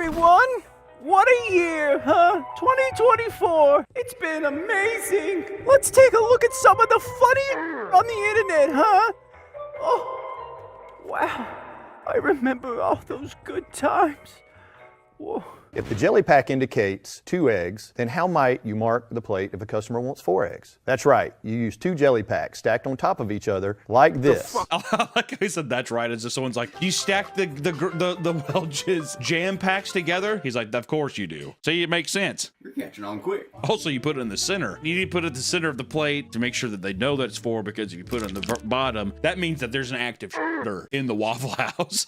everyone! What a year, huh? 2024. It's been amazing. Let's take a look at some of the funny on the internet, huh? Oh, wow. I remember all those good times. Whoa. If the jelly pack indicates 2 eggs, then how might you mark the plate if a customer wants 4 eggs? That's right. You use 2 jelly packs stacked on top of each other like this. I like how he said that's right. As if someone's like, you stack the Welch's jam packs together? He's like, of course you do. See, it makes sense. You're catching on quick. Also, you put it in the center. You need to put it at the center of the plate to make sure that they know that it's 4, because if you put it on the bottom, that means that there's an active in the Waffle House.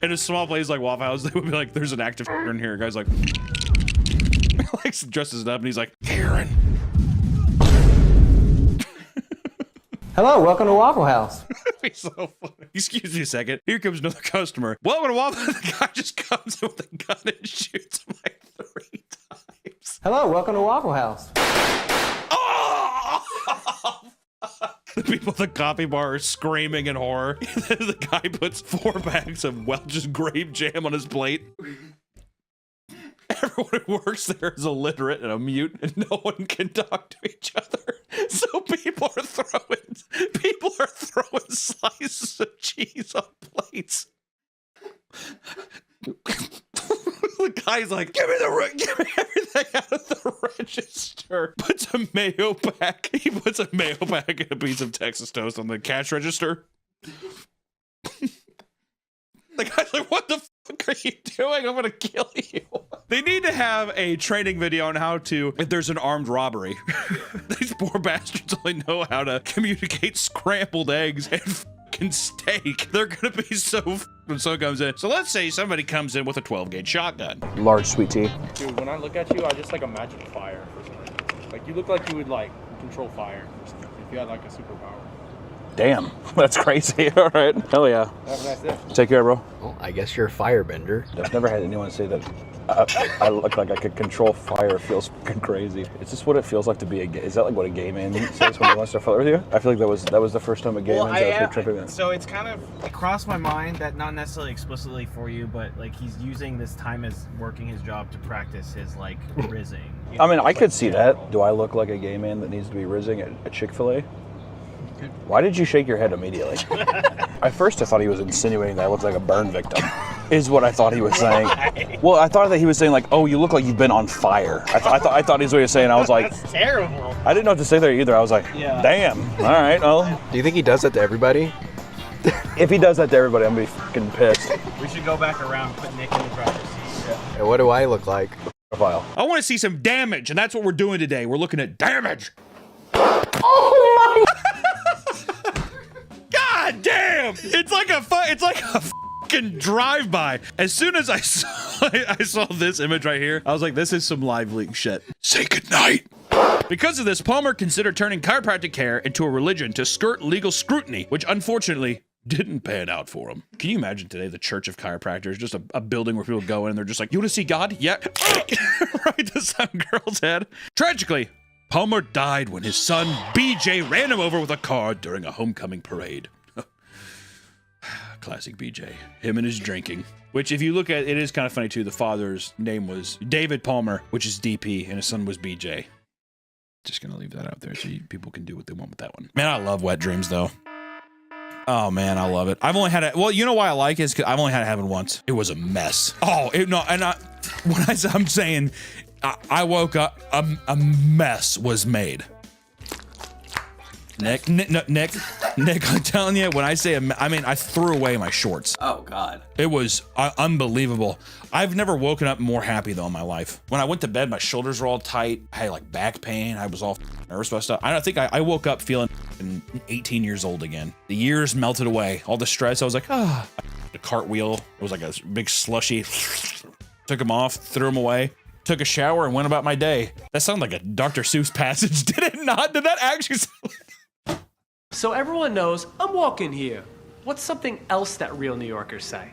In a small place like Waffle House, they would be like, there's an active in here. Guy's like, dresses it up and he's like, Karen. Hello, welcome to Waffle House. That'd be so funny. Excuse me a second. Here comes another customer. Welcome to Waffle House. The guy just comes in with a gun and shoots him like 3 times. Hello, welcome to Waffle House. Oh! The people at the coffee bar are screaming in horror. The guy puts 4 bags of Welch's grape jam on his plate. Everyone who works there is illiterate and a mute, and no one can talk to each other. So people are throwing slices of cheese on plates. The guy's like, give me everything out of the register. Puts a mayo pack. He puts a mayo pack and a piece of Texas toast on the cash register. The guy's like, what the fuck are you doing? I'm gonna kill you. They need to have a training video on how to, if there's an armed robbery. These poor bastards only know how to communicate scrambled eggs and fucking steak. They're gonna be so when someone comes in. So let's say somebody comes in with a 12-gauge shotgun. Large sweet tea. Dude, when I look at you, I just like imagine fire for some reason. Like you look like you would like control fire if you had like a superpower. Damn, that's crazy. All right, hell yeah. Have a nice day. Take care, bro. Well, I guess you're a firebender. I've never had anyone say that I look like I could control fire. It feels fucking crazy. Is this what it feels like to be a gay? Is that like what a gay man says when he wants to flirt with you? I feel like that was the first time a gay man said a picture of him. So it crossed my mind that not necessarily explicitly for you, but like he's using this time as working his job to practice his like rizzing. You know, I mean, I could see that. Do I look like a gay man that needs to be rizzing at Chick-fil-A? Why did you shake your head immediately? At first I thought he was insinuating that I looked like a burn victim, is what I thought he was saying. Well, I thought that he was saying like, oh, you look like you've been on fire. I thought he's what he was saying. I was like, that's terrible. I didn't know what to say there either. I was like, yeah. Damn. All right, well. Do you think he does that to everybody? If he does that to everybody, I'm gonna be fucking pissed. We should go back around and put Nick in the driver's seat. Yeah. And what do I look like? Profile. I want to see some damage, and that's what we're doing today. We're looking at damage. Oh my! God damn! It's like a fucking drive-by. As soon as I saw this image right here, I was like, this is some live leak shit. Say goodnight. Because of this, Palmer considered turning chiropractic care into a religion to skirt legal scrutiny, which unfortunately didn't pan out for him. Can you imagine today the Church of Chiropractors, just a building where people go in and they're just like, you want to see God? Yeah. Right to some girl's head. Tragically, Palmer died when his son, BJ, ran him over with a car during a homecoming parade. Classic BJ. Him and his drinking. Which, if you look at it, is kind of funny too. The father's name was David Palmer, which is DP, and his son was BJ. Just gonna leave that out there so people can do what they want with that one. Man, I love Wet Dreams though. Oh man, I love it. I've only had it. Well, you know why I like it is because I've only had it happen once. It was a mess. Oh, no, and I'm saying, I woke up, a mess was made. Nick, I'm telling you, when I say, I mean, I threw away my shorts. Oh, God. It was unbelievable. I've never woken up more happy, though, in my life. When I went to bed, my shoulders were all tight. I had, like, back pain. I was all nervous about stuff. I don't think I woke up feeling 18 years old again. The years melted away. All the stress, I was like, ah. The cartwheel, it was like a big slushy. Took them off, threw them away. Took a shower and went about my day. That sounded like a Dr. Seuss passage, did it not? Did that actually sound like... So everyone knows I'm walking here. What's something else that real New Yorkers say?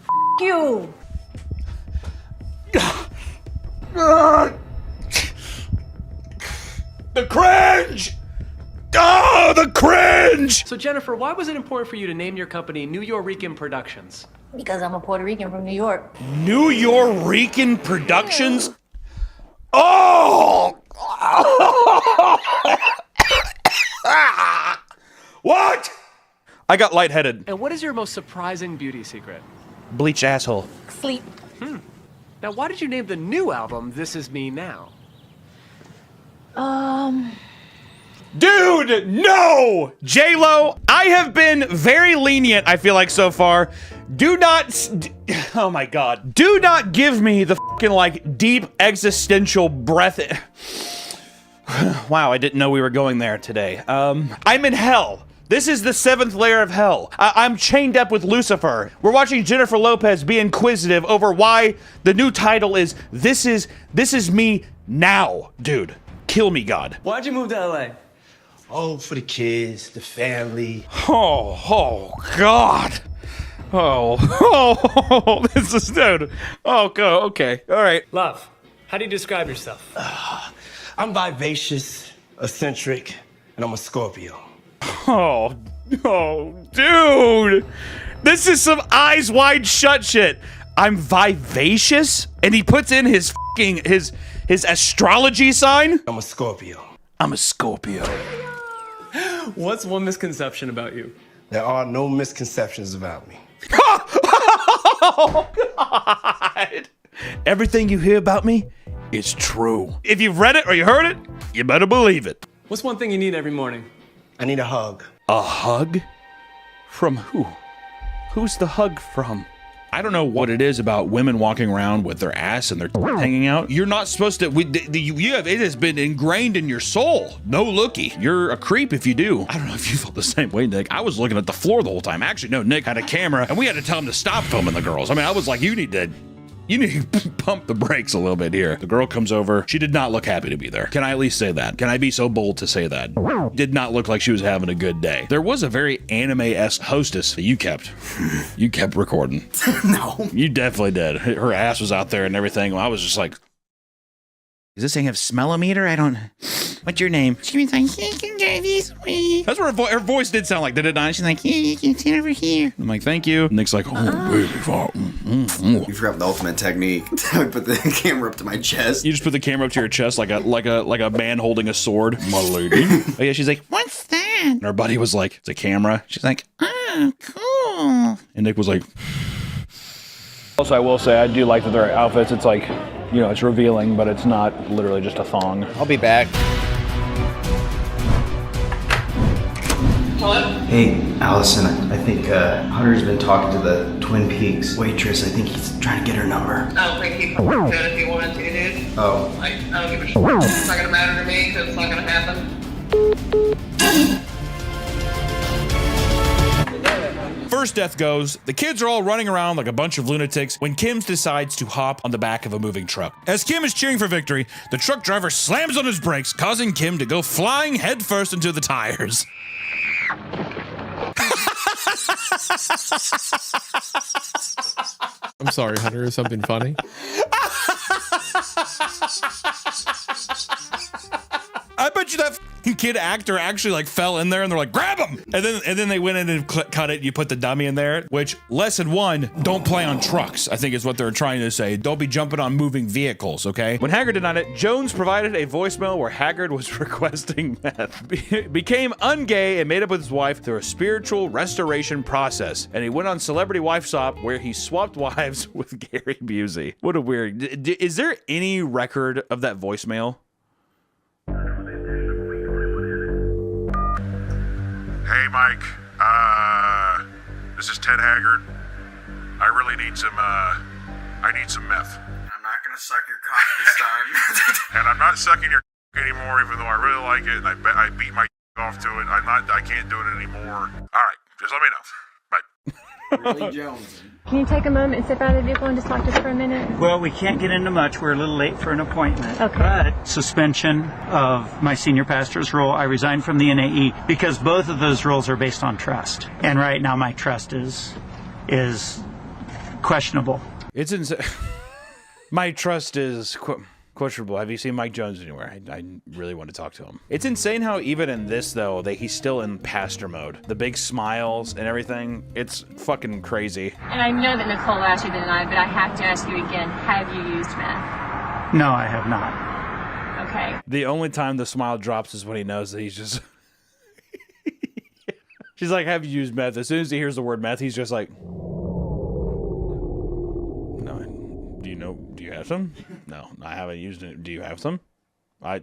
F you! The cringe! Oh, the cringe! So Jennifer, why was it important for you to name your company New Yorican Productions? Because I'm a Puerto Rican from New York. New York Productions? Oh! What? I got lightheaded. And what is your most surprising beauty secret? Bleach asshole. Sleep. Now, why did you name the new album This Is Me Now? Dude, no! J-Lo, I have been very lenient, I feel like, so far. Do not, oh my God. Do not give me the fucking, like, deep existential breath. Wow, I didn't know we were going there today. I'm in hell. This is the 7th layer of hell. I'm chained up with Lucifer. We're watching Jennifer Lopez be inquisitive over why the new title is This Is Me Now, dude. Kill me, God. Why'd you move to LA? Oh, for the kids, the family. Oh, God. Oh, this is, dude. Oh, go, okay, all right. Love, how do you describe yourself? I'm vivacious, eccentric, and I'm a Scorpio. Oh, dude. This is some eyes wide shut shit. I'm vivacious, and he puts in his fucking, his astrology sign. I'm a Scorpio. I'm a Scorpio. What's one misconception about you? There are no misconceptions about me. Oh, God. Everything you hear about me is true. If you've read it or you heard it, you better believe it. What's one thing you need every morning? I need a hug. A hug? From who? Who's the hug from? I don't know what it is about women walking around with their ass and their hanging out. You're not supposed to. It has been ingrained in your soul. No looky. You're a creep if you do. I don't know if you felt the same way, Nick. I was looking at the floor the whole time. Actually, no, Nick had a camera, and we had to tell him to stop filming the girls. I mean, I was like, you need to pump the brakes a little bit here. The girl comes over. She did not look happy to be there. Can I at least say that? Can I be so bold to say that? Did not look like she was having a good day. There was a very anime-esque hostess that you kept recording. No. You definitely did. Her ass was out there and everything. I was just like, does this thing have smell-o-meter? I don't... What's your name? She was like, you can go this way. That's what her voice did sound like, did it not? She's like, yeah, you can sit over here. I'm like, thank you. Nick's like, oh, baby. You forgot the ultimate technique. I put the camera up to my chest. You just put the camera up to your chest like a man holding a sword. My lady. Oh yeah, she's like, what's that? And her buddy was like, it's a camera. She's like, oh, cool. And Nick was like... Also, I will say, I do like that their outfits, it's like, you know, it's revealing, but it's not literally just a thong. I'll be back. Hey, Allison, I think Hunter's been talking to the Twin Peaks waitress. I think he's trying to get her number. I don't think he could if he wanted to, dude. Oh. Like, I don't give a shit. It's not gonna matter to me because it's not gonna happen. First death goes, the kids are all running around like a bunch of lunatics when Kim decides to hop on the back of a moving truck. As Kim is cheering for victory, the truck driver slams on his brakes, causing Kim to go flying headfirst into the tires. I'm sorry, Hunter, is something funny? I bet you that f***ing kid actor actually like fell in there and they're like, grab him! And then they went in and cut it, you put the dummy in there, which lesson 1, don't play on trucks, I think is what they're trying to say. Don't be jumping on moving vehicles, okay? When Haggard denied it, Jones provided a voicemail where Haggard was requesting meth. Became ungay and made up with his wife through a spiritual restoration process. And he went on Celebrity Wife Swap where he swapped wives with Gary Busey. What a weird... Is there any record of that voicemail? Hey, Mike. This is Ted Haggard. I really need some, I need some meth. I'm not gonna suck your cock this time. And I'm not sucking your anymore, even though I really like it, and I beat my off to it. I can't do it anymore. All right, just let me know. Bye. Really, Jones. Can you take a moment and step out of the vehicle and just talk to us for a minute? Well, we can't get into much. We're a little late for an appointment. Okay. But suspension of my senior pastor's role. I resigned from the NAE because both of those roles are based on trust. And right now my trust is questionable. It's insane. My trust is Questionable. Have you seen Mike Jones anywhere? I really want to talk to him. It's insane how even in this, though, that he's still in pastor mode. The big smiles and everything. It's fucking crazy. And I know that Nicole asked you tonight, but I have to ask you again, have you used meth? No, I have not. Okay. The only time the smile drops is when he knows that he's just... She's like, have you used meth? As soon as he hears the word meth, he's just like... No, do you have some? No, I haven't used it. Do you have some? Are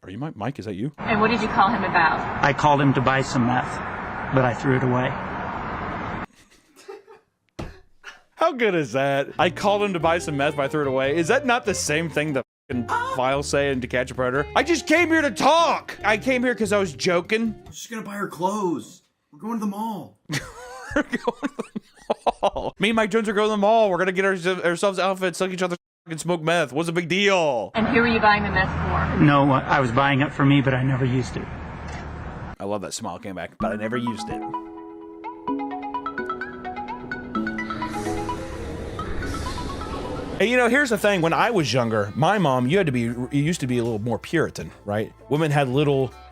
you Mike? Is that you? And what did you call him about? I called him to buy some meth, but I threw it away. How good is that? I called him to buy some meth, but I threw it away. Is that not the same thing that files say in To Catch a Predator? I just came here to talk. I came here because I was joking. I'm just gonna buy her clothes. We're going to the mall. Me and Mike Jones are going to the mall. We're gonna get ourselves outfits, suck each other, and smoke meth. What's the big deal? And who were you buying the meth for? No, I was buying it for me, but I never used it. I love that smile came back, but I never used it. And you know, here's the thing. When I was younger, my mom, you used to be a little more Puritan, right? Women had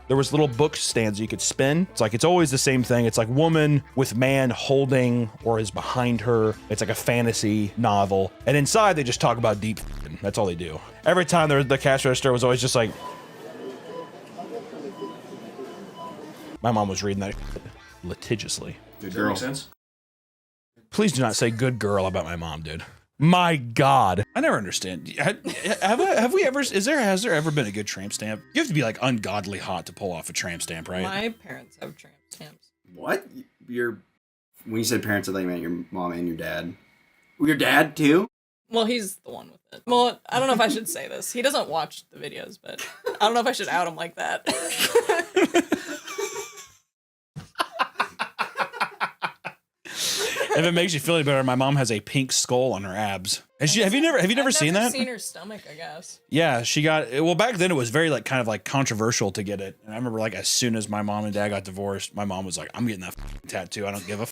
there was little book stands you could spin. It's always the same thing. It's like woman with man holding or is behind her. It's like a fantasy novel. And inside they just talk about deep f***ing. That's all they do. Every time the cash register was always just like, my mom was reading that litigiously. Good girl. Does that make sense? Please do not say good girl about my mom, dude. My God. I never understand. Have we ever, has there ever been a good tramp stamp? You have to be like ungodly hot to pull off a tramp stamp, right? My parents have tramp stamps. What? When you said parents, I thought you meant your mom and your dad. Well, your dad too? Well, he's the one with it. Well, I don't know if I should say this. He doesn't watch the videos, but I don't know if I should out him like that. If it makes you feel any better, my mom has a pink skull on her abs. Have you never seen that? I've seen her stomach, I guess. Yeah, she got, well, back then it was very kind of controversial to get it. And I remember as soon as my mom and dad got divorced, my mom was like, I'm getting that tattoo. I don't give a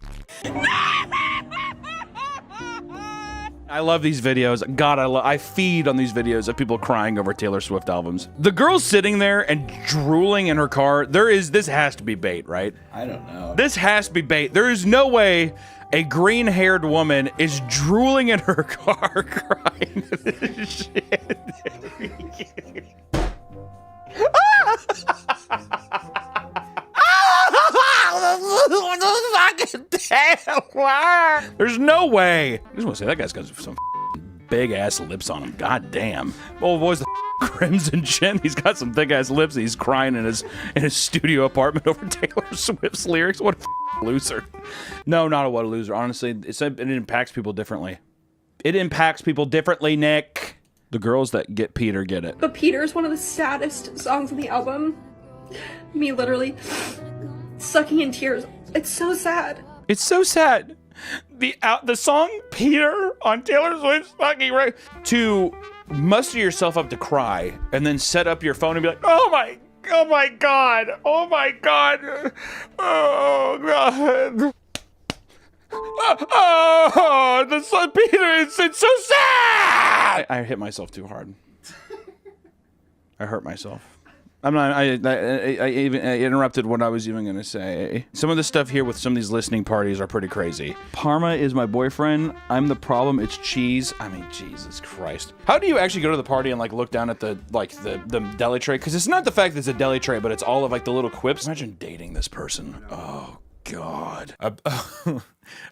I love these videos. God, I feed on these videos of people crying over Taylor Swift albums. The girl sitting there and drooling in her car, this has to be bait, right? I don't know. This has to be bait. There is no way a green-haired woman is drooling in her car crying this shit. There's no way. I just want to say that guy's got some big ass lips on him. God damn. Oh, boy's the crimson chin. He's got some thick ass lips. And he's crying in his studio apartment over Taylor Swift's lyrics. What a loser. No, not what a loser. Honestly, it impacts people differently. It impacts people differently, Nick. The girls that get Peter get it. But Peter is one of the saddest songs on the album. Me literally sucking in tears. It's so sad. It's so sad. The song Peter on Taylor Swift's fucking right. To muster yourself up to cry and then set up your phone and be like, oh my God, oh my God, oh God. Oh, the song Peter, it's so sad. I hit myself too hard. I hurt myself. I'm not. I interrupted what I was even gonna say. Some of the stuff here with some of these listening parties are pretty crazy. Parma is my boyfriend. I'm the problem. It's cheese. I mean, Jesus Christ. How do you actually go to the party and look down at the deli tray? Because it's not the fact that it's a deli tray, but it's all of the little quips. Imagine dating this person. Oh God.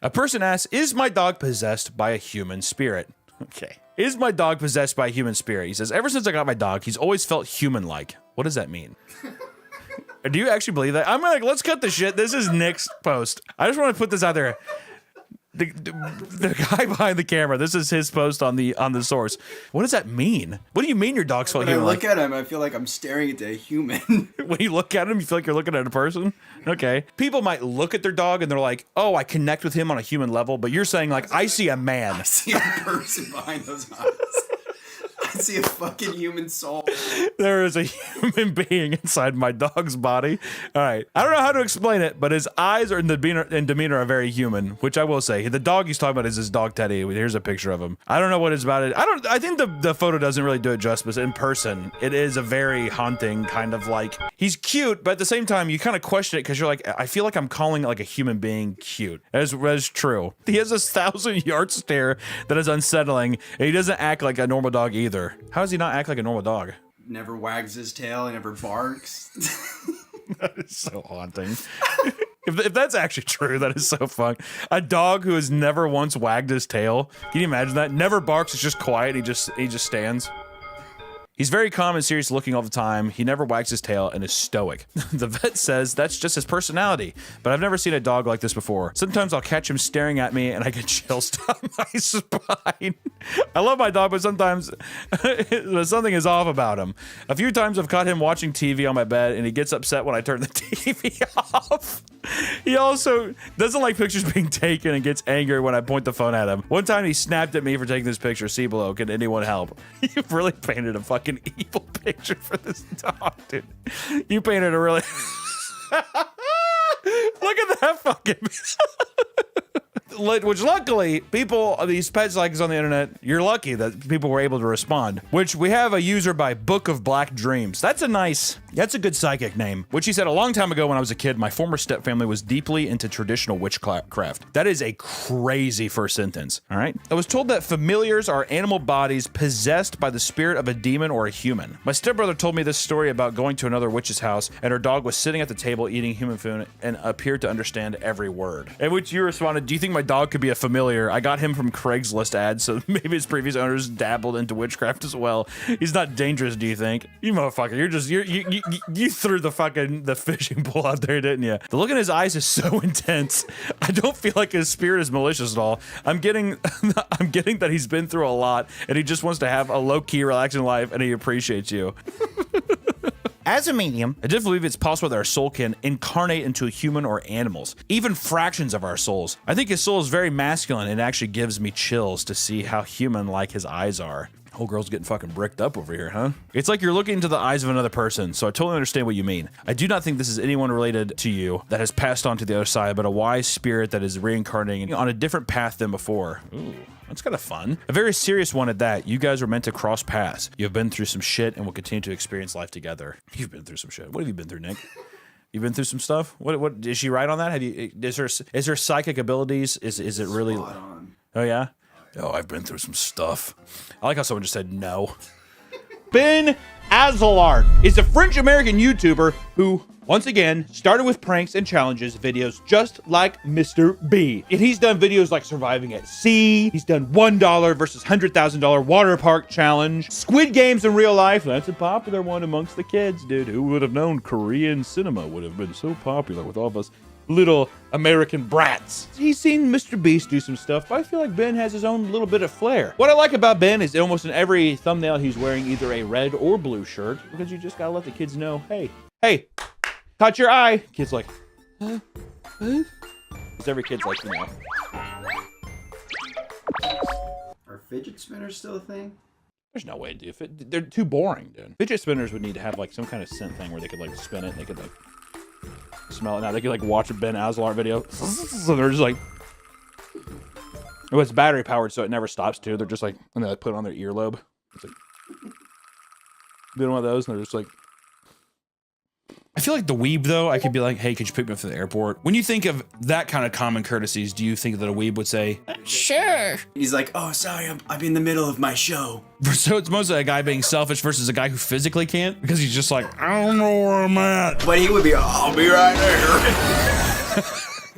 A person asks, "Is my dog possessed by a human spirit?" Okay. Is my dog possessed by a human spirit? He says, ever since I got my dog, he's always felt human-like. What does that mean? Do you actually believe that? I'm let's cut the shit. This is Nick's post. I just want to put this out there. The guy behind the camera, this is his post on the source. What does that mean? What do you mean your dog's felt human? When I look at him, I feel like I'm staring at a human. When you look at him, you feel like you're looking at a person? Okay. People might look at their dog and they're like, oh, I connect with him on a human level, but you're saying I see a man. I see a person behind those eyes. I see a fucking human soul. There is a human being inside my dog's body. All right. I don't know how to explain it, but his eyes and demeanor are very human, which I will say. The dog he's talking about is his dog Teddy. Here's a picture of him. I don't know what it's about it. I think the photo doesn't really do it justice. In person, it is a very haunting kind of like, he's cute, but at the same time, you kind of question it because you're like, I feel like I'm calling like a human being cute. That is true. He has this 1,000-yard stare that is unsettling, and he doesn't act like a normal dog either. How does he not act like a normal dog? Never wags his tail, he never barks. That is so haunting. If that's actually true, that is so fun. A dog who has never once wagged his tail. Can you imagine that? Never barks, it's just quiet, he just stands. He's very calm and serious looking all the time. He never wags his tail and is stoic. The vet says that's just his personality, but I've never seen a dog like this before. Sometimes I'll catch him staring at me and I get chills down my spine. I love my dog, but sometimes something is off about him. A few times I've caught him watching TV on my bed and he gets upset when I turn the TV off. He also doesn't like pictures being taken and gets angry when I point the phone at him. One time he snapped at me for taking this picture. See below. Can anyone help? You've really painted a fucking evil picture for this dog, dude. You painted a really... Look at that fucking... Which luckily, people, these pet psychics on the internet, you're lucky that people were able to respond. Which we have a user by Book of Black Dreams. That's a good psychic name. Which he said a long time ago when I was a kid, my former stepfamily was deeply into traditional witchcraft. That is a crazy first sentence, all right? I was told that familiars are animal bodies possessed by the spirit of a demon or a human. My stepbrother told me this story about going to another witch's house and her dog was sitting at the table eating human food and appeared to understand every word. In which you responded, do you think my dog could be a familiar? I got him from Craigslist ads, so maybe his previous owners dabbled into witchcraft as well. He's not dangerous, do you think? You motherfucker, you threw the fishing pole out there, didn't you? The look in his eyes is so intense. I don't feel like his spirit is malicious at all. I'm getting that he's been through a lot and he just wants to have a low-key, relaxing life and he appreciates you. As a medium, I do believe it's possible that our soul can incarnate into a human or animals, even fractions of our souls. I think his soul is very masculine and it actually gives me chills to see how human-like his eyes are. Whole girl's getting fucking bricked up over here, huh? It's like you're looking into the eyes of another person, so I totally understand what you mean. I do not think this is anyone related to you that has passed on to the other side, but a wise spirit that is reincarnating on a different path than before. Ooh. That's kind of fun. A very serious one at that. You guys are meant to cross paths. You have been through some shit and will continue to experience life together. You've been through some shit. What have you been through, Nick? You've been through some stuff? What is she right on that? Have you is her psychic abilities? Is it really? Oh yeah? Oh, I've been through some stuff. I like how someone just said no. Ben Azalard is a French-American YouTuber who, once again, started with pranks and challenges videos just like Mr. B. And he's done videos like surviving at sea. He's done $1 versus $100,000 water park challenge. Squid Games in real life. That's a popular one amongst the kids, dude. Who would have known Korean cinema would have been so popular with all of us little American brats? He's seen Mr. Beast do some stuff, but I feel like Ben has his own little bit of flair. What I like about Ben is almost in every thumbnail he's wearing either a red or blue shirt, because you just gotta let the kids know, hey, caught your eye. Kid's like, huh? Because every kid's like, you know. Are fidget spinners still a thing? There's no way, dude. They're too boring, dude. Fidget spinners would need to have like some kind of scent thing where they could like spin it and they could like smell it. Now they could like watch a Ben Azalard video. So they're just like, oh, it's battery powered, so it never stops too. They're just like, and they like put it on their earlobe. It's like, doing one of those, and they're just like. I feel like the weeb though, I could be like, hey, could you pick me up from the airport? When you think of that kind of common courtesies, do you think that a weeb would say, sure? He's like, oh, sorry, I'm in the middle of my show. So it's mostly a guy being selfish versus a guy who physically can't, because he's just like, I don't know where I'm at. But he would be, I'll be right there.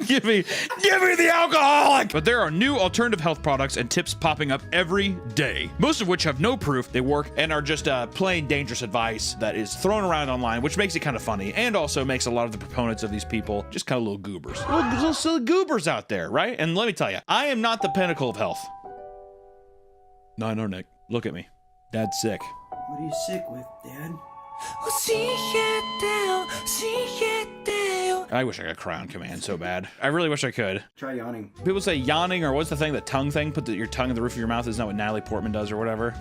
Give me the alcoholic! But there are new alternative health products and tips popping up every day, most of which have no proof they work and are just plain dangerous advice that is thrown around online, which makes it kind of funny and also makes a lot of the proponents of these people just kind of little goobers. Little silly goobers out there, right? And let me tell you, I am not the pinnacle of health. No, Nick. Look at me. Dad's sick. What are you sick with, Dad? Sígueteo, sígueteo, I wish I could Crown Command so bad. I really wish I could. Try yawning. People say yawning, or what's the thing, the tongue thing? Put your tongue in the roof of your mouth. Isn't that what Natalie Portman does or whatever?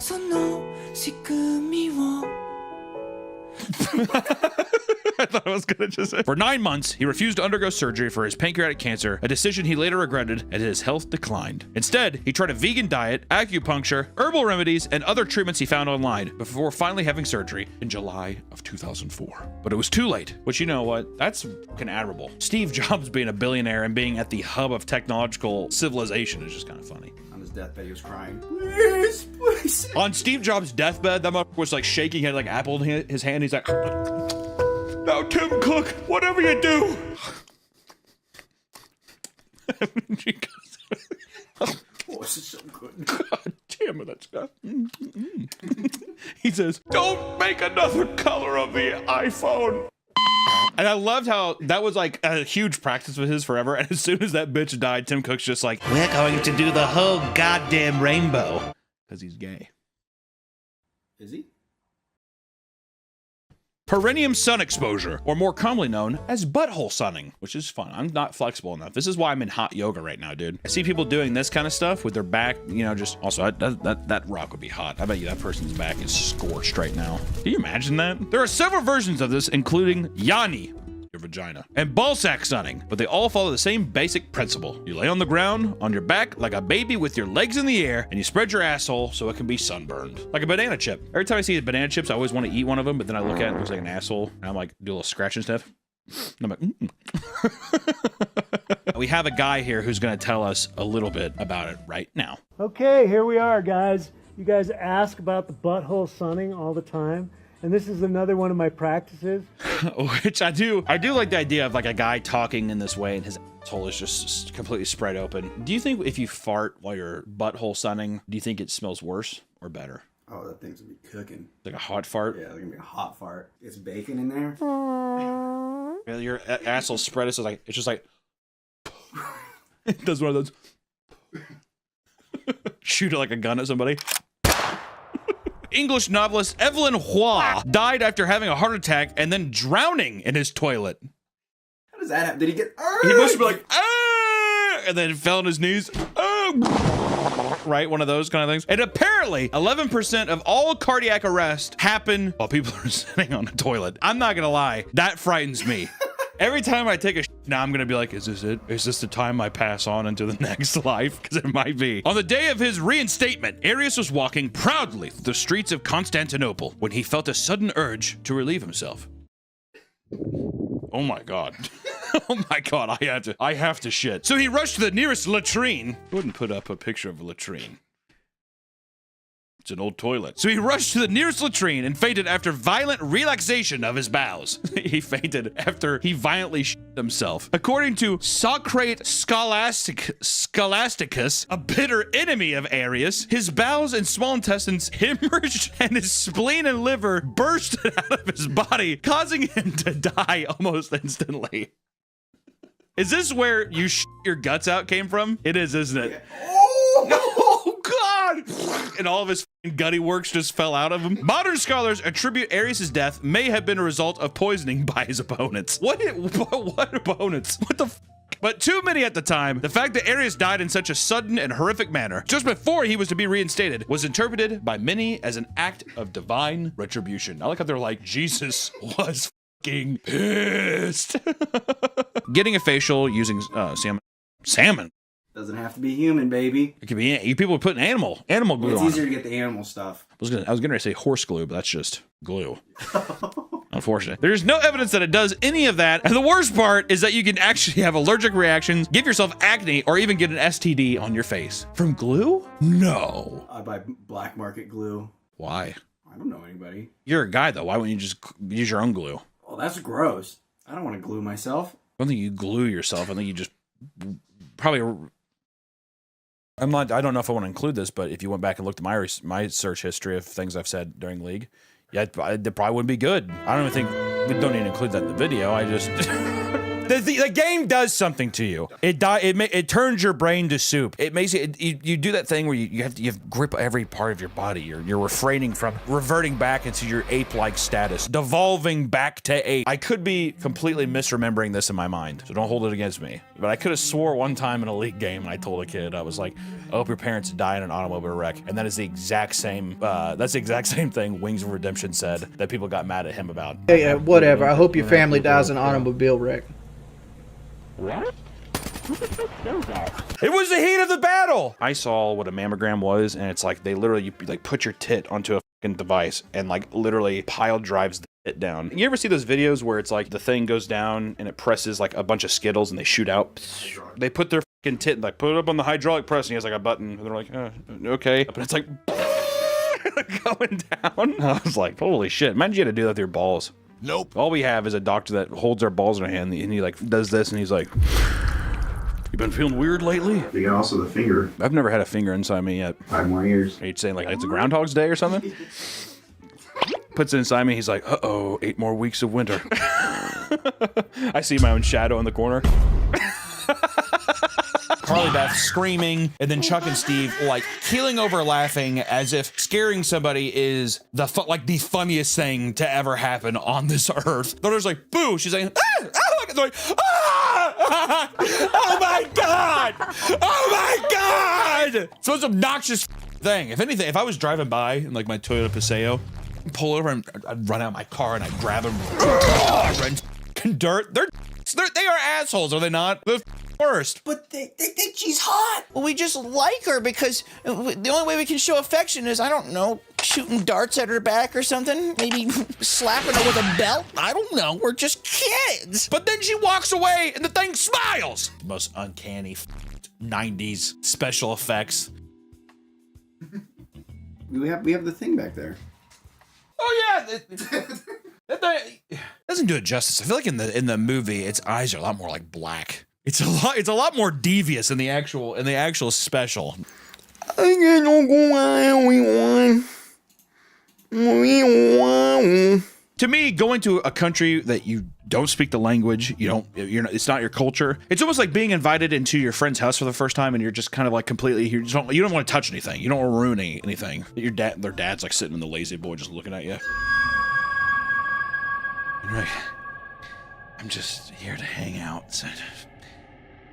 I thought I was gonna just say. For 9 months, he refused to undergo surgery for his pancreatic cancer, a decision he later regretted as his health declined. Instead, he tried a vegan diet, acupuncture, herbal remedies, and other treatments he found online before finally having surgery in July of 2004. But it was too late, which, you know what? That's fucking admirable. Steve Jobs being a billionaire and being at the hub of technological civilization is just kind of funny. On his deathbed, he was crying. Please, please. On Steve Jobs' deathbed, that motherfucker was like shaking, he had like apple in his hand. He's like, now, Tim Cook, whatever you do. Oh, this is so good. God damn it, that's good. He says, don't make another color of the iPhone. And I loved how that was like a huge practice of his forever. And as soon as that bitch died, Tim Cook's just like, we're going to do the whole goddamn rainbow. Because he's gay. Is he? Perineum sun exposure, or more commonly known as butthole sunning, which is fun. I'm not flexible enough. This is why I'm in hot yoga right now, dude. I see people doing this kind of stuff with their back, you know, just also that rock would be hot. I bet you that person's back is scorched right now. Can you imagine that? There are several versions of this, including Yanni, your vagina, and ballsack sunning, but they all follow the same basic principle. You lay on the ground, on your back, like a baby with your legs in the air, and you spread your asshole so it can be sunburned. Like a banana chip. Every time I see banana chips, I always want to eat one of them, but then I look at it, it looks like an asshole, and I'm like, do a little scratch and stuff. And I'm like, We have a guy here who's going to tell us a little bit about it right now. Okay, here we are, guys. You guys ask about the butthole sunning all the time. And this is another one of my practices. Which I do like the idea of like a guy talking in this way and his asshole is just completely spread open. Do you think if you fart while you're butthole sunning, do you think it smells worse or better? Oh, that thing's gonna be cooking. Like a hot fart? Yeah, it's gonna be a hot fart. It's bacon in there. Your asshole spread, it's just like it does one of those. Shoot it like a gun at somebody. English novelist Evelyn Waugh died after having a heart attack and then drowning in his toilet. How does that happen? Did he get... He must be like, and then fell on his knees. Right? One of those kind of things. And apparently, 11% of all cardiac arrests happen while people are sitting on the toilet. I'm not gonna lie, that frightens me. Every time I take a now I'm gonna be like, is this it? Is this the time I pass on into the next life? Because it might be. On the day of his reinstatement, Arius was walking proudly through the streets of Constantinople when he felt a sudden urge to relieve himself. Oh my God. Oh my God, I have to shit. So he rushed to the nearest latrine. I wouldn't put up a picture of a latrine. It's an old toilet. So he rushed to the nearest latrine and fainted after violent relaxation of his bowels. He fainted after he violently shit himself. According to Socrate Scholasticus, a bitter enemy of Arius, his bowels and small intestines hemorrhaged and his spleen and liver bursted out of his body, causing him to die almost instantly. Is this where you shit your guts out came from? It is, isn't it? Oh God! And all of his gutty works just fell out of him. Modern scholars attribute Arius' death may have been a result of poisoning by his opponents. What opponents? What the f? But too many at the time, the fact that Arius died in such a sudden and horrific manner, just before he was to be reinstated, was interpreted by many as an act of divine retribution. I like how they're like, Jesus was fucking pissed. Getting a facial using salmon. Doesn't have to be human, baby. It could be, you people are putting animal glue it's on easier it. to get the animal stuff. I was gonna say horse glue, but that's just glue. Unfortunate. There's no evidence that it does any of that. And the worst part is that you can actually have allergic reactions, give yourself acne, or even get an STD on your face. From glue? No. I buy black market glue. Why? I don't know anybody. You're a guy though. Why wouldn't you just use your own glue? Well, that's gross. I don't want to glue myself. I don't think you glue yourself. I think you just probably... I don't know if I want to include this, but if you went back and looked at my search history of things I've said during League, yeah, it probably wouldn't be good. I don't even think, we don't even include that in the video. I just, The game does something to you. It turns your brain to soup. It makes you do that thing where you have to grip every part of your body. You're refraining from reverting back into your ape-like status, devolving back to ape. I could be completely misremembering this in my mind, so don't hold it against me. But I could have swore one time in a League game, and I told a kid, I was like, I hope your parents die in an automobile wreck. And that is the exact same, that's the exact same thing Wings of Redemption said that people got mad at him about. Hey, whatever. I hope your family dies in an automobile wreck. What? It was the heat of the battle! I saw what a mammogram was, and it's like they literally, you like put your tit onto a fucking device and like literally pile drives the tit down. You ever see those videos where it's like the thing goes down and it presses like a bunch of Skittles and they shoot out? They put their fucking tit, like put it up on the hydraulic press and he has like a button and they're like, okay. But it's like going down. I was like, holy shit. Imagine you had to do that with your balls. Nope. All we have is a doctor that holds our balls in her hand and he like does this and he's like, you been feeling weird lately? You got also the finger. I've never had a finger inside me yet. 5 more years. Are you saying like it's a Groundhog's Day or something? Puts it inside me, he's like, uh-oh, 8 more weeks of winter. I see my own shadow in the corner. Carly Beth screaming, and then Chuck and Steve like keeling over laughing as if scaring somebody is the funniest thing to ever happen on this earth. They're just like, boo! She's like, ah! Oh! They're like, ah! Oh my god! Oh my god! It's the most obnoxious thing. If anything, if I was driving by in like my Toyota Paseo, pull over and I'd run out my car and I'd grab him, run dirt. They are assholes, are they not? They're worst. But they think she's hot. Well, we just like her because the only way we can show affection is, I don't know, shooting darts at her back or something. Maybe slapping her with a belt. I don't know. We're just kids. But then she walks away and the thing smiles. The most uncanny 90s special effects. We have the thing back there. Oh yeah. That doesn't do it justice. I feel like in the movie, its eyes are a lot more like black. It's a lot more devious in the actual special. To me, going to a country that you don't speak the language, it's not your culture. It's almost like being invited into your friend's house for the first time, and you're just kind of like completely, you don't want to touch anything. You don't want to ruin anything. Their dad's like sitting in the lazy boy, just looking at you. And you're like, I'm just here to hang out. So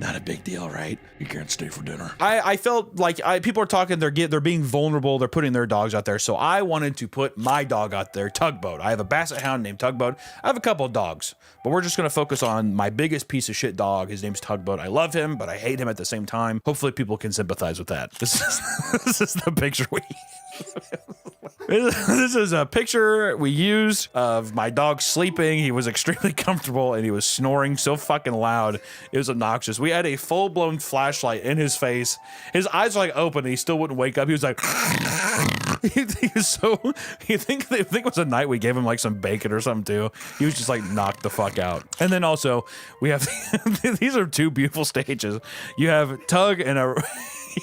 not a big deal, right? You can't stay for dinner. I felt like people are talking, they're being vulnerable, they're putting their dogs out there, so I wanted to put my dog out there, Tugboat. I have a basset hound named Tugboat. I have a couple of dogs, but we're just gonna focus on my biggest piece of shit dog. His name's Tugboat. I love him, but I hate him at the same time. Hopefully people can sympathize with that. This is the picture we This is a picture we used of my dog sleeping. He was extremely comfortable and he was snoring so fucking loud. It was obnoxious. We had a full-blown flashlight in his face. His eyes were like open and he still wouldn't wake up. He was like, he think it was a night we gave him like some bacon or something too. He was just like knocked the fuck out. And then also we have, these are two beautiful stages. You have Tug and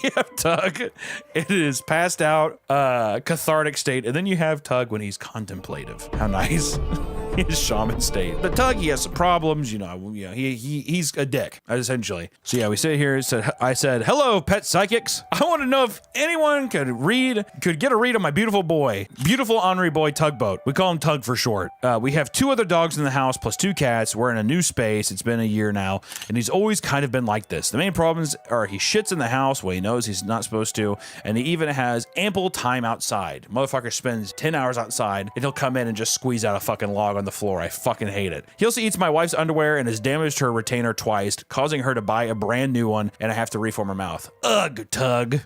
you have Tug, it is passed out, cathartic state, and then you have Tug when he's contemplative. How nice. His shaman state. The Tug, he has some problems, he's a dick, essentially. So yeah, we sit here, I said, hello, pet psychics. I want to know if anyone could get a read on my beautiful boy, beautiful ornery boy, Tugboat. We call him Tug for short. We have 2 other dogs in the house, plus 2 cats. We're in a new space. It's been a year now, and he's always kind of been like this. The main problems are he shits in the house when he knows he's not supposed to, and he even has ample time outside. Motherfucker spends 10 hours outside, and he'll come in and just squeeze out a fucking log on the floor. I fucking hate it. He also eats my wife's underwear and has damaged her retainer twice, causing her to buy a brand new one, and I have to reform her mouth. Ugh, Tug.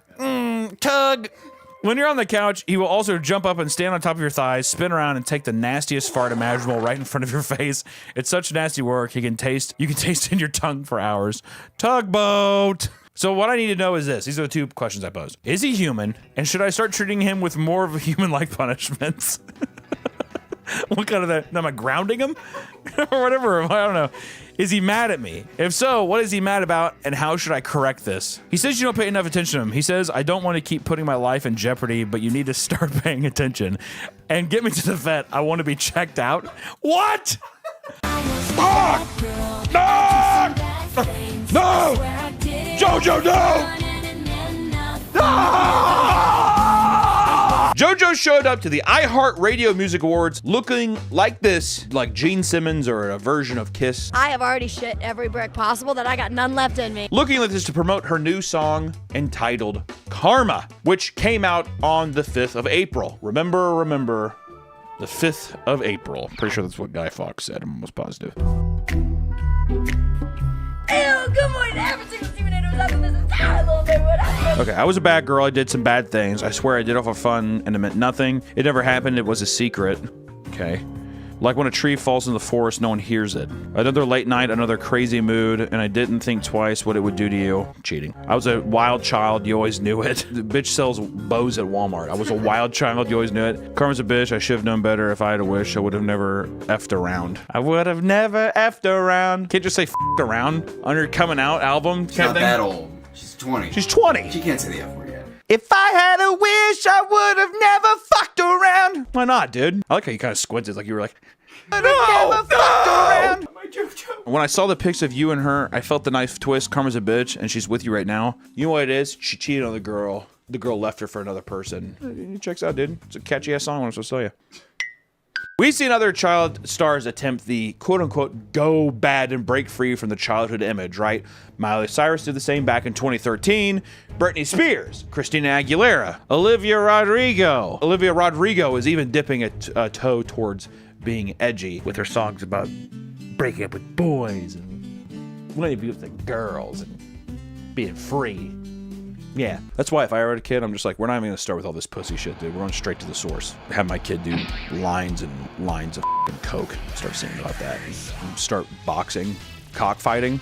Tug. When you're on the couch, he will also jump up and stand on top of your thighs, spin around, and take the nastiest fart imaginable right in front of your face. It's such nasty work. You can taste in your tongue for hours. Tugboat. So what I need to know is this. These are the 2 questions I posed. Is he human? And should I start treating him with more of a human-like punishments? What kind of that? Am I grounding him? Or whatever, I don't know. Is he mad at me? If so, what is he mad about and how should I correct this? He says you don't pay enough attention to him. He says, I don't want to keep putting my life in jeopardy, but you need to start paying attention. And get me to the vet. I want to be checked out. What? No! JoJo, no! JoJo showed up to the iHeartRadio Music Awards looking like this, like Gene Simmons or a version of Kiss. I have already shit every brick possible that I got none left in me. Looking like this to promote her new song entitled Karma, which came out on the 5th of April. Remember, the 5th of April. Pretty sure that's what Guy Fawkes said, I'm almost positive. Good morning, every single Steven Andrews up in this entire little neighborhood. Okay, I was a bad girl. I did some bad things. I swear I did it for fun, and it meant nothing. It never happened. It was a secret. Okay. Like when a tree falls in the forest, no one hears it. Another late night, another crazy mood, and I didn't think twice what it would do to you. Cheating. I was a wild child. You always knew it. The bitch sells bows at Walmart. I was a wild child. You always knew it. Karma's a bitch. I should have known better. If I had a wish, I would have never effed around. I would have never effed around. Can't just say f***ed around on your coming out album. She's not that old. She's 20. She's 20. She can't say the F word yet. If I had a wish, I would have never fucked around. Why not, dude? I like how you kind of squinted, like you were like, no! When I saw the pics of you and her, I felt the knife twist. Karma's a bitch, and she's with you right now. You know what it is? She cheated on the girl. The girl left her for another person. It checks out, dude. It's a catchy-ass song, I'm supposed to tell you. We've seen other child stars attempt the quote-unquote go bad and break free from the childhood image, right? Miley Cyrus did the same back in 2013. Britney Spears, Christina Aguilera, Olivia Rodrigo. Olivia Rodrigo is even dipping a toe towards being edgy with her songs about breaking up with boys and wanting to be with the girls and being free. Yeah, that's why if I ever had a kid, I'm just like, we're not even gonna start with all this pussy shit, dude. We're going straight to the source. Have my kid do lines and lines of coke. Start singing about that. And start boxing, cockfighting,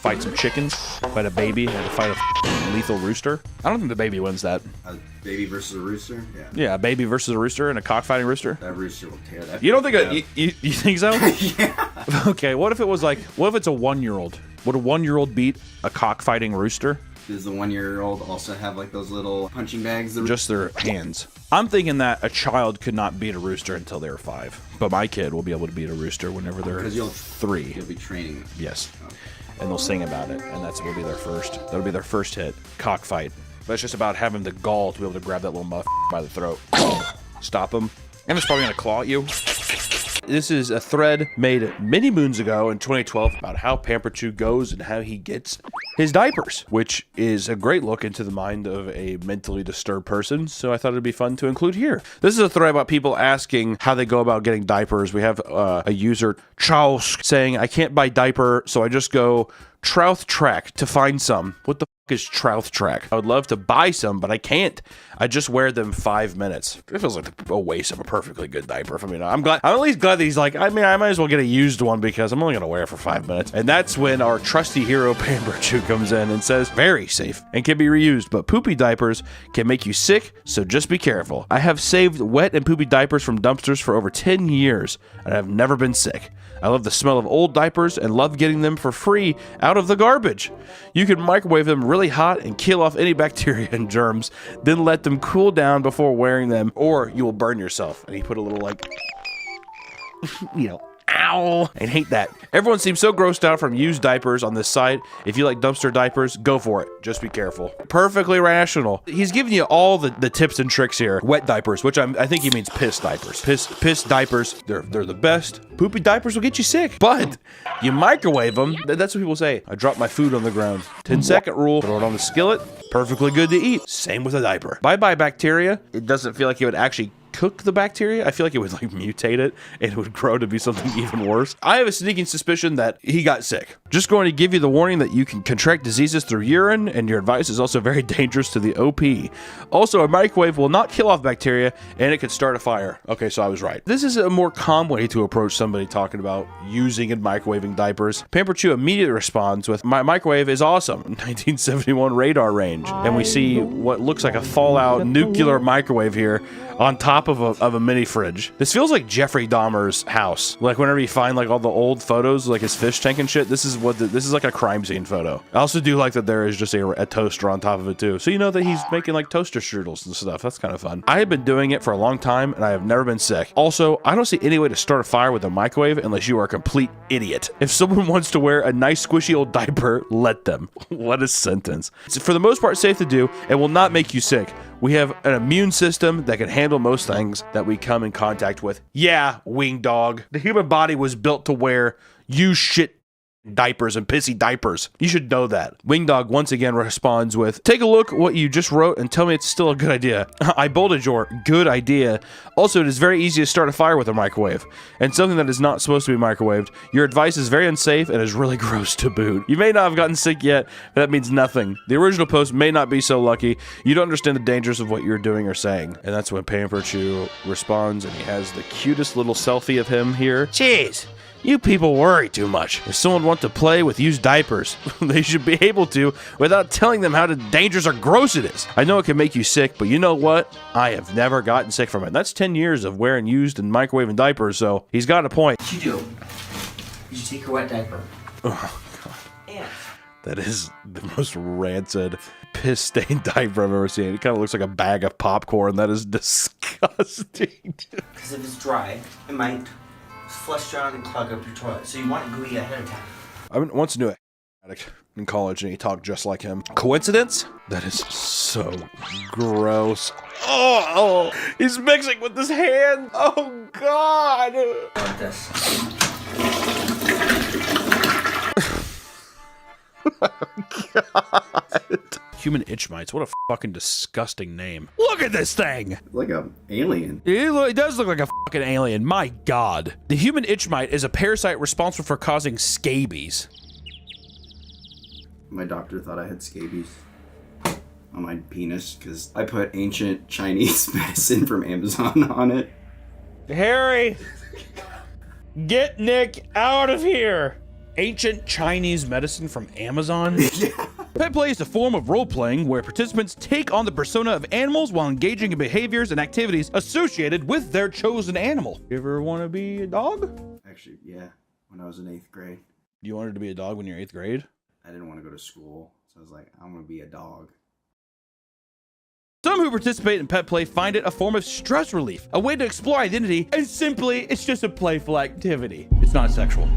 fight some chickens, fight a baby, and to fight a lethal rooster. I don't think the baby wins that. A baby versus a rooster? Yeah. Yeah, a baby versus a rooster and a cockfighting rooster. That rooster will tear that. You don't think you think so? Yeah. Okay, what if it was like, what if it's a 1-year-old? Would a 1-year-old beat a cockfighting rooster? Does the 1-year-old also have like those little punching bags? Just their hands. I'm thinking that a child could not beat a rooster until they're 5, but my kid will be able to beat a rooster whenever they're 3. You'll be training them. Yes. Oh. And they'll sing about it, and that's will be their first. That'll be their first hit. Cockfight. But it's just about having the gall to be able to grab that little muff by the throat, stop him, and it's probably gonna claw at you. This is a thread made many moons ago in 2012 about how Pamper Chew goes and how he gets his diapers, which is a great look into the mind of a mentally disturbed person, so I thought it'd be fun to include here. This is a thread about people asking how they go about getting diapers. We have a user, Charles, saying, I can't buy diaper, so I just go Trouth Track to find some. What the is Trouth Track? I would love to buy some, but I can't. I just wear them 5 minutes. It feels like a waste of a perfectly good diaper. I mean, I'm at least glad that he's like, I mean, I might as well get a used one because I'm only gonna wear it for 5 minutes. And that's when our trusty hero Pamper Chew comes in and says, very safe and can be reused, but poopy diapers can make you sick, so just be careful. I have saved wet and poopy diapers from dumpsters for over 10 years, and I've never been sick. I love the smell of old diapers and love getting them for free out of the garbage. You can microwave them really hot and kill off any bacteria and germs, then let them cool down before wearing them, or you will burn yourself. And he put a little like, you know, ow. I hate that. Everyone seems so grossed out from used diapers on this site. If you like dumpster diapers, go for it. Just be careful. Perfectly rational. He's giving you all the tips and tricks here. Wet diapers, which I think he means piss diapers. Piss diapers, they're the best. Poopy diapers will get you sick, but you microwave them. That's what people say. I dropped my food on the ground. 10-second rule, throw it on the skillet. Perfectly good to eat. Same with a diaper. Bye-bye bacteria. It doesn't feel like it would actually cook the bacteria. I feel like it would like mutate it and it would grow to be something even worse. I have a sneaking suspicion that he got sick. Just going to give you the warning that you can contract diseases through urine, and your advice is also very dangerous to the OP. Also, a microwave will not kill off bacteria and it could start a fire. Okay, so I was right. This is a more calm way to approach somebody talking about using and microwaving diapers. Pamper Chew immediately responds with, my microwave is awesome, 1971 radar range. And we see what looks like a Fallout nuclear microwave here on top top of a mini fridge. This feels like Jeffrey Dahmer's house. Like whenever you find like all the old photos, like his fish tank and shit, this is like a crime scene photo. I also do like that there is just a toaster on top of it too. So you know that he's making like toaster strudels and stuff. That's kind of fun. I have been doing it for a long time and I have never been sick. Also, I don't see any way to start a fire with a microwave unless you are a complete idiot. If someone wants to wear a nice squishy old diaper, let them. What a sentence. It's for the most part safe to do and will not make you sick. We have an immune system that can handle most things that we come in contact with. Yeah, wing dog. The human body was built to wear used shit diapers and pissy diapers. You should know that. Wingdog once again responds with, take a look what you just wrote and tell me it's still a good idea. I bolded your good idea. Also, it is very easy to start a fire with a microwave, and something that is not supposed to be microwaved. Your advice is very unsafe and is really gross to boot. You may not have gotten sick yet, but that means nothing. The original post may not be so lucky. You don't understand the dangers of what you're doing or saying. And that's when Pamper Chew responds, and he has the cutest little selfie of him here. Jeez. You people worry too much. If someone wants to play with used diapers, they should be able to without telling them how dangerous or gross it is. I know it can make you sick, but you know what? I have never gotten sick from it. That's 10 years of wearing used and microwaving diapers, so he's got a point. What you do? You take your wet diaper. Oh, God. That is the most rancid, piss-stained diaper I've ever seen. It kind of looks like a bag of popcorn. That is disgusting. Because if it's dry, it might flush down and clog up your toilet. So you want it gooey ahead of time. I once knew a addict in college and he talked just like him. Coincidence? That is so gross. Oh, he's mixing with his hand. Oh, God. Like this. God. Human itch mites. What a fucking disgusting name. Look at this thing. Like an alien. It does look like a fucking alien. My God. The human itch mite is a parasite responsible for causing scabies. My doctor thought I had scabies on my penis because I put ancient Chinese medicine from Amazon on it. Harry, get Nick out of here. Ancient Chinese medicine from Amazon? Yeah. Pet play is a form of role-playing where participants take on the persona of animals while engaging in behaviors and activities associated with their chosen animal. You ever want to be a dog? Actually, yeah. When I was in 8th grade. You wanted to be a dog when you were 8th grade? I didn't want to go to school, so I was like, I'm going to be a dog. Some who participate in pet play find it a form of stress relief, a way to explore identity, and simply, it's just a playful activity. It's not sexual.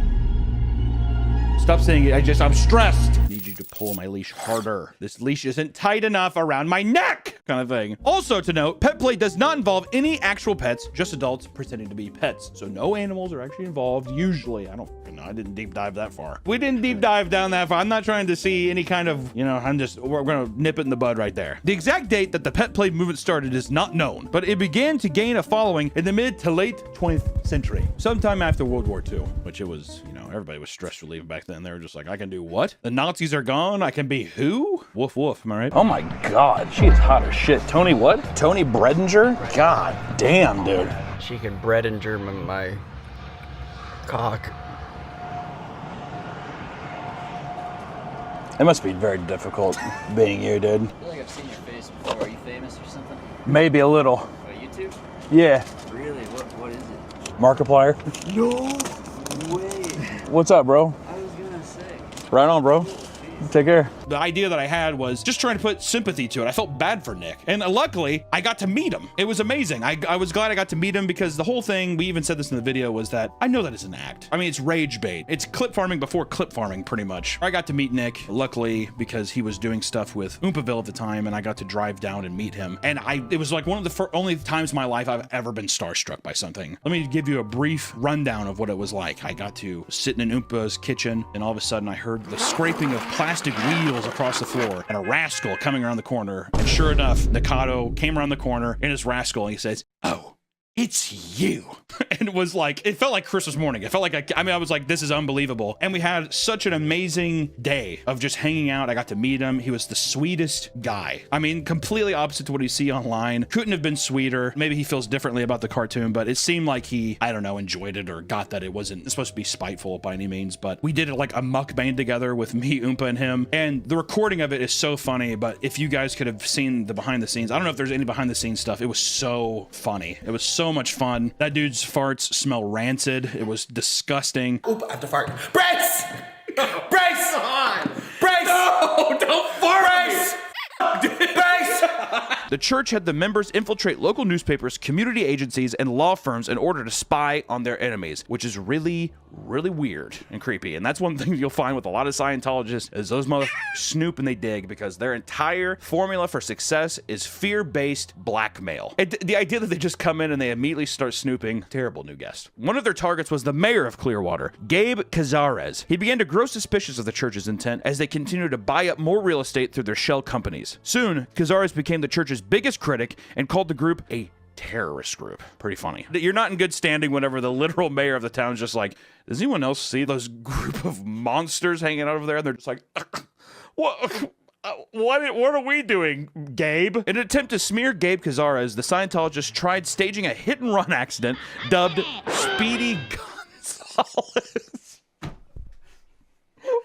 Stop saying it. I'm stressed. I need you to pull my leash harder. This leash isn't tight enough around my neck, kind of thing. Also to note, pet play does not involve any actual pets, just adults pretending to be pets. So no animals are actually involved, usually. I didn't deep dive that far. We didn't deep dive down that far. I'm not trying to see any kind of, we're gonna nip it in the bud right there. The exact date that the pet play movement started is not known, but it began to gain a following in the mid to late 20th century, sometime after World War II, which it was, everybody was stress relieved back then. They were just like, I can do what? The Nazis are gone. I can be who? Woof woof. Am I right? Oh my God, she is hot as shit. Tony what? Tony Bredinger? God damn, dude. She can Bredinger my cock. It must be very difficult being you, dude. I feel like I've seen your face before. Are you famous or something? Maybe a little. Oh, YouTube? Yeah. Really? What is it? Markiplier. No way. What's up, bro? I was gonna say. Right on, bro. Take care. The idea that I had was just trying to put sympathy to it. I felt bad for Nick. And luckily, I got to meet him. It was amazing. I was glad I got to meet him because the whole thing, we even said this in the video, was that I know that it's an act. I mean, it's rage bait. It's clip farming before clip farming, pretty much. I got to meet Nick, luckily, because he was doing stuff with Oompaville at the time, and I got to drive down and meet him. And it was like one of the only times in my life I've ever been starstruck by something. Let me give you a brief rundown of what it was like. I got to sit in an Oompa's kitchen, and all of a sudden I heard the scraping of plastic wheels across the floor and a rascal coming around the corner. And sure enough, Nikado came around the corner in his rascal and he says, "Oh, it's you. And it was like, it felt like Christmas morning. It felt like, I was like, this is unbelievable. And we had such an amazing day of just hanging out. I got to meet him. He was the sweetest guy. I mean, completely opposite to what you see online. Couldn't have been sweeter. Maybe he feels differently about the cartoon, but it seemed like he, I don't know, enjoyed it or got that it wasn't supposed to be spiteful by any means. But we did it like a mukbang together with me, Oompa, and him. And the recording of it is so funny. But if you guys could have seen the behind the scenes, I don't know if there's any behind the scenes stuff. It was so funny. It was so much fun. That dude's farts smell rancid. It was disgusting. Oop, I have to fart. Brace! Brace! Brace! No, don't fart! Brace! Brace! The church had the members infiltrate local newspapers, community agencies, and law firms in order to spy on their enemies, which is really, really weird and creepy. And that's one thing you'll find with a lot of Scientologists is those motherfuckers snoop and they dig because their entire formula for success is fear-based blackmail. The idea that they just come in and they immediately start snooping, terrible new guest. One of their targets was the mayor of Clearwater, Gabe Cazares. He began to grow suspicious of the church's intent as they continued to buy up more real estate through their shell companies. Soon, Cazares became the church's biggest critic and called the group a terrorist group. Pretty funny. You're not in good standing whenever the literal mayor of the town is just like, does anyone else see those group of monsters hanging out over there? And they're just like, what are we doing, Gabe? In an attempt to smear Gabe Cazares, the Scientologists tried staging a hit-and-run accident dubbed Speedy Gonzalez.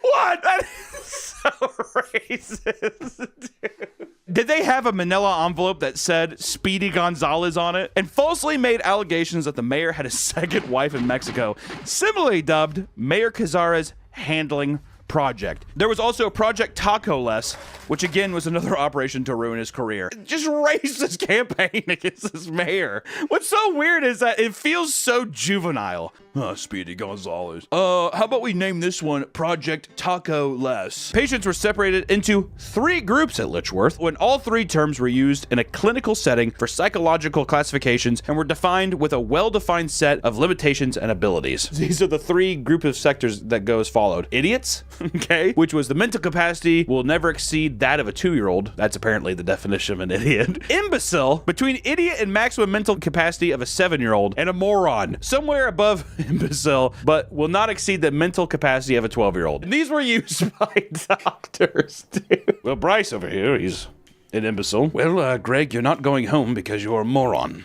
What? That is so racist, dude. Did they have a manila envelope that said Speedy Gonzalez on it? And falsely made allegations that the mayor had a second wife in Mexico, similarly dubbed Mayor Cazares Handling Project. There was also Project Taco Less, which again was another operation to ruin his career. Just racist campaign against this mayor. What's so weird is that it feels so juvenile. Speedy Gonzalez. How about we name this one Project Taco Less? Patients were separated into 3 groups at Litchworth when all 3 terms were used in a clinical setting for psychological classifications and were defined with a well-defined set of limitations and abilities. These are the 3 groups of sectors that go as followed. Idiots, okay, which was the mental capacity will never exceed that of a 2-year-old. That's apparently the definition of an idiot. Imbecile, between idiot and maximum mental capacity of a 7-year-old, and a moron, somewhere above imbecile, but will not exceed the mental capacity of a 12-year-old. These were used by doctors, too. Well, Bryce over here, he's an imbecile. Well, Greg, you're not going home because you're a moron.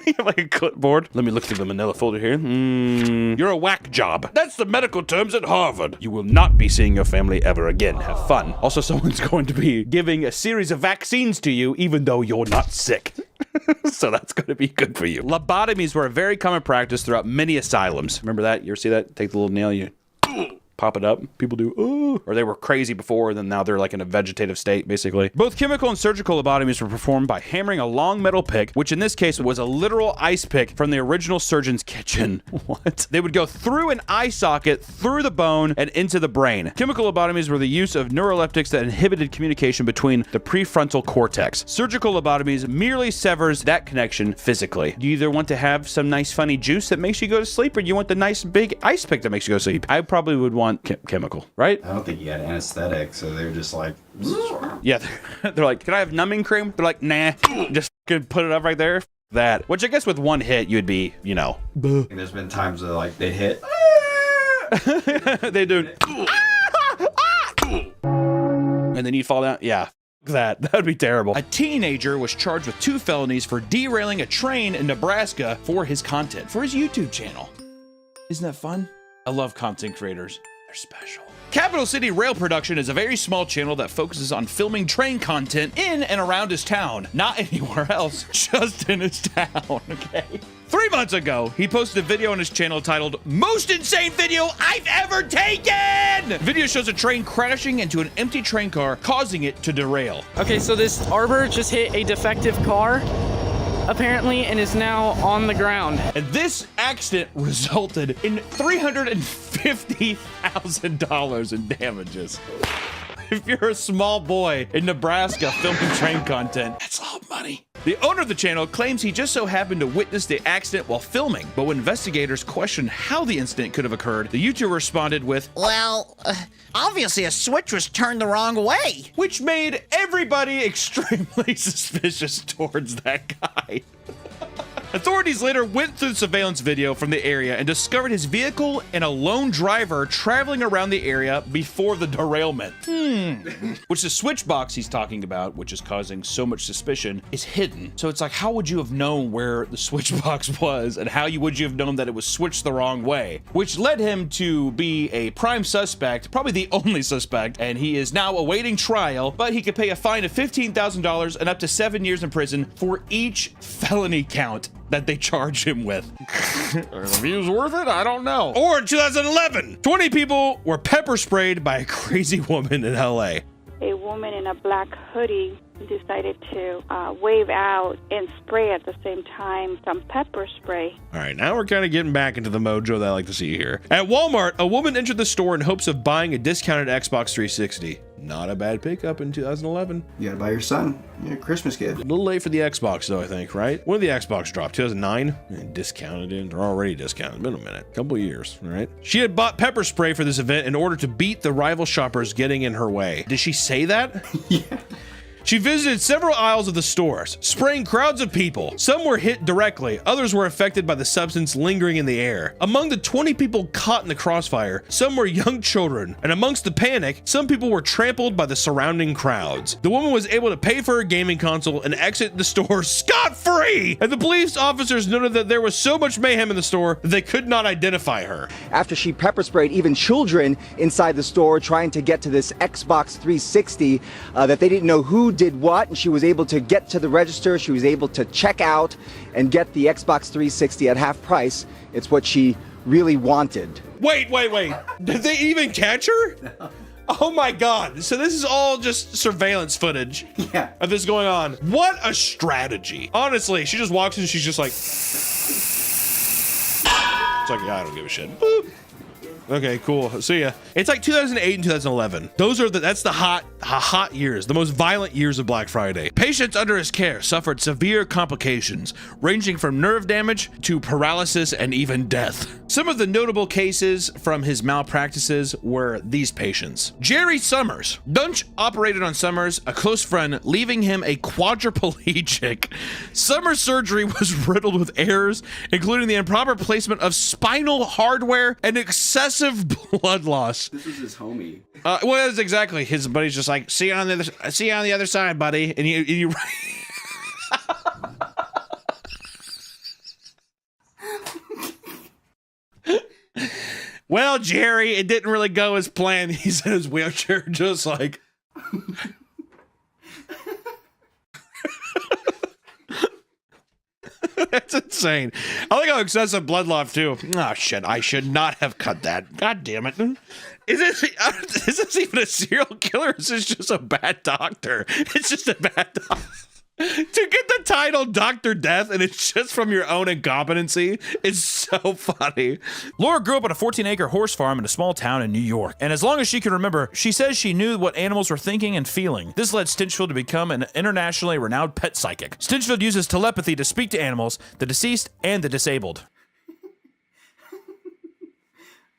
You have like a clipboard. Let me look through the manila folder here. You're a whack job. That's the medical terms at Harvard. You will not be seeing your family ever again. Have fun. Also, someone's going to be giving a series of vaccines to you even though you're not sick. So that's going to be good for you. Lobotomies were a very common practice throughout many asylums. Remember that? You ever see that? Take the little nail, you pop it up. People do, ooh. Or they were crazy before, and then now they're like in a vegetative state, basically. Both chemical and surgical lobotomies were performed by hammering a long metal pick, which in this case was a literal ice pick from the original surgeon's kitchen. What? They would go through an eye socket, through the bone, and into the brain. Chemical lobotomies were the use of neuroleptics that inhibited communication between the prefrontal cortex. Surgical lobotomies merely severs that connection physically. You either want to have some nice funny juice that makes you go to sleep, or you want the nice big ice pick that makes you go to sleep. I probably would want chemical, right? I don't think you had anesthetic, so they're just like... Yeah, they're like, can I have numbing cream? They're like, nah, just put it up right there. That, which I guess with one hit, you'd be, you know. And there's been times where like they hit. They do. And then you'd fall down. Yeah. That would be terrible. A teenager was charged with 2 felonies for derailing a train in Nebraska for his content, for his YouTube channel. Isn't that fun? I love content creators. They're special. Capital City Rail Production is a very small channel that focuses on filming train content in and around his town. Not anywhere else, just in his town, okay? 3 months ago, he posted a video on his channel titled, Most Insane Video I've Ever Taken! The video shows a train crashing into an empty train car, causing it to derail. Okay, so this arbor just hit a defective car, apparently, and is now on the ground. And this accident resulted in $350,000 in damages. If you're a small boy in Nebraska filming train content, that's a lot of money. The owner of the channel claims he just so happened to witness the accident while filming, but when investigators questioned how the incident could have occurred, the YouTuber responded with, well, obviously a switch was turned the wrong way. Which made everybody extremely suspicious towards that guy. Authorities later went through the surveillance video from the area and discovered his vehicle and a lone driver traveling around the area before the derailment. Which the switch box he's talking about, which is causing so much suspicion, is hidden. So it's like, how would you have known where the switch box was, and how would you have known that it was switched the wrong way? Which led him to be a prime suspect, probably the only suspect, and he is now awaiting trial, but he could pay a fine of $15,000 and up to 7 years in prison for each felony count that they charge him with. Are the views worth it? I don't know. Or in 2011, 20 people were pepper sprayed by a crazy woman in LA. A woman in a black hoodie decided to wave out and spray at the same time some pepper spray. All right, now we're kind of getting back into the mojo that I like to see here. At Walmart, a woman entered the store in hopes of buying a discounted Xbox 360. Not a bad pickup in 2011. You gotta buy your son a Christmas gift. A little late for the Xbox though, I think, right? When did the Xbox drop? 2009? Discounted in. They're already discounted. Been a minute. Couple years, all right? She had bought pepper spray for this event in order to beat the rival shoppers getting in her way. Did she say that? Yeah. She visited several aisles of the stores, spraying crowds of people. Some were hit directly, others were affected by the substance lingering in the air. Among the 20 people caught in the crossfire, some were young children, and amongst the panic, some people were trampled by the surrounding crowds. The woman was able to pay for her gaming console and exit the store scot-free, and the police officers noted that there was so much mayhem in the store that they could not identify her. After she pepper sprayed even children inside the store trying to get to this Xbox 360 that they didn't know who did what, and she was able to get to the register. She was able to check out and get the Xbox 360 at half price. It's what she really wanted. Wait. Did they even catch her? No. Oh my God. So this is all just surveillance footage of this going on. What a strategy. Honestly, she just walks in and she's just like, it's like, I don't give a shit. Boop. Okay, cool. See ya. It's like 2008 and 2011. That's the hot years, the most violent years of Black Friday. Patients under his care suffered severe complications, ranging from nerve damage to paralysis and even death. Some of the notable cases from his malpractices were these patients. Jerry Summers. Dunch operated on Summers, a close friend, leaving him a quadriplegic. Summers' surgery was riddled with errors, including the improper placement of spinal hardware and excessive blood loss. This was his homie. Well, that's exactly. His buddy's just like, see you on the other side, buddy. And you well, Jerry, it didn't really go as planned. He's in his wheelchair, just like. That's insane. I like how excessive blood loss too. Oh shit! I should not have cut that. God damn it! Is this even a serial killer? Or is this just a bad doctor? It's just a bad doctor. To get the title Dr. Death and it's just from your own incompetency is so funny. Laura grew up on a 14-acre horse farm in a small town in New York, and as long as she can remember, she says she knew what animals were thinking and feeling. This led Stinchfield to become an internationally renowned pet psychic. Stinchfield uses telepathy to speak to animals, the deceased, and the disabled.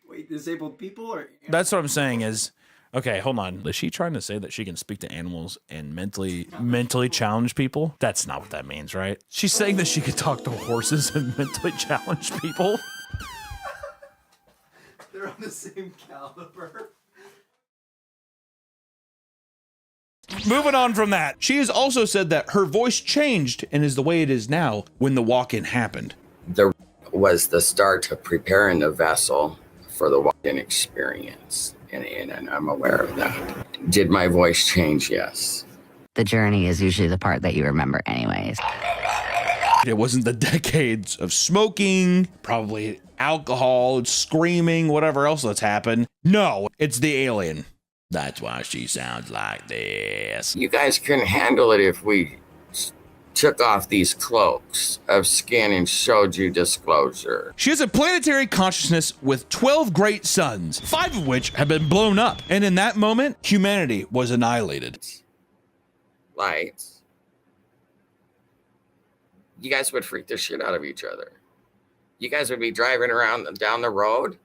Wait, disabled people or animals? That's what I'm saying is, okay, hold on. Is she trying to say that she can speak to animals and mentally challenge people? That's not what that means, right? She's saying that she could talk to horses and mentally challenge people. They're on the same caliber. Moving on from that, she has also said that her voice changed and is the way it is now when the walk-in happened. There was the start of preparing the vessel for the walk-in experience. And I'm aware of that. Did my voice change? Yes. The journey is usually the part that you remember anyways. It wasn't the decades of smoking, probably alcohol, screaming, whatever else that's happened. No, it's the alien. That's why she sounds like this. You guys couldn't handle it if we took off these cloaks of skin and showed you disclosure. She has a planetary consciousness with 12 great suns, 5 of which have been blown up. And in that moment, humanity was annihilated. Lights. You guys would freak the shit out of each other. You guys would be driving around down the road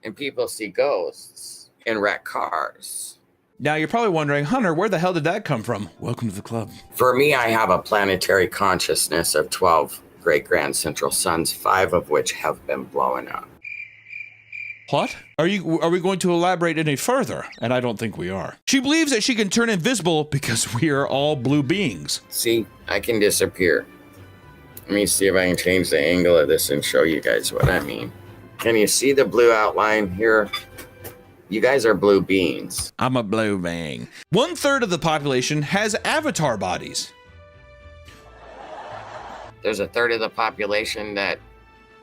and people see ghosts in wrecked cars. Now you're probably wondering, Hunter, where the hell did that come from? Welcome to the club. For me, I have a planetary consciousness of 12 great-grand central suns, 5 of which have been blown up. What? Are we going to elaborate any further? And I don't think we are. She believes that she can turn invisible because we are all blue beings. See, I can disappear. Let me see if I can change the angle of this and show you guys what I mean. Can you see the blue outline here? You guys are blue beings. I'm a blue being. 1/3 of the population has avatar bodies. There's a third of the population that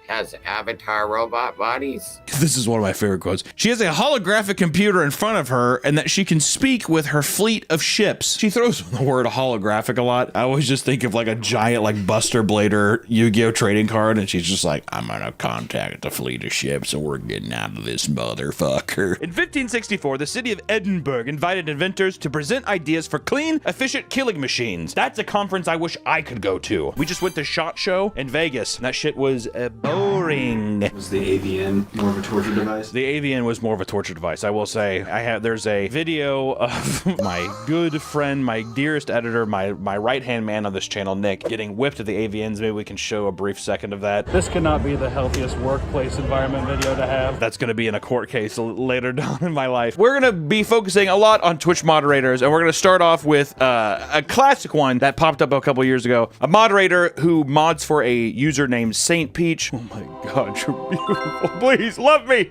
has avatar robot bodies. This is one of my favorite quotes. She has a holographic computer in front of her and that she can speak with her fleet of ships. She throws the word holographic a lot. I always just think of like a giant like Buster Blader Yu-Gi-Oh trading card, and she's just like, I'm gonna contact the fleet of ships and we're getting out of this motherfucker. In 1564, the city of Edinburgh invited inventors to present ideas for clean, efficient killing machines. That's a conference I wish I could go to. We just went to SHOT Show in Vegas, and that shit was boring. Was the AVN more of a torture device? The AVN was more of a torture device, I will say. There's a video of my good friend, my dearest editor, my right-hand man on this channel, Nick, getting whipped at the AVNs. Maybe we can show a brief second of that. This cannot be the healthiest workplace environment video to have. That's gonna be in a court case later down in my life. We're gonna be focusing a lot on Twitch moderators, and we're gonna start off with a classic one that popped up a couple years ago. A moderator who mods for a user named Saint Peach. Oh my god, you're beautiful. Please, love me.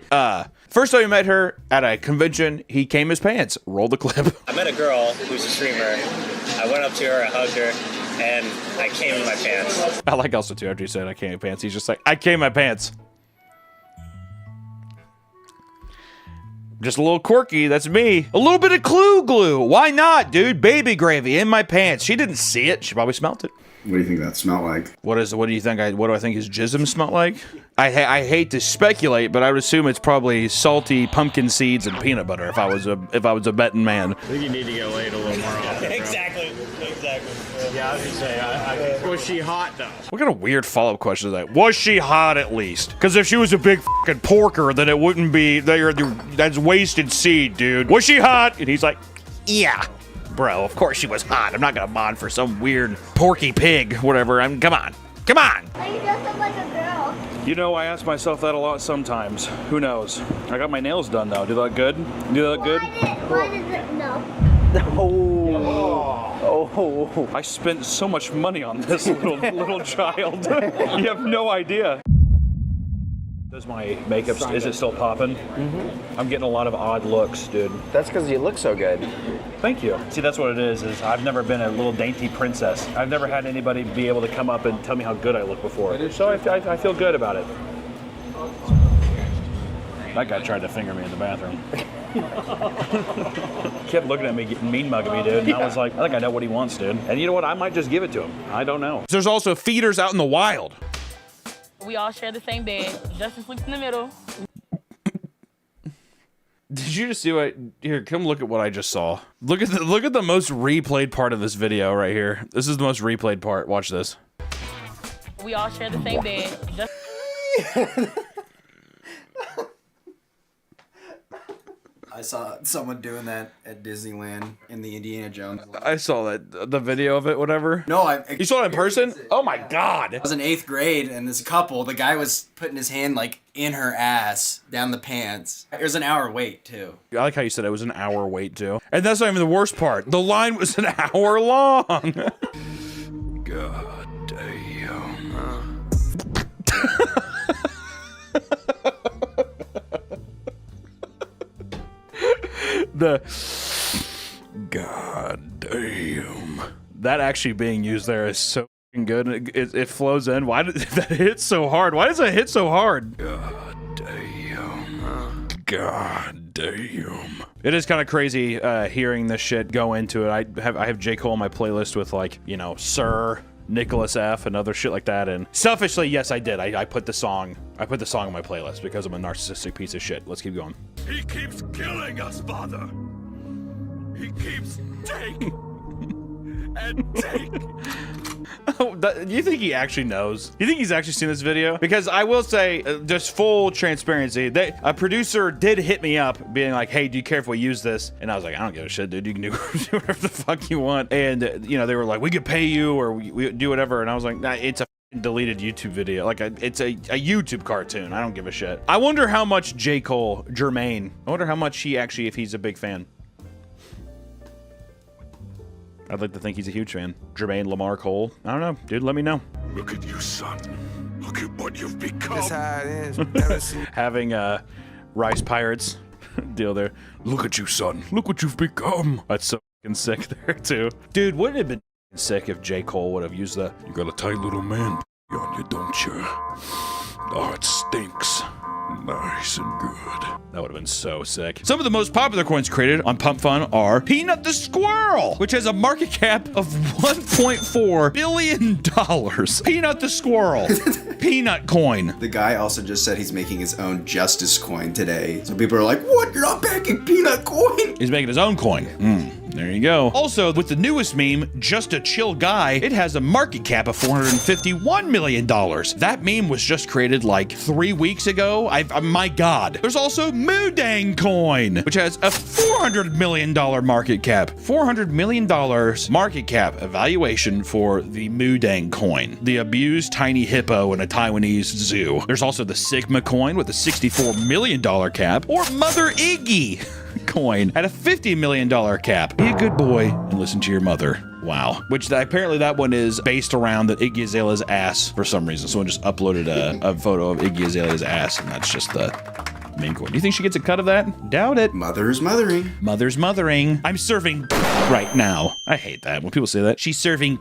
First time I met her at a convention, he came his pants. Roll the clip. I met a girl who's a streamer. I went up to her, I hugged her, and I came in my pants. I like also too, after he said I came in my pants, he's just like, I came in my pants. Just a little quirky, that's me. A little bit of clue glue. Why not, dude? Baby gravy in my pants. She didn't see it. She probably smelled it. What do you think that smelled like? What do you think? What do I think his jism smelled like? I hate to speculate, but I would assume it's probably salty pumpkin seeds and peanut butter. If I was a betting man. I think you need to get laid a little more often. Exactly. Yeah, I was gonna say, was she hot though? What kind of weird follow-up question is that? Was she hot at least? Because if she was a big fucking porker, then it wouldn't be. That's wasted seed, dude. Was she hot? And he's like, yeah. Bro, of course she was hot. I'm not gonna mod for some weird porky pig, whatever. Come on. Come on. You dress up like a girl. You know, I ask myself that a lot sometimes. Who knows? I got my nails done though. Do they look good? Do they look good? Why does it no? Oh, I spent so much money on this little child. You have no idea. Does my makeup, is it still popping? Mm-hmm. I'm getting a lot of odd looks, dude. That's because you look so good. Thank you. See, that's what it is I've never been a little dainty princess. I've never had anybody be able to come up and tell me how good I look before. So I feel good about it. That guy tried to finger me in the bathroom. Kept looking at me, getting mean mugging me, dude. And I was like, I think I know what he wants, dude. And you know what? I might just give it to him. I don't know. There's also feeders out in the wild. We all share the same bed. Justin sleeps in the middle. Did you just see what? Here, come look at what I just saw. Look at the most replayed part of this video right here. This is the most replayed part. Watch this. We all share the same bed. I saw someone doing that at Disneyland in the Indiana Jones. I saw that, the video of it, whatever. No, you saw it in person? Oh my god! I was in 8th grade, and this couple, the guy was putting his hand like in her ass, down the pants. It was an hour wait too. I like how you said it was an hour wait too. And that's not even the worst part. The line was an hour long. God damn. God damn. That actually being used there is so good. It flows in. Why did that hit so hard? Why does it hit so hard? God damn. God damn. It is kind of crazy hearing this shit go into it. I have J. Cole on my playlist with, like, you know, Sir, Nicholas F, and other shit like that. And selfishly, yes, I did. I put the song on my playlist because I'm a narcissistic piece of shit. Let's keep going. He keeps killing us, Father. He keeps taking and taking. Oh, do you think he actually knows? Do you think he's actually seen this video? Because I will say, just full transparency, a producer did hit me up being like, hey, do you care if we use this? And I was like, I don't give a shit, dude. You can do whatever the fuck you want. And, you know, they were like, we could pay you or we do whatever. And I was like, nah, it's a deleted YouTube video. Like it's a YouTube cartoon. I don't give a shit. I wonder how much J. Cole, Jermaine, I wonder how much he actually, if he's a big fan. I'd like to think he's a huge fan. Jermaine Lamar Cole. I don't know. Dude, let me know. Look at you, son. Look at what you've become. That's how it is. Never seen. Having Rice Pirates deal there. Look at you, son. Look what you've become. That's so fucking sick there, too. Dude, wouldn't it have been sick if J. Cole would have used the You got a tight little man on you, don't you? Oh, it stinks. Nice and good. That would have been so sick. Some of the most popular coins created on Pump Fun are Peanut the Squirrel, which has a market cap of $1.4 billion. Peanut the Squirrel. Peanut coin. The guy also just said he's making his own Justice coin today. So people are like, what? You're not backing Peanut coin? He's making his own coin. There you go. Also, with the newest meme, Just a Chill Guy, it has a market cap of $451 million. That meme was just created like 3 weeks ago. My God. There's also Moodang coin, which has a $400 million market cap. $400 million market cap evaluation for the Moodang coin, the abused tiny hippo in a Taiwanese zoo. There's also the Sigma coin with a $64 million cap, or Mother Iggy coin at a $50 million cap. Be a good boy and listen to your mother. Wow. Which apparently that one is based around the Iggy Azalea's ass for some reason. Someone just uploaded a photo of Iggy Azalea's ass, and that's just the main coin. Do you think she gets a cut of that? Doubt it. Mother's mothering. Mother's mothering. I'm serving right now. I hate that when people say that. She's serving.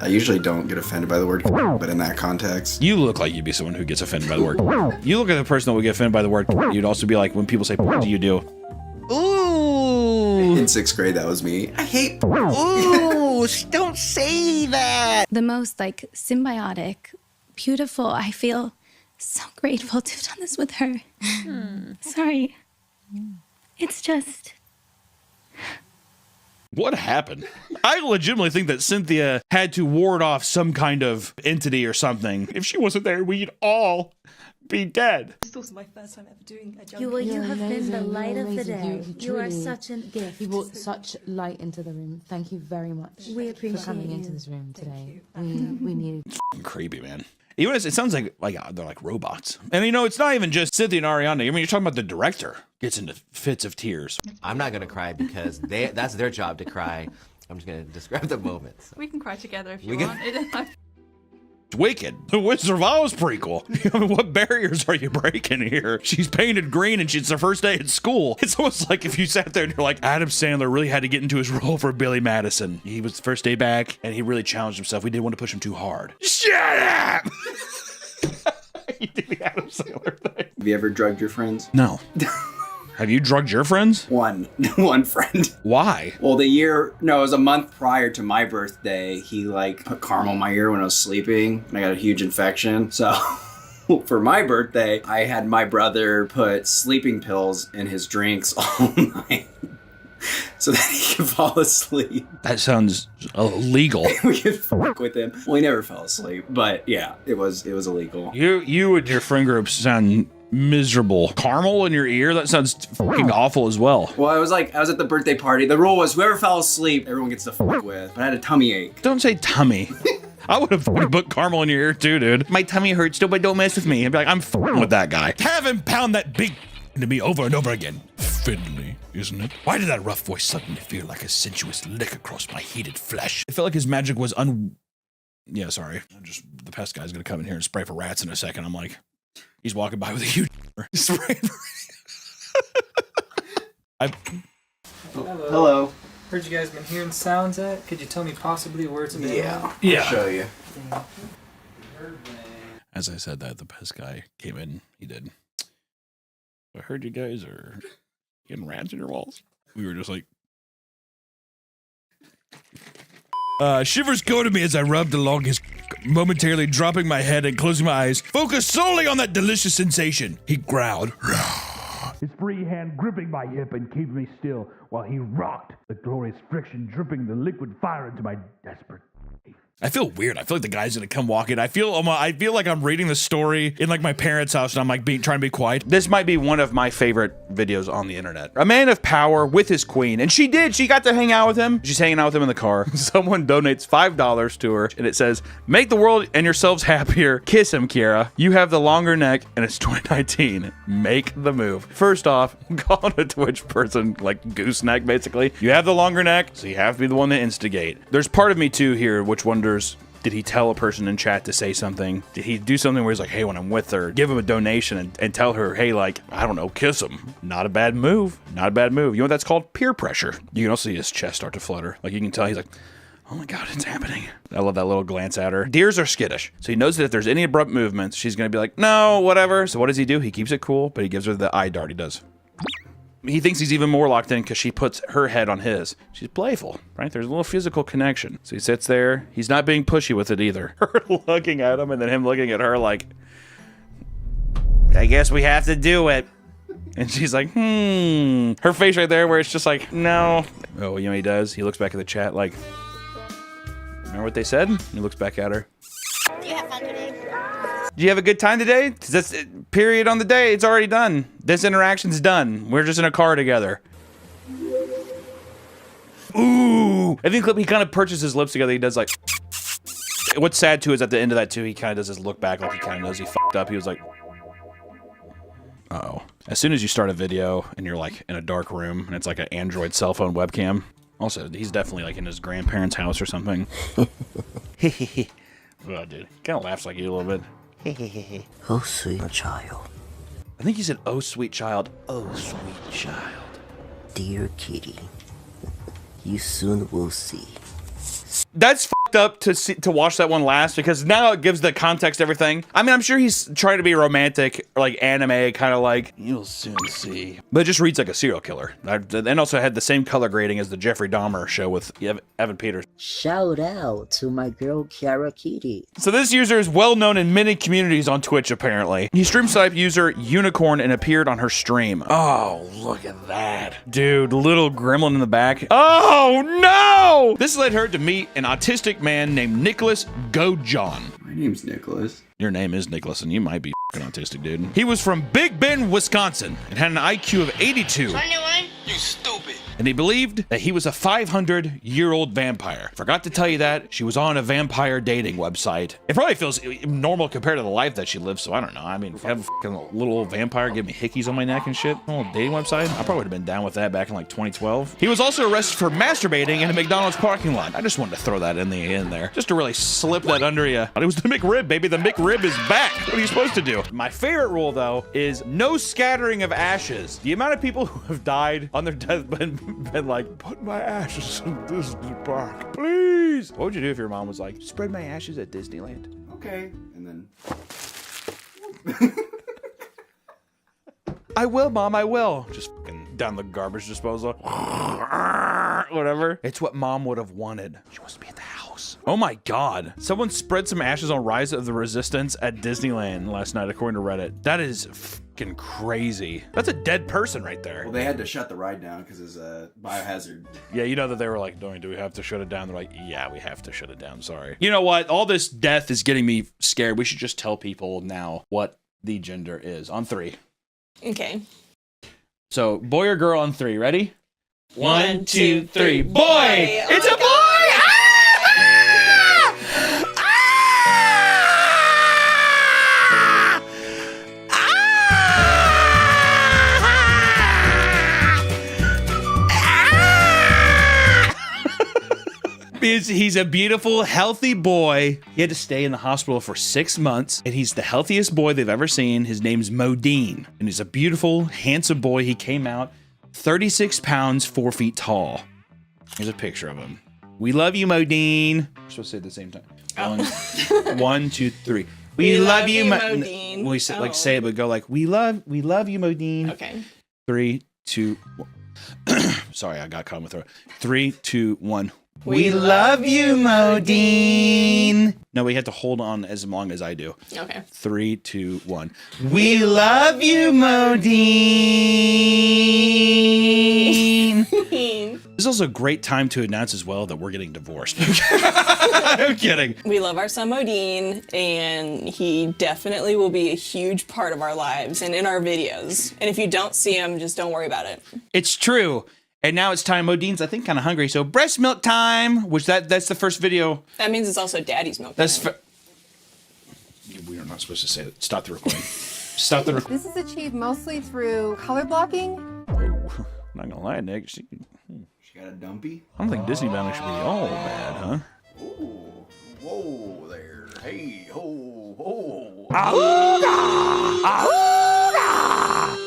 I usually don't get offended by the word, but in that context. You look like you'd be someone who gets offended by the word. You look like the person that would get offended by the word. You'd also be like, when people say, what do you do? Ooh. In 6th grade, that was me. I hate. Ooh, don't say that. The most like symbiotic, beautiful. I feel so grateful to have done this with her. Sorry. It's just. What happened? I legitimately think that Cynthia had to ward off some kind of entity or something. If she wasn't there, we'd all be dead. This was my first time ever doing a You have been the light of the day. You are truly- such a gift. You brought such light into the room. Thank you very much We for appreciate coming you. into this room today. We needed. Creepy, man. Even as it sounds like they're like robots. And you know, it's not even just Cynthia and Ariana. I mean, you're talking about the director gets into fits of tears. I'm not gonna cry because that's their job to cry. I'm just gonna describe the moments. We can cry together if We you can- want. Wicked. The Wizard of Oz prequel. I mean, what barriers are you breaking here? She's painted green and it's her first day at school. It's almost like if you sat there and you're like, Adam Sandler really had to get into his role for Billy Madison. He was the first day back and he really challenged himself. We didn't want to push him too hard. Shut up! You did the Adam Sandler thing. Have you ever drugged your friends? No. Have you drugged your friends? One friend. Why? Well, it was a month prior to my birthday. He like put caramel in my ear when I was sleeping, and I got a huge infection. So for my birthday, I had my brother put sleeping pills in his drinks all night so that he could fall asleep. That sounds illegal. We could fuck with him. Well, he never fell asleep, but yeah, it was illegal. You and your friend group sound miserable. Caramel in your ear? That sounds fucking awful as well. Well, I was at the birthday party. The rule was whoever fell asleep, everyone gets to fuck with. But I had a tummy ache. Don't say tummy. I would have put caramel in your ear too, dude. My tummy hurts, but don't mess with me. I'd be like, I'm fucking with that guy. Have him pound that big to me over and over again. Finley, isn't it? Why did that rough voice suddenly feel like a sensuous lick across my heated flesh? It felt like his magic was Yeah, sorry. The pest guy's gonna come in here and spray for rats in a second. I'm like, he's walking by with a huge spraying Hello. Heard you guys been hearing sounds at? Could you tell me possibly where it's been? Yeah. Yeah. I'll show you. As I said that, the pest guy came in. He did. I heard you guys are getting rats in your walls. We were just like... shivers go to me as I rubbed along his momentarily dropping my head and closing my eyes, focused solely on that delicious sensation. He growled. His free hand gripping my hip and keeping me still while he rocked, the glorious friction dripping the liquid fire into my desperate I feel weird. I feel like the guy's gonna come walking. I feel like I'm reading the story in like my parents' house and I'm like trying to be quiet. This might be one of my favorite videos on the internet. A man of power with his queen, and she got to hang out with him. She's hanging out with him in the car. Someone donates $5 to her, and it says, "Make the world and yourselves happier. Kiss him, Kiara. You have the longer neck, and it's 2019. Make the move." First off, calling a Twitch person like gooseneck, basically. You have the longer neck, so you have to be the one to instigate. There's part of me too here which wonders, did he tell a person in chat to say something? Did he do something where he's like, hey, when I'm with her, give him a donation and tell her, hey, like, I don't know, kiss him. Not a bad move. Not a bad move. You know what that's called? Peer pressure. You can also see his chest start to flutter. Like, you can tell he's like, oh my God, it's happening. I love that little glance at her. Deers are skittish. So he knows that if there's any abrupt movements, she's going to be like, no, whatever. So what does he do? He keeps it cool, but he gives her the eye dart he does. He thinks he's even more locked in because she puts her head on his. She's playful, right? There's a little physical connection. So he sits there. He's not being pushy with it either. Her looking at him and then him looking at her like, I guess we have to do it. And she's like, Her face right there where it's just like, no. Oh, you know what he does? He looks back at the chat like, remember what they said? And he looks back at her. Do you have fun today? Do you have a good time today? That's period on the day. It's already done. This interaction's done. We're just in a car together. Ooh. I think he kind of perches his lips together. He does like. What's sad too is at the end of that too, he kind of does his look back like he kind of knows he fucked up. He was like, uh-oh. As soon as you start a video and you're like in a dark room and it's like an Android cell phone webcam. Also, he's definitely like in his grandparents' house or something. Oh, dude. He kind of laughs like you a little bit. Oh, sweet child. I think he said, oh, sweet child. Oh, sweet child. Dear kitty, you soon will see. That's fucked up to watch that one last because now it gives the context to everything. I mean, I'm sure he's trying to be romantic, or like anime, kind of like, you'll soon see. But it just reads like a serial killer. And also had the same color grading as the Jeffrey Dahmer show with Evan Peters. Shout out to my girl Kiara Kitty. So this user is well known in many communities on Twitch, apparently. He stream type user Unicorn and appeared on her stream. Oh, look at that. Dude, little gremlin in the back. Oh, no! This led her to meet an autistic man named Nicholas Gojohn. My name's Nicholas. Your name is Nicholas, and you might be f***ing autistic, dude. He was from Big Bend, Wisconsin, and had an IQ of 82. 21? You stupid. And he believed that he was a 500-year-old vampire. Forgot to tell you that. She was on a vampire dating website. It probably feels normal compared to the life that she lives, so I don't know. I mean, have a fucking little old vampire give me hickeys on my neck and shit. A little dating website. I probably would have been down with that back in like 2012. He was also arrested for masturbating in a McDonald's parking lot. I just wanted to throw that in there. Just to really slip that under you. But it was the McRib, baby. The McRib is back. What are you supposed to do? My favorite rule, though, is no scattering of ashes. The amount of people who have died on their deathbed been like, put my ashes in Disney Park, please. What would you do if your mom was like, spread my ashes at Disneyland? Okay. And then. I will, Mom, I will. Just fucking down the garbage disposal. Whatever. It's what Mom would have wanted. She wants to be at the house. Oh my God. Someone spread some ashes on Rise of the Resistance at Disneyland last night, according to Reddit. That is fucking crazy. That's a dead person right there. Well, they had to shut the ride down because it's a biohazard. Yeah, you know that they were like, do we have to shut it down? They're like, yeah, we have to shut it down. Sorry. You know what? All this death is getting me scared. We should just tell people now what the gender is on 3. Okay. So, boy or girl on 3. Ready? 1, 2, 3. Boy! It's a boy! He's a beautiful, healthy boy. He had to stay in the hospital for 6 months, and he's the healthiest boy they've ever seen. His name's Modine, and he's a beautiful, handsome boy. He came out 36 pounds, 4 feet tall. Here's a picture of him. We love you, Modine. We're supposed to say it at the same time. 1, 2, 3. We love you, Modine. We say, like say it, but go like we love you, Modine. Okay. 3, 2. 1. Sorry, I got caught in my throat. 3, 2, 1. We love you, Modine. No, we have to hold on as long as I do. Okay. 3, 2, 1. We love you, Modine. This is also a great time to announce as well that we're getting divorced. I'm kidding. We love our son Modine, and he definitely will be a huge part of our lives and in our videos. And if you don't see him, just don't worry about it. It's true. And now it's time. Modine's, I think, kind of hungry. So breast milk time, which that's the first video. That means it's also daddy's milk. That's we are not supposed to say that. Stop the recording. Stop the recording. This is achieved mostly through color blocking. Oh, not gonna lie, Nick. She got a dumpy? I don't think Disney bound should be all bad, huh? Ooh, whoa there. Hey, ho, ho.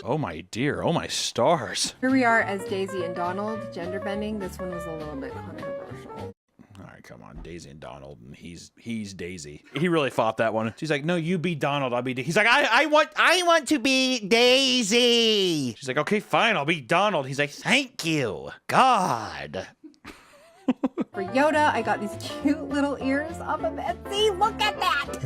Oh my dear, oh my stars. Here we are as Daisy and Donald, gender bending. This one was a little bit controversial. All right, come on, Daisy and Donald, and he's Daisy. He really fought that one. She's like, no, you be Donald, I'll be Daisy. He's like, I want to be Daisy. She's like, okay, fine, I'll be Donald. He's like, thank you, God. For Yoda, I got these cute little ears off of Etsy. Look at that.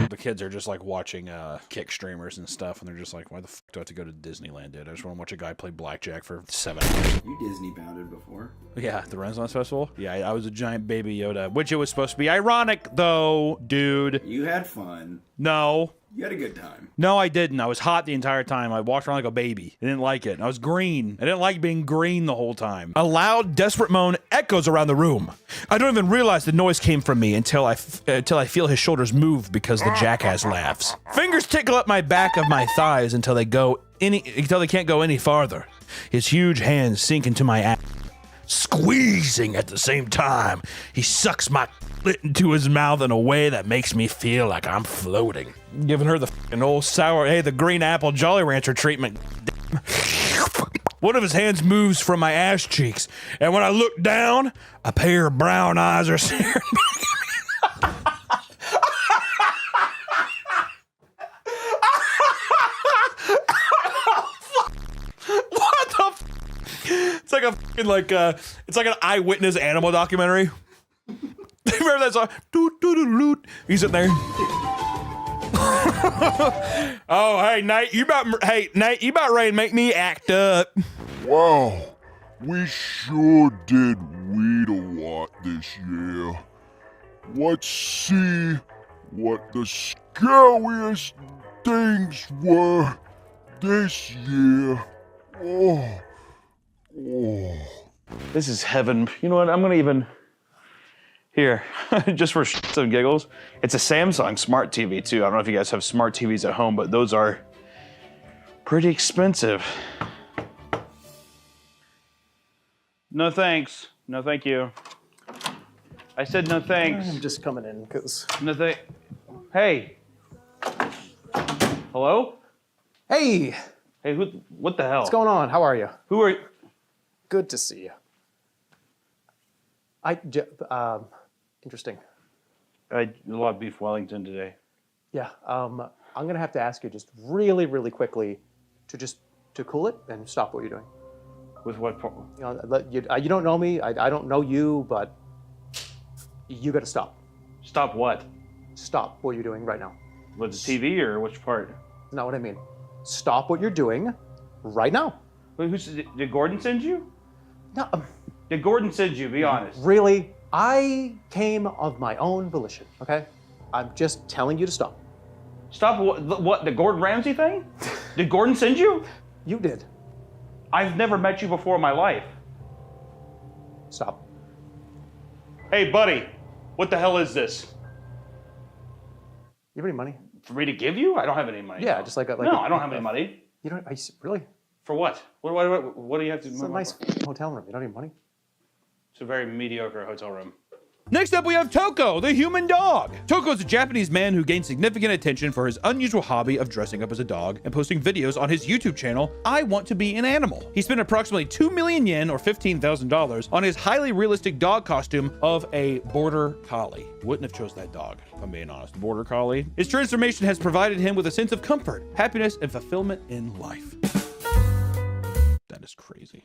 The kids are just like watching kick streamers and stuff, and they're just like, why the fuck do I have to go to Disneyland, dude? I just want to watch a guy play blackjack for 7 hours. You Disney bounded before. Yeah, the Renaissance Festival. Yeah, I was a giant baby Yoda, which it was supposed to be ironic, though, dude. You had fun. No. You had a good time. No, I didn't. I was hot the entire time. I walked around like a baby. I didn't like it. I was green. I didn't like being green the whole time. A loud, desperate moan echoes around the room. I don't even realize the noise came from me until I feel his shoulders move because the jackass laughs. Fingers tickle up my back of my thighs until they can't go any farther. His huge hands sink into my ass, squeezing at the same time. He sucks my clit into his mouth in a way that makes me feel like I'm floating. Giving her the fucking old sour, hey, the green apple Jolly Rancher treatment. One of his hands moves from my ass cheeks, and when I look down, a pair of brown eyes are staring back at me. What the f? It's like a fucking it's like an eyewitness animal documentary. Remember that song? He's sitting there. Oh, hey Nate, you about ready to make me act up? Wow, we sure did weed a lot this year. Let's see what the scariest things were this year. Oh. This is heaven. You know what? I'm gonna even here just for shits and giggles. It's a Samsung smart TV too. I don't know if you guys have smart TVs at home, but those are pretty expensive. No thanks. No thank you. I said no thanks. I'm just coming in because. No thank. Hey. Hello? Hey. Hey, what the hell? What's going on? How are you? Who are you? Good to see you. Interesting. I had a lot of beef Wellington today. Yeah. I'm gonna have to ask you just really, really quickly to cool it and stop what you're doing. With what? You know, you don't know me. I don't know you, but you got to stop. Stop what? Stop what you're doing right now. With the TV or which part? That's not what I mean. Stop what you're doing right now. Wait, did Gordon send you? No. Did Gordon send you? Be honest. Really? I came of my own volition, okay? I'm just telling you to stop. Stop what? The Gordon Ramsay thing? Did Gordon send you? You did. I've never met you before in my life. Stop. Hey, buddy, what the hell is this? You have any money? For me to give you? I don't have any money. Yeah, just like no, I don't have any money. You don't? Really? For what? What do you have to? It's a nice hotel room. You don't have any money? It's a very mediocre hotel room. Next up, we have Toko, the human dog. Toko is a Japanese man who gained significant attention for his unusual hobby of dressing up as a dog and posting videos on his YouTube channel, I Want to Be an Animal. He spent approximately 2 million yen, or $15,000, on his highly realistic dog costume of a border collie. Wouldn't have chose that dog, if I'm being honest. Border collie. His transformation has provided him with a sense of comfort, happiness, and fulfillment in life. That is crazy.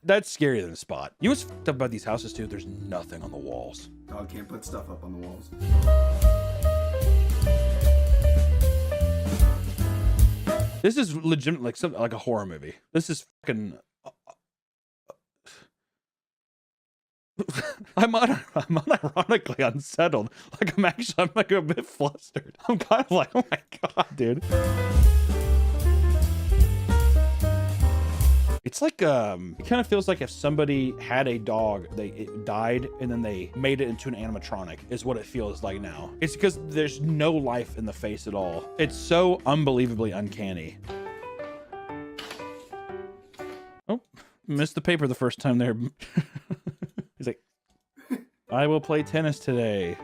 That's scarier than a spot. You know what's fucked up about these houses too? There's nothing on the walls. Dog can't put stuff up on the walls. This is legit like something like a horror movie. This is fucking. I'm unironically unsettled. Like I'm like a bit flustered. I'm kind of like, oh my god, dude. It's like it kind of feels like if somebody had a dog, it died and then they made it into an animatronic is what it feels like now. It's because there's no life in the face at all. It's so unbelievably uncanny. Oh, missed the paper the first time there. He's like, I will play tennis today.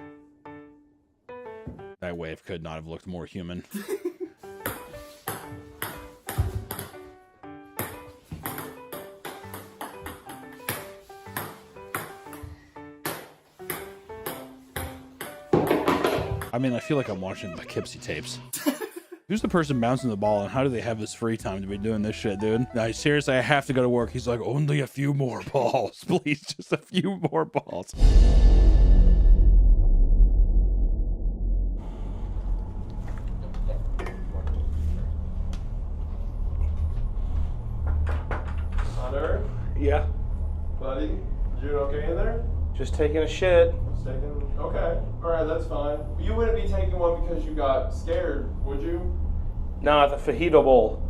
That wave could not have looked more human. I mean, I feel like I'm watching the Poughkeepsie tapes. Who's the person bouncing the ball and how do they have this free time to be doing this shit, dude? Seriously, I have to go to work. He's like, only a few more balls, please. Just a few more balls. Hunter? Yeah. Buddy? You okay in there? Just taking a shit. Okay. Alright, that's fine. You wouldn't be taking one because you got scared, would you? Nah, the fajita bowl.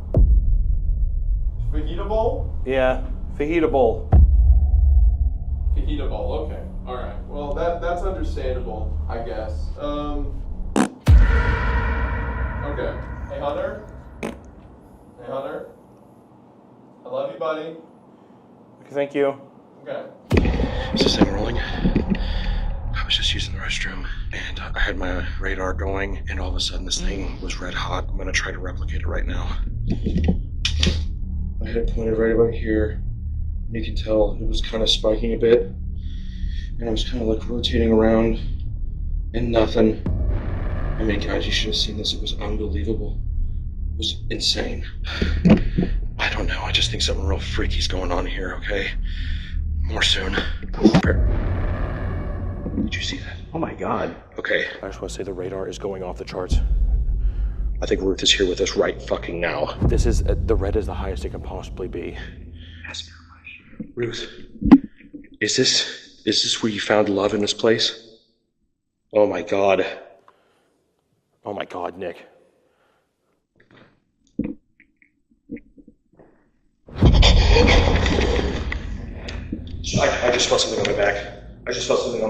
Fajita bowl? Yeah, fajita bowl. Fajita bowl, okay. Alright. Well, that's understandable, I guess. Okay. Hey, Hunter? Hey, Hunter? I love you, buddy. Okay, thank you. Okay. Is this thing rolling? I was just using the restroom and I had my radar going and all of a sudden this thing was red hot. I'm gonna try to replicate it right now. I had it pointed right about here. And you can tell it was kind of spiking a bit. And I was kind of like rotating around and nothing. I mean, guys, you should have seen this. It was unbelievable. It was insane. I don't know. I just think something real freaky's going on here, okay? More soon. Did you see that? Oh my god. Okay. I just want to say the radar is going off the charts. I think Ruth is here with us right fucking now. This is, the red is the highest it can possibly be. Ruth, is this where you found love in this place? Oh my god. Oh my god, Nick. I just felt something on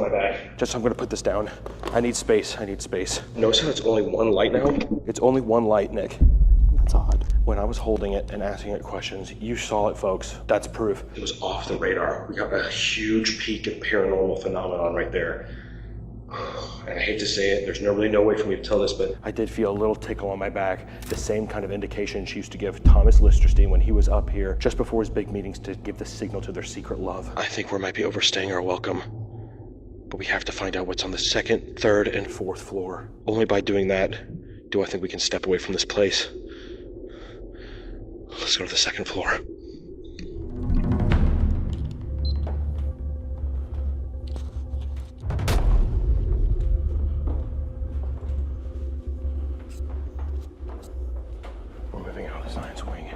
my back. Just, I'm gonna put this down. I need space. Notice how it's only one light now? It's only one light, Nick. That's odd. When I was holding it and asking it questions, you saw it, folks. That's proof. It was off the radar. We got a huge peak of paranormal phenomenon right there. And I hate to say it, there's really no way for me to tell this, but I did feel a little tickle on my back, the same kind of indication she used to give Thomas Listerstein when he was up here just before his big meetings to give the signal to their secret love. I think we might be overstaying our welcome. But we have to find out what's on the second, third, and fourth floor. Only by doing that do I think we can step away from this place. Let's go to the second floor. We're moving out of the science wing.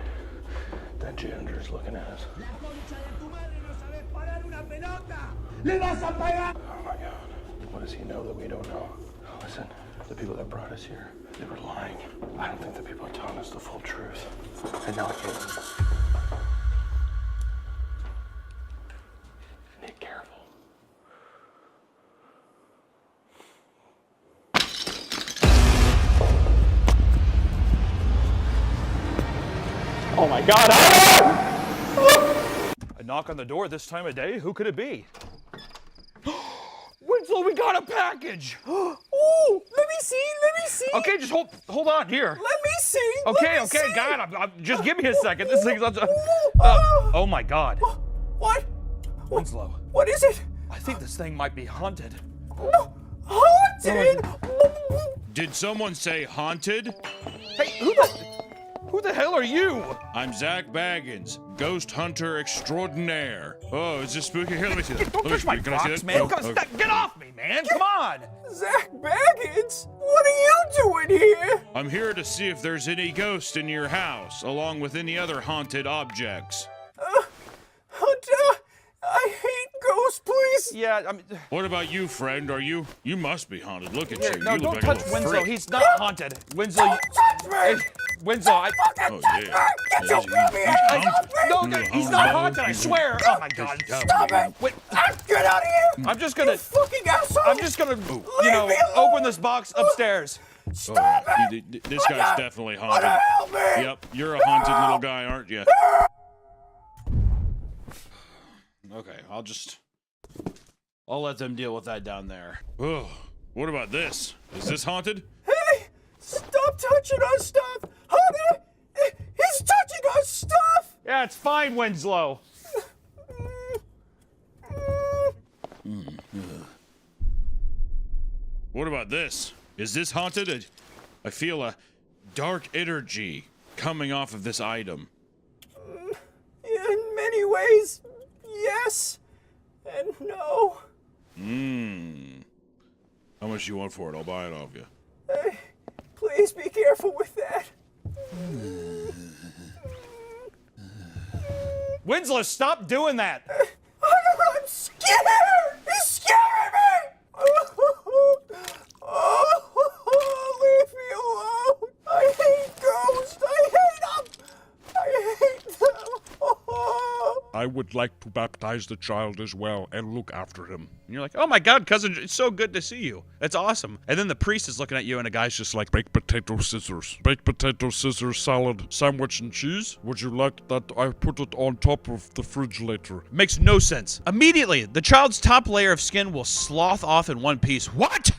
That janitor's looking at us. Oh my god. What does he know that we don't know? Listen, the people that brought us here, they were lying. I don't think the people are telling us the full truth. And now I can't. Nick, careful. Oh my god! A knock on the door this time of day? Who could it be? Winslow, we got a package! Ooh, let me see. Okay, just hold on here. Let me see. Okay, God, just give me a second. This thing's oh my god. What? Winslow. What is it? I think this thing might be haunted. Haunted? Did someone say haunted? Hey, who the? Who the hell are you? I'm Zach Baggins, ghost hunter extraordinaire. Oh, is this spooky? Here, let me see that. Don't touch my Can I see box, that? man. Oh, Come, okay. get off me, man. Come on. Zach Baggins? What are you doing here? I'm here to see if there's any ghost in your house, along with any other haunted objects. Hunter, I hate ghosts, please. Yeah, I mean... What about you, friend? You must be haunted. Look at Here, you. no, You look don't like a touch little Winslow. freak. He's not haunted. Winslow, Don't touch me! Winslow, I... Oh, yeah. Get your baby No, he's not haunted, I swear. Oh, my God. Stop it! Wait, Get out of here! I'm just gonna... Fucking asshole! I'm just gonna, open this box upstairs. Stop it! This guy's definitely haunted. Help me! Yep, you're a haunted little guy, aren't you? Okay, I'll let them deal with that down there. Oh, what about this? Is this haunted? Hey! Stop touching our stuff! Hunter! He's touching our stuff! Yeah, it's fine, Winslow. What about this? Is this haunted? I feel a dark energy coming off of this item. In many ways, yes and no. How much do you want for it? I'll buy it off you. Please be careful with that. Winslow, stop doing that. I'm scared! He's scaring me! Leave me alone! I hate ghosts! I hate them! I hate them! I would like to baptize the child as well and look after him. And you're like, oh my God, cousin, it's so good to see you. That's awesome. And then the priest is looking at you and a guy's just like, Baked potato scissors. Baked potato scissors salad, sandwich and cheese. Would you like that I put it on top of the fridge later? makes no sense. Immediately, the child's top layer of skin will slough off in one piece. What?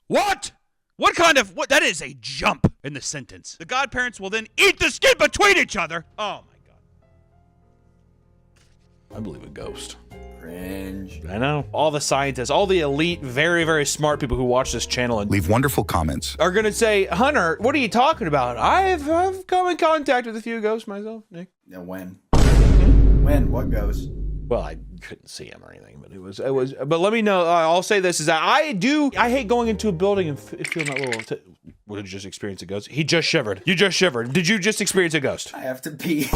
What? What kind of, what? That is a jump in the sentence. The godparents will then eat the skin between each other. Oh my God. I believe a ghost. Cringe. I know. All the scientists, all the elite, very, very smart people who watch this channel and leave wonderful comments are going to say, Hunter, what are you talking about? I've come in contact with a few ghosts myself, Nick. Yeah, when? When? What ghost? Well, I couldn't see him or anything, but it was, but let me know. I'll say this is that I hate going into a building and feeling that little, what did you just experience a ghost? He just shivered. You just shivered. Did you just experience a ghost? I have to pee.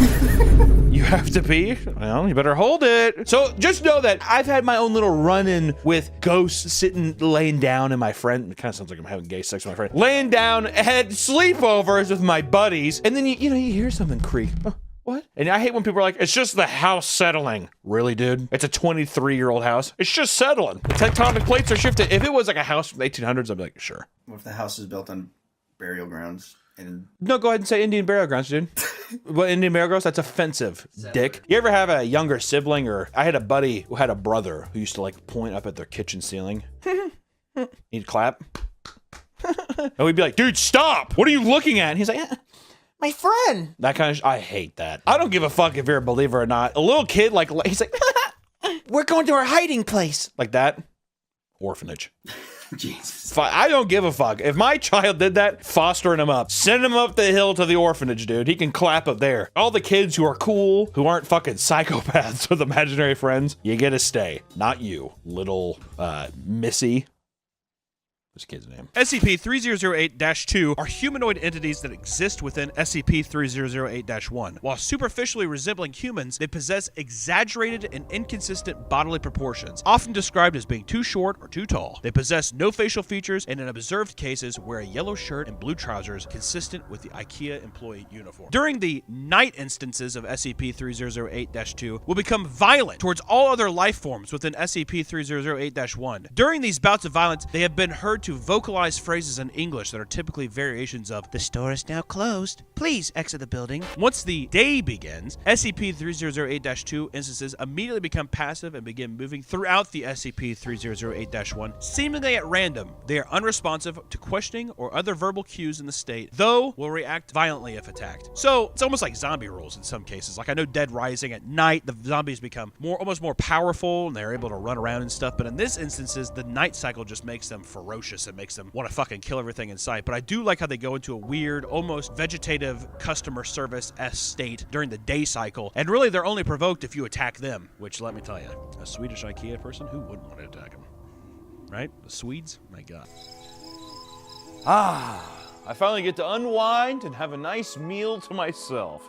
You have to pee? Well, you better hold it. So just know that I've had my own little run-in with ghosts sitting, laying down, and my friend, it kind of sounds like I'm having gay sex with my friend, laying down, had sleepovers with my buddies, and then you hear something creak. Oh, what? And I hate when people are like, it's just the house settling. Really, dude? It's a 23-year-old house. It's just settling. The tectonic plates are shifted. If it was like a house from the 1800s, I'd be like, sure. What if the house is built on burial grounds? And No, go ahead and say Indian burial grounds, dude. What, Indian burial grounds? That's offensive, dick. You ever have a younger sibling, or I had a buddy who had a brother who used to like point up at their kitchen ceiling. He'd clap. And we'd be like, dude, stop! What are you looking at? And he's like, my friend. That kind of I hate that. I don't give a fuck if you're a believer or not. A little kid, like, he's like, we're going to our hiding place. Like that. Orphanage. Jesus. I don't give a fuck. If my child did that, fostering him up. Send him up the hill to the orphanage, dude. He can clap up there. All the kids who are cool, who aren't fucking psychopaths with imaginary friends, you get to stay. Not you, little Missy. What's the kid's name? SCP-3008-2 are humanoid entities that exist within SCP-3008-1. While superficially resembling humans, they possess exaggerated and inconsistent bodily proportions, often described as being too short or too tall. They possess no facial features and in observed cases wear a yellow shirt and blue trousers consistent with the IKEA employee uniform. During the night instances of SCP-3008-2 will become violent towards all other life forms within SCP-3008-1. During these bouts of violence, they have been heard to vocalize phrases in English that are typically variations of, "The store is now closed. Please exit the building." Once the day begins, SCP-3008-2 instances immediately become passive and begin moving throughout the SCP-3008-1, seemingly at random. They are unresponsive to questioning or other verbal cues in the state, though will react violently if attacked. So it's almost like zombie rules in some cases. Like I know Dead Rising, at night the zombies become almost more powerful and they're able to run around and stuff, but in this instances the night cycle just makes them ferocious. nauseous and makes them want to fucking kill everything in sight. But I do like how they go into a weird, almost vegetative customer service-esque state during the day cycle. And really, they're only provoked if you attack them, which, let me tell you, a Swedish IKEA person, who wouldn't want to attack them? Right? The Swedes? My God. I finally get to unwind and have a nice meal to myself.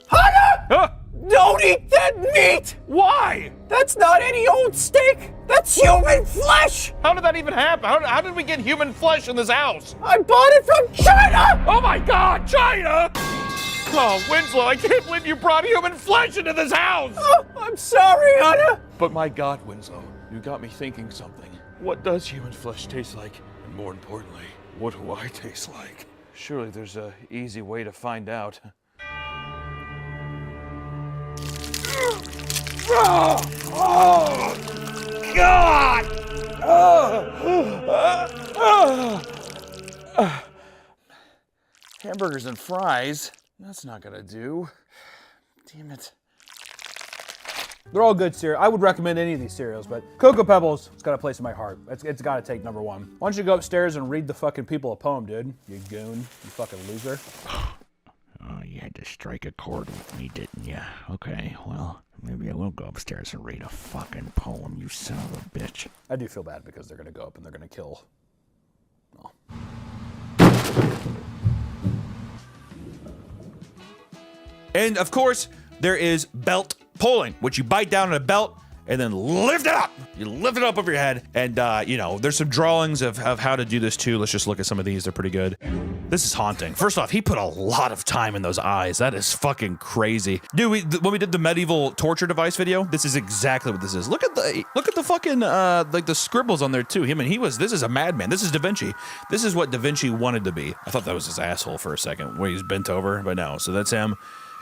Hunter! Don't eat that meat! Why? That's not any old steak! That's human flesh! How did that even happen? How did we get human flesh in this house? I bought it from China! Oh my God, China! Oh, Winslow, I can't believe you brought human flesh into this house! Oh, I'm sorry, Hunter! But my God, Winslow, you got me thinking something. What does human flesh taste like? And more importantly, what do I taste like? Surely there's an easy way to find out. Oh, God! Hamburgers and fries? That's not gonna do. Damn it. They're all good cereal. I would recommend any of these cereals, but Cocoa Pebbles, it's got a place in my heart. It's got to take number one. Why don't you go upstairs and read the fucking people a poem, dude? You goon. You fucking loser. Oh, you had to strike a chord with me, didn't you? Okay, well, maybe I will go upstairs and read a fucking poem, you son of a bitch. I do feel bad because they're going to go up and they're going to kill. Oh. And of course, there is belt pulling, which you bite down on a belt and then lift it up. You lift it up over your head. And, you know, there's some drawings of how to do this too. Let's just look at some of these. They're pretty good. This is haunting. First off, he put a lot of time in those eyes. That is fucking crazy. Dude, when we did the medieval torture device video, this is exactly what this is. Look at the fucking, like the scribbles on there too. This is a madman. This is Da Vinci. This is what Da Vinci wanted to be. I thought that was his asshole for a second, where he's bent over, but no. So that's him.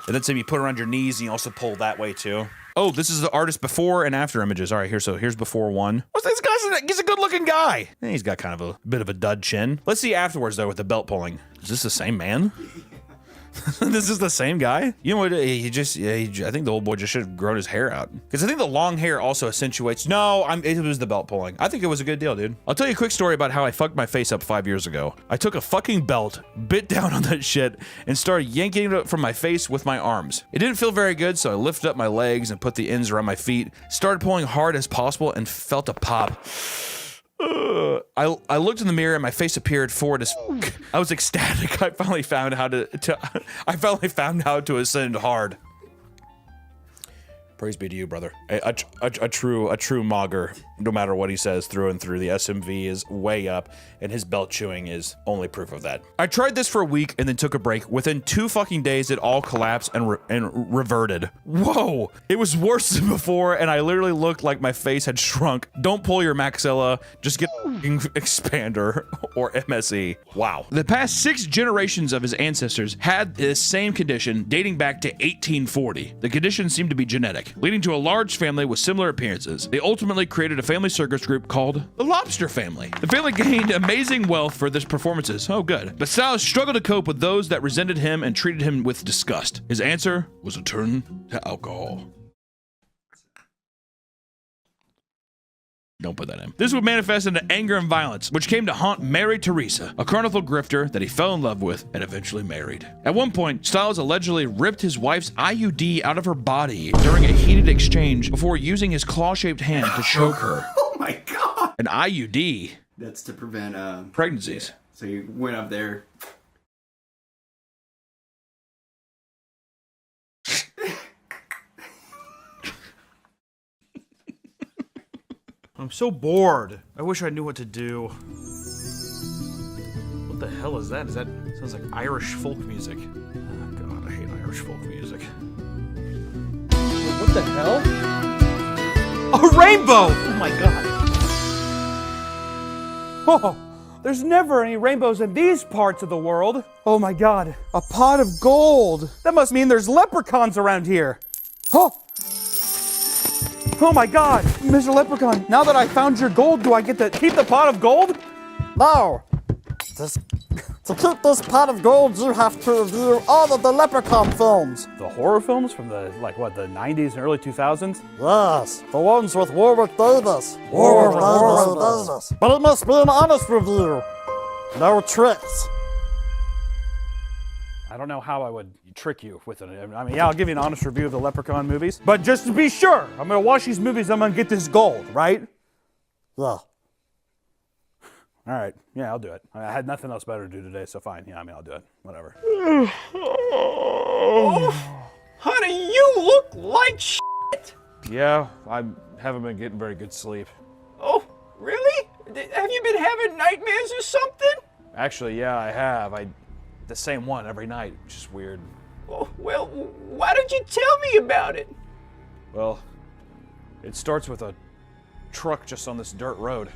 And then you put it around your knees, and you also pull that way too. Oh, this is the artist before and after images. All right, here's before one. What's this guy's? He's a good-looking guy. He's got kind of a bit of a dud chin. Let's see afterwards though with the belt pulling. Is this the same man? This is the same guy? You know what? I think the old boy just should have grown his hair out. Because I think the long hair also accentuates. No, it was the belt pulling. I think it was a good deal, dude. I'll tell you a quick story about how I fucked my face up 5 years ago. I took a fucking belt, bit down on that shit, and started yanking it from my face with my arms. It didn't feel very good, so I lifted up my legs and put the ends around my feet, started pulling hard as possible, and felt a pop. I looked in the mirror and my face appeared forward as fuck. I was ecstatic. I finally found how to ascend hard. Praise be to you, brother. A true mogger, no matter what he says through and through. The SMV is way up, and his belt chewing is only proof of that. I tried this for a week and then took a break. Within 2 fucking days, it all collapsed and reverted. Whoa! It was worse than before, and I literally looked like my face had shrunk. Don't pull your maxilla, just get an expander or MSE. Wow. The past 6 generations of his ancestors had this same condition dating back to 1840. The condition seemed to be genetic, leading to a large family with similar appearances. They ultimately created a family circus group called the Lobster Family. The family gained amazing wealth for their performances. Oh, good. But Styles struggled to cope with those that resented him and treated him with disgust. His answer was a turn to alcohol. Don't put that in. This would manifest into anger and violence, which came to haunt Mary Teresa, a carnival grifter that he fell in love with and eventually married. At one point, Styles allegedly ripped his wife's IUD out of her body during a heated exchange before using his claw-shaped hand to choke her. Oh my God. An IUD? That's to prevent pregnancies. So you went up there. I'm so bored. I wish I knew what to do. What the hell is that? Sounds like Irish folk music. Oh God, I hate Irish folk music. What the hell? A rainbow! Oh my God. Oh, there's never any rainbows in these parts of the world. Oh my God, a pot of gold. That must mean there's leprechauns around here. Oh. Oh my God, Mr. Leprechaun, now that I found your gold, do I get to keep the pot of gold? No. It's To keep this pot of gold, you have to review all of the Leprechaun films. The horror films from the, like, what, the 90s and early 2000s? Yes, the ones with Warwick Davis. Warwick Davis. But it must be an honest review. No tricks. I don't know how I would trick you with it. I mean, yeah, I'll give you an honest review of the Leprechaun movies. But just to be sure, I'm going to watch these movies, I'm going to get this gold, right? Yeah. All right. Yeah, I'll do it. I had nothing else better to do today, so fine. Yeah, I mean, I'll do it. Whatever. Oh, honey, you look like shit. Yeah, I haven't been getting very good sleep. Oh, really? Have you been having nightmares or something? Actually, yeah, I have. The same one every night, which is weird. Oh, well, why don't you tell me about it? Well, it starts with a truck just on this dirt road.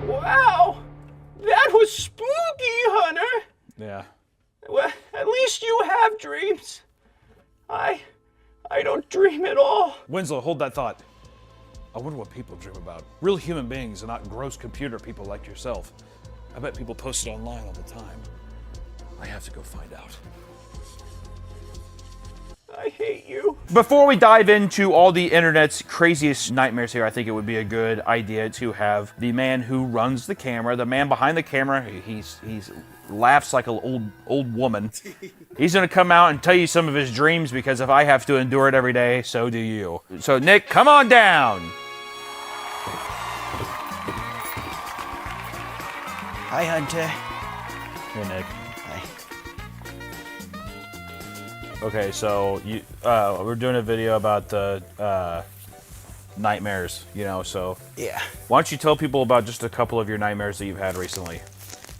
Wow, that was spooky, Hunter. Yeah. Well, at least you have dreams. I don't dream at all. Winslow, hold that thought. I wonder what people dream about. Real human beings and not gross computer people like yourself. I bet people post it online all the time. I have to go find out. I hate you. Before we dive into all the internet's craziest nightmares here, I think it would be a good idea to have the man who runs the camera, the man behind the camera, he's laughs like an old woman. He's gonna come out and tell you some of his dreams, because if I have to endure it every day, so do you. So Nick, come on down. Hi, Hunter. Hey, Nick. Hi. Okay, so we're doing a video about the nightmares, so. Yeah. Why don't you tell people about just a couple of your nightmares that you've had recently?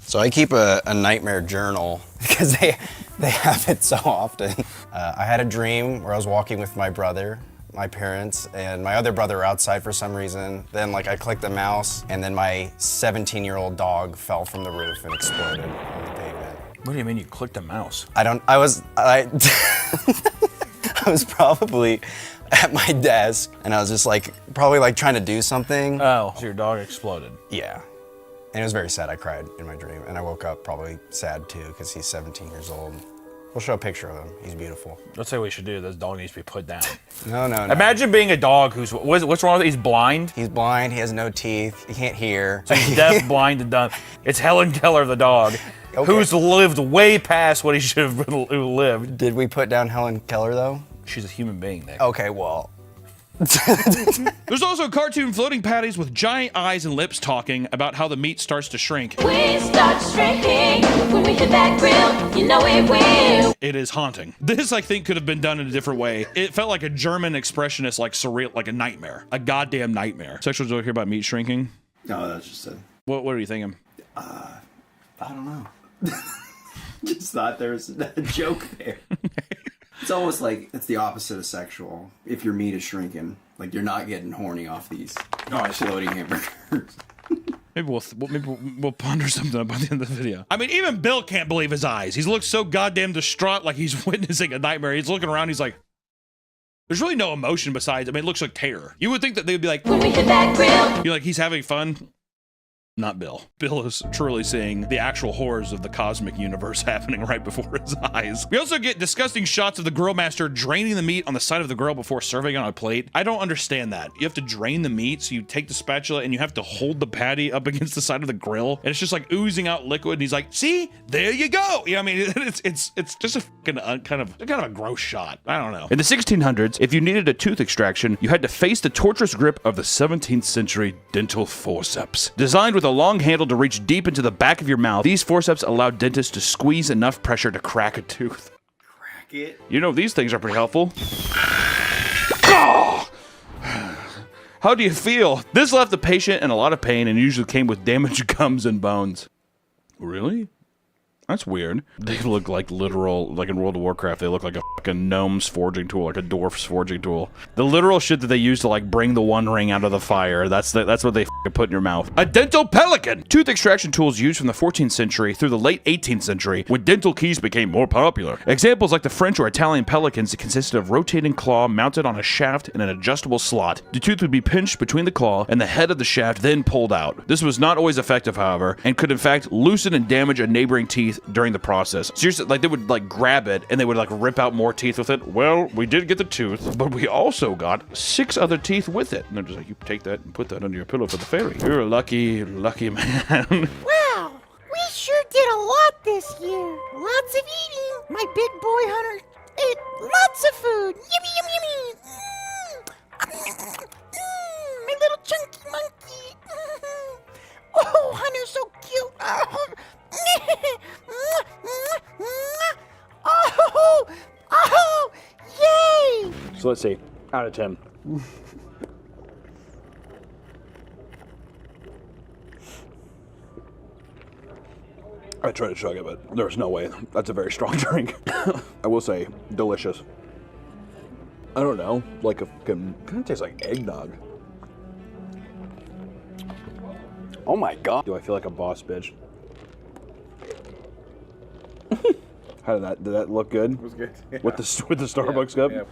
So I keep a nightmare journal because they have it so often. I had a dream where I was walking with my brother, my parents, and my other brother were outside for some reason. Then I clicked the mouse, and then my 17-year-old dog fell from the roof and exploded on the pavement. What do you mean you clicked a mouse? I was probably at my desk, and I was just probably trying to do something. Oh, so your dog exploded. Yeah. And it was very sad. I cried in my dream, and I woke up probably sad too, because he's 17 years old. We'll show a picture of him. He's beautiful. Let's say what we should do. This dog needs to be put down. No. Imagine being a dog what's wrong with it? He's blind? He's blind, he has no teeth, he can't hear. So he's deaf, blind, and dumb. It's Helen Keller, the dog, Okay. who's lived way past what he should have lived. Did we put down Helen Keller, though? She's a human being, Nick. Okay, well, There's also cartoon floating patties with giant eyes and lips talking about how the meat starts to shrink. We start shrinking when we hit that grill. You know it will. It is haunting. This, I think, could have been done in a different way. It felt like a German expressionist, like surreal, like a nightmare. A goddamn nightmare. Sexual joke here about meat shrinking? No, that's just a... What are you thinking? I don't know. Just thought there was a joke there. It's almost like it's the opposite of sexual. If your meat is shrinking, like you're not getting horny off these floating hamburgers. Maybe we'll ponder something up by the end of the video. I mean, even Bill can't believe his eyes. He's looked so goddamn distraught, like he's witnessing a nightmare. He's looking around, he's like, there's really no emotion besides, I mean, it looks like terror. You would think that they'd be like, when we hit that grill. You're like, he's having fun. Not Bill. Bill is truly seeing the actual horrors of the cosmic universe happening right before his eyes. We also get disgusting shots of the grill master draining the meat on the side of the grill before serving it on a plate. I don't understand that. You have to drain the meat, so you take the spatula and you have to hold the patty up against the side of the grill, and it's just like oozing out liquid, and he's like, see? There you go! You know, I mean, it's just a fucking kind of a gross shot. I don't know. In the 1600s, if you needed a tooth extraction, you had to face the torturous grip of the 17th century dental forceps. Designed with a long handle to reach deep into the back of your mouth, these forceps allowed dentists to squeeze enough pressure to crack a tooth. Crack it? You know, these things are pretty helpful. Oh! How do you feel? This left the patient in a lot of pain and usually came with damaged gums and bones. Really? That's weird. They look like literal, like in World of Warcraft, they look like a fucking gnome's forging tool, like a dwarf's forging tool. The literal shit that they use to like bring the One Ring out of the fire, that's what they fucking put in your mouth. A dental pelican! Tooth extraction tools used from the 14th century through the late 18th century when dental keys became more popular. Examples like the French or Italian pelicans consisted of rotating claw mounted on a shaft in an adjustable slot. The tooth would be pinched between the claw and the head of the shaft, then pulled out. This was not always effective, however, and could in fact loosen and damage a neighboring teeth during the process. Seriously, like they would like grab it and they would like rip out more teeth with it. Well, we did get the tooth, but we also got 6 other teeth with it. And they're just like, you take that and put that under your pillow for the fairy. You're a lucky, lucky man. Wow, we sure did a lot this year. Lots of eating. My big boy hunter ate lots of food. Yummy, yummy, yummy. My little chunky monkey. Oh, Hunter's so cute. Oh, yay! So let's see, out of 10. I tried to chug it, but there's no way. That's a very strong drink. I will say, delicious. I don't know, like a kind of tastes like eggnog. Oh my god. Do I feel like a boss bitch? How did that look good? It was good. Yeah. With the Starbucks cup? Yeah.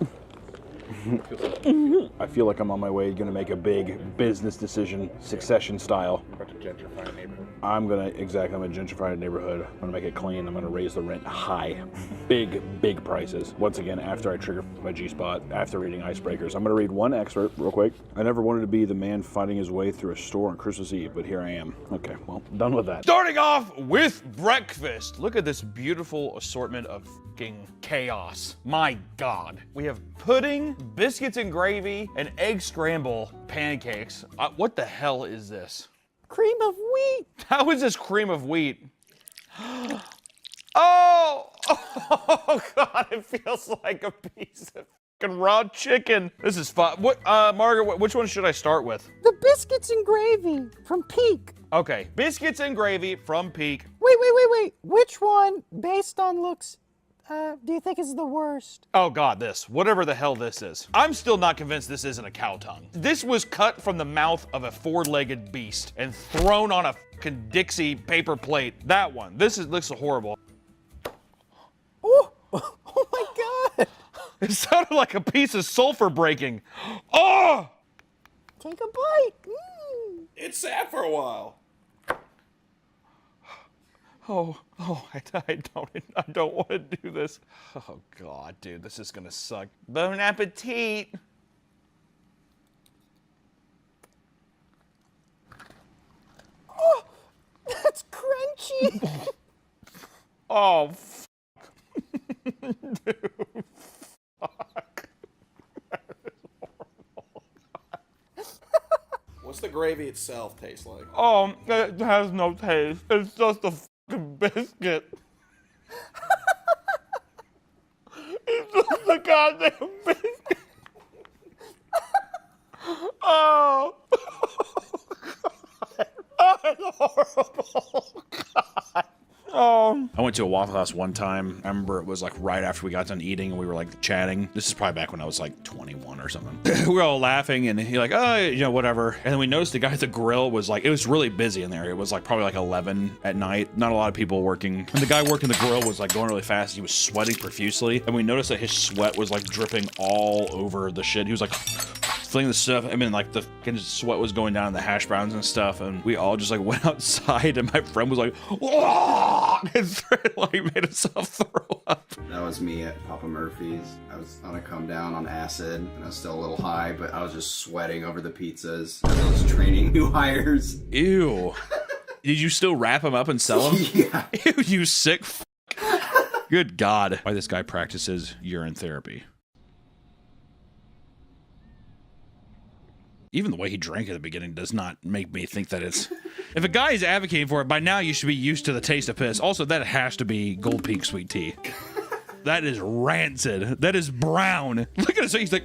I feel like I'm on my way gonna make a big business decision, Succession style. About to gentrify a neighborhood. I'm gonna gentrify a neighborhood. I'm gonna make it clean. I'm gonna raise the rent high. Big prices. Once again, after I trigger my G-spot, after reading Icebreakers. I'm gonna read one excerpt real quick. I never wanted to be the man fighting his way through a store on Christmas Eve, but here I am. Okay, well, done with that. Starting off with breakfast. Look at this beautiful assortment of fucking chaos. My God. We have pudding, biscuits and gravy, and egg scramble pancakes. What the hell is this? Cream of wheat. How is this cream of wheat? Oh God, it feels like a piece of fucking raw chicken. This is fun. What, Margaret, which one should I start with? The biscuits and gravy from Peak. Okay, biscuits and gravy from Peak. Wait. Which one, based on looks, do you think is the worst? Oh God, whatever the hell this is. I'm still not convinced this isn't a cow tongue. This was cut from the mouth of a 4-legged beast and thrown on a fucking Dixie paper plate. That one. This looks horrible. Oh my God. It sounded like a piece of sulfur breaking. Oh! Take a bite. It sat for a while. Oh, I don't want to do this. Oh God, dude, this is gonna suck. Bon appetit. Oh, that's crunchy. Oh, dude, fuck. That is horrible. gravy itself taste like? It has no taste. It's just a fucking biscuit. It's just a goddamn biscuit. Oh. Oh, it's horrible. God. I went to a Waffle House one time. I remember it was like right after we got done eating and we were like chatting. This is probably back when I was like 21 or something. We were all laughing and he like, oh, you know, whatever. And then we noticed the guy at the grill was like, it was really busy in there. It was like probably like 11 at night. Not a lot of people working. And the guy working the grill was like going really fast. He was sweating profusely. And we noticed that his sweat was like dripping all over the shit. He was like flinging the stuff. I mean, like the sweat was going down the hash browns and stuff. And we all just like went outside and my friend was like, whoa! And like made himself throw up. That was me at Papa Murphy's. I was on a come down on acid and I was still a little high, but I was just sweating over the pizzas as I was training new hires. Ew. Did you still wrap them up and sell them? Yeah. Ew, you sick f***. Good God. Why this guy practices urine therapy. Even the way he drank at the beginning does not make me think that it's... If a guy is advocating for it, by now you should be used to the taste of piss. Also, that has to be Gold Peak sweet tea. That is rancid. That is brown. Look at his face. He's like...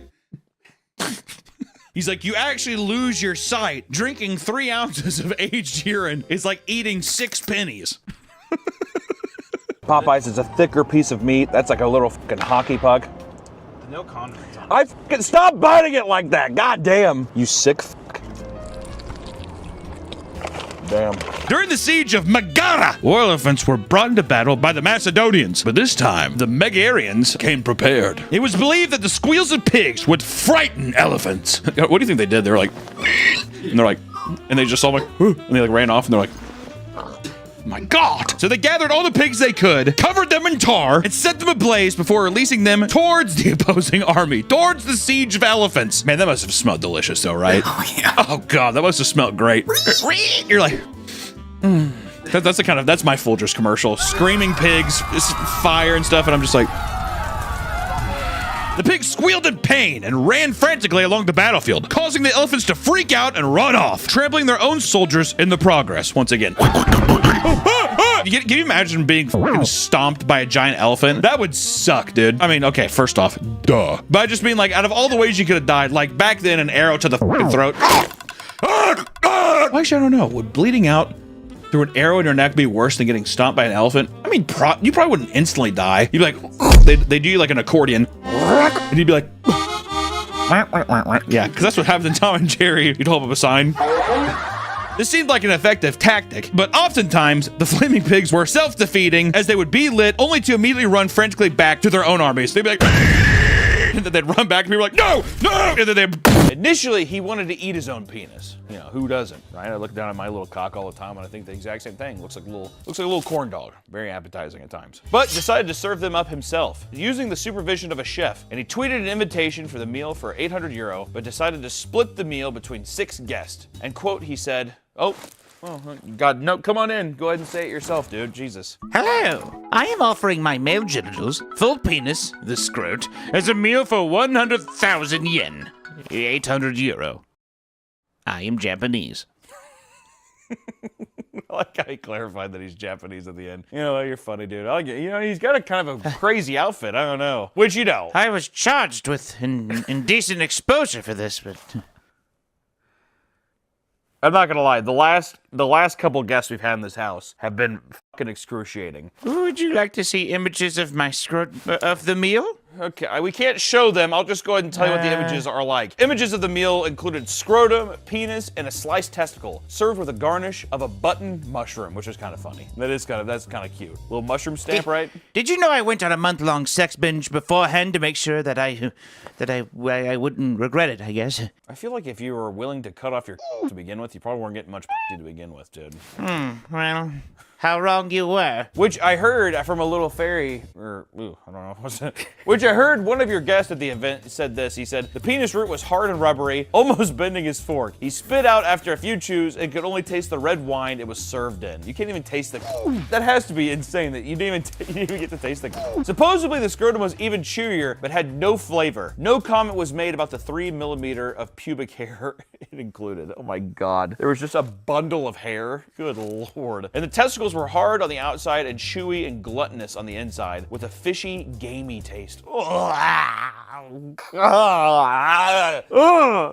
He's like, you actually lose your sight. Drinking 3 ounces of aged urine is like eating 6 pennies. Popeyes is a thicker piece of meat. That's like a little fucking hockey puck. No condiments on it. I fucking stop biting it like that. God damn. You sick fuck. Damn. During the siege of Megara, war elephants were brought into battle by the Macedonians, but this time the Megarians came prepared. It was believed that the squeals of pigs would frighten elephants. What do you think they did? They were like, and they're like, and they just all like, and they like ran off, and they're like, my God. So they gathered all the pigs they could, covered them in tar, and set them ablaze before releasing them towards the opposing army, towards the siege of elephants. Man, that must have smelled delicious though, right? Oh, yeah. Oh God, that must have smelled great. You're like, that's the kind of, that's my Folgers commercial. Screaming pigs, fire and stuff, and I'm just like... The pigs squealed in pain and ran frantically along the battlefield, causing the elephants to freak out and run off, trampling their own soldiers in the progress once again. Can you imagine being fucking stomped by a giant elephant? That would suck, dude. I mean, okay, first off, duh. But I just mean, like, out of all the ways you could have died, like, back then, an arrow to the fucking throat. Actually, I don't know. Would bleeding out through an arrow in your neck be worse than getting stomped by an elephant? I mean, you probably wouldn't instantly die. You'd be like, they do you like an accordion. And you'd be like, yeah, because that's what happens in Tom and Jerry. You'd hold up a sign. This seemed like an effective tactic, but oftentimes the flaming pigs were self-defeating as they would be lit only to immediately run frantically back to their own armies. They'd be like, and then they'd run back and people were like, no, no, and then they... Initially, he wanted to eat his own penis. You know, who doesn't, right? I look down at my little cock all the time and I think the exact same thing. Looks like a little corn dog. Very appetizing at times. But decided to serve them up himself, using the supervision of a chef. And he tweeted an invitation for the meal for €800, but decided to split the meal between 6 guests. And quote, he said, oh, God, no, come on in. Go ahead and say it yourself, dude. Jesus. Hello. I am offering my male genitals, full penis, the scrot, as a meal for 100,000 yen. €800. I am Japanese. I like how he clarified that he's Japanese at the end. You know, you're funny, dude. You know, he's got a kind of a crazy outfit. I don't know. Which you know. I was charged with indecent exposure for this, but... I'm not gonna lie, the last couple guests we've had in this house have been fucking excruciating. Would you like to see images of my of the meal? Okay, we can't show them. I'll just go ahead and tell you what the images are like. Images of the meal included scrotum, penis, and a sliced testicle, served with a garnish of a button mushroom, which is kind of funny. That's kind of cute. Little mushroom stamp, right? Did you know I went on a month-long sex binge beforehand to make sure that I wouldn't regret it, I guess? I feel like if you were willing to cut off your to begin with, you probably weren't getting much to begin with, dude. Well, how wrong you were. Which I heard from a little fairy, or I don't know, what's that? Which I heard one of your guests at the event said this. He said, the penis root was hard and rubbery, almost bending his fork. He spit out after a few chews and could only taste the red wine it was served in. You can't even taste the... That has to be insane that you didn't even get to taste the... Supposedly the scrotum was even chewier, but had no flavor. No comment was made about the 3 millimeter of pubic hair it included. Oh my God. There was just a bundle of hair. Good Lord. And the testicles were hard on the outside and chewy and gluttonous on the inside with a fishy, gamey taste. Here's what I'm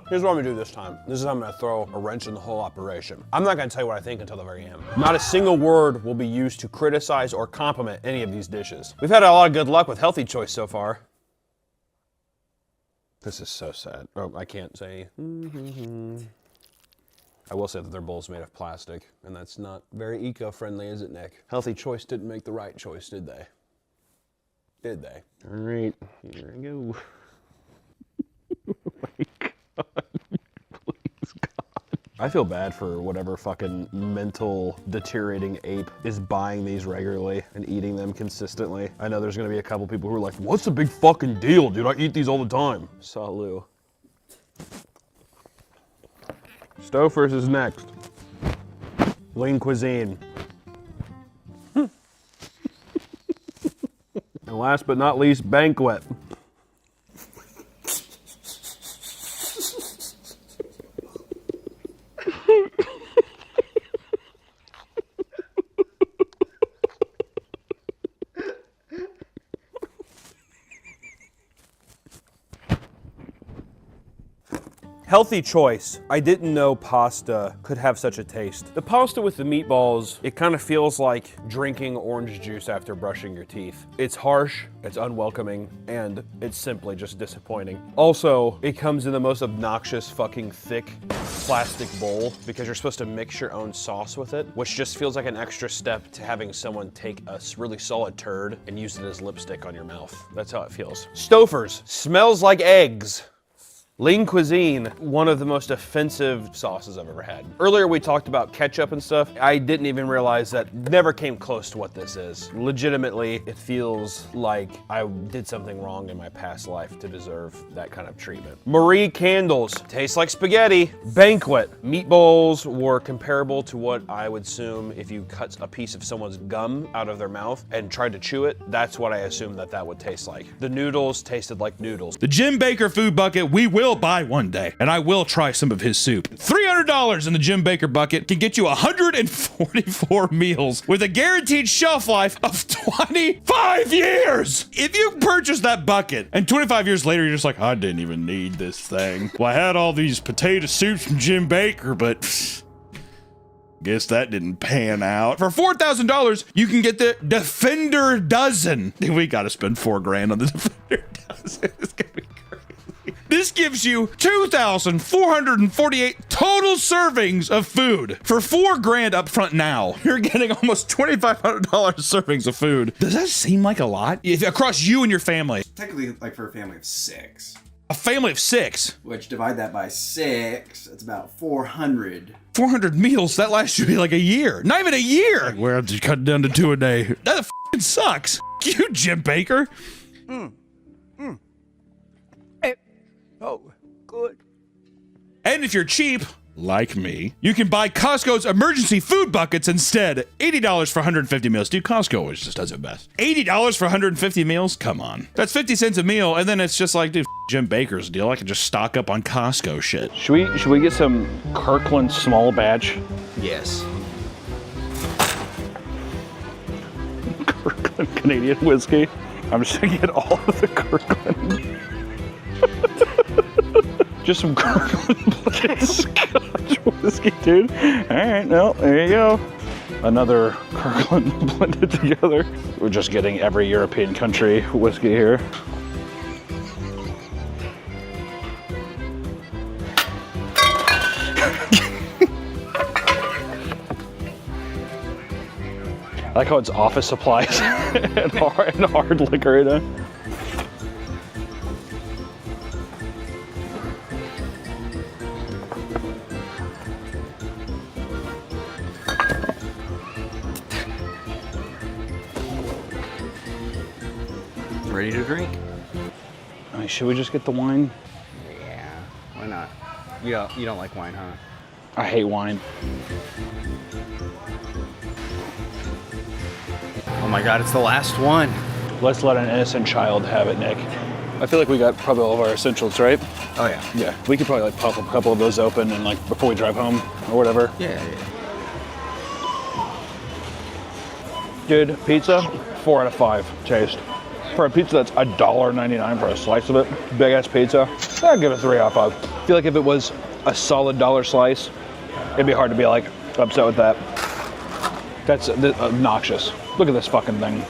gonna do this time. This is how I'm gonna throw a wrench in the whole operation. I'm not gonna tell you what I think until the very end. Not a single word will be used to criticize or compliment any of these dishes. We've had a lot of good luck with Healthy Choice so far. This is so sad. Oh, I can't say. I will say that their bowl's made of plastic, and that's not very eco-friendly, is it, Nick? Healthy Choice didn't make the right choice, did they? Did they? All right, here we go. Oh my God. Please, God. I feel bad for whatever fucking mental deteriorating ape is buying these regularly and eating them consistently. I know there's gonna be a couple people who are like, what's the big fucking deal, dude? I eat these all the time. Salut. Stouffer's is next. Lean cuisine. And last but not least, banquet. Healthy Choice. I didn't know pasta could have such a taste. The pasta with the meatballs, it kind of feels like drinking orange juice after brushing your teeth. It's harsh, it's unwelcoming, and it's simply just disappointing. Also, it comes in the most obnoxious fucking thick plastic bowl because you're supposed to mix your own sauce with it, which just feels like an extra step to having someone take a really solid turd and use it as lipstick on your mouth. That's how it feels. Stouffer's. Smells like eggs. Lean cuisine, one of the most offensive sauces I've ever had. Earlier we talked about ketchup and stuff. I didn't even realize that never came close to what this is. Legitimately, it feels like I did something wrong in my past life to deserve that kind of treatment. Marie Candles, tastes like spaghetti. Banquet, meatballs were comparable to what I would assume if you cut a piece of someone's gum out of their mouth and tried to chew it, that's what I assumed that would taste like. The noodles tasted like noodles. The Jim Baker food bucket, we will buy one day, and I will try some of his soup. $300 in the Jim Baker bucket can get you 144 meals with a guaranteed shelf life of 25 years. If you purchase that bucket and 25 years later you're just like, I didn't even need this thing. Well, I had all these potato soups from Jim Baker, but guess that didn't pan out. For $4,000, you can get the Defender Dozen. We gotta spend $4,000 on the Defender Dozen. It's gonna be crazy. This gives you 2,448 total servings of food for $4,000 up front now. You're getting almost $2,500 servings of food. Does that seem like a lot? If across you and your family. Technically, like for a family of 6. A family of 6? Which, divide that by 6, it's about 400. 400 meals, that lasts you like a year. Not even a year. We're going to cut it down to 2 a day. That f***ing sucks. You, Jim Baker. Oh, good. And if you're cheap, like me, you can buy Costco's emergency food buckets instead. $80 for 150 meals. Dude, Costco always just does it best. $80 for 150 meals? Come on. That's 50 cents a meal, and then it's just like, dude, Jim Baker's deal. I can just stock up on Costco shit. Should we get some Kirkland small batch? Yes. Kirkland Canadian whiskey. I'm just gonna get all of the Kirkland. Just some Kirkland Scotch whiskey, dude. All right, well, there you go. Another Kirkland blended together. We're just getting every European country whiskey here. I like how it's office supplies and hard liquor right now. Ready to drink? I mean, should we just get the wine? Yeah, why not? You don't like wine, huh? I hate wine. Oh my god, it's the last one. Let's let an innocent child have it, Nick. I feel like we got probably all of our essentials, right? Oh yeah. Yeah, we could probably like pop a couple of those open and like before we drive home or whatever. Yeah. Dude, pizza, 4 out of 5 taste. For a pizza that's $1.99 for a slice of it, big ass pizza, I'd give it 3 out of 5. I feel like if it was a solid dollar slice, it'd be hard to be like upset with that. That's obnoxious. Look at this fucking thing.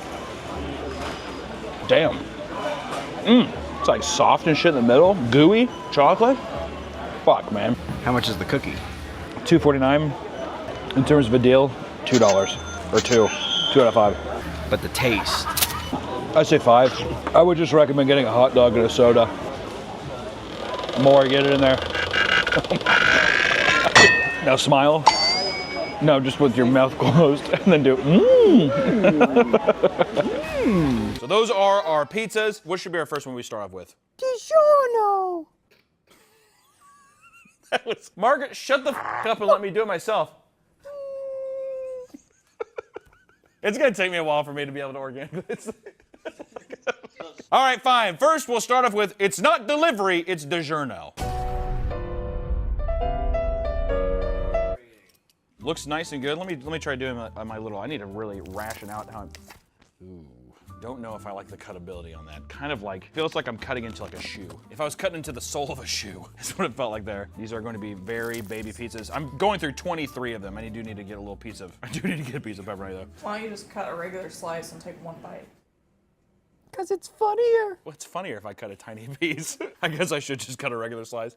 Damn. It's like soft and shit in the middle, gooey, chocolate. Fuck, man. How much is the cookie? $2.49. In terms of a deal, $2 or 2 out of 5. But the taste. I'd say 5. I would just recommend getting a hot dog and a soda. The more I get it in there. Now smile. No, just with your mouth closed, and then do So those are our pizzas. What should be our first one we start off with? DiGiorno. That was Margaret, shut the f up and let me do it myself. It's gonna take me a while for me to be able to organically. All right, fine. First, we'll start off with, it's not delivery, it's DiGiorno. Looks nice and good. Let me try doing my little, I need to really ration out how I'm, ooh. Don't know if I like the cutability on that. Kind of like, feels like I'm cutting into like a shoe. If I was cutting into the sole of a shoe, that's what it felt like there. These are going to be very baby pizzas. I'm going through 23 of them. I do need to get a little piece of, I do need to get a piece of pepperoni though. Why don't you just cut a regular slice and take one bite? Because it's funnier. What's funnier if I cut a tiny piece? I guess I should just cut a regular slice.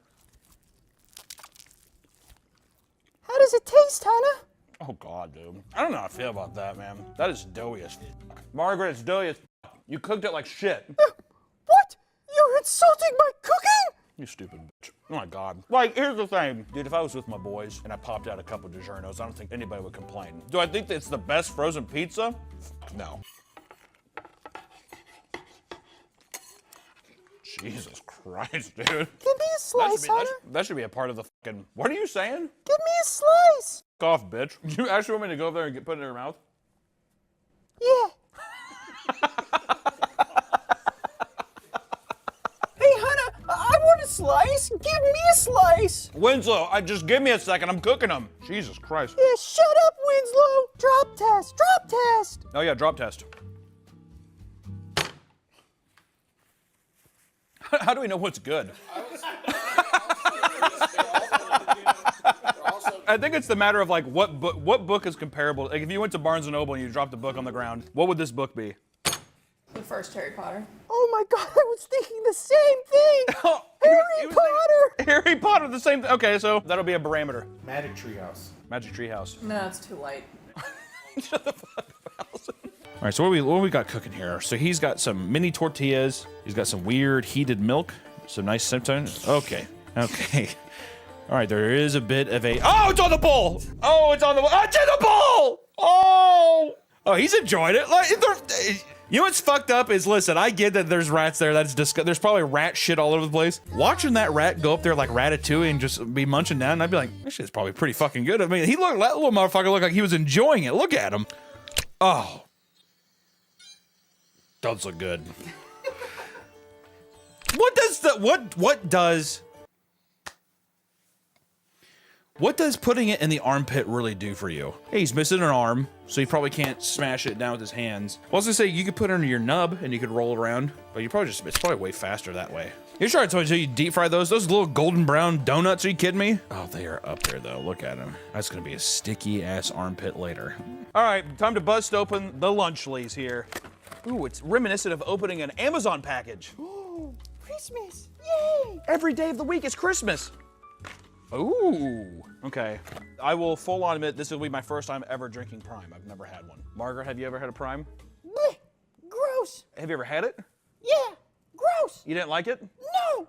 How does it taste, Hannah? Oh God, dude. I don't know how I feel about that, man. That is doughy as fuck. Margaret, it's doughy as fuck. You cooked it like shit. What? You're insulting my cooking? You stupid bitch. Oh my God. Like, here's the thing. Dude, if I was with my boys and I popped out a couple of DiGiornos, I don't think anybody would complain. Do I think that it's the best frozen pizza? No. Jesus Christ, dude. Give me a slice, Hannah. That should be a part of the fucking, what are you saying? Give me a slice. F off, bitch. You actually want me to go over there and put it in her mouth? Yeah. Hey, Hannah, I want a slice. Give me a slice. Winslow, just give me a second. I'm cooking them. Jesus Christ. Yeah, shut up, Winslow. Drop test. Drop test. Oh yeah, drop test. How do we know what's good? I think it's the matter of like what book is comparable. Like if you went to Barnes & Noble and you dropped a book on the ground, what would this book be? The first Harry Potter. Oh my God, I was thinking the same thing. Harry Potter. Harry Potter, the same thing. Okay, so that'll be a barometer. Magic Treehouse. Magic Treehouse. No, it's too light. Shut the fuck up, Allison. All right, so what we got cooking here? So he's got some mini tortillas. He's got some weird heated milk. Some nice symptoms. Okay. All right, there is a bit of a, oh, it's on the bowl. Oh, it's on the bowl. Oh, it's in the bowl. Oh, he's enjoyed it. Like, you know what's fucked up is, listen, I get that there's rats there. That's disgusting. There's probably rat shit all over the place. Watching that rat go up there like Ratatouille and just be munching down, and I'd be like, this shit's probably pretty fucking good. I mean, that little motherfucker looked like he was enjoying it. Look at him. Oh. Does look good. What does putting it in the armpit really do for you? Hey, he's missing an arm, so he probably can't smash it down with his hands. I was gonna say you could put it under your nub and you could roll it around, but it's probably way faster that way. You sure I told you deep fry those little golden brown donuts? Are you kidding me? Oh, they are up there though. Look at them. That's gonna be a sticky ass armpit later. All right, time to bust open the Lunchleys here. Ooh, it's reminiscent of opening an Amazon package. Ooh, Christmas. Yay! Every day of the week is Christmas. Ooh. Okay. I will full on admit this will be my first time ever drinking Prime. I've never had one. Margaret, have you ever had a Prime? Blech, gross. Have you ever had it? Yeah, gross. You didn't like it? No.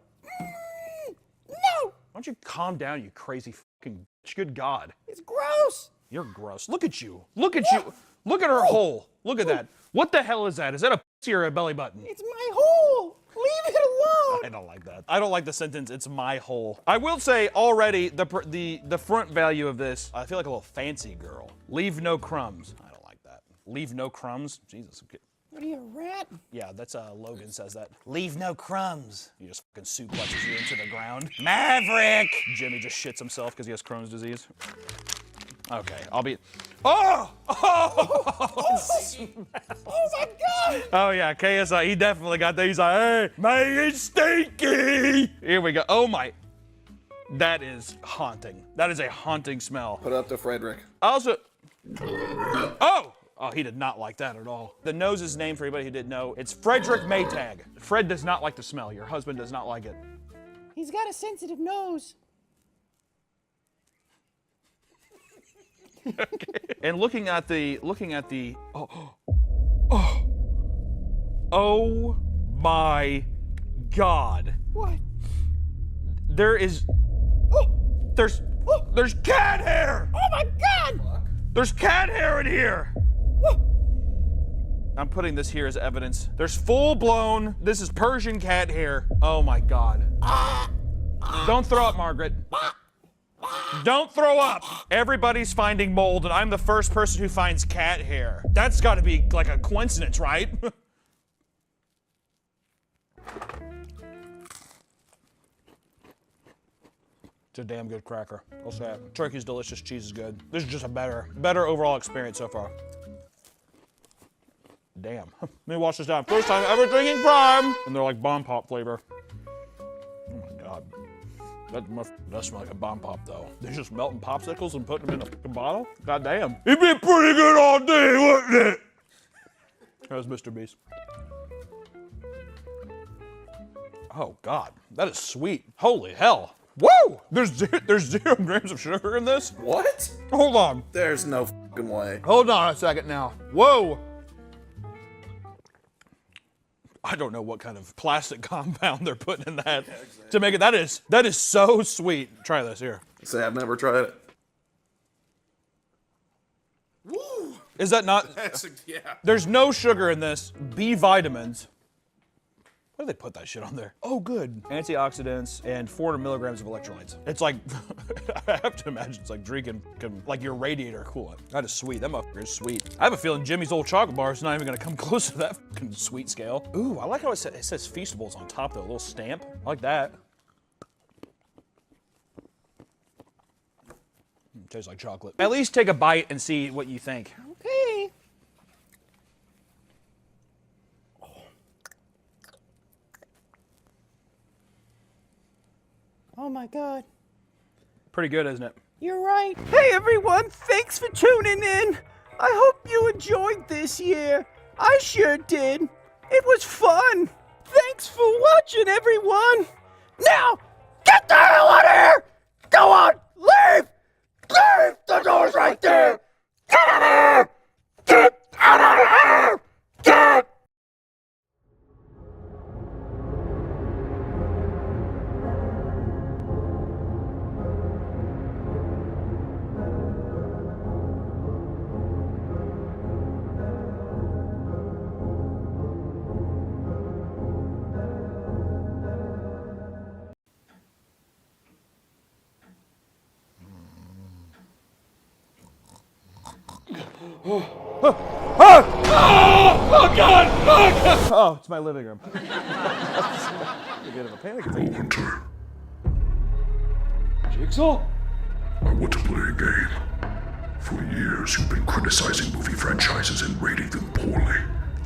No. Why don't you calm down, you crazy fucking bitch? Good God. It's gross. You're gross. Look at you. Look at you. Look at her hole. Look at that. What the hell is that? Is that a pussy or a belly button? It's my hole. Leave it alone. I don't like that. I don't like the sentence, it's my hole. I will say already, the front value of this, I feel like a little fancy girl. Leave no crumbs. I don't like that. Leave no crumbs? Jesus. What are you, a rat? Yeah, that's Logan says that. Leave no crumbs. He just fucking suplexes you into the ground. Maverick! Jimmy just shits himself because he has Crohn's disease. Okay, I'll be. Oh! Oh my God! Oh yeah, KSI, he definitely got that. He's like, hey, man, it's stinky! Here we go. Oh my. That is haunting. That is a haunting smell. Put it up to Frederick. Also. Oh! Oh, he did not like that at all. The nose's name, for anybody who didn't know, it's Frederick Maytag. Fred does not like the smell. Your husband does not like it. He's got a sensitive nose. And looking at the, oh my God. What? There's cat hair! Oh my God! There's cat hair in here! I'm putting this here as evidence. There's full-blown, this is Persian cat hair. Oh my God. Don't throw up, Margaret. Don't throw up! Everybody's finding mold, and I'm the first person who finds cat hair. That's gotta be like a coincidence, right? It's a damn good cracker. I'll say it. Turkey's delicious, cheese is good. This is just a better overall experience so far. Damn. Let me wash this down. First time ever drinking Prime! And they're like bomb pop flavor. Oh my God. That does smell like a bomb pop though. They're just melting popsicles and putting them in a bottle? God damn. It'd be pretty good all day, wouldn't it? That was Mr. Beast. Oh God, that is sweet. Holy hell. Woo! There's 0 grams of sugar in this? What? Hold on. There's no fucking way. Hold on a second now. Whoa! I don't know what kind of plastic compound they're putting in that to make it. That is so sweet. Try this here. Say I've never tried it. Woo! Is that not? Yeah. There's no sugar in this. B vitamins. Why do they put that shit on there? Oh, good. Antioxidants and 400 milligrams of electrolytes. It's like, I have to imagine it's like drinking like your radiator coolant. That is sweet. That motherfucker is sweet. I have a feeling Jimmy's old chocolate bar is not even gonna come close to that fucking sweet scale. Ooh, I like how it says Feastables on top though, a little stamp. I like that. Tastes like chocolate. At least take a bite and see what you think. Okay. Oh my God. Pretty good, isn't it? You're right. Hey everyone, thanks for tuning in. I hope you enjoyed this year. I sure did. It was fun. Thanks for watching, everyone. Now, get the hell out of here! Go on, leave! Leave! The door's right there! Get out of here! Get out of here! Get! Oh God! Oh God! Oh, it's my living room. A bit of a panic attack. Hunter, Jigsaw? I want to play a game. For years, you've been criticizing movie franchises and rating them poorly.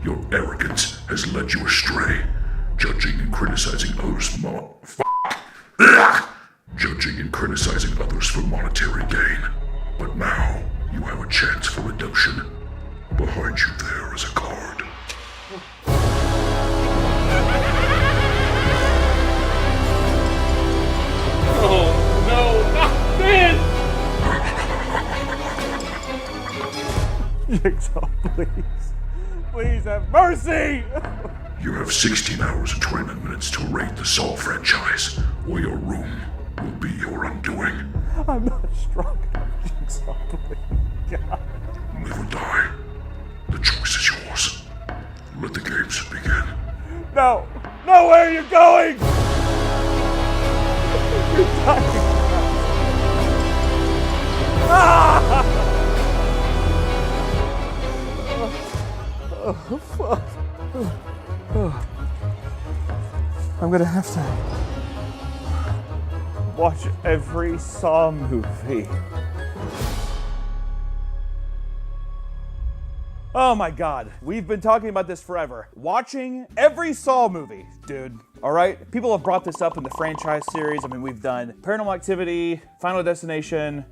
Your arrogance has led you astray, judging and criticizing others judging and criticizing others for monetary gain. But now, you have a chance for redemption. Behind you there is a card. Oh, no, not this! Jigsaw, please. Please have mercy! You have 16 hours and 29 minutes to rate the Saw franchise, or your room will be your undoing. I'm not strong enough, Jigsaw, please. God. Live or die. The choice is yours. Let the games begin. No! No, where are you going? Ah! Oh, fuck. I'm gonna have to watch every Saw movie. Oh my God, we've been talking about this forever. Watching every Saw movie, dude. All right, people have brought this up in the franchise series. I mean, we've done Paranormal Activity, Final Destination,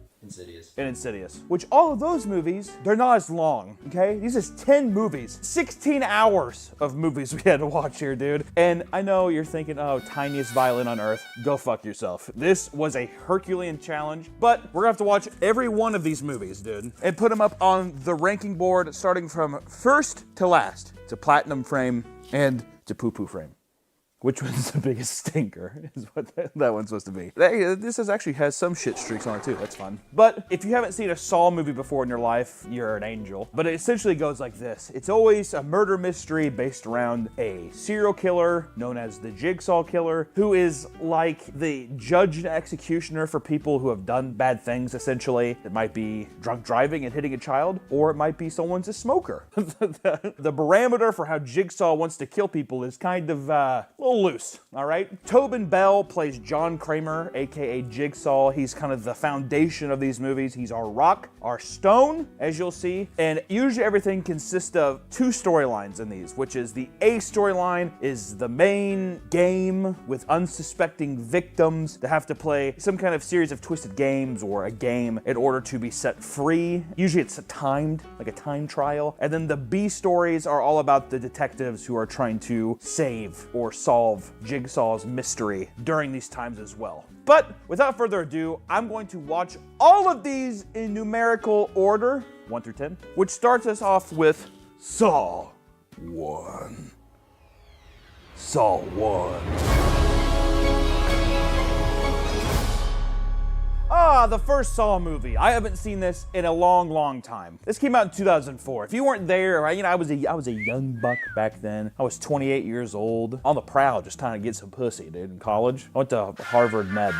and Insidious. Which all of those movies, they're not as long, okay? These is 10 movies, 16 hours of movies we had to watch here, dude. And I know you're thinking, oh, tiniest violin on earth. Go fuck yourself. This was a Herculean challenge, but we're gonna have to watch every one of these movies, dude, and put them up on the ranking board, starting from first to last, to platinum frame and to poo-poo frame. Which one's the biggest stinker, is what that one's supposed to be. This actually has some shit streaks on it too, that's fun. But if you haven't seen a Saw movie before in your life, you're an angel. But it essentially goes like this. It's always a murder mystery based around a serial killer known as the Jigsaw Killer, who is like the judge and executioner for people who have done bad things, essentially. It might be drunk driving and hitting a child, or it might be someone's a smoker. The barometer for how Jigsaw wants to kill people is kind of a little loose, all right? Tobin Bell plays John Kramer, aka Jigsaw. He's kind of the foundation of these movies. He's our rock, our stone, as you'll see. And usually everything consists of two storylines in these, which is the A storyline is the main game with unsuspecting victims that have to play some kind of series of twisted games or a game in order to be set free. Usually it's timed, like a time trial. And then the B stories are all about the detectives who are trying to save or solve Jigsaw's mystery during these times as well. But without further ado, I'm going to watch all of these in numerical order, 1 through 10, which starts us off with Saw 1. Saw 1. Ah, the first Saw movie. I haven't seen this in a long, long time. This came out in 2004. If you weren't there, I was a young buck back then. I was 28 years old. On the prowl, just trying to get some pussy, dude, in college. I went to Harvard Med.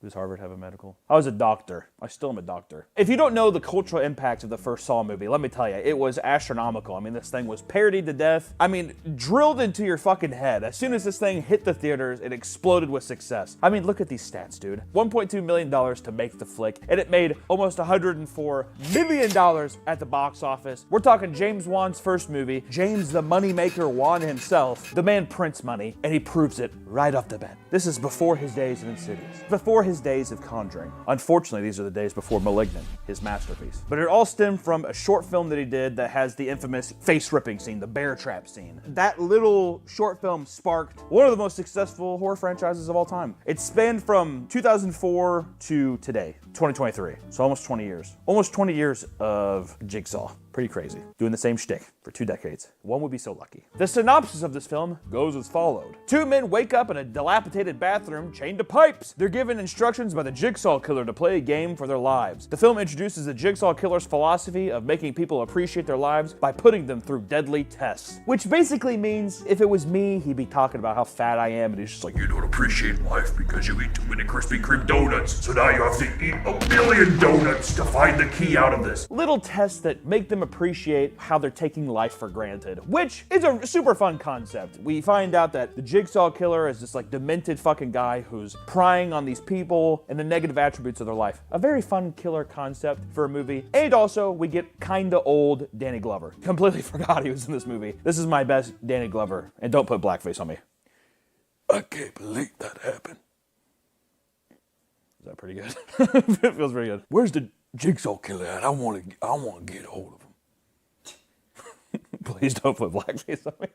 Does Harvard have a medical? I was a doctor. I still am a doctor. If you don't know the cultural impacts of the first Saw movie, let me tell you, it was astronomical. I mean, this thing was parodied to death. I mean, drilled into your fucking head. As soon as this thing hit the theaters, it exploded with success. I mean, look at these stats, dude. $1.2 million to make the flick, and it made almost $104 million at the box office. We're talking James Wan's first movie. James the moneymaker Wan himself. The man prints money, and he proves it right off the bat. This is before his days of Insidious. Before his days of Conjuring. Unfortunately, these are the days before Malignant, his masterpiece. But it all stemmed from a short film that he did that has the infamous face-ripping scene, the bear trap scene. That little short film sparked one of the most successful horror franchises of all time. It spanned from 2004 to today, 2023. So almost 20 years. Almost 20 years of Jigsaw. Pretty crazy. Doing the same shtick for 2 decades. One would be so lucky. The synopsis of this film goes as followed. 2 men wake up in a dilapidated bathroom chained to pipes. They're given instructions by the Jigsaw Killer to play a game for their lives. The film introduces the Jigsaw Killer's philosophy of making people appreciate their lives by putting them through deadly tests. Which basically means if it was me, he'd be talking about how fat I am, and he's just like, you don't appreciate life because you eat too many Krispy Kreme donuts, so now you have to eat 1 billion donuts to find the key out of this. Little tests that make them appreciate how they're taking life for granted, which is a super fun concept. We find out that the Jigsaw Killer is this like demented fucking guy who's prying on these people and the negative attributes of their life. A very fun killer concept for a movie. And also, we get kinda old Danny Glover. Completely forgot he was in this movie. This is my best Danny Glover, and don't put blackface on me. I can't believe that happened. Is that pretty good? It feels pretty good. Where's the Jigsaw Killer at? I want to get a hold of him. Please don't put blackface on me.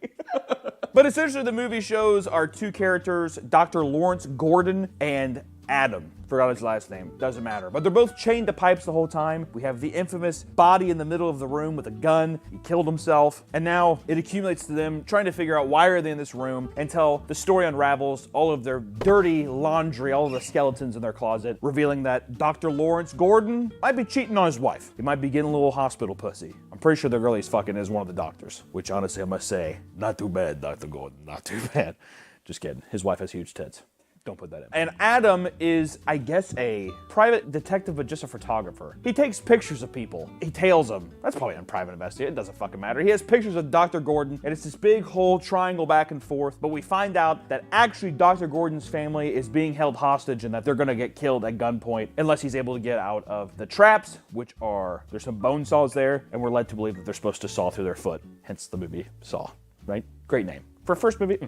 But essentially the movie shows our 2 characters, Dr. Lawrence Gordon and Adam. Forgot his last name, doesn't matter. But they're both chained to pipes the whole time. We have the infamous body in the middle of the room with a gun. He killed himself. And now it accumulates to them trying to figure out why are they in this room until the story unravels all of their dirty laundry, all of the skeletons in their closet, revealing that Dr. Lawrence Gordon might be cheating on his wife. He might be getting a little hospital pussy. I'm pretty sure the girl he's fucking is one of the doctors, which honestly I must say, not too bad, Dr. Gordon, not too bad. Just kidding. His wife has huge tits. Don't put that in. And Adam is, I guess, a private detective, but just a photographer. He takes pictures of people. He tails them. That's probably a private investigator. It doesn't fucking matter. He has pictures of Dr. Gordon, and it's this big whole triangle back and forth. But we find out that actually Dr. Gordon's family is being held hostage and that they're gonna get killed at gunpoint unless he's able to get out of the traps, which are, there's some bone saws there, and we're led to believe that they're supposed to saw through their foot. Hence the movie Saw, right? Great name. For a first movie,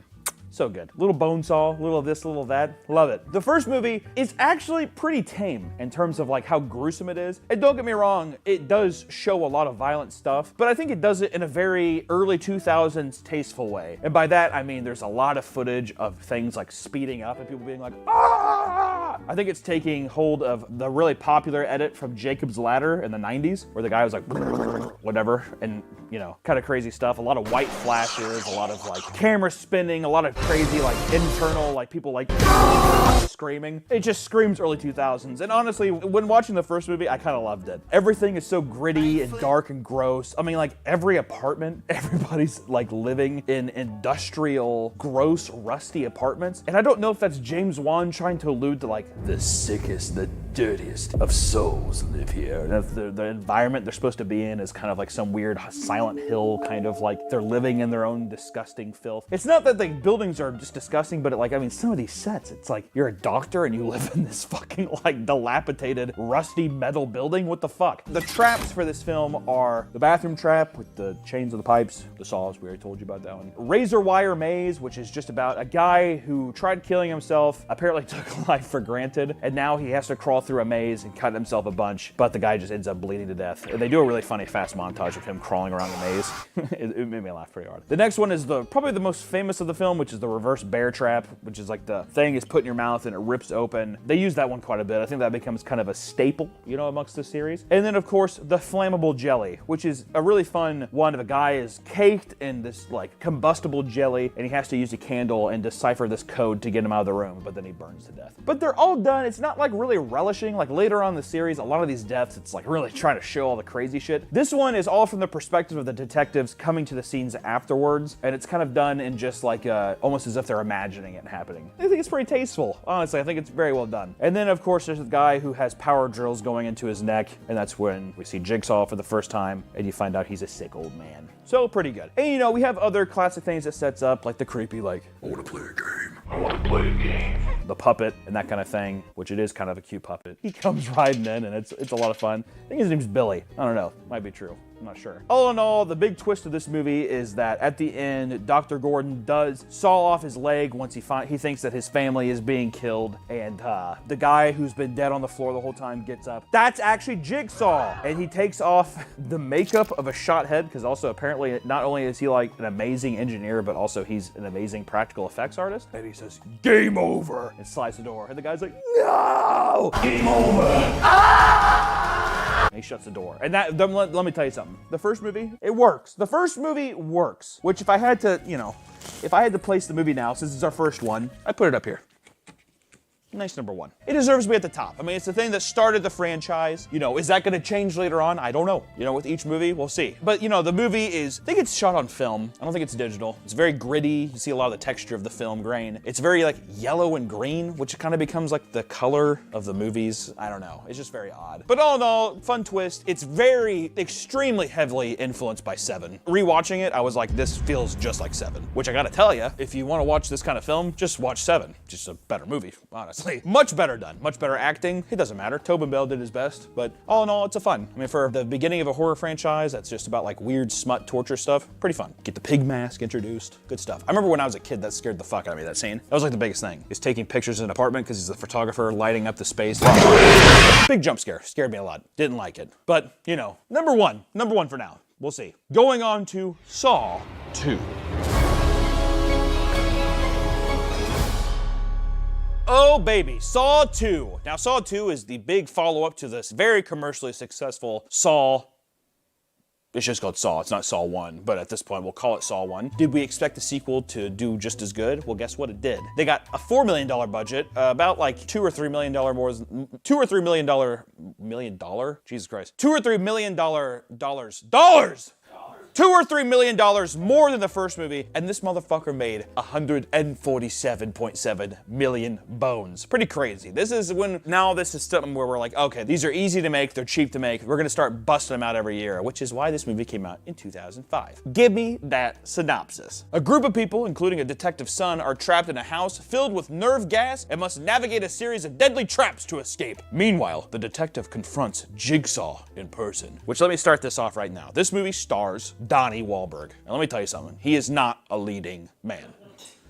so good. Little bone saw, little of this, little of that. Love it. The first movie is actually pretty tame in terms of like how gruesome it is. And don't get me wrong, it does show a lot of violent stuff, but I think it does it in a very early 2000s tasteful way. And by that, I mean there's a lot of footage of things like speeding up and people being like, ah! I think it's taking hold of the really popular edit from Jacob's Ladder in the 90s, where the guy was like, whatever, and you know, kind of crazy stuff. A lot of white flashes, a lot of like camera spinning, a lot of crazy like internal like people like screaming. It just screams early 2000s. And honestly, when watching the first movie, I kind of loved it. Everything is so gritty and dark and gross. I mean, like every apartment, everybody's like living in industrial, gross, rusty apartments. And I don't know if that's James Wan trying to allude to like the sickest, the dirtiest of souls live here. And if the environment they're supposed to be in is kind of like some weird Silent Hill kind of like they're living in their own disgusting filth. It's not that the buildings are just disgusting, but like, I mean, some of these sets, it's like you're a doctor and you live in this fucking like dilapidated, rusty metal building. What the fuck? The traps for this film are the bathroom trap with the chains of the pipes, the saws, we already told you about that one. Razor wire maze, which is just about a guy who tried killing himself, apparently took life for granted, and now he has to crawl through a maze and cut himself a bunch, but the guy just ends up bleeding to death. And they do a really funny fast montage of him crawling around the maze. it made me laugh pretty hard. The next one is probably the most famous of the film, which is the reverse bear trap, which is like the thing is put in your mouth and it rips open. They use that one quite a bit. I think that becomes kind of a staple, you know, amongst the series. And then of course, the flammable jelly, which is a really fun one. If a guy is caked in this like combustible jelly and he has to use a candle and decipher this code to get him out of the room, but then he burns to death. But they're all done. It's not like really relishing. Like later on in the series, a lot of these deaths, it's like really trying to show all the crazy shit. This one is all from the perspective of the detectives coming to the scenes afterwards, and it's kind of done in just like almost as if they're imagining it happening. I think it's pretty tasteful. Honestly, I think it's very well done. And then of course there's a guy who has power drills going into his neck, and that's when we see Jigsaw for the first time, and you find out he's a sick old man. So pretty good. And you know, we have other classic things that sets up, like the creepy like, I want to play a game. I want to play a game. The puppet and that kind of thing, which it is kind of a cute puppet. He comes riding in and it's a lot of fun. I think his name's Billy. I don't know, might be true. I'm not sure. All in all, the big twist of this movie is that at the end, Dr. Gordon does saw off his leg once he thinks that his family is being killed, and the guy who's been dead on the floor the whole time gets up. That's actually Jigsaw! And he takes off the makeup of a shot head, because also apparently not only is he like an amazing engineer, but also he's an amazing practical effects artist. And he says, "Game over!" and slides the door. And the guy's like, "No! Game over!" And he shuts the door. And that, let me tell you something. The first movie, it works. The first movie works. Which if I had to, you know, if I had to place the movie now, since it's our first one, I put it up here. Nice number one. It deserves to be at the top. I mean, it's the thing that started the franchise. You know, is that gonna change later on? I don't know. You know, with each movie, we'll see. But you know, the movie is, I think it's shot on film. I don't think it's digital. It's very gritty. You see a lot of the texture of the film grain. It's very like yellow and green, which kind of becomes like the color of the movies. I don't know. It's just very odd. But all in all, fun twist. It's very, extremely heavily influenced by Seven. Rewatching it, I was like, this feels just like Seven. Which I gotta tell you, if you wanna watch this kind of film, just watch Seven. Just a better movie, honestly. Much better done, much better acting. It doesn't matter. Tobin Bell did his best, but all in all, it's a fun. I mean, for the beginning of a horror franchise that's just about like weird smut torture stuff, pretty fun. Get the pig mask introduced, good stuff. I remember when I was a kid, that scared the fuck out of me, that scene. That was like the biggest thing. He's taking pictures in an apartment because he's a photographer, lighting up the space. Big jump scare, scared me a lot. Didn't like it, but you know, number one for now. We'll see. Going on to Saw 2. Oh baby, Saw 2. Now Saw 2 is the big follow-up to this very commercially successful Saw It's just called Saw. It's not Saw 1, but at this point, we'll call it Saw 1. Did we expect the sequel to do just as good? Well, guess what? It did. They got a $4 million budget, about like $2 or $3 million more, $2 or $3 million, Jesus Christ, $2 or $3 million dollars. $2 or $3 million more than the first movie, and this motherfucker made 147.7 million bones. Pretty crazy. This is something where we're like, okay, these are easy to make, they're cheap to make, we're gonna start busting them out every year, which is why this movie came out in 2005. Give me that synopsis. A group of people, including a detective's son, are trapped in a house filled with nerve gas and must navigate a series of deadly traps to escape. Meanwhile, the detective confronts Jigsaw in person. Which, let me start this off right now. This movie stars Donnie Wahlberg. And let me tell you something, he is not a leading man.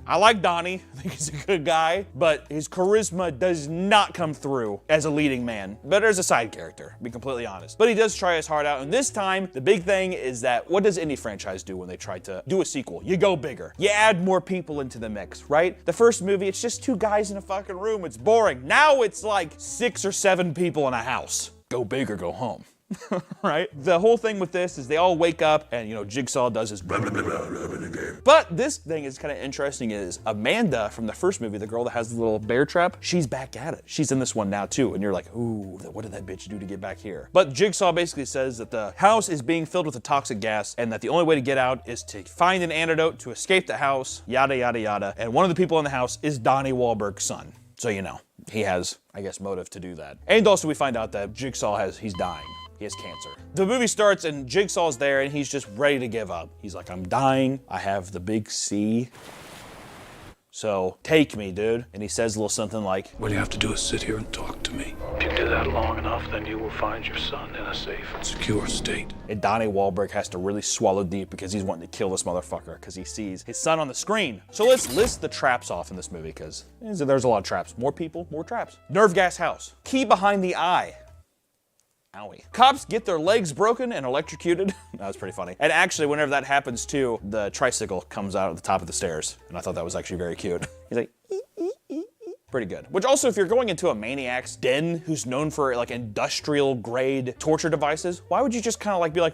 I like Donnie, I think he's a good guy, but his charisma does not come through as a leading man. Better as a side character, to be completely honest. But he does try his heart out, and this time, the big thing is that what does any franchise do when they try to do a sequel? You go bigger. You add more people into the mix, right? The first movie, it's just 2 guys in a fucking room, it's boring. Now it's like 6 or 7 people in a house. Go big or go home. Right? The whole thing with this is they all wake up and, you know, Jigsaw does his blah, blah, blah, blah, blah, blah, blah. But this thing is kind of interesting is Amanda from the first movie, the girl that has the little bear trap, she's back at it. She's in this one now too. And you're like, ooh, what did that bitch do to get back here? But Jigsaw basically says that the house is being filled with a toxic gas and that the only way to get out is to find an antidote to escape the house, yada, yada, yada. And one of the people in the house is Donnie Wahlberg's son. So, you know, he has, I guess, motive to do that. And also we find out that Jigsaw he's dying. He has cancer. The movie starts and Jigsaw's there and he's just ready to give up. He's like, I'm dying. I have the big C. So take me, dude. And he says a little something like, All you have to do is sit here and talk to me. If you do that long enough, then you will find your son in a safe and secure state. And Donnie Wahlberg has to really swallow deep because he's wanting to kill this motherfucker because he sees his son on the screen. So let's list the traps off in this movie because there's a lot of traps. More people, more traps. Nerve gas house. Key behind the eye. Owie. Cops get their legs broken and electrocuted. That was pretty funny. And actually, whenever that happens too, the tricycle comes out at the top of the stairs. And I thought that was actually very cute. He's like, pretty good. Which also, if you're going into a maniac's den who's known for like industrial grade torture devices, why would you just kind of like be like,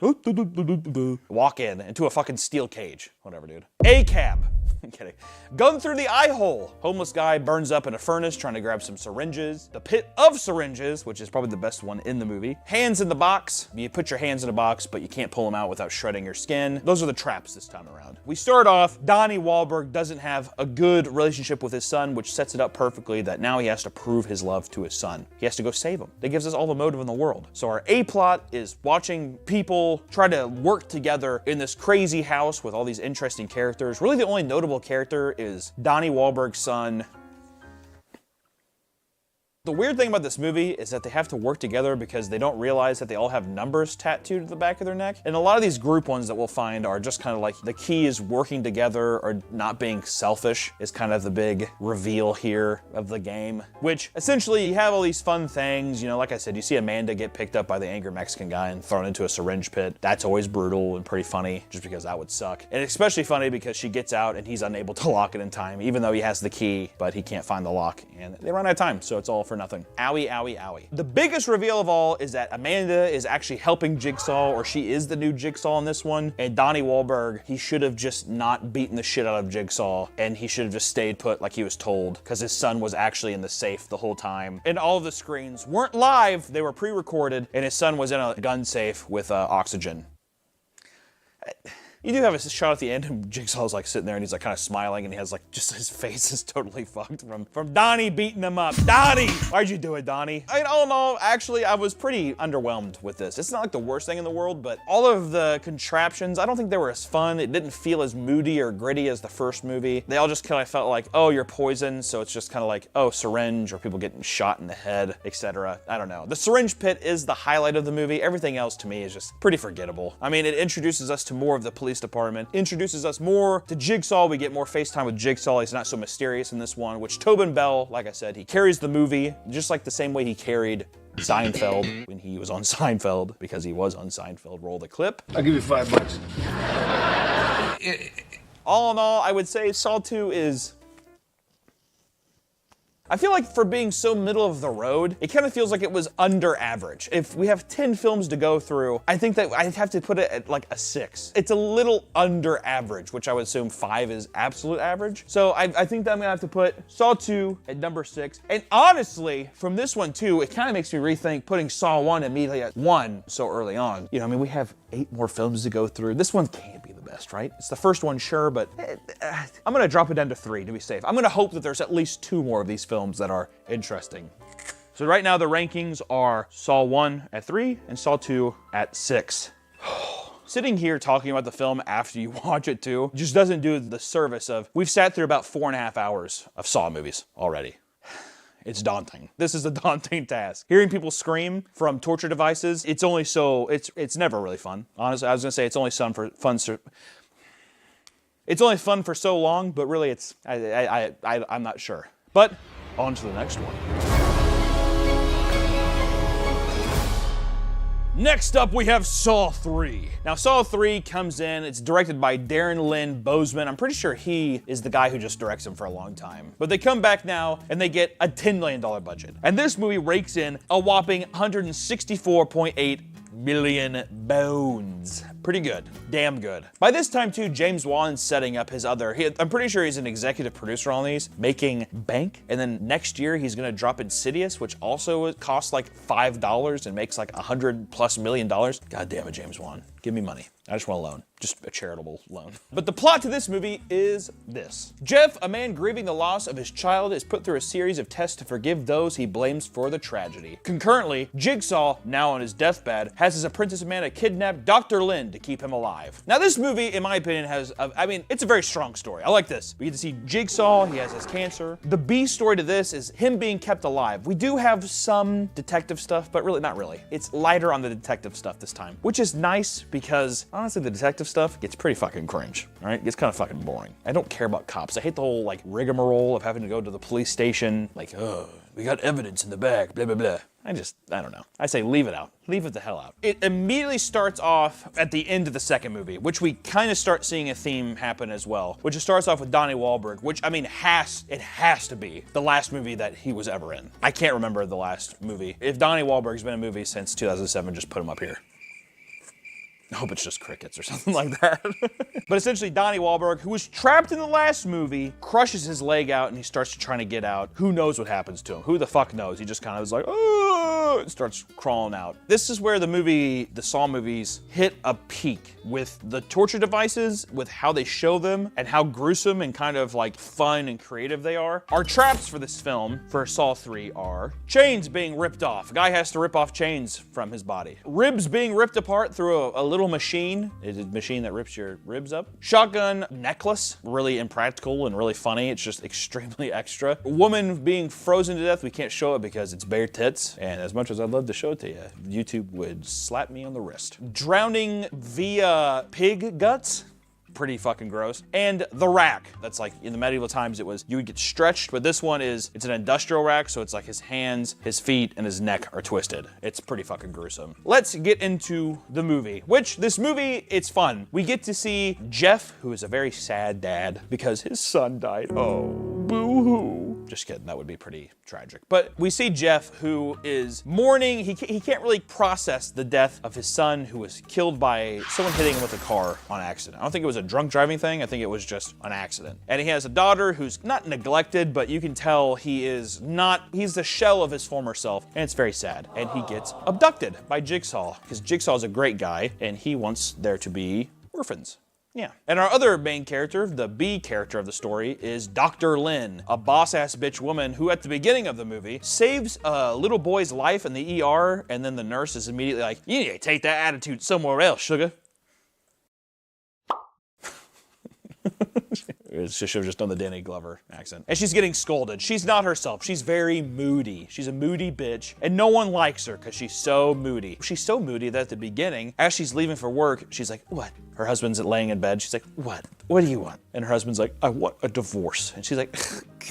walk into a fucking steel cage? Whatever, dude. A-cab. I'm kidding. Gun through the eye hole. Homeless guy burns up in a furnace trying to grab some syringes. The pit of syringes, which is probably the best one in the movie. Hands in the box. You put your hands in a box, but you can't pull them out without shredding your skin. Those are the traps this time around. We start off, Donnie Wahlberg doesn't have a good relationship with his son, which sets it up perfectly that now he has to prove his love to his son. He has to go save him. That gives us all the motive in the world. So our A-plot is watching people try to work together in this crazy house with all these interesting characters. Really the only notable character is Donnie Wahlberg's son. The weird thing about this movie is that they have to work together because they don't realize that they all have numbers tattooed to the back of their neck. And a lot of these group ones that we'll find are just kind of like the key is working together or not being selfish is kind of the big reveal here of the game. Which essentially you have all these fun things, you know, like I said, you see Amanda get picked up by the angry Mexican guy and thrown into a syringe pit. That's always brutal and pretty funny just because that would suck. And especially funny because she gets out and he's unable to lock it in time, even though he has the key, but he can't find the lock and they run out of time. So it's all for nothing. Owie, owie, owie. The biggest reveal of all is that Amanda is actually helping Jigsaw, or she is the new Jigsaw in this one. And Donnie Wahlberg, he should have just not beaten the shit out of Jigsaw, and he should have just stayed put like he was told, because his son was actually in the safe the whole time. And all of the screens weren't live, they were pre-recorded, and his son was in a gun safe with oxygen. You do have a shot at the end and Jigsaw's like sitting there and he's like kind of smiling and he has like just his face is totally fucked from Donnie beating him up. Donnie! Why'd you do it, Donnie? I mean, all in all, actually, I was pretty underwhelmed with this. It's not like the worst thing in the world, but all of the contraptions, I don't think they were as fun. It didn't feel as moody or gritty as the first movie. They all just kind of felt like, oh, you're poisoned, so it's just kind of like, oh, syringe or people getting shot in the head, etc. I don't know. The syringe pit is the highlight of the movie. Everything else to me is just pretty forgettable. I mean, it introduces us to more of the police department, introduces us more to Jigsaw. We get more FaceTime with Jigsaw. He's not so mysterious in this one, which Tobin Bell, like I said, he carries the movie just like the same way he carried Seinfeld when he was on Seinfeld, because he was on Seinfeld. Roll the clip. I'll give you $5. All in all, I would say Saw 2 is I feel like for being so middle of the road, it kind of feels like it was under average. If we have 10 films to go through, I think that I'd have to put it at like a 6. It's a little under average, which I would assume 5 is absolute average. So I think that I'm gonna have to put Saw 2 at number 6. And honestly, from this one too, it kind of makes me rethink putting Saw 1 immediately at 1 so early on. You know, I mean, we have 8 more films to go through. This one can't be the best, right? It's the first one, sure, but I'm gonna drop it down to 3 to be safe. I'm gonna hope that there's at least 2 more of these films that are interesting. So right now the rankings are Saw 1 at 3 and Saw 2 at 6. Sitting here talking about the film after you watch it too just doesn't do the service of, we've sat through about 4.5 hours of Saw movies already. It's daunting. This is a daunting task. Hearing people scream from torture devices, it's only so, it's never really fun. Honestly, I was gonna say it's only it's only fun for so long, but really it's, I'm not sure. But on to the next one. Next up, we have Saw 3. Now, Saw 3 comes in, it's directed by Darren Lynn Bousman. I'm pretty sure he is the guy who just directs them for a long time. But they come back now, and they get a $10 million budget. And this movie rakes in a whopping 164.8 million bones. Pretty good. Damn good. By this time, too, James Wan's setting up his other, I'm pretty sure he's an executive producer on these, making bank. And then next year, he's gonna drop Insidious, which also costs like $5 and makes like $100+ million. God damn it, James Wan. Give me money. I just want a loan. Just a charitable loan. But the plot to this movie is this. Jeff, a man grieving the loss of his child, is put through a series of tests to forgive those he blames for the tragedy. Concurrently, Jigsaw, now on his deathbed, has his apprentice Amanda kidnap Dr. Lynn to keep him alive. Now this movie, in my opinion, has, it's a very strong story. I like this. We get to see Jigsaw, he has his cancer. The B story to this is him being kept alive. We do have some detective stuff, but really not really. It's lighter on the detective stuff this time, which is nice because honestly, the detective stuff gets pretty fucking cringe, all right? It gets kind of fucking boring. I don't care about cops. I hate the whole like rigmarole of having to go to the police station, like, oh, we got evidence in the bag, blah, blah, blah. I don't know. I say leave it out. Leave it the hell out. It immediately starts off at the end of the second movie, which we kind of start seeing a theme happen as well, which it starts off with Donnie Wahlberg, which I mean, it has to be the last movie that he was ever in. I can't remember the last movie. If Donnie Wahlberg's been in a movie since 2007, just put him up here. I hope it's just crickets or something like that. But essentially, Donnie Wahlberg, who was trapped in the last movie, crushes his leg out and he starts trying to get out. Who knows what happens to him? Who the fuck knows? He just kind of is like, oh, and starts crawling out. This is where the Saw movies hit a peak with the torture devices, with how they show them, and how gruesome and kind of like fun and creative they are. Our traps for this film, for Saw 3, are chains being ripped off. A guy has to rip off chains from his body. Ribs being ripped apart through a little machine. It's a machine that rips your ribs up. Shotgun necklace, really impractical and really funny. It's just extremely extra. Woman being frozen to death. We can't show it because it's bare tits. And as much as I'd love to show it to you, YouTube would slap me on the wrist. Drowning via pig guts. Pretty fucking gross. And the rack. That's like in the medieval times it was, you would get stretched, but this one is, it's an industrial rack, so it's like his hands, his feet, and his neck are twisted. It's pretty fucking gruesome. Let's get into the movie, which this movie, it's fun. We get to see Jeff, who is a very sad dad because his son died. Oh, boo-hoo. Just kidding, that would be pretty tragic. But we see Jeff, who is mourning. He can't really process the death of his son, who was killed by someone hitting him with a car on accident. I don't think it was a drunk driving thing. I think it was just an accident. And he has a daughter who's not neglected, but you can tell he's the shell of his former self, and it's very sad. And he gets abducted by Jigsaw, because Jigsaw is a great guy, and he wants there to be orphans. Yeah. And our other main character, the B character of the story, is Dr. Lynn, a boss-ass bitch woman who at the beginning of the movie saves a little boy's life in the ER, and then the nurse is immediately like, you need to take that attitude somewhere else, sugar. She should have just done the Danny Glover accent. And she's getting scolded. She's not herself. She's very moody. She's a moody bitch, and no one likes her because she's so moody. She's so moody that at the beginning, as she's leaving for work, she's like, what? Her husband's laying in bed. She's like, what? What do you want? And her husband's like, I want a divorce. And she's like,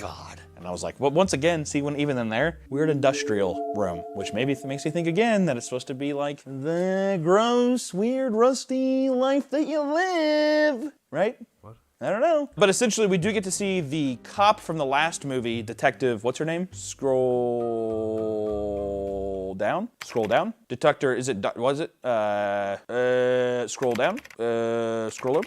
God. And I was like, well, once again, see, even in there, weird industrial room, which maybe makes you think again that it's supposed to be like the gross, weird, rusty life that you live, right? What? I don't know. But essentially, we do get to see the cop from the last movie, Detective, what's her name? Scroll down? Scroll down? Detector, is it, was it? Scroll down? Scroll up?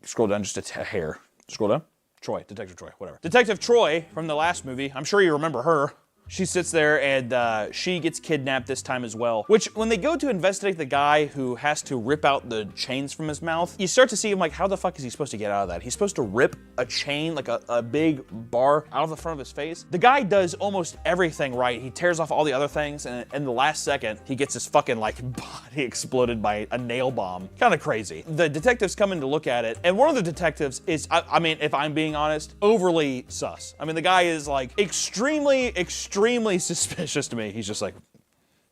Scroll down just a hair. Scroll down. Troy, Detective Troy, whatever. Detective Troy from the last movie, I'm sure you remember her. She sits there and she gets kidnapped this time as well. Which, when they go to investigate the guy who has to rip out the chains from his mouth, you start to see him like, how the fuck is he supposed to get out of that? He's supposed to rip a chain, like a big bar out of the front of his face. The guy does almost everything right. He tears off all the other things, and in the last second, he gets his fucking like body exploded by a nail bomb. Kind of crazy. The detectives come in to look at it, and one of the detectives is, I mean, if I'm being honest, overly sus. I mean, the guy is like extremely suspicious to me. He's just like,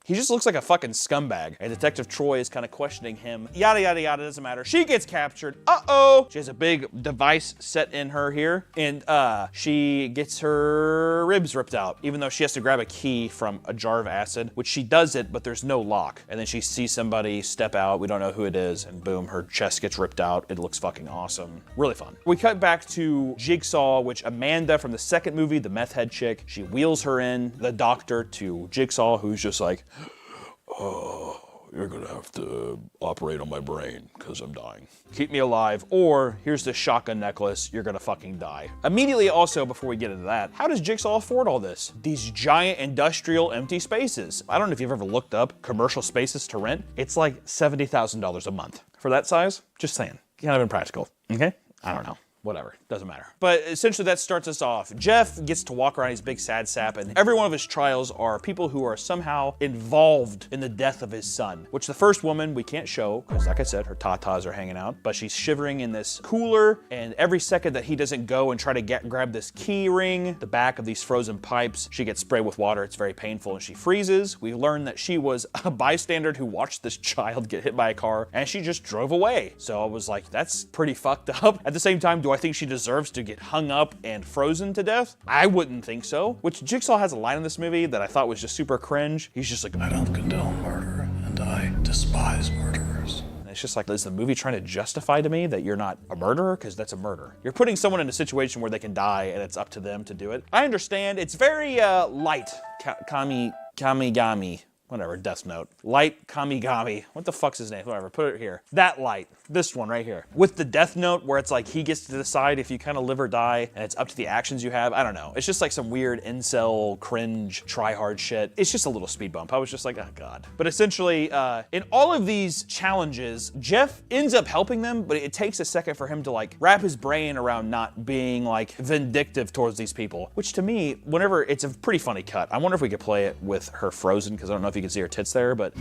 he just looks like a fucking scumbag. And Detective Troy is kind of questioning him. Yada, yada, yada, doesn't matter. She gets captured. Uh-oh. She has a big device set in her here. And she gets her ribs ripped out, even though she has to grab a key from a jar of acid, which she does it, but there's no lock. And then she sees somebody step out. We don't know who it is. And boom, her chest gets ripped out. It looks fucking awesome. Really fun. We cut back to Jigsaw, which Amanda from the second movie, the meth head chick, she wheels her in, the doctor, to Jigsaw, who's just like, oh, you're gonna have to operate on my brain because I'm dying. Keep me alive, or here's the shotgun necklace, you're gonna fucking die. Immediately also, before we get into that, how does Jigsaw afford all this? These giant industrial empty spaces. I don't know if you've ever looked up commercial spaces to rent. It's like $70,000 a month. For that size, just saying, kind of impractical, okay? I don't know. Whatever, doesn't matter. But essentially that starts us off. Jeff gets to walk around, he's big sad sap, and every one of his trials are people who are somehow involved in the death of his son, which the first woman we can't show, because like I said, her tatas are hanging out, but she's shivering in this cooler, and every second that he doesn't go and try to grab this key ring, the back of these frozen pipes, she gets sprayed with water, it's very painful, and she freezes. We learn that she was a bystander who watched this child get hit by a car, and she just drove away. So I was like, that's pretty fucked up. At the same time, do I think she deserves to get hung up and frozen to death? I wouldn't think so. Which Jigsaw has a line in this movie that I thought was just super cringe. He's just like, I don't condone murder, and I despise murderers. And it's just like, is the movie trying to justify to me that you're not a murderer? Because that's a murder. You're putting someone in a situation where they can die and it's up to them to do it. I understand. It's very light. Kamigami. Whatever, Death Note. Light Kamigami. What the fuck's his name? Whatever, put it here. That light. This one right here. With the Death Note where it's like he gets to decide if you kind of live or die and it's up to the actions you have. I don't know. It's just like some weird incel, cringe, try-hard shit. It's just a little speed bump. I was just like, oh God. But essentially, in all of these challenges, Jeff ends up helping them, but it takes a second for him to like wrap his brain around not being like vindictive towards these people. Which to me, whenever, it's a pretty funny cut. I wonder if we could play it with her frozen, because I don't know if you can see her tits there, but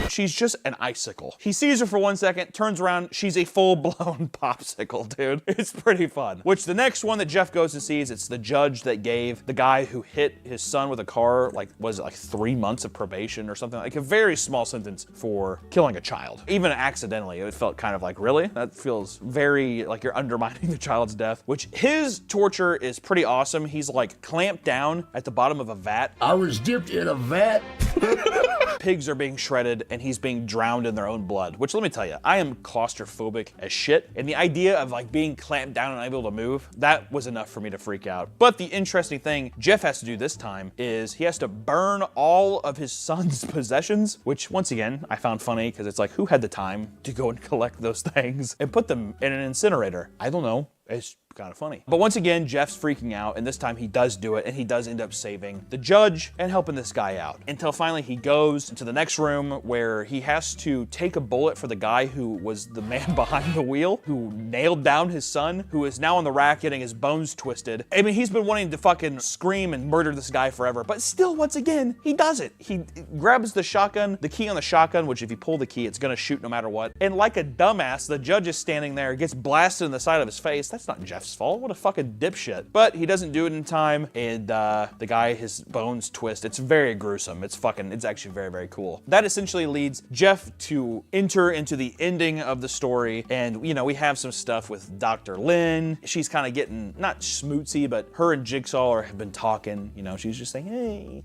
she's just an icicle. He sees her for 1 second, turns around, she's a full-blown popsicle, dude. It's pretty fun. Which the next one that Jeff goes and sees, it's the judge that gave the guy who hit his son with a car, like, was it like 3 months of probation or something? Like a very small sentence for killing a child. Even accidentally, it felt kind of like, really? That feels very like you're undermining the child's death. Which his torture is pretty awesome. He's like clamped down at the bottom of a vat. I was dipped in a vat. Pigs are being shredded and he's being drowned in their own blood, which let me tell you, I am claustrophobic as shit. And the idea of like being clamped down and unable to move, that was enough for me to freak out. But the interesting thing Jeff has to do this time is he has to burn all of his son's possessions, which once again, I found funny because it's like, who had the time to go and collect those things and put them in an incinerator? I don't know. It's kind of funny. But once again, Jeff's freaking out, and this time he does do it, and he does end up saving the judge and helping this guy out. Until finally he goes into the next room where he has to take a bullet for the guy who was the man behind the wheel, who nailed down his son, who is now on the rack getting his bones twisted. I mean, he's been wanting to fucking scream and murder this guy forever, but still, once again, he does it. He grabs the shotgun, the key on the shotgun, which if you pull the key, it's gonna shoot no matter what. And like a dumbass, the judge is standing there, gets blasted in the side of his face. that's not Jeff's fault. What a fucking dipshit. But he doesn't do it in time, and the guy, his bones twist. It's very gruesome. It's actually very, very cool. That essentially leads Jeff to enter into the ending of the story, and you know, we have some stuff with Dr. Lynn. She's kind of getting, not schmootsy, but her and Jigsaw have been talking. You know, she's just saying, hey,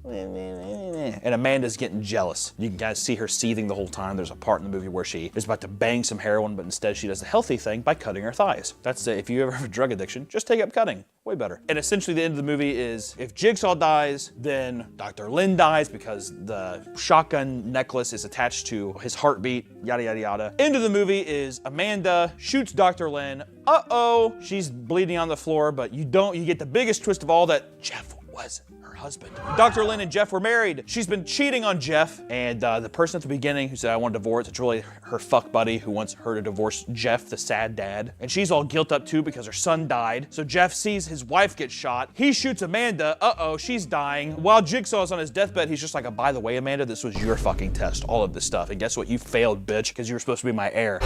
and Amanda's getting jealous. You can guys see her seething the whole time. There's a part in the movie where she is about to bang some heroin, but instead she does the healthy thing by cutting her thighs. That's it. If you ever have a drug addiction, just take up cutting. Way better. And essentially the end of the movie is if Jigsaw dies, then Dr. Lynn dies because the shotgun necklace is attached to his heartbeat, yada, yada, yada. End of the movie is Amanda shoots Dr. Lynn. Uh-oh, she's bleeding on the floor, but you get the biggest twist of all that Jeff was her husband. Dr. Lynn and Jeff were married. She's been cheating on Jeff, and the person at the beginning who said, I want a divorce, it's really her fuck buddy who wants her to divorce Jeff, the sad dad. And she's all guilt up too because her son died. So Jeff sees his wife get shot. He shoots Amanda. Uh-oh, she's dying. While Jigsaw's on his deathbed, he's just like, by the way, Amanda, this was your fucking test, all of this stuff. And guess what? You failed, bitch, because you were supposed to be my heir.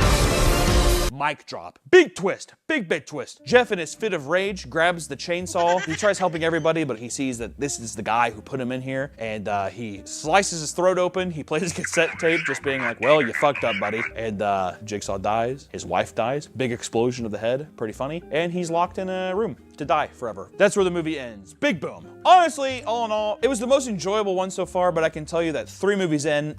Mic drop. Big twist. Big twist. Jeff, in his fit of rage, grabs the chainsaw. He tries helping everybody, but he sees that this is the guy who put him in here, and he slices his throat open. He plays cassette tape, just being like, well, you fucked up, buddy. And Jigsaw dies. His wife dies. Big explosion of the head. Pretty funny. And he's locked in a room to die forever. That's where the movie ends. Big boom. Honestly, all in all, it was the most enjoyable one so far, but I can tell you that 3 movies in,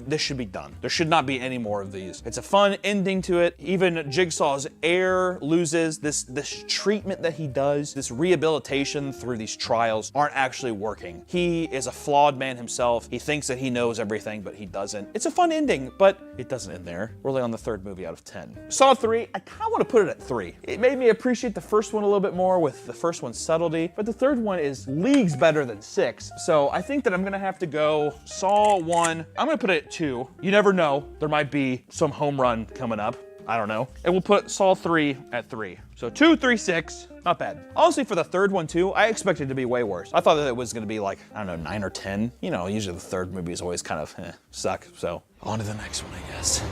this should be done. There should not be any more of these. It's a fun ending to it. Even Jigsaw's heir loses this treatment that he does, this rehabilitation through these trials aren't actually working. He is a flawed man himself. He thinks that he knows everything, but he doesn't. It's a fun ending, but it doesn't end there. We're only on the 3rd movie out of 10. Saw 3, I kind of want to put it at 3. It made me appreciate the first one a little bit more with the first one's subtlety, but the 3rd one is leagues better than 6. So I think that I'm gonna have to go Saw 1. I'm gonna put it at 2. You never know. There might be some home run coming up. I don't know. And we'll put Saw 3 at 3. So 2, 3, 6. Not bad. Honestly, for the 3rd one too, I expected it to be way worse. I thought that it was gonna be like, I don't know, 9 or 10. You know, usually the 3rd movie is always kind of suck. So on to the next one, I guess.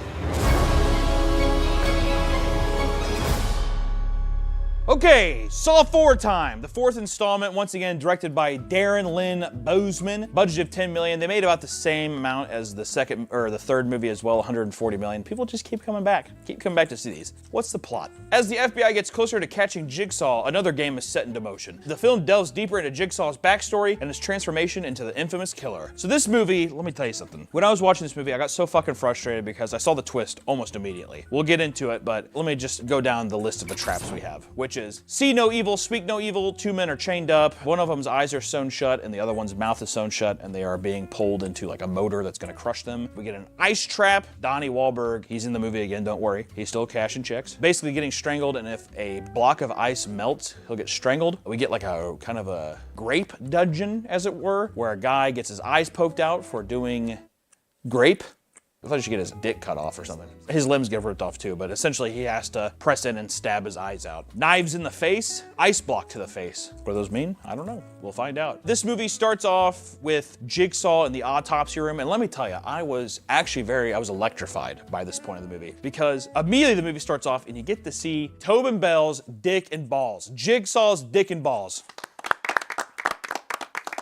Okay, Saw 4 time. The 4th installment, once again directed by Darren Lynn Bousman. Budget of $10 million. They made about the same amount as the 3rd movie as well, $140 million. People just keep coming back. Keep coming back to see these. What's the plot? As the FBI gets closer to catching Jigsaw, another game is set into motion. The film delves deeper into Jigsaw's backstory and his transformation into the infamous killer. So this movie, let me tell you something. When I was watching this movie, I got so fucking frustrated because I saw the twist almost immediately. We'll get into it, but let me just go down the list of the traps we have, which is see no evil, speak no evil. 2 men are chained up. One of them's eyes are sewn shut and the other one's mouth is sewn shut, and they are being pulled into like a motor that's gonna crush them. We get an ice trap. Donnie Wahlberg, he's in the movie again, don't worry. He's still cashing checks. Basically getting strangled, and if a block of ice melts, he'll get strangled. We get like a kind of a grape dungeon, as it were, where a guy gets his eyes poked out for doing grape. I thought he should get his dick cut off or something. His limbs get ripped off too, but essentially he has to press in and stab his eyes out. Knives in the face, ice block to the face. What do those mean? I don't know. We'll find out. This movie starts off with Jigsaw in the autopsy room, and let me tell you, I was electrified by this point of the movie, because immediately the movie starts off and you get to see Tobin Bell's dick and balls. Jigsaw's dick and balls.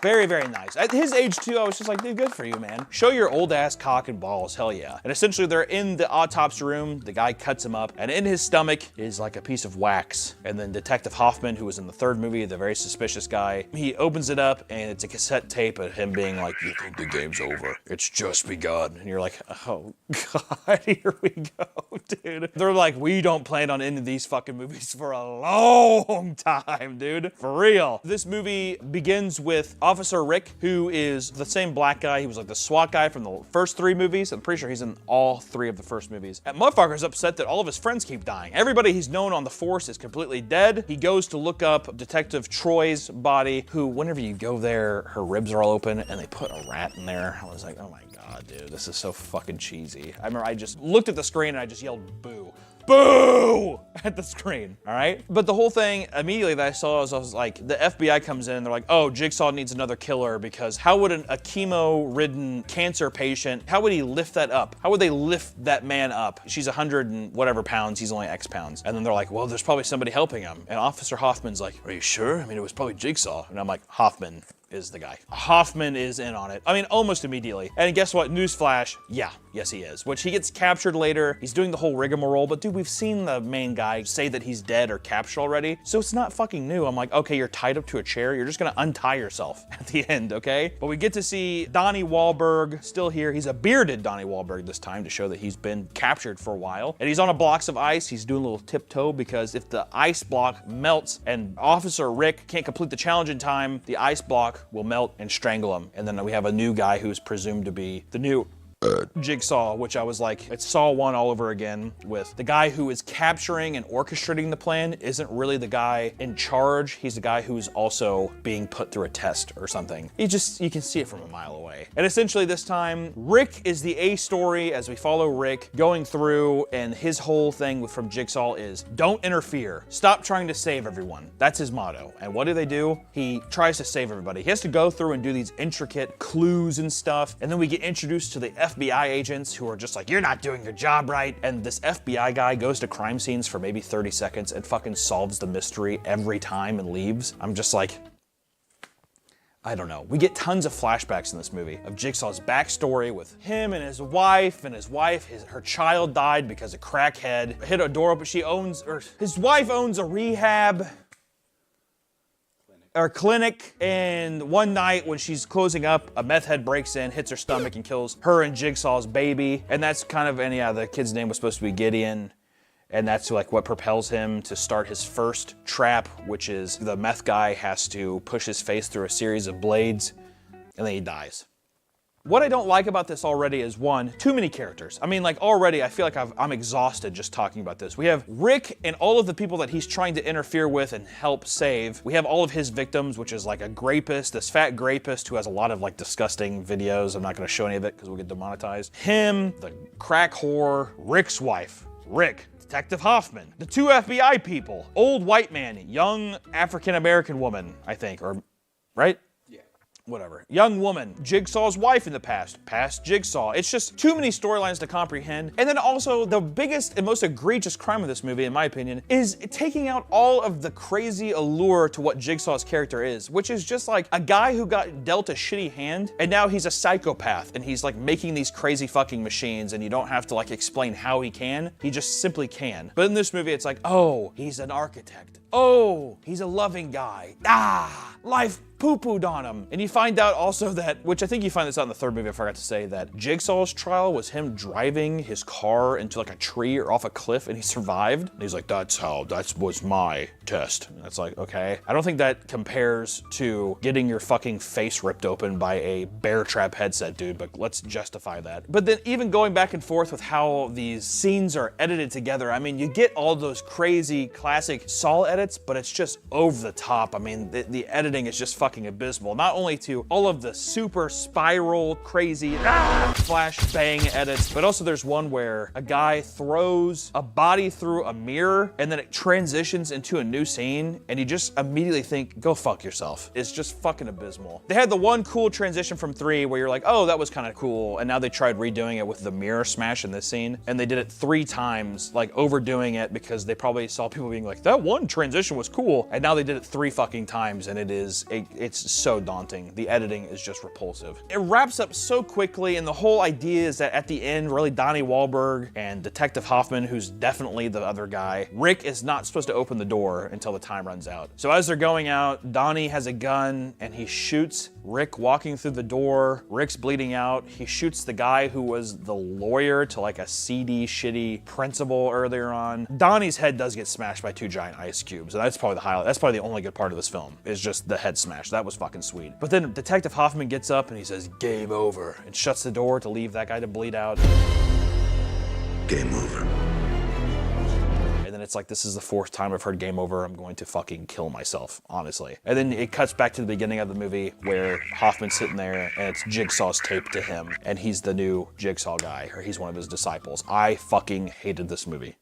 Very, very nice. At his age too, I was just like, dude, good for you, man. Show your old ass cock and balls, hell yeah. And essentially they're in the autopsy room, the guy cuts him up, and in his stomach is like a piece of wax. And then Detective Hoffman, who was in the 3rd movie, the very suspicious guy, he opens it up and it's a cassette tape of him being like, you think the game's over? It's just begun. And you're like, oh God, here we go, dude. They're like, we don't plan on ending these fucking movies for a long time, dude. For real. This movie begins with Officer Rick, who is the same black guy. He was like the SWAT guy from the first 3 movies. I'm pretty sure he's in all 3 of the first movies. And motherfucker's upset that all of his friends keep dying. Everybody he's known on the force is completely dead. He goes to look up Detective Troy's body, who, whenever you go there, her ribs are all open and they put a rat in there. I was like, oh my God, dude, this is so fucking cheesy. I remember I just looked at the screen and I just yelled boo. boo at the screen, all right? But the whole thing immediately that I saw was I was like, the FBI comes in and they're like, oh, Jigsaw needs another killer because how would a chemo-ridden cancer patient, how would he lift that up? How would they lift that man up? She's 100 and whatever pounds, he's only X pounds. And then they're like, well, there's probably somebody helping him. And Officer Hoffman's like, are you sure? I mean, it was probably Jigsaw. And I'm like, Hoffman is the guy. Hoffman is in on it. I mean, almost immediately. And guess what? Newsflash, yeah, yes he is. Which he gets captured later. He's doing the whole rigmarole, but dude, we've seen the main guy say that he's dead or captured already, so it's not fucking new. I'm like, okay, you're tied up to a chair. You're just gonna untie yourself at the end, okay? But we get to see Donnie Wahlberg still here. He's a bearded Donnie Wahlberg this time to show that he's been captured for a while. And he's on a blocks of ice. He's doing a little tiptoe because if the ice block melts and Officer Rick can't complete the challenge in time, the ice block will melt and strangle him. And then we have a new guy who's presumed to be the new Jigsaw, which I was like, it's Saw 1 all over again, with the guy who is capturing and orchestrating the plan isn't really the guy in charge. He's the guy who's also being put through a test or something. You can see it from a mile away. And essentially this time, Rick is the A story as we follow Rick going through, and his whole thing from Jigsaw is don't interfere. Stop trying to save everyone. That's his motto. And what do? He tries to save everybody. He has to go through and do these intricate clues and stuff, and then we get introduced to the FBI agents who are just like, you're not doing your job right. And this FBI guy goes to crime scenes for maybe 30 seconds and fucking solves the mystery every time and leaves. I'm just like, I don't know. We get tons of flashbacks in this movie of Jigsaw's backstory with him and his wife, her child died because a crackhead hit a door open. His wife owns a rehab or clinic, and one night when she's closing up, a meth head breaks in, hits her stomach, and kills her and Jigsaw's baby. And that's kind of, and yeah, the kid's name was supposed to be Gideon. And that's like what propels him to start his first trap, which is the meth guy has to push his face through a series of blades, and then he dies. What I don't like about this already is, one, too many characters. I mean, like, already I feel like I'm exhausted just talking about this. We have Rick and all of the people that he's trying to interfere with and help save. We have all of his victims, which is like a grapist, this fat grapist who has a lot of like disgusting videos. I'm not gonna show any of it because we'll get demonetized. Him, the crack whore, Rick's wife, Rick, Detective Hoffman, the two FBI people, old white man, young African-American woman, I think, or, right? Whatever. Young woman, Jigsaw's wife in the past Jigsaw. It's just too many storylines to comprehend. And then also the biggest and most egregious crime of this movie, in my opinion, is taking out all of the crazy allure to what Jigsaw's character is, which is just like a guy who got dealt a shitty hand and now he's a psychopath and he's like making these crazy fucking machines and you don't have to like explain how he can. He just simply can. But in this movie, it's like, oh, he's an architect. Oh, he's a loving guy. Life poo-pooed on him. And you find out also that, which I think you find this out in the third movie, I forgot to say, that Jigsaw's trial was him driving his car into like a tree or off a cliff and he survived. And he's like, that was my test. And it's like, okay. I don't think that compares to getting your fucking face ripped open by a bear trap headset, dude, but let's justify that. But then even going back and forth with how these scenes are edited together, I mean, you get all those crazy classic Saw edits, but it's just over the top. I mean, the editing is just fucking abysmal. Not only to all of the super spiral, crazy, flash bang edits, but also there's one where a guy throws a body through a mirror and then it transitions into a new scene and you just immediately think, go fuck yourself. It's just fucking abysmal. They had the one cool transition from 3 where you're like, oh, that was kind of cool, and now they tried redoing it with the mirror smash in this scene, and they did it 3 times, like overdoing it because they probably saw people being like, that one transition was cool, and now they did it 3 fucking times, and it's so daunting. The editing is just repulsive. It wraps up so quickly, and the whole idea is that at the end, really Donnie Wahlberg and Detective Hoffman, who's definitely the other guy, Rick is not supposed to open the door until the time runs out. So as they're going out, Donnie has a gun and he shoots Rick walking through the door. Rick's bleeding out. He shoots the guy who was the lawyer to like a seedy, shitty principal earlier on. Donnie's head does get smashed by 2 giant ice cubes, and that's probably the highlight. That's probably the only good part of this film, is just the head smash. That was fucking sweet. But then Detective Hoffman gets up and he says, game over, and shuts the door to leave that guy to bleed out. Game over. And then it's like, this is the 4th time I've heard game over. I'm going to fucking kill myself, honestly. And then it cuts back to the beginning of the movie where Hoffman's sitting there and it's Jigsaw's tape to him and he's the new Jigsaw guy, or he's one of his disciples. I fucking hated this movie.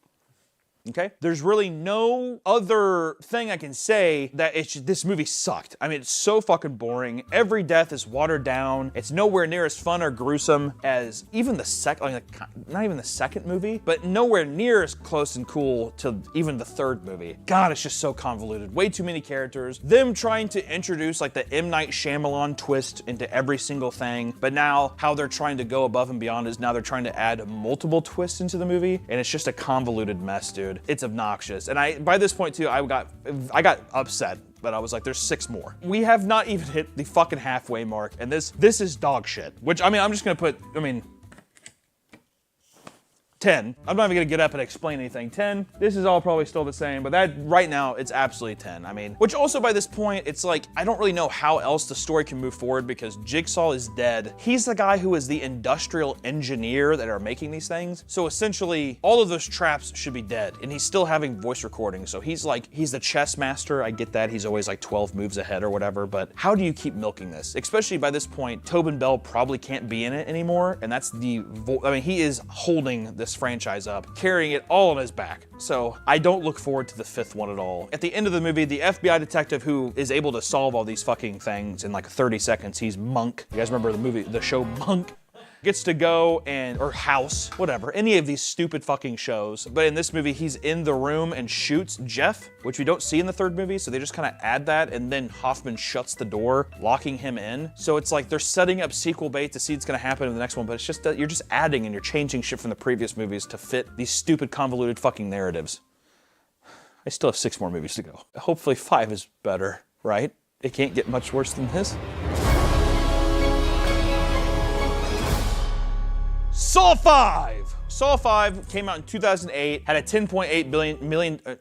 Okay? There's really no other thing I can say that this movie sucked. I mean, it's so fucking boring. Every death is watered down. It's nowhere near as fun or gruesome as even the second, not even the second movie, but nowhere near as close and cool to even the third movie. God, it's just so convoluted. Way too many characters. Them trying to introduce like the M. Night Shyamalan twist into every single thing, but now how they're trying to go above and beyond is now they're trying to add multiple twists into the movie, and it's just a convoluted mess, dude. It's obnoxious. And by this point too, I got upset, but I was like, there's 6 more. We have not even hit the fucking halfway mark, and this is dog shit. Which, I mean, I'm just gonna put, 10. I'm not even gonna get up and explain anything. 10, this is all probably still the same, but that right now, it's absolutely 10. I mean, which also by this point, it's like, I don't really know how else the story can move forward because Jigsaw is dead. He's the guy who is the industrial engineer that are making these things. So essentially, all of those traps should be dead, and he's still having voice recording. So he's the chess master. I get that. He's always like 12 moves ahead or whatever, but how do you keep milking this? Especially by this point, Tobin Bell probably can't be in it anymore, and that's he is holding this franchise up, carrying it all on his back. So I don't look forward to the 5th one at all. At the end of the movie, the FBI detective who is able to solve all these fucking things in like 30 seconds, he's Monk. You guys remember the show Monk? Gets to go or House, whatever, any of these stupid fucking shows. But in this movie, he's in the room and shoots Jeff, which we don't see in the 3rd movie, so they just kind of add that, and then Hoffman shuts the door, locking him in. So it's like they're setting up sequel bait to see what's gonna happen in the next one, but it's just that you're just adding and you're changing shit from the previous movies to fit these stupid convoluted fucking narratives. I still have 6 more movies to go. Hopefully 5 is better, right? It can't get much worse than this. Saw 5! Saw 5 came out in 2008, had a $10.8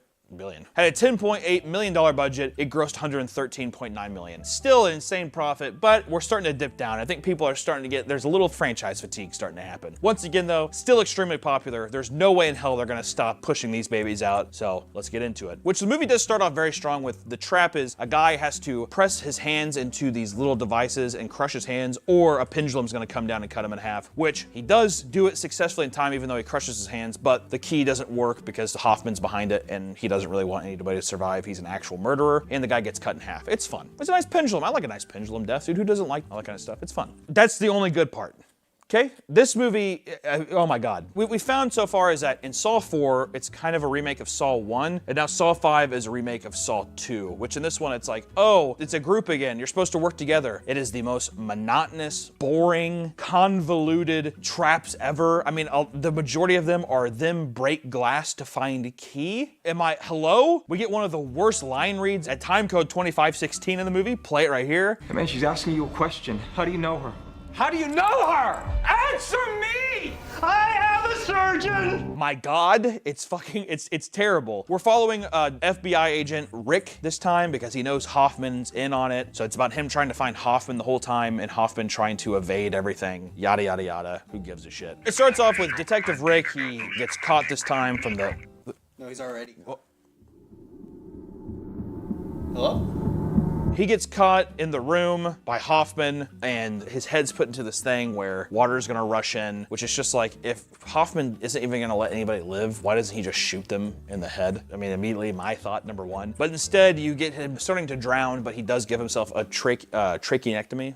had a $10.8 million budget. It grossed $113.9 million. Still an insane profit, but we're starting to dip down. I think people are starting to there's a little franchise fatigue starting to happen. Once again though, still extremely popular. There's no way in hell they're gonna stop pushing these babies out, so let's get into it. Which the movie does start off very strong with. The trap is a guy has to press his hands into these little devices and crush his hands, or a pendulum's gonna come down and cut him in half, which he does do it successfully in time even though he crushes his hands, but the key doesn't work because Hoffman's behind it and he doesn't really want anybody to survive. He's an actual murderer, and the guy gets cut in half. It's fun. It's a nice pendulum. I like a nice pendulum death, dude. Who doesn't like all that kind of stuff? It's fun. That's the only good part. Okay, this movie, oh my God. What we found so far is that in Saw 4, it's kind of a remake of Saw 1, and now Saw 5 is a remake of Saw 2, which in this one, it's like, oh, it's a group again. You're supposed to work together. It is the most monotonous, boring, convoluted traps ever. I mean, the majority of them are them break glass to find a key. Hello? We get one of the worst line reads at time code 2516 in the movie. Play it right here. Hey man, she's asking you a question. How do you know her? How do you know her? Answer me! I am a surgeon! My God, it's terrible. We're following FBI agent Rick this time because he knows Hoffman's in on it. So it's about him trying to find Hoffman the whole time and Hoffman trying to evade everything. Yada, yada, yada. Who gives a shit? It starts off with Detective Rick. He gets caught this time from the... No, he's already... Hello? He gets caught in the room by Hoffman, and his head's put into this thing where water's gonna rush in, which is just like, if Hoffman isn't even gonna let anybody live, why doesn't he just shoot them in the head? I mean, immediately my thought, number one. But instead, you get him starting to drown, but he does give himself a tracheotomy.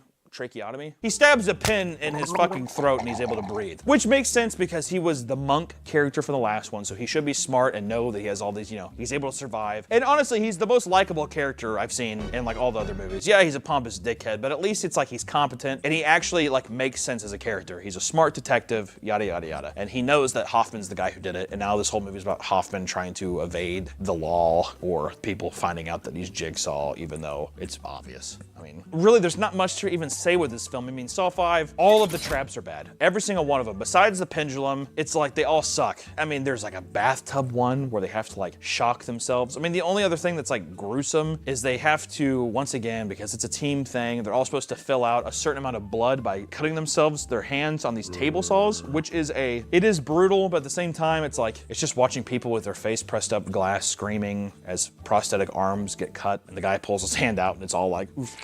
He stabs a pin in his fucking throat and he's able to breathe. Which makes sense because he was the monk character for the last one, so he should be smart and know that he has all these, he's able to survive. And honestly, he's the most likable character I've seen in like all the other movies. Yeah, he's a pompous dickhead, but at least it's like he's competent and he actually like makes sense as a character. He's a smart detective, yada, yada, yada. And he knows that Hoffman's the guy who did it, and now this whole movie is about Hoffman trying to evade the law or people finding out that he's Jigsaw, even though it's obvious. I mean, really, there's not much to even say with this film. I mean, Saw 5, all of the traps are bad. Every single one of them. Besides the pendulum, it's like they all suck. I mean, there's like a bathtub one where they have to like shock themselves. I mean, the only other thing that's like gruesome is they have to, once again, because it's a team thing, they're all supposed to fill out a certain amount of blood by cutting themselves, their hands on these table saws, which is it is brutal, but at the same time, it's like, it's just watching people with their face pressed up glass screaming as prosthetic arms get cut, and the guy pulls his hand out and it's all like, oof,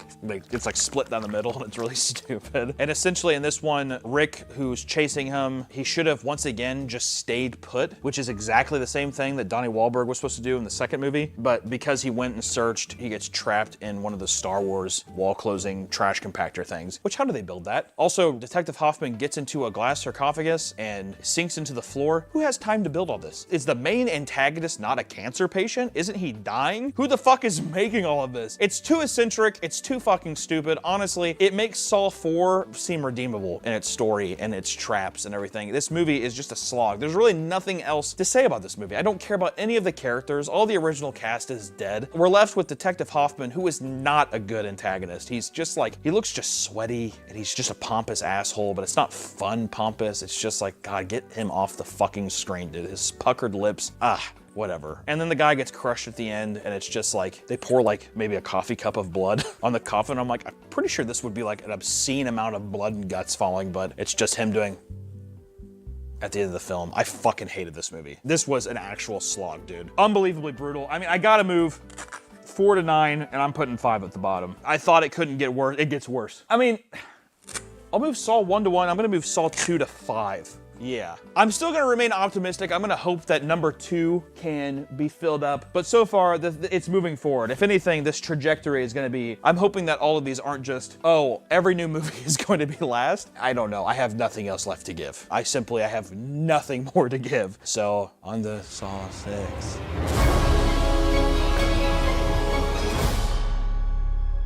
it's like split down the middle, and It's really stupid. And essentially in this one, Rick, who's chasing him, he should have once again just stayed put, which is exactly the same thing that Donnie Wahlberg was supposed to do in the second movie. But because he went and searched, he gets trapped in one of the Star Wars wall closing trash compactor things. Which, how do they build that? Also, Detective Hoffman gets into a glass sarcophagus and sinks into the floor. Who has time to build all this? Is the main antagonist not a cancer patient? Isn't he dying? Who the fuck is making all of this? It's too eccentric, it's too fucking stupid. Honestly, it makes Saw 4 seem redeemable in its story and its traps and everything. This movie is just a slog. There's really nothing else to say about this movie. I don't care about any of the characters. All the original cast is dead. We're left with Detective Hoffman, who is not a good antagonist. He's just like, he looks just sweaty and he's just a pompous asshole, but it's not fun pompous. It's just like, God, get him off the fucking screen, dude. His puckered lips, whatever. And then the guy gets crushed at the end and it's just like, they pour like maybe a coffee cup of blood on the coffin. I'm like, I'm pretty sure this would be like an obscene amount of blood and guts falling, but it's just him doing at the end of the film. I fucking hated this movie. This was an actual slog, dude. Unbelievably brutal. I mean, I gotta move 4 to 9 and I'm putting 5 at the bottom. I thought it couldn't get worse. It gets worse. I mean, I'll move Saw 1 to 1. I'm gonna move Saw 2 to 5. Yeah. I'm still gonna remain optimistic. I'm gonna hope that number 2 can be filled up. But so far, it's moving forward. If anything, this trajectory is gonna be, I'm hoping that all of these aren't just, oh, every new movie is going to be last. I don't know. I have nothing else left to give. I have nothing more to give. So, on to Saw 6.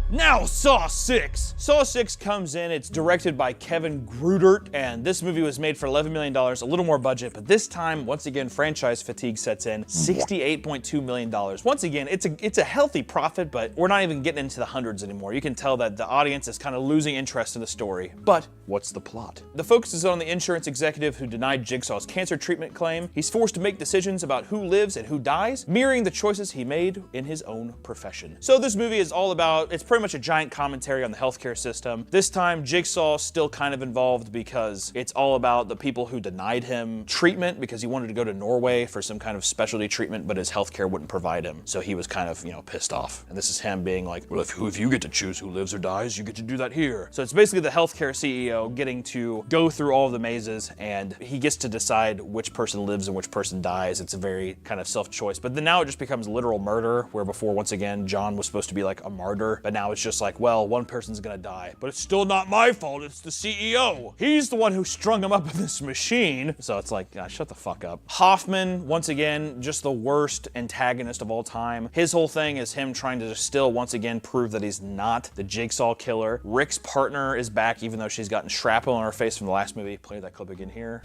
Now, Saw 6. Saw 6 comes in, it's directed by Kevin Grudert, and this movie was made for $11 million, a little more budget, but this time, once again, franchise fatigue sets in, $68.2 million. Once again, it's a healthy profit, but we're not even getting into the hundreds anymore. You can tell that the audience is kind of losing interest in the story. But what's the plot? The focus is on the insurance executive who denied Jigsaw's cancer treatment claim. He's forced to make decisions about who lives and who dies, mirroring the choices he made in his own profession. So this movie is all about, it's pretty much a giant commentary on the healthcare system. This time, Jigsaw's still kind of involved because it's all about the people who denied him treatment because he wanted to go to Norway for some kind of specialty treatment, but his healthcare wouldn't provide him. So he was kind of, pissed off. And this is him being like, well, if you get to choose who lives or dies, you get to do that here. So it's basically the healthcare CEO getting to go through all of the mazes and he gets to decide which person lives and which person dies. It's a very kind of self-choice. But then now it just becomes literal murder, where before, once again, John was supposed to be like a martyr, but now it's just like, well, one person's gonna die, but it's still not my fault, it's the CEO. He's the one who strung him up in this machine. So it's like, shut the fuck up. Hoffman, once again, just the worst antagonist of all time. His whole thing is him trying to just still, once again, prove that he's not the Jigsaw killer. Rick's partner is back, even though she's gotten shrapnel on her face from the last movie. Play that clip again here.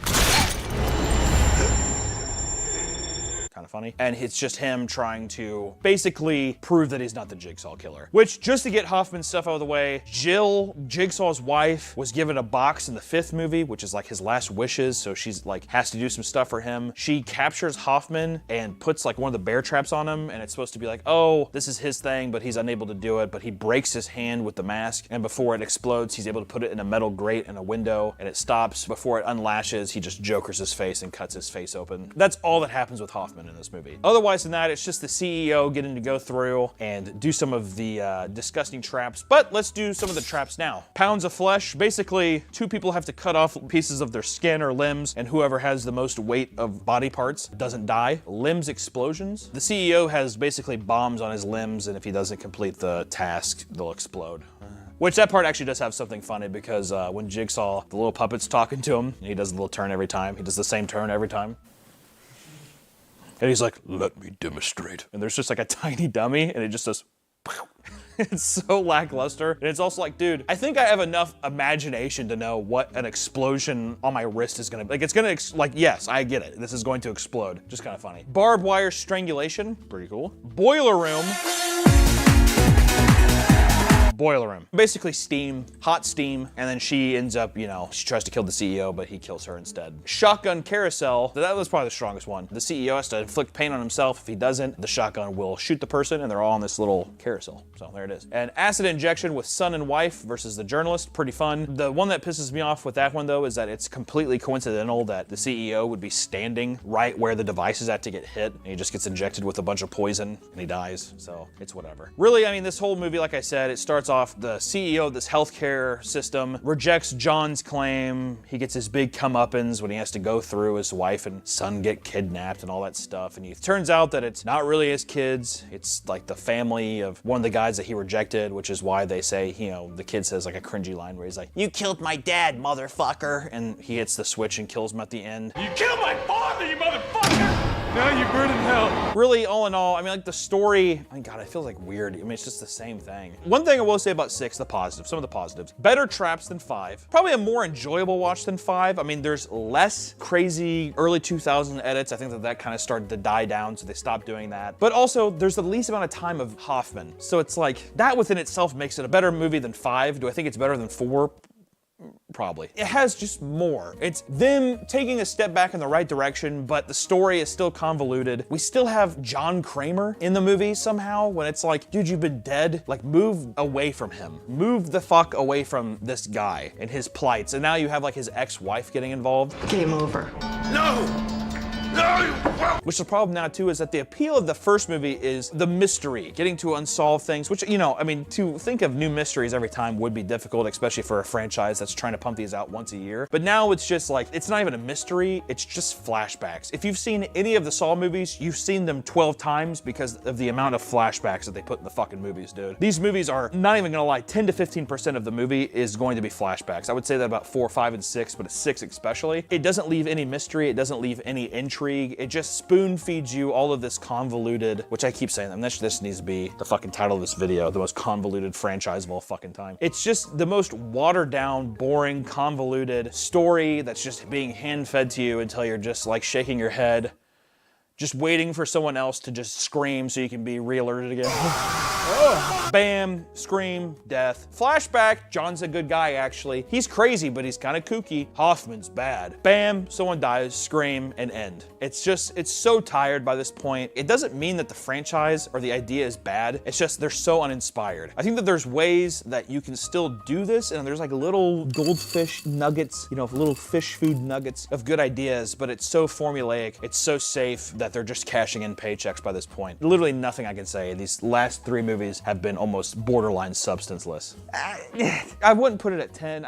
Kind of funny. And it's just him trying to basically prove that he's not the Jigsaw killer. Which, just to get Hoffman's stuff out of the way, Jill, Jigsaw's wife, was given a box in the 5th movie, which is like his last wishes, so she's like, has to do some stuff for him. She captures Hoffman and puts like one of the bear traps on him, and it's supposed to be like, oh, this is his thing, but he's unable to do it, but he breaks his hand with the mask, and before it explodes, he's able to put it in a metal grate in a window, and it stops. Before it unlashes, he just jokers his face and cuts his face open. That's all that happens with Hoffman in this movie. Otherwise than that, it's just the CEO getting to go through and do some of the disgusting traps. But let's do some of the traps now. Pounds of flesh. Basically, 2 people have to cut off pieces of their skin or limbs, and whoever has the most weight of body parts doesn't die. Limbs explosions. The CEO has basically bombs on his limbs, and if he doesn't complete the task, they'll explode. Which, that part actually does have something funny, because when Jigsaw, the little puppet's talking to him, he does a little turn every time. He does the same turn every time. And he's like, let me demonstrate. And there's just like a tiny dummy, and it just does, it's so lackluster. And it's also like, dude, I think I have enough imagination to know what an explosion on my wrist is gonna be. Like, it's gonna, like, yes, I get it. This is going to explode. Just kind of funny. Barbed wire strangulation, pretty cool. Boiler room. Boiler room. Basically steam, hot steam, and then she ends up, she tries to kill the CEO, but he kills her instead. Shotgun carousel, that was probably the strongest one. The CEO has to inflict pain on himself. If he doesn't, the shotgun will shoot the person, and they're all on this little carousel. So there it is. And acid injection with son and wife versus the journalist, pretty fun. The one that pisses me off with that one, though, is that it's completely coincidental that the CEO would be standing right where the device is at to get hit, and he just gets injected with a bunch of poison, and he dies. So it's whatever. Really, I mean, this whole movie, like I said, it starts starts off, the CEO of this healthcare system rejects John's claim. He gets his big comeuppance when he has to go through his wife and son get kidnapped and all that stuff. And it turns out that it's not really his kids. It's like the family of one of the guys that he rejected, which is why they say, you know, the kid says like a cringy line where he's like, "You killed my dad, motherfucker." And he hits the switch and kills him at the end. You killed my father, you motherfucker! Now you burn in hell. Really, all in all, I mean, like the story, my God, it feels like weird. I mean, it's just the same thing. One thing I will say about 6, the positives, some of the positives. Better traps than 5. Probably a more enjoyable watch than 5. I mean, there's less crazy early 2000 edits. I think that kind of started to die down, so they stopped doing that. But also, there's the least amount of time of Hoffman. So it's like, that within itself makes it a better movie than 5. Do I think it's better than 4? Probably. It has just more. It's them taking a step back in the right direction, but the story is still convoluted. We still have John Kramer in the movie somehow, when it's like, dude, you've been dead. Like, move away from him. Move the fuck away from this guy and his plights. And now you have like his ex-wife getting involved. Game over. No! Which the problem now too is that the appeal of the first movie is the mystery, getting to unsolved things, which, you know, I mean, to think of new mysteries every time would be difficult, especially for a franchise that's trying to pump these out once a year. But now it's just like, it's not even a mystery, it's just flashbacks. If you've seen any of the Saw movies, you've seen them 12 times because of the amount of flashbacks that they put in the fucking movies, dude. These movies are, not even gonna lie, 10 to 15% of the movie is going to be flashbacks. I would say that about 4, 5, and 6, but 6 especially. It doesn't leave any mystery, it doesn't leave any intrigue. It just spoon feeds you all of this convoluted, which I keep saying, this needs to be the fucking title of this video, the most convoluted franchise of all fucking time. It's just the most watered down, boring, convoluted story that's just being hand-fed to you until you're just like shaking your head, just waiting for someone else to just scream so you can be re-alerted again. Bam, scream, death. Flashback, John's a good guy actually. He's crazy, but he's kind of kooky. Hoffman's bad. Bam, someone dies, scream, and end. It's just, it's so tired by this point. It doesn't mean that the franchise or the idea is bad. It's just they're so uninspired. I think that there's ways that you can still do this, and there's like little goldfish nuggets, you know, little fish food nuggets of good ideas, but it's so formulaic, it's so safe that they're just cashing in paychecks by this point. Literally nothing I can say. These last 3 movies have been almost borderline substanceless. I wouldn't put it at 10.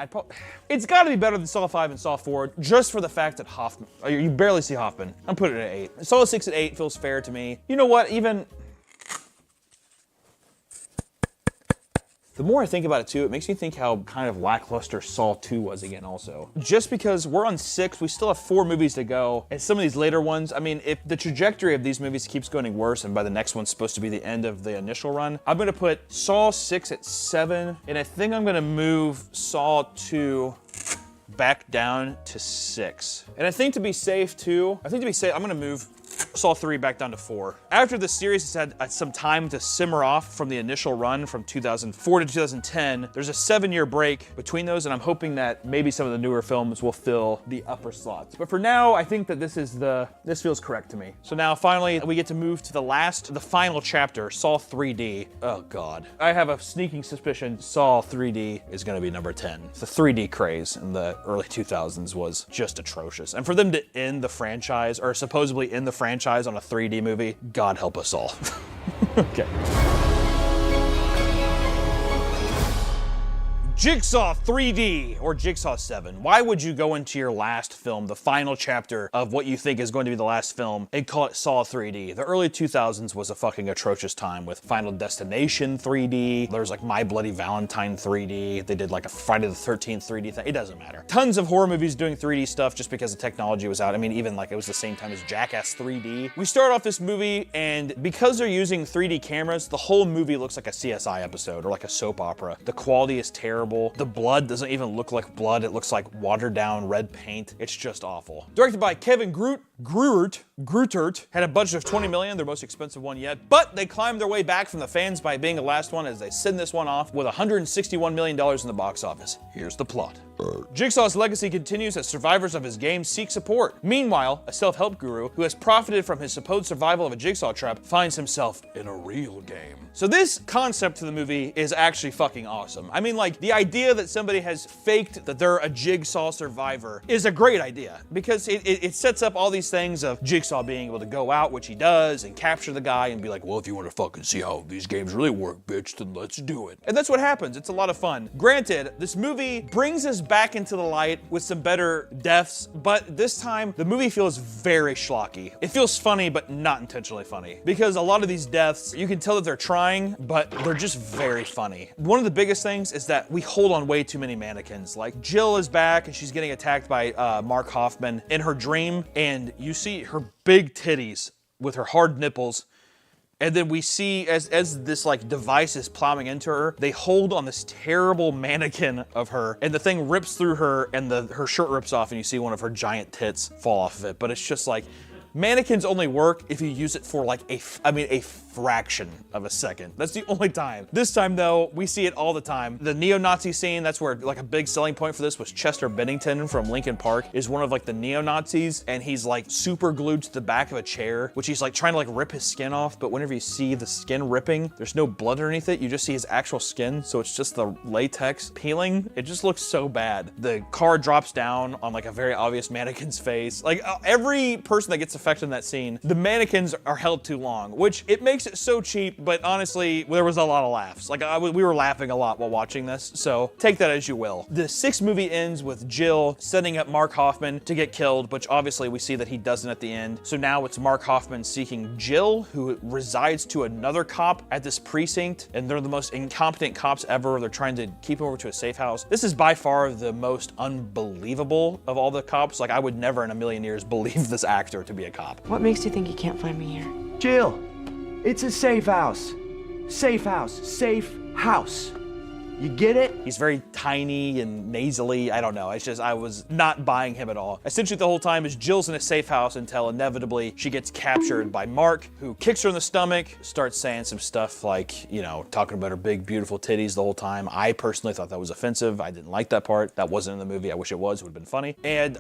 It's got to be better than Saw 5 and Saw 4, just for the fact that Hoffman, you barely see Hoffman. I'm putting it at 8. Saw 6 at 8 feels fair to me. You know what, even, the more I think about it too, it makes me think how kind of lackluster Saw 2 was again also. Just because we're on 6, we still have 4 movies to go, and some of these later ones, I mean, if the trajectory of these movies keeps going worse, and by the next one's supposed to be the end of the initial run, I'm gonna put Saw 6 at 7, and I think I'm gonna move Saw 2 back down to 6. And I think to be safe too, I'm gonna move Saw 3 back down to 4. After the series has had some time to simmer off from the initial run from 2004 to 2010, there's a 7-year break between those, and I'm hoping that maybe some of the newer films will fill the upper slots. But for now, I think that this feels correct to me. So now finally, we get to move to the final chapter, Saw 3D. Oh God. I have a sneaking suspicion Saw 3D is gonna be number 10. The 3D craze in the early 2000s was just atrocious. And for them to end the franchise, or supposedly end the franchise on a 3D movie, God help us all. Okay. Jigsaw 3D, or Jigsaw 7. Why would you go into your last film, the final chapter of what you think is going to be the last film, and call it Saw 3D? The early 2000s was a fucking atrocious time with Final Destination 3D. There was like My Bloody Valentine 3D. They did like a Friday the 13th 3D thing. It doesn't matter. Tons of horror movies doing 3D stuff just because the technology was out. I mean, even like it was the same time as Jackass 3D. We start off this movie, and because they're using 3D cameras, the whole movie looks like a CSI episode or like a soap opera. The quality is terrible. The blood doesn't even look like blood. It looks like watered down red paint. It's just awful. Directed by Kevin Grutert, had a budget of $20 million, their most expensive one yet, but they climbed their way back from the fans by being the last one as they send this one off with $161 million in the box office. Here's the plot. Jigsaw's legacy continues as survivors of his game seek support. Meanwhile, a self-help guru who has profited from his supposed survival of a jigsaw trap finds himself in a real game. So this concept to the movie is actually fucking awesome. I mean, like, the idea that somebody has faked that they're a jigsaw survivor is a great idea because it sets up all these things of jigsaw Jigsaw being able to go out, which he does, and capture the guy and be like, well, if you want to fucking see how these games really work, bitch, then let's do it. And that's what happens. It's a lot of fun. Granted, this movie brings us back into the light with some better deaths, but this time the movie feels very schlocky. It feels funny, but not intentionally funny, because a lot of these deaths, you can tell that they're trying, but they're just very funny. One of the biggest things is that we hold on way too many mannequins. Like, Jill is back and she's getting attacked by Mark Hoffman in her dream, and you see her big titties with her hard nipples. And then we see, as this like device is plowing into her, they hold on this terrible mannequin of her, and the thing rips through her, and her shirt rips off, and you see one of her giant tits fall off of it. But it's just like, mannequins only work if you use it for like a fraction of a second. That's the only time. This time though, we see it all the time. The neo-Nazi scene, that's where like a big selling point for this was Chester Bennington from Linkin Park is one of like the neo-Nazis, and he's like super glued to the back of a chair, which he's like trying to like rip his skin off, but whenever you see the skin ripping, there's no blood underneath it, you just see his actual skin, so it's just the latex peeling. It just looks so bad. The car drops down on like a very obvious mannequin's face. Like every person that gets affected in that scene, the mannequins are held too long, which it makes it so cheap, but honestly, there was a lot of laughs. Like we were laughing a lot while watching this, so take that as you will. The sixth movie ends with Jill setting up Mark Hoffman to get killed, which obviously we see that he doesn't at the end. So now it's Mark Hoffman seeking Jill, who resides to another cop at this precinct, and they're the most incompetent cops ever. They're trying to keep him over to a safe house. This is by far the most unbelievable of all the cops. Like, I would never in a million years believe this actor to be a cop. What makes you think you can't find me here? Jill, it's a safe house. Safe house. Safe house. You get it? He's very tiny and nasally. I don't know. It's just, I was not buying him at all. Essentially, the whole time is Jill's in a safe house until inevitably she gets captured by Mark, who kicks her in the stomach, starts saying some stuff like, you know, talking about her big, beautiful titties the whole time. I personally thought that was offensive. I didn't like that part. That wasn't in the movie. I wish it was. It would have been funny. And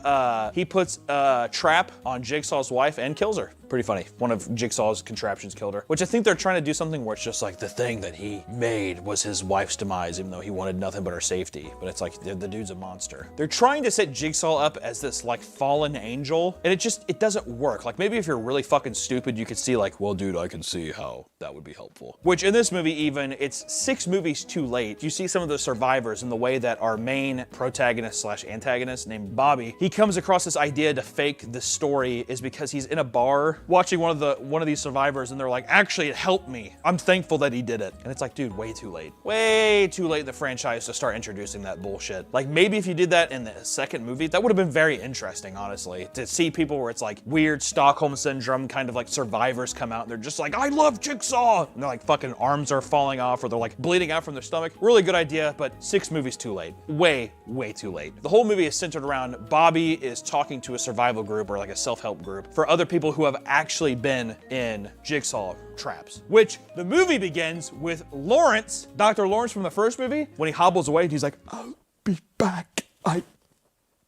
he puts a trap on Jigsaw's wife and kills her. Pretty funny. One of Jigsaw's contraptions killed her, which I think they're trying to do something where it's just like the thing that he made was his wife's demise, even though he wanted nothing but her safety. But it's like, the dude's a monster. They're trying to set Jigsaw up as this like fallen angel, and it doesn't work. Like, maybe if you're really fucking stupid, you could see like, well, dude, I can see how that would be helpful. Which in this movie even, it's 6 movies too late. You see some of the survivors in the way that our main protagonist / antagonist named Bobby, he comes across this idea to fake the story is because he's in a bar watching one of these survivors, and they're like, actually, it helped me. I'm thankful that he did it. And it's like, dude, way too late. Way too late in the franchise to start introducing that bullshit. Like, maybe if you did that in the second movie, that would have been very interesting, honestly. To see people where it's like weird Stockholm Syndrome kind of like survivors come out and they're just like, I love Jigsaw! And they're like fucking arms are falling off or they're like bleeding out from their stomach. Really good idea, but 6 movies too late. Way, way too late. The whole movie is centered around Bobby is talking to a survival group or like a self-help group for other people who have actually been in Jigsaw traps. Which the movie begins with Lawrence, Dr. Lawrence from the first movie, when he hobbles away and he's like, I'll be back, I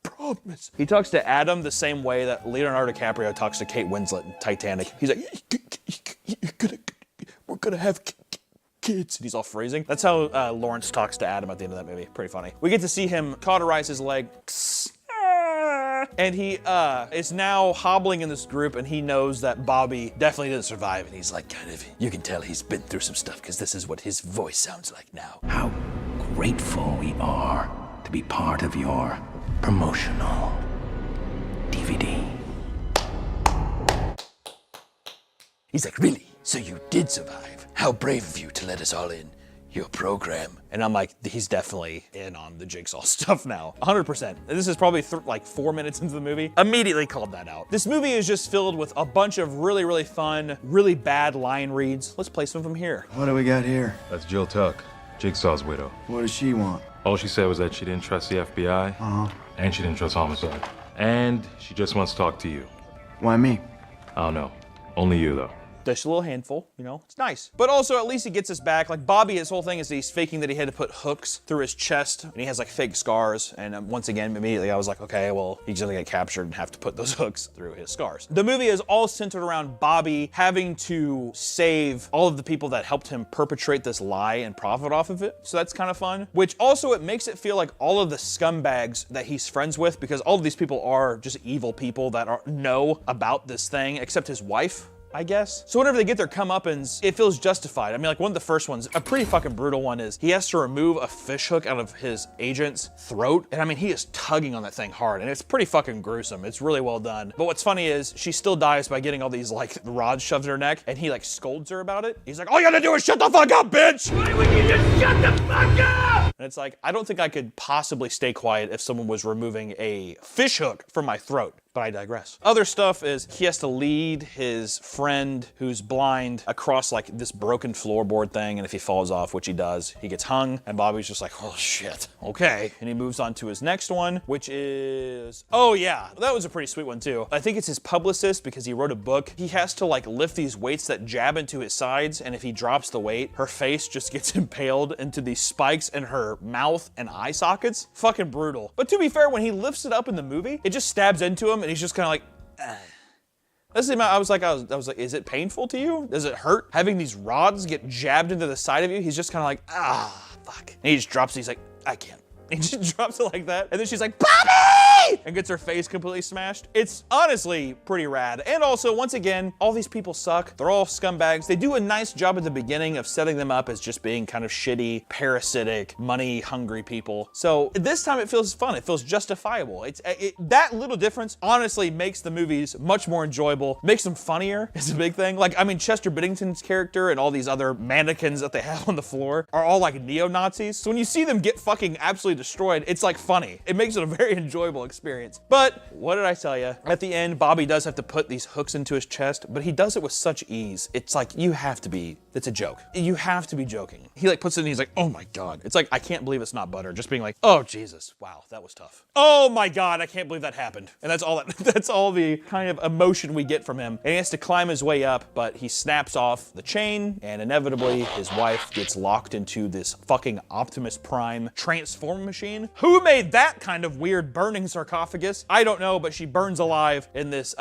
promise. He talks to Adam the same way that Leonardo DiCaprio talks to Kate Winslet in Titanic. He's like, we're gonna have kids. And he's all freezing. That's how Lawrence talks to Adam at the end of that movie. Pretty funny. We get to see him cauterize his leg. And he is now hobbling in this group, and he knows that Bobby definitely didn't survive. And he's like, kind of, you can tell he's been through some stuff because this is what his voice sounds like now. How grateful we are to be part of your promotional DVD. He's like, really? So you did survive? How brave of you to let us all in your program. And I'm like, he's definitely in on the Jigsaw stuff now. 100%. And this is probably like 4 minutes into the movie. Immediately called that out. This movie is just filled with a bunch of really, really fun, really bad line reads. Let's play some of them here. What do we got here? That's Jill Tuck, Jigsaw's widow. What does she want? All she said was that she didn't trust the FBI, and she didn't trust homicide. And she just wants to talk to you. Why me? I don't know. Only you, though. Just a little handful, you know, it's nice. But also, at least he gets us back. Like Bobby, his whole thing is he's faking that he had to put hooks through his chest, and he has like fake scars. And once again, immediately I was like, okay, well, he's gonna get captured and have to put those hooks through his scars. The movie is all centered around Bobby having to save all of the people that helped him perpetrate this lie and profit off of it. So that's kind of fun, which also it makes it feel like all of the scumbags that he's friends with, because all of these people are just evil people that know about this thing, except his wife, I guess. So whenever they get their comeuppance, it feels justified. I mean, like one of the first ones, a pretty fucking brutal one is he has to remove a fish hook out of his agent's throat. And I mean, he is tugging on that thing hard and it's pretty fucking gruesome. It's really well done. But what's funny is she still dies by getting all these like rods shoved in her neck, and he like scolds her about it. He's like, all you gotta do is shut the fuck up, bitch! Why would you just shut the fuck up? And it's like, I don't think I could possibly stay quiet if someone was removing a fish hook from my throat. But I digress. Other stuff is he has to lead his friend who's blind across like this broken floorboard thing, and if he falls off, which he does, he gets hung, and Bobby's just like, oh shit, okay. And he moves on to his next one, which is, oh yeah, that was a pretty sweet one too. I think it's his publicist because he wrote a book. He has to like lift these weights that jab into his sides, and if he drops the weight, her face just gets impaled into these spikes in her mouth and eye sockets. Fucking brutal. But to be fair, when he lifts it up in the movie, it just stabs into him, and he's just kind of like, That's the amount. I was like, is it painful to you? Does it hurt having these rods get jabbed into the side of you? He's just kind of like, fuck. And he just drops it. He's like, I can't. He just drops it like that. And then she's like, Bobby! And gets her face completely smashed. It's honestly pretty rad. And also, once again, all these people suck. They're all scumbags. They do a nice job at the beginning of setting them up as just being kind of shitty, parasitic, money-hungry people. So this time it feels fun. It feels justifiable. That little difference honestly makes the movies much more enjoyable, makes them funnier. It's a big thing. Like, I mean, Chester Bennington's character and all these other mannequins that they have on the floor are all like neo-Nazis. So when you see them get fucking absolutely destroyed, it's like funny. It makes it a very enjoyable experience. But what did I tell you? At the end, Bobby does have to put these hooks into his chest, but he does it with such ease. It's like, you have to be, it's a joke. You have to be joking. He like puts it in, he's like, oh my God. It's like, I can't believe it's not butter. Just being like, oh Jesus, wow, that was tough. Oh my God, I can't believe that happened. And that's all the kind of emotion we get from him. And he has to climb his way up, but he snaps off the chain, and inevitably his wife gets locked into this fucking Optimus Prime transform machine. Who made that kind of weird burning sarcophagus? I don't know, but she burns alive in this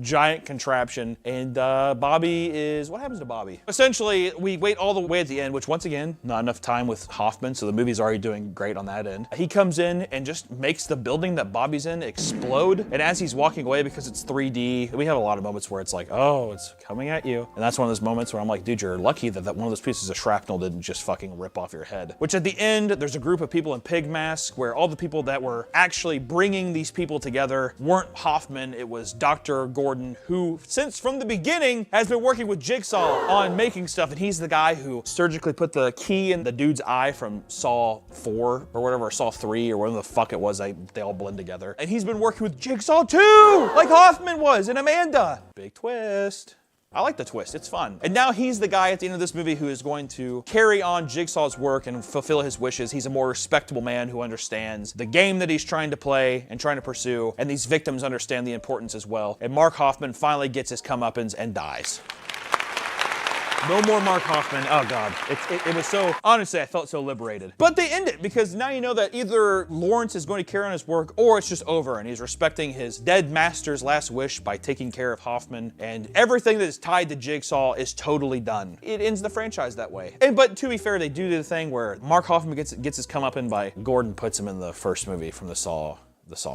giant contraption. And Bobby is, what happens to Bobby? Essentially, we wait all the way at the end, which once again, not enough time with Hoffman, so the movie's already doing great on that end. He comes in and just makes the building that Bobby's in explode. And as he's walking away, because it's 3D, we have a lot of moments where it's like, oh, it's coming at you. And that's one of those moments where I'm like, dude, you're lucky that one of those pieces of shrapnel didn't just fucking rip off your head. Which at the end, there's a group of people in pig masks where all the people that were actually bringing these people together weren't Hoffman, it was Dr. Gordon, who since from the beginning has been working with Jigsaw on making stuff, and he's the guy who surgically put the key in the dude's eye from Saw 4 or whatever, or Saw 3 or whatever the fuck it was, they all blend together. And he's been working with Jigsaw too, like Hoffman was in Amanda. Big twist. I like the twist, it's fun. And now he's the guy at the end of this movie who is going to carry on Jigsaw's work and fulfill his wishes. He's a more respectable man who understands the game that he's trying to play and trying to pursue, and these victims understand the importance as well. And Mark Hoffman finally gets his comeuppance and dies. No more Mark Hoffman. Oh God, it was so, honestly, I felt so liberated. But they end it because now you know that either Lawrence is going to carry on his work or it's just over, and he's respecting his dead master's last wish by taking care of Hoffman, and everything that is tied to Jigsaw is totally done. It ends the franchise that way. But to be fair, they do the thing where Mark Hoffman gets his comeuppance by Gordon puts him in the first movie from the Saw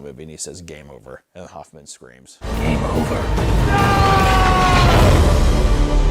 movie, and he says game over, and Hoffman screams, game over. No!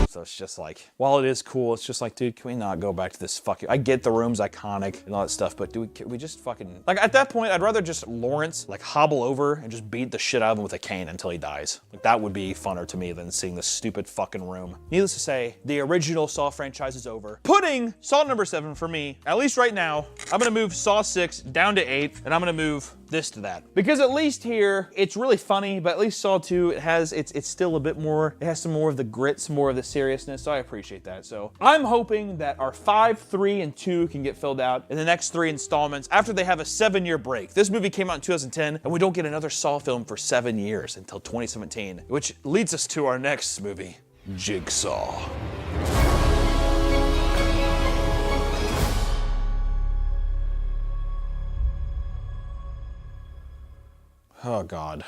So it's just like, while it is cool, it's just like, dude, can we not go back to this fucking, I get the room's iconic and all that stuff, but can we just fucking, like at that point, I'd rather just Lawrence like hobble over and just beat the shit out of him with a cane until he dies. Like that would be funner to me than seeing this stupid fucking room. Needless to say, the original Saw franchise is over. Putting Saw number 7 for me, at least right now, I'm gonna move Saw 6 down to 8, and I'm gonna move this to that. Because at least here, it's really funny, but at least Saw 2, it's still a bit more, it has some more of the grit, some more of the seriousness, so I appreciate that. So I'm hoping that our 5, 3, and 2 can get filled out in the next 3 installments after they have a 7-year break. This movie came out in 2010, and we don't get another Saw film for 7 years until 2017, which leads us to our next movie. Jigsaw. Oh, God.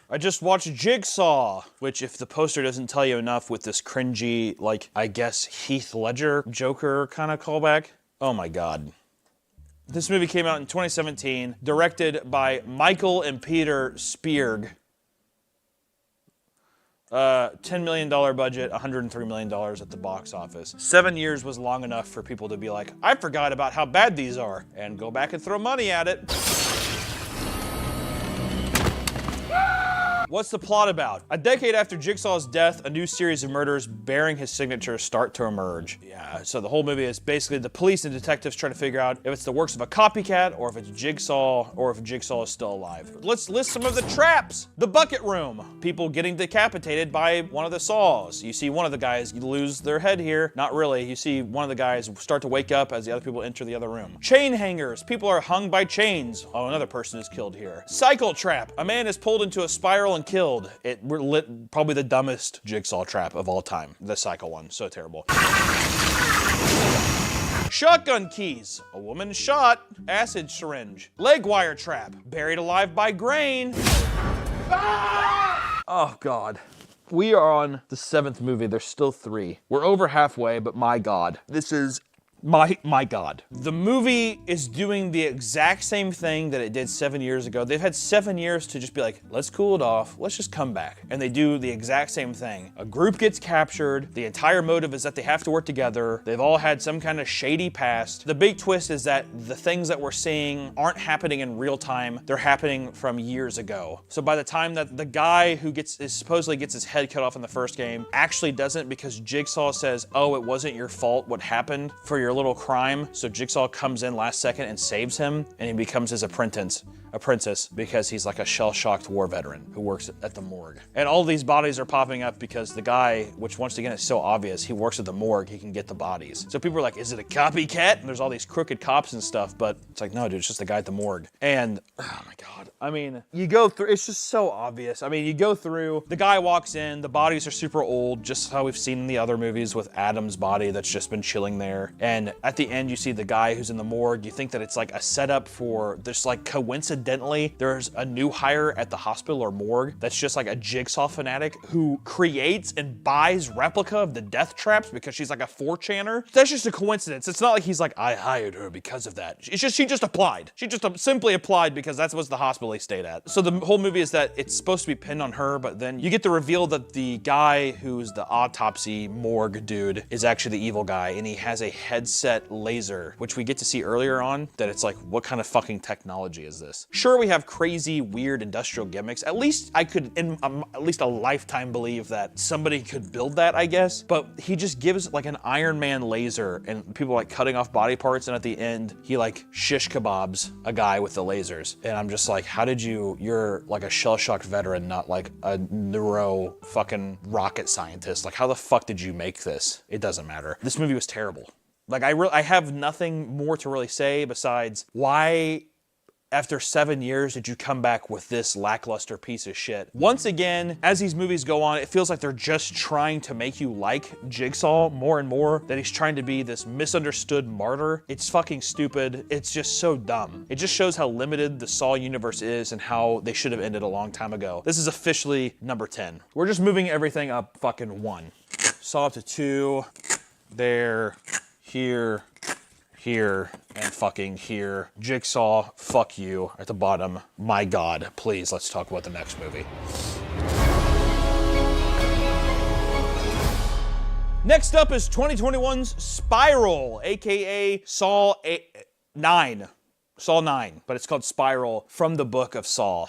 I just watched Jigsaw, which if the poster doesn't tell you enough with this cringy, like, I guess Heath Ledger Joker kind of callback. Oh my God. This movie came out in 2017, directed by Michael and Peter Spierg. $10 million budget, $103 million at the box office. 7 years was long enough for people to be like, I forgot about how bad these are, and go back and throw money at it. What's the plot about? A decade after Jigsaw's death, a new series of murders bearing his signature start to emerge. Yeah, so the whole movie is basically the police and detectives trying to figure out if it's the works of a copycat or if it's Jigsaw or if Jigsaw is still alive. Let's list some of the traps. The bucket room. People getting decapitated by one of the saws. You see one of the guys lose their head here. Not really. You see one of the guys start to wake up as the other people enter the other room. Chain hangers. People are hung by chains. Oh, another person is killed here. Cycle trap. A man is pulled into a spiral and killed. Probably the dumbest Jigsaw trap of all time. The cycle one, so terrible. Shotgun keys. A woman shot. Acid syringe. Leg wire trap. Buried alive by grain. Oh God. We are on the 7th movie. There's still 3. We're over halfway, but my God. This is my God. The movie is doing the exact same thing that it did 7 years ago. They've had 7 years to just be like, let's cool it off. Let's just come back. And they do the exact same thing. A group gets captured. The entire motive is that they have to work together. They've all had some kind of shady past. The big twist is that the things that we're seeing aren't happening in real time. They're happening from years ago. So by the time that the guy who supposedly gets his head cut off in the first game actually doesn't, because Jigsaw says, oh, it wasn't your fault what happened for your little crime. So Jigsaw comes in last second and saves him, and he becomes his apprentice because he's like a shell-shocked war veteran who works at the morgue. And all these bodies are popping up because the guy, which once again is so obvious, he works at the morgue, he can get the bodies. So people are like, is it a copycat? And there's all these crooked cops and stuff, but it's like, no, dude, it's just the guy at the morgue. And, oh my God. I mean, you go through, it's just so obvious. I mean, you go through, the guy walks in, the bodies are super old, just how we've seen in the other movies with Adam's body that's just been chilling there. And at the end, you see the guy who's in the morgue. You think that it's like a setup for, there's like coincidentally, there's a new hire at the hospital or morgue that's just like a Jigsaw fanatic who creates and buys replica of the death traps because she's like a 4chaner. That's just a coincidence. It's not like he's like, I hired her because of that. It's just, she just applied. She just simply applied because that's what the hospital he stayed at. So the whole movie is that it's supposed to be pinned on her, but then you get the reveal that the guy who's the autopsy morgue dude is actually the evil guy, and he has a headset laser, which we get to see earlier on, that it's like, what kind of fucking technology is this? Sure, we have crazy, weird industrial gimmicks. At least I could, in at least a lifetime, believe that somebody could build that, I guess. But he just gives like an Iron Man laser, and people like cutting off body parts, and at the end, he like shish kebabs a guy with the lasers. And I'm just like, how did you're like a shell-shocked veteran, not like a neuro fucking rocket scientist. Like, how the fuck did you make this? It doesn't matter. This movie was terrible. Like, I have nothing more to really say besides why, after 7 years, did you come back with this lackluster piece of shit? Once again, as these movies go on, it feels like they're just trying to make you like Jigsaw more and more, that he's trying to be this misunderstood martyr. It's fucking stupid. It's just so dumb. It just shows how limited the Saw universe is and how they should have ended a long time ago. This is officially number 10. We're just moving everything up fucking 1. Saw up to 2. There. Here. Here, and fucking here. Jigsaw, fuck you, at the bottom. My God, please, let's talk about the next movie. Next up is 2021's Spiral, aka Saw 9. Saw 9, but it's called Spiral from the book of Saw.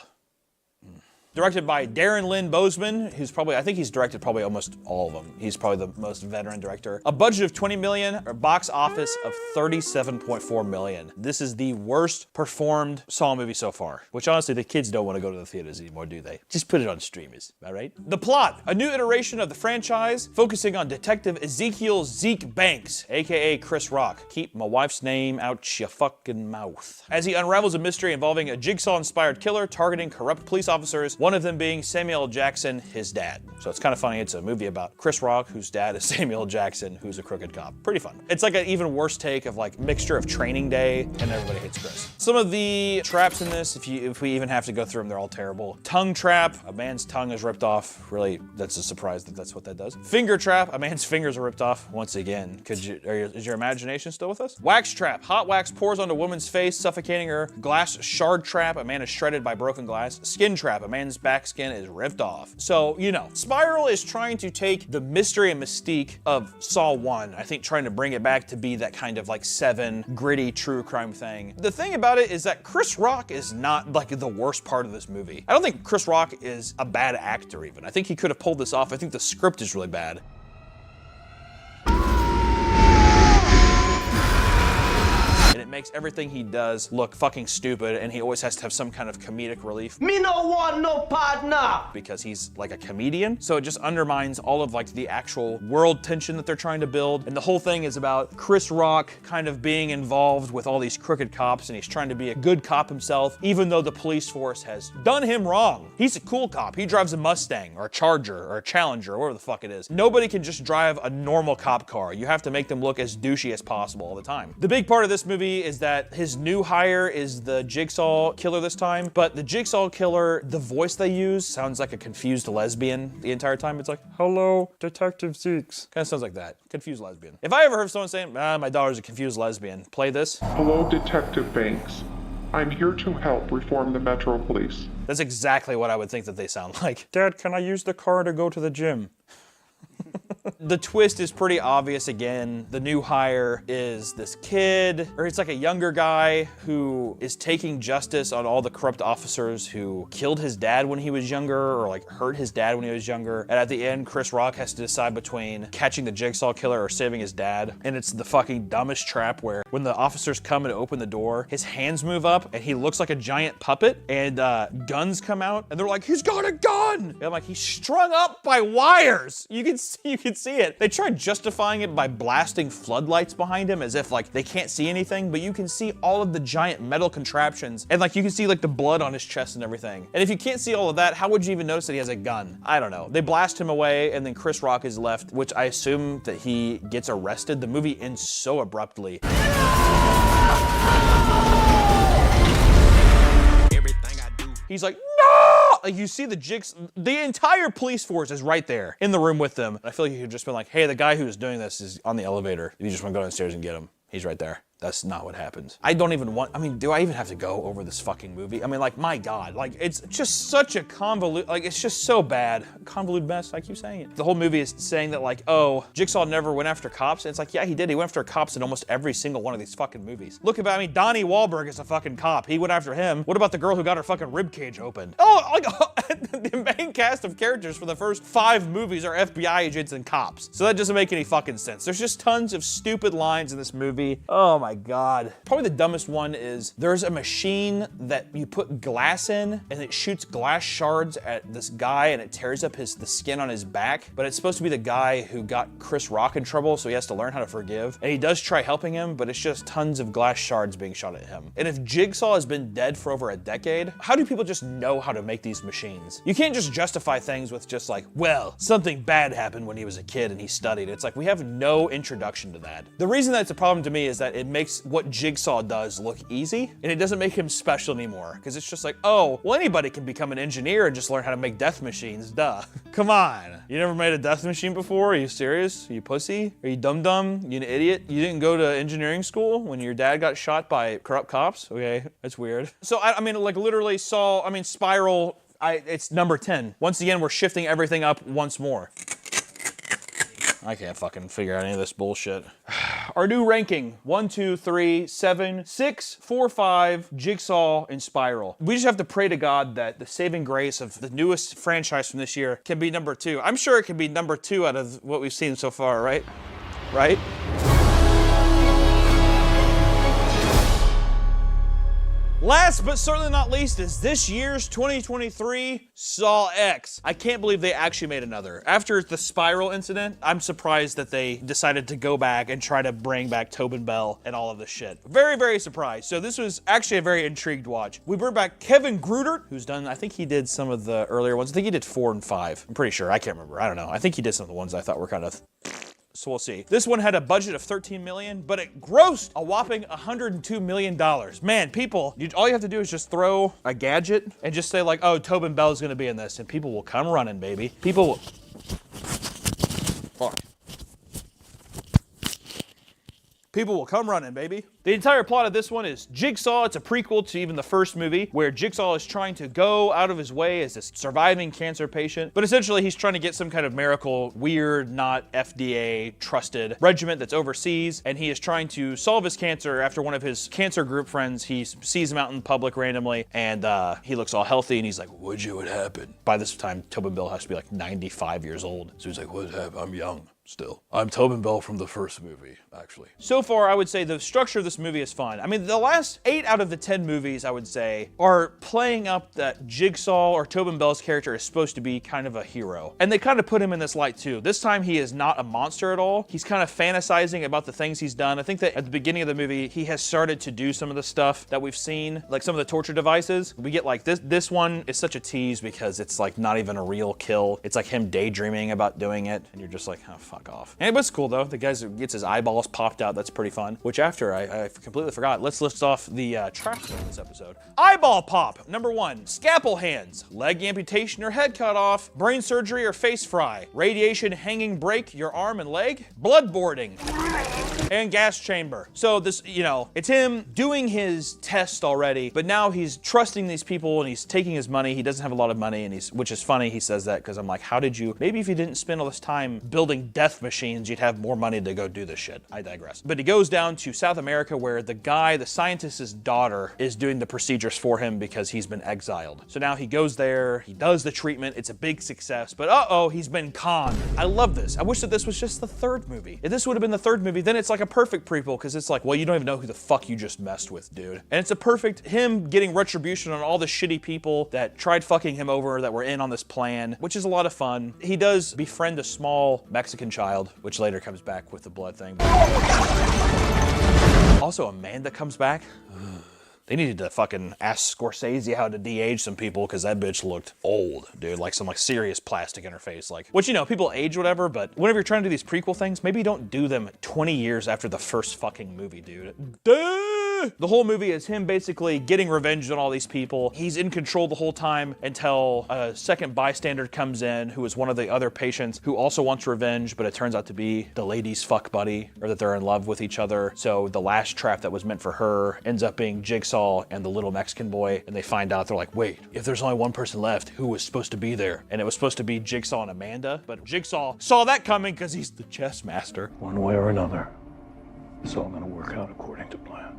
Directed by Darren Lynn Bousman, who's probably, I think he's directed probably almost all of them. He's probably the most veteran director. A budget of $20 million, a box office of $37.4 million. This is the worst performed Saw movie so far, which honestly, the kids don't want to go to the theaters anymore, do they? Just put it on streamers, all right? The plot, a new iteration of the franchise, focusing on Detective Ezekiel Zeke Banks, aka Chris Rock. Keep my wife's name out your fucking mouth. As he unravels a mystery involving a Jigsaw-inspired killer targeting corrupt police officers, One of them being Samuel L. Jackson, his dad. So it's kind of funny. It's a movie about Chris Rock, whose dad is Samuel L. Jackson, who's a crooked cop. Pretty fun. It's like an even worse take of like mixture of Training Day and Everybody Hates Chris. Some of the traps in this, if we even have to go through them, they're all terrible. Tongue trap, a man's tongue is ripped off. Really, that's a surprise that that's what that does. Finger trap, a man's fingers are ripped off. Once again, is your imagination still with us? Wax trap, hot wax pours onto a woman's face, suffocating her. Glass shard trap, a man is shredded by broken glass. Skin trap, a man's back skin is ripped off. So, you know, Spiral is trying to take the mystery and mystique of Saw 1, I think trying to bring it back to be that kind of like Seven, gritty, true crime thing. The thing about it is that Chris Rock is not like the worst part of this movie. I don't think Chris Rock is a bad actor even. I think he could have pulled this off. I think the script is really bad. And it makes everything he does look fucking stupid, and he always has to have some kind of comedic relief. Me no want no partner! Because he's like a comedian. So it just undermines all of like the actual world tension that they're trying to build. And the whole thing is about Chris Rock kind of being involved with all these crooked cops, and he's trying to be a good cop himself, even though the police force has done him wrong. He's a cool cop. He drives a Mustang or a Charger or a Challenger or whatever the fuck it is. Nobody can just drive a normal cop car. You have to make them look as douchey as possible all the time. The big part of this movie is that his new hire is the Jigsaw killer this time, but the Jigsaw killer, the voice they use sounds like a confused lesbian the entire time. It's like, hello, Detective Zeeks. Kind of sounds like that, confused lesbian. If I ever heard someone saying, my daughter's a confused lesbian, play this. Hello, Detective Banks. I'm here to help reform the Metro Police. That's exactly what I would think that they sound like. Dad, can I use the car to go to the gym? The twist is pretty obvious again. The new hire is this kid, or it's like a younger guy who is taking justice on all the corrupt officers who killed his dad when he was younger, or like hurt his dad when he was younger. And at the end, Chris Rock has to decide between catching the Jigsaw killer or saving his dad. And it's the fucking dumbest trap where when the officers come and open the door, his hands move up and he looks like a giant puppet, and guns come out and they're like, he's got a gun! And I'm like, he's strung up by wires. You can see it. They tried justifying it by blasting floodlights behind him as if like they can't see anything, but you can see all of the giant metal contraptions, and like you can see like the blood on his chest and everything. And if you can't see all of that, how would you even notice that he has a gun? I don't know. They blast him away, and then Chris Rock is left, which I assume that he gets arrested. The movie ends so abruptly. He's like, no! Like you see the entire police force is right there in the room with them. I feel like you could just been like, hey, the guy who's doing this is on the elevator. You just want to go downstairs and get him. He's right there. That's not what happens. I don't even want, I mean, do I even have to go over this fucking movie? I mean, like, my God, like, it's just such a convoluted, like, it's just so bad. Convoluted mess, I keep saying it. The whole movie is saying that, like, oh, Jigsaw never went after cops. And it's like, yeah, he did. He went after cops in almost every single one of these fucking movies. Look about me, Donnie Wahlberg is a fucking cop. He went after him. What about the girl who got her fucking ribcage opened? Oh, like, the main cast of characters for the first 5 movies are FBI agents and cops. So that doesn't make any fucking sense. There's just tons of stupid lines in this movie. Oh my God. Probably the dumbest one is there's a machine that you put glass in and it shoots glass shards at this guy and it tears up the skin on his back, but it's supposed to be the guy who got Chris Rock in trouble, so he has to learn how to forgive. And he does try helping him, but it's just tons of glass shards being shot at him. And if Jigsaw has been dead for over a decade, how do people just know how to make these machines? You can't just justify things with just like, well, something bad happened when he was a kid and he studied. It's like, we have no introduction to that. The reason that's a problem to me is that it makes what Jigsaw does look easy, and it doesn't make him special anymore, because it's just like, oh, well, anybody can become an engineer and just learn how to make death machines, duh. Come on, you never made a death machine before? Are you serious? Are you pussy? Are you dumb? You an idiot? You didn't go to engineering school when your dad got shot by corrupt cops? Okay, that's weird. So, I mean, like literally Spiral, it's number 10. Once again, we're shifting everything up once more. I can't fucking figure out any of this bullshit. Our new ranking, 1, 2, 3, 7, 6, 4, 5, Jigsaw, and Spiral. We just have to pray to God that the saving grace of the newest franchise from this year can be number 2. I'm sure it can be number 2 out of what we've seen so far, right? Right? Last but certainly not least is this year's 2023 Saw X. I can't believe they actually made another. After the Spiral incident, I'm surprised that they decided to go back and try to bring back Tobin Bell and all of this shit. Very, very surprised. So this was actually a very intrigued watch. We brought back Kevin Grutert, who's done, I think he did some of the earlier ones. I think he did 4 and 5. I'm pretty sure. I can't remember. I don't know. I think he did some of the ones I thought were kind of... So we'll see. This one had a budget of $13 million, but it grossed a whopping $102 million. Man, people, all you have to do is just throw a gadget and just say like, oh, Tobin Bell's gonna be in this, and people will come running, baby. People will... Fuck. People will come running, baby. The entire plot of this one is Jigsaw. It's a prequel to even the first movie, where Jigsaw is trying to go out of his way as a surviving cancer patient. But essentially, he's trying to get some kind of miracle, weird, not FDA trusted regiment that's overseas. And he is trying to solve his cancer after one of his cancer group friends, he sees him out in public randomly, and he looks all healthy, and he's like, what'd you, what happened? By this time, Tobin Bell has to be like 95 years old. So he's like, what happened? I'm young. Still. I'm Tobin Bell from the first movie, actually. So far, I would say the structure of this movie is fun. I mean, the last 8 out of the 10 movies, I would say, are playing up that Jigsaw or Tobin Bell's character is supposed to be kind of a hero. And they kind of put him in this light too. This time, he is not a monster at all. He's kind of fantasizing about the things he's done. I think that at the beginning of the movie, he has started to do some of the stuff that we've seen, like some of the torture devices. We get like this one is such a tease because it's like not even a real kill. It's like him daydreaming about doing it. And you're just like, oh, fuck off. And it's cool though. The guy gets his eyeballs popped out. That's pretty fun. Which after, I completely forgot. Let's list off the trash in this episode. Eyeball pop. Number 1, scalpel hands. Leg amputation or head cut off. Brain surgery or face fry. Radiation hanging break your arm and leg. Blood boarding. And gas chamber. So this, you know, it's him doing his test already, but now he's trusting these people and he's taking his money. He doesn't have a lot of money, and which is funny he says that, because I'm like, how did you, maybe if you didn't spend all this time building death machines, you'd have more money to go do this shit. I digress. But he goes down to South America where the scientist's daughter is doing the procedures for him because he's been exiled. So now he goes there, he does the treatment, it's a big success, but uh-oh, he's been conned. I love this. I wish that this was just the 3rd movie. If this would have been the 3rd movie, then it's like a perfect prequel, because it's like, well, you don't even know who the fuck you just messed with, dude. And it's a perfect, him getting retribution on all the shitty people that tried fucking him over, that were in on this plan, which is a lot of fun. He does befriend a small Mexican child, which later comes back with the blood thing. Also, Amanda comes back. They needed to fucking ask Scorsese how to de-age some people, because that bitch looked old, dude. Like some like serious plastic in her face. Like, which, you know, people age whatever, but whenever you're trying to do these prequel things, maybe don't do them 20 years after the first fucking movie, dude. Duh! The whole movie is him basically getting revenge on all these people. He's in control the whole time until a second bystander comes in, who is one of the other patients who also wants revenge, but it turns out to be the lady's fuck buddy, or that they're in love with each other. So the last trap that was meant for her ends up being Jigsaw and the little Mexican boy, and they find out, they're like, wait, if there's only one person left, who was supposed to be there? And it was supposed to be Jigsaw and Amanda, but Jigsaw saw that coming because he's the chess master. One way or another, it's all gonna work out according to plan.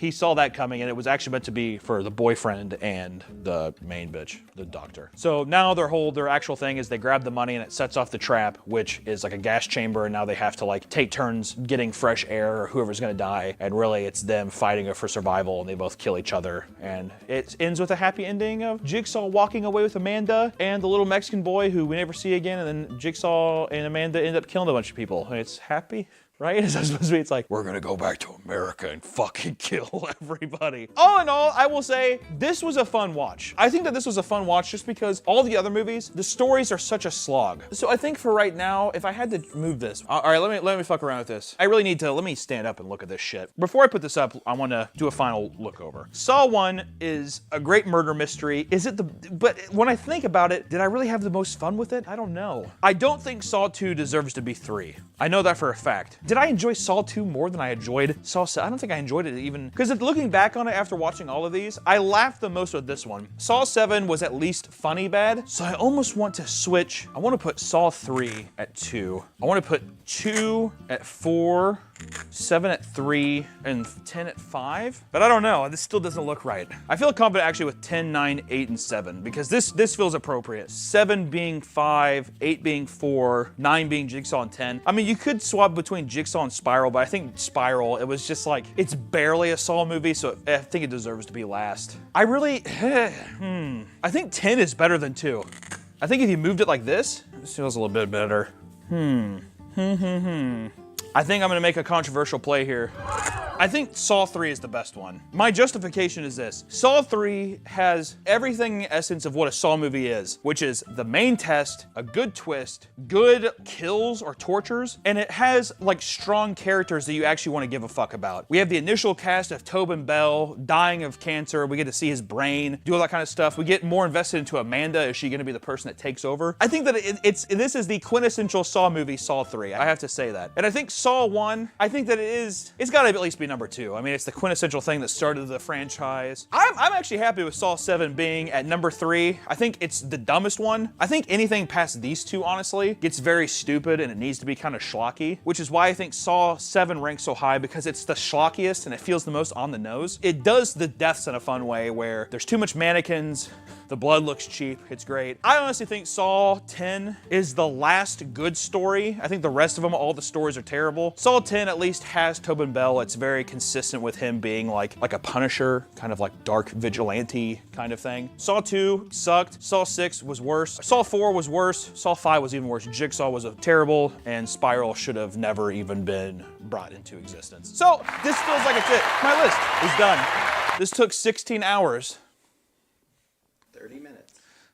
He saw that coming, and it was actually meant to be for the boyfriend and the main bitch, the doctor. So now their actual thing is they grab the money and it sets off the trap, which is like a gas chamber, and now they have to like take turns getting fresh air, or whoever's gonna die, and really it's them fighting for survival, and they both kill each other. And it ends with a happy ending of Jigsaw walking away with Amanda and the little Mexican boy who we never see again, and then Jigsaw and Amanda end up killing a bunch of people. And it's happy. Right? It's supposed to be, it's like, we're gonna go back to America and fucking kill everybody. All in all, I will say, this was a fun watch. I think that this was a fun watch just because all the other movies, the stories are such a slog. So I think for right now, if I had to move this, all right, let me fuck around with this. I really need to, let me stand up and look at this shit. Before I put this up, I wanna do a final look over. Saw 1 is a great murder mystery. But when I think about it, did I really have the most fun with it? I don't know. I don't think Saw 2 deserves to be 3. I know that for a fact. Did I enjoy Saw 2 more than I enjoyed Saw 7? I don't think I enjoyed it even, because looking back on it after watching all of these, I laughed the most with this one. Saw 7 was at least funny bad, so I almost want to switch. I want to put Saw 3 at 2. I want to put 2 at 4. 7 at 3, and 10 at 5. But I don't know, this still doesn't look right. I feel confident actually with 10, 9, 8, and 7 because this feels appropriate. 7 being 5, 8 being 4, 9 being Jigsaw, and 10. I mean, you could swap between Jigsaw and Spiral, but I think Spiral, it was just like, it's barely a Saw movie, so I think it deserves to be last. I really, I think 10 is better than 2. I think if you moved it like this feels a little bit better. I think I'm gonna make a controversial play here. I think Saw 3 is the best one. My justification is this. Saw 3 has everything in essence of what a Saw movie is, which is the main test, a good twist, good kills or tortures, and it has like strong characters that you actually want to give a fuck about. We have the initial cast of Tobin Bell dying of cancer. We get to see his brain, do all that kind of stuff. We get more invested into Amanda. Is she gonna be the person that takes over? I think that this is the quintessential Saw movie, Saw 3. I have to say that. And I think Saw 1, I think that it's gotta at least be number 2. I mean, it's the quintessential thing that started the franchise. I'm actually happy with Saw 7 being at number 3. I think it's the dumbest one. I think anything past these two, honestly, gets very stupid and it needs to be kind of schlocky, which is why I think Saw 7 ranks so high because it's the schlockiest and it feels the most on the nose. It does the deaths in a fun way where there's too much mannequins, the blood looks cheap, it's great. I honestly think Saw 10 is the last good story. I think the rest of them, all the stories are terrible. Saw 10 at least has Tobin Bell. It's very consistent with him being like a Punisher, kind of like dark vigilante kind of thing. Saw 2 sucked. Saw 6 was worse. Saw 4 was worse. Saw 5 was even worse. Jigsaw was terrible, and Spiral should have never even been brought into existence. So this feels like it's it. My list is done. This took 16 hours.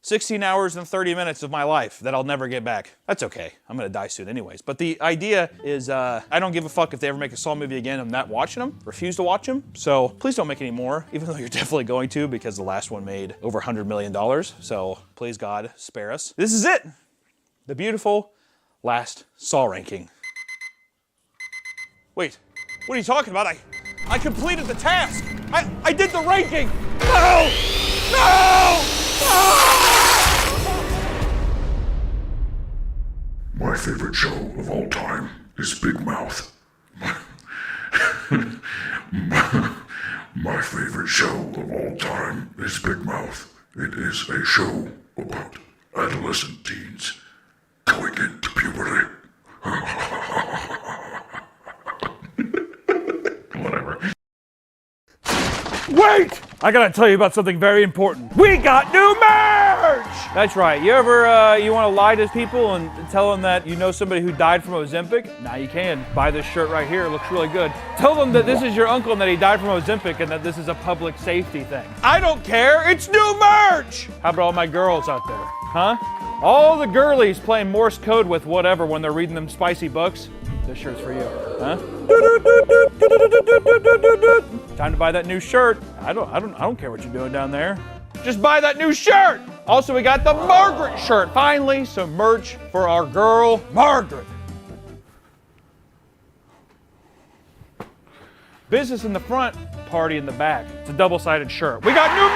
16 hours and 30 minutes of my life that I'll never get back. That's okay. I'm gonna die soon anyways. But the idea is I don't give a fuck if they ever make a Saw movie again. I'm not watching them, refuse to watch them. So please don't make any more, even though you're definitely going to because the last one made over $100 million. So please God, spare us. This is it. The beautiful last Saw ranking. Wait, what are you talking about? I completed the task. I did the ranking. No! No! My favorite show of all time is Big Mouth. My favorite show of all time is Big Mouth. It is a show about adolescent teens going into puberty. Whatever. Wait! I gotta tell you about something very important. We got new merch! That's right. You ever, you wanna lie to people and tell them that you know somebody who died from Ozempic? Now you can. Buy this shirt right here. It looks really good. Tell them that this is your uncle and that he died from Ozempic and that this is a public safety thing. I don't care. It's new merch! How about all my girls out there? Huh? All the girlies playing Morse code with whatever when they're reading them spicy books. This shirt's for you. Huh? Time to buy that new shirt. I don't care what you're doing down there. Just buy that new shirt. Also, we got the Margaret shirt. Finally, some merch for our girl, Margaret. Business in the front, party in the back. It's a double-sided shirt. We got new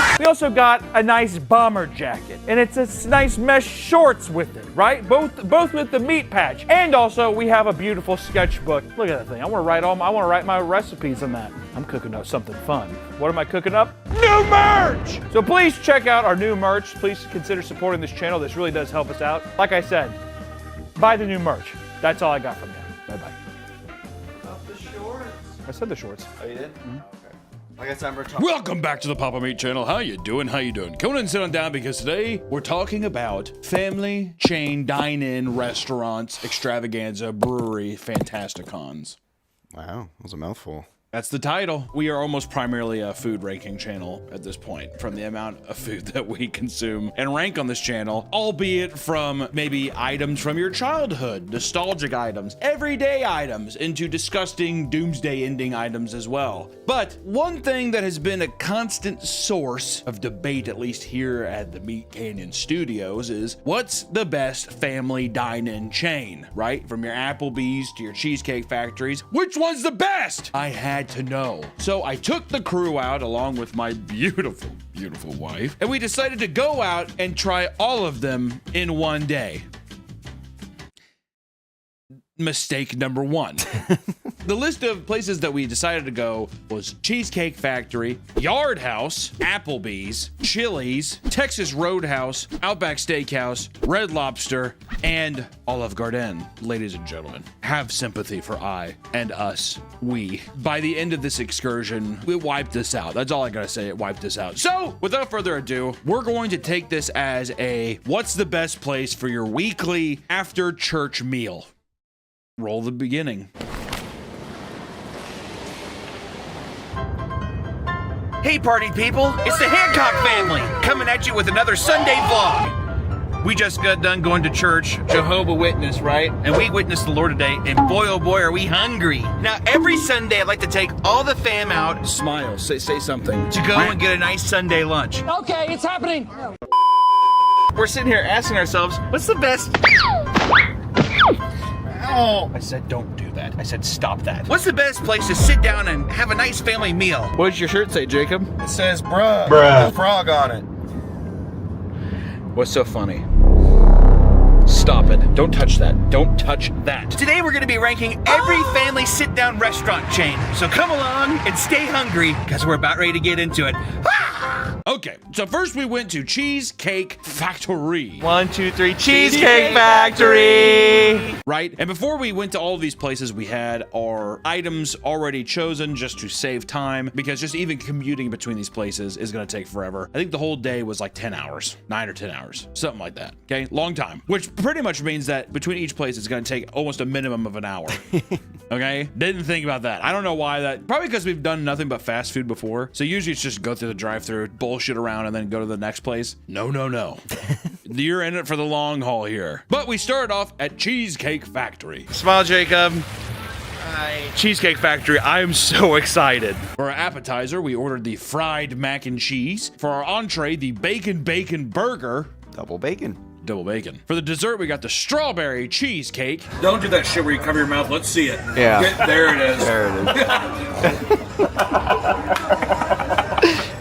merch! We also got a nice bomber jacket. And it's a nice mesh shorts with it, right? Both with the meat patch. And also, we have a beautiful sketchbook. Look at that thing. I want to write my recipes on that. I'm cooking up something fun. What am I cooking up? New merch! So please check out our new merch. Please consider supporting this channel. This really does help us out. Like I said, buy the new merch. That's all I got from you. Bye-bye. I said the shorts. Oh, you did? Mm-hmm. Okay. I guess I'm talking. Welcome back to the Papa Meat channel. How you doing? How you doing? Come on and sit on down because today we're talking about family chain dine-in restaurants, extravaganza, brewery, fantasticons. Wow, that was a mouthful. That's the title. We are almost primarily a food ranking channel at this point from the amount of food that we consume and rank on this channel, albeit from maybe items from your childhood, nostalgic items, everyday items, into disgusting doomsday ending items as well. But one thing that has been a constant source of debate, at least here at the Meat Canyon Studios, is what's the best family dine-in chain, right? From your Applebee's to your Cheesecake Factories, which one's the best? I had to know. So I took the crew out along with my beautiful, beautiful wife, and we decided to go out and try all of them in one day. Mistake number one. The list of places that we decided to go was Cheesecake Factory, Yard House, Applebee's, Chili's, Texas Roadhouse, Outback Steakhouse, Red Lobster, and Olive Garden. Ladies and gentlemen, have sympathy for I and us, we. By the end of this excursion, we wiped this out. That's all I gotta say, it wiped this out. So, without further ado, we're going to take this as a what's the best place for your weekly after church meal. Roll the beginning. Hey, party people, it's the Hancock family coming at you with another Sunday vlog. We just got done going to church, Jehovah's Witness, right? And we witnessed the Lord today, and boy, oh boy, are we hungry. Now, every Sunday, I like to take all the fam out. Smile, say something. To go and get a nice Sunday lunch. Okay, it's happening. We're sitting here asking ourselves, what's the best... Oh, I said don't do that. I said stop that. What's the best place to sit down and have a nice family meal? What does your shirt say, Jacob? It says bruh. Bruh. With a frog on it. What's so funny? Stop it. Don't touch that. Don't touch that. Today we're going to be ranking every family sit-down restaurant chain. So come along and stay hungry because we're about ready to get into it. Okay, so first we went to Cheesecake Factory. 1, 2, 3, Cheesecake Factory! Right? And before we went to all of these places, we had our items already chosen just to save time, because just even commuting between these places is going to take forever. I think the whole day was like 10 hours, 9 or 10 hours, something like that. Okay, long time, which pretty much means that between each place it's going to take almost a minimum of an hour. Okay, didn't think about that. I don't know why that, probably because we've done nothing but fast food before. So usually it's just go through the drive-through, bullshit around, and then go to the next place. No. You're in it for the long haul here. But we started off at Cheesecake Factory. Smile, Jacob. Cheesecake Factory, I'm so excited. For our appetizer, we ordered the fried mac and cheese. For our entree, the bacon burger. Double bacon. For the dessert, we got the strawberry cheesecake. Don't do that shit where you cover your mouth. Let's see it. Yeah. There it is. There it is.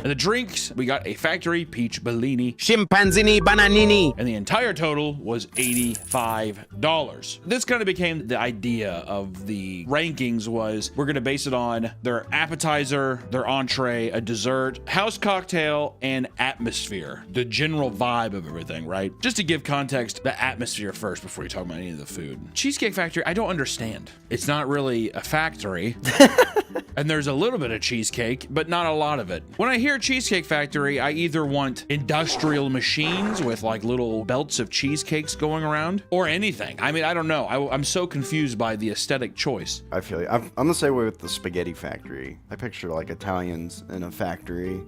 And the drinks, we got a factory peach bellini. Chimpanzini bananini. And the entire total was $85. This kind of became the idea of the rankings was we're going to base it on their appetizer, their entree, a dessert, house cocktail, and atmosphere. The general vibe of everything, right? Just to give context, the atmosphere first before you talk about any of the food. Cheesecake Factory, I don't understand. It's not really a factory. And there's a little bit of cheesecake, but not a lot of it. When I hear Cheesecake Factory, I either want industrial machines with like little belts of cheesecakes going around or anything. I mean, I don't know. I'm so confused by the aesthetic choice. I feel you. I'm the same way with the spaghetti factory. I picture like Italians in a factory.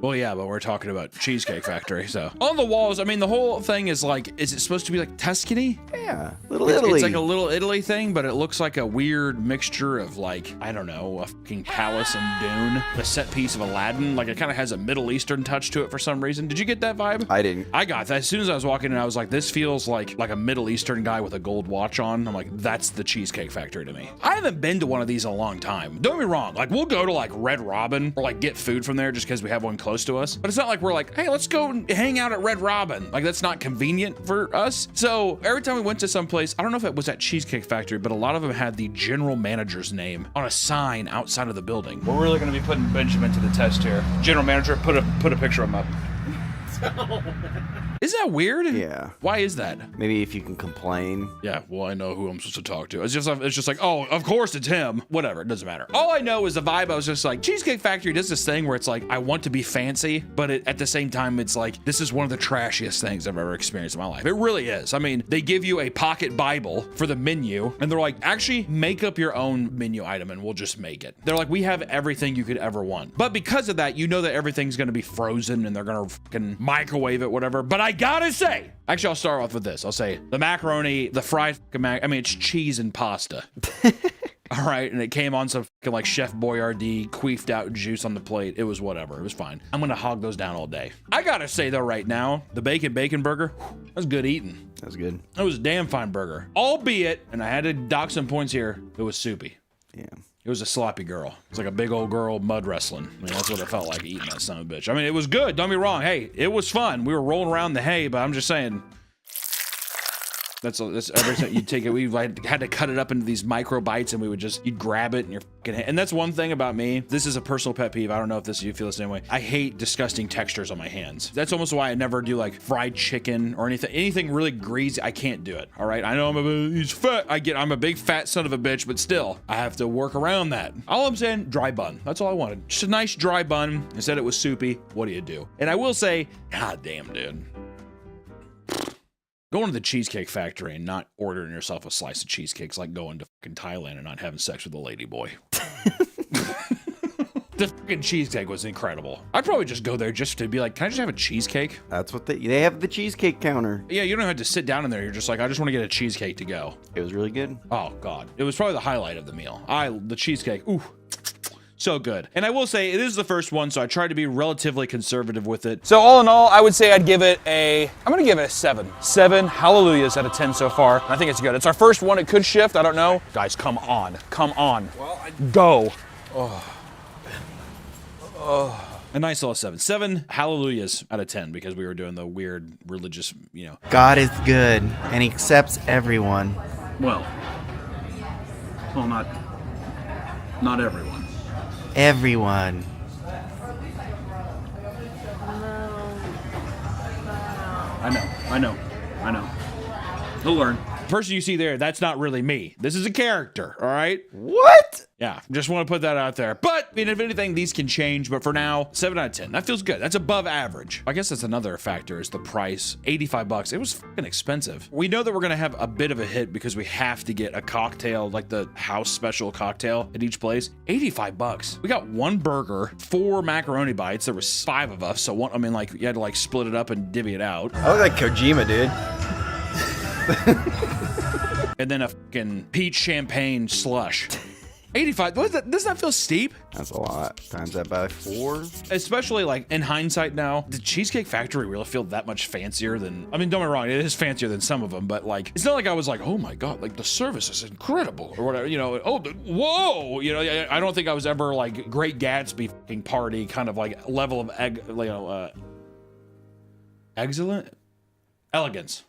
Well, yeah, but we're talking about Cheesecake Factory, so. On the walls, I mean, the whole thing is like, is it supposed to be like Tuscany? Yeah, Little Italy. It's like a Little Italy thing, but it looks like a weird mixture of like, I don't know, a fucking palace and Dune, the set piece of Aladdin. Like it kind of has a Middle Eastern touch to it for some reason. Did you get that vibe? I didn't. I got that. As soon as I was walking in, I was like, this feels like a Middle Eastern guy with a gold watch on. I'm like, that's the Cheesecake Factory to me. I haven't been to one of these in a long time. Don't get me wrong. Like we'll go to like Red Robin or like get food from there just because we have one close to us. But it's not like we're like, hey, let's go and hang out at Red Robin. Like that's not convenient for us. So every time we went to some place, I don't know if it was at Cheesecake Factory, but a lot of them had the general manager's name on a sign outside of the building. We're really going to be putting Benjamin to the test here. General manager, put a picture of him up. Is that weird? Yeah. Why is that? Maybe if you can complain. Yeah, well, I know who I'm supposed to talk to. It's just like, oh, of course it's him. Whatever, it doesn't matter. All I know is the vibe. I was just like, Cheesecake Factory does this thing where it's like, I want to be fancy, but at the same time, it's like, this is one of the trashiest things I've ever experienced in my life. It really is. I mean, they give you a pocket Bible for the menu, and they're like, actually, make up your own menu item, and we'll just make it. They're like, we have everything you could ever want. But because of that, you know that everything's going to be frozen, and they're going to fucking microwave it, whatever. But I gotta say, actually, I'll start off with this. I'll say the macaroni, the fried I mean, it's cheese and pasta. All right, and it came on some fucking like Chef Boyardee queefed out juice on the plate. It was whatever. It was fine. I'm gonna hog those down all day. I gotta say though, right now, the bacon burger, that's good eating. That's good. It was a damn fine burger. Albeit, and I had to dock some points here, it was soupy. Yeah. It was a sloppy girl. It's like a big old girl mud wrestling. I mean, that's what it felt like eating that son of a bitch. I mean, it was good. Don't be wrong. Hey, it was fun. We were rolling around the hay, but I'm just saying. That's every time you take it. We had to cut it up into these micro bites, and we would you'd grab it, and you're fucking. And that's one thing about me. This is a personal pet peeve. I don't know if you feel the same way. I hate disgusting textures on my hands. That's almost why I never do like fried chicken or anything really greasy. I can't do it. All right. I know he's fat. I'm a big fat son of a bitch, but still, I have to work around that. All I'm saying, dry bun. That's all I wanted. Just a nice dry bun. I said it was soupy. What do you do? And I will say, god damn, dude. Going to the Cheesecake Factory and not ordering yourself a slice of cheesecake's like going to fucking Thailand and not having sex with a lady boy. The fucking cheesecake was incredible. I'd probably just go there just to be like, can I just have a cheesecake? That's what they have the cheesecake counter. Yeah, you don't have to sit down in there. You're just like, I just want to get a cheesecake to go. It was really good. Oh god, it was probably the highlight of the meal. The cheesecake. Ooh. So good. And I will say, it is the first one, so I tried to be relatively conservative with it. So all in all, I would say I'm gonna give it a 7. 7 hallelujahs out of 10 so far. I think it's good. It's our first one. It could shift. I don't know. Guys, come on. Come on. Well, go. A nice little 7. 7 hallelujahs out of 10 because we were doing the weird religious, God is good and he accepts everyone. Well, not everyone. Everyone. I know. He'll learn. The person you see there, that's not really me. This is a character, all right? What? Yeah, just want to put that out there. But, if anything, these can change. But for now, 7 out of 10. That feels good. That's above average. I guess that's another factor is the price. $85. It was fucking expensive. We know that we're going to have a bit of a hit because we have to get a cocktail, like the house special cocktail at each place. $85. We got 1 burger, 4 macaroni bites. There was 5 of us. So you had to split it up and divvy it out. I look like Kojima, dude. And then a fucking peach champagne slush. 85. Doesn't that feel steep? That's a lot. Times that by 4. Especially in hindsight now, the Cheesecake Factory really feel that much fancier than, don't get me wrong, it is fancier than some of them, but it's not like I was like, oh my God, the service is incredible or whatever, whoa, I don't think I was ever Great Gatsby fucking party kind of level of excellent? Elegance.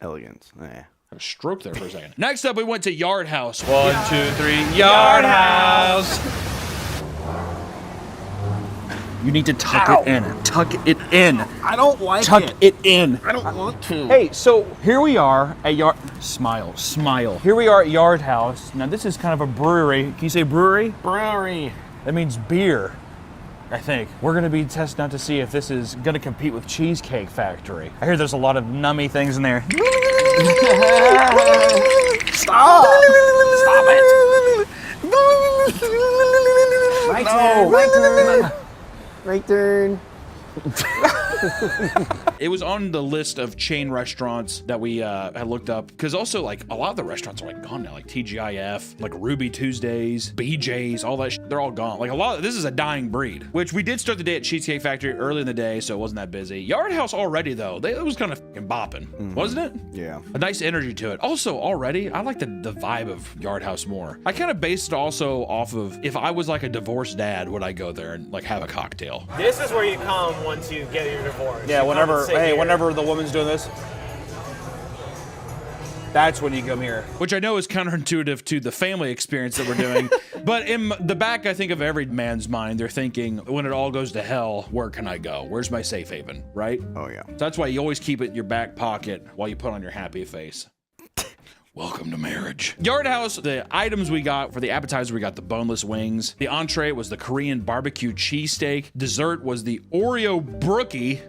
Yeah. I had a stroke there for a second. Next up, we went to Yard House. 1, 2, 3, Yard House. You need to tuck it in. Tuck it in. I don't like Tuck it in. I don't want to. Hey, so here we are at Smile. Here we are at Yard House. Now this is kind of a brewery. Can you say brewery? Brewery. That means beer, I think. We're gonna be testing out to see if this is gonna compete with Cheesecake Factory. I hear there's a lot of nummy things in there. Stop! Stop it! Right turn. It was on the list of chain restaurants that we had looked up because also a lot of the restaurants are gone now, like TGIF, Ruby Tuesdays, BJ's, all that they're all gone. This is a dying breed, which we did start the day at Cheesecake Factory early in the day, so it wasn't that busy. Yard House already though, it was kind of fucking bopping, wasn't it? Yeah. A nice energy to it. Also already, I like the vibe of Yard House more. I kind of based it also off of if I was a divorced dad, would I go there and have a cocktail? This is where you come once you get your divorce. Yeah, You come and sit here. whenever the woman's doing this, that's when you come here. Which I know is counterintuitive to the family experience that we're doing. But in the back, I think of every man's mind, they're thinking, when it all goes to hell, where can I go? Where's my safe haven, right? Oh, yeah. So that's why you always keep it in your back pocket while you put on your happy face. Welcome to marriage. Yard House, the items we got for the appetizer, we got the boneless wings. The entree was the Korean barbecue cheesesteak. Dessert was the Oreo brookie.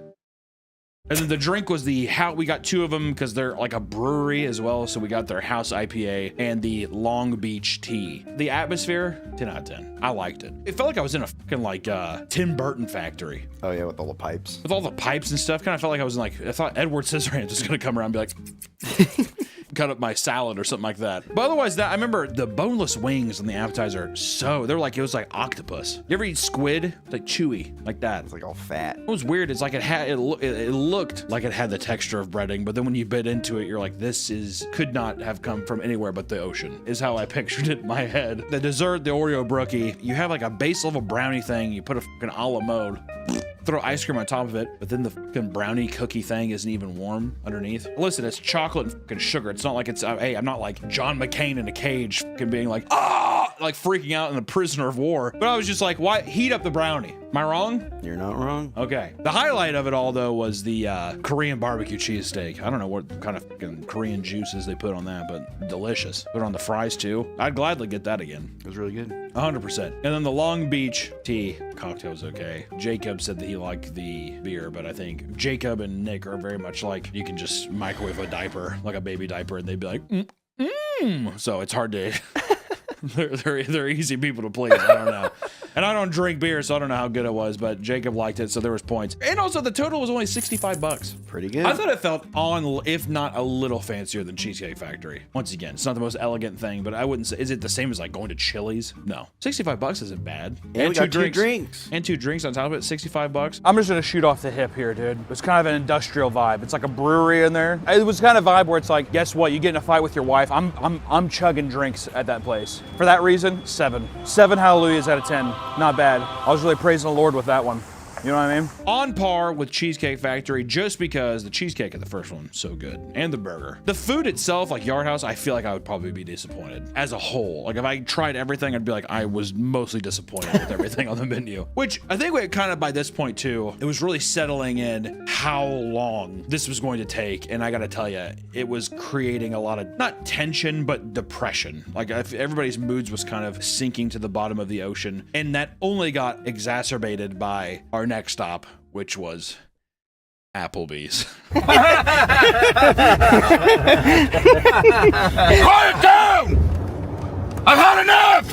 And then the drink was we got 2 of them because they're a brewery as well. So we got their house IPA and the Long Beach tea. The atmosphere, 10 out of 10. I liked it. It felt like I was in a fucking Tim Burton factory. Oh yeah, with all the pipes. With all the pipes and stuff. Kind of felt like I was in I thought Edward Scissorhands was going to come around and be like, cut up my salad or something like that. But otherwise, I remember the boneless wings on the appetizer. It was like octopus. You ever eat squid? It's chewy, like that. It's all fat. What was weird is it looked like it had the texture of breading, but then when you bit into it, you're like, could not have come from anywhere but the ocean, is how I pictured it in my head. The dessert, the Oreo brookie, you have a base level brownie thing, you put a fucking a la mode. throw ice cream on top of it, but then the fucking brownie cookie thing isn't even warm underneath. Listen, it's chocolate and fucking sugar. It's not like it's, hey, I'm not like John McCain in a cage fucking being like, ah, like freaking out in a prisoner of war. But I was just like, why heat up the brownie? Am I wrong? You're not wrong. Okay. The highlight of it all, though, was the Korean barbecue cheesesteak. I don't know what kind of fucking Korean juices they put on that, but delicious. Put on the fries, too. I'd gladly get that again. It was really good. 100%. And then the Long Beach tea cocktail was okay. Jacob said that he liked the beer, but I think Jacob and Nick are very much like, you can just microwave a diaper, like a baby diaper, and they'd be like, So it's hard to... they're easy people to please. I don't know. And I don't drink beer, so I don't know how good it was, but Jacob liked it, so there was points. And also the total was only $65. Pretty good. I thought it felt on, if not a little fancier than Cheesecake Factory. Once again, it's not the most elegant thing, but I wouldn't say, is it the same as like going to Chili's? No. $65 isn't bad. And we got two drinks. And 2 drinks on top of it, $65. I'm just gonna shoot off the hip here, dude. It's kind of an industrial vibe. It's like a brewery in there. It was kind of vibe where it's like, guess what? You get in a fight with your wife. I'm chugging drinks at that place. For that reason, 7. 7 hallelujahs out of 10. Not bad. I was really praising the Lord with that one. You know what I mean? On par with Cheesecake Factory, just because the cheesecake at the first one so good, and the burger. The food itself, like Yard House, I feel like I would probably be disappointed as a whole. Like if I tried everything, I'd be like, I was mostly disappointed with everything on the menu. Which I think we kind of by this point too, it was really settling in how long this was going to take, and I gotta tell you, it was creating a lot of not tension but depression. Like everybody's moods was kind of sinking to the bottom of the ocean, and that only got exacerbated by our next stop, which was Applebee's. Quiet down! I've had enough!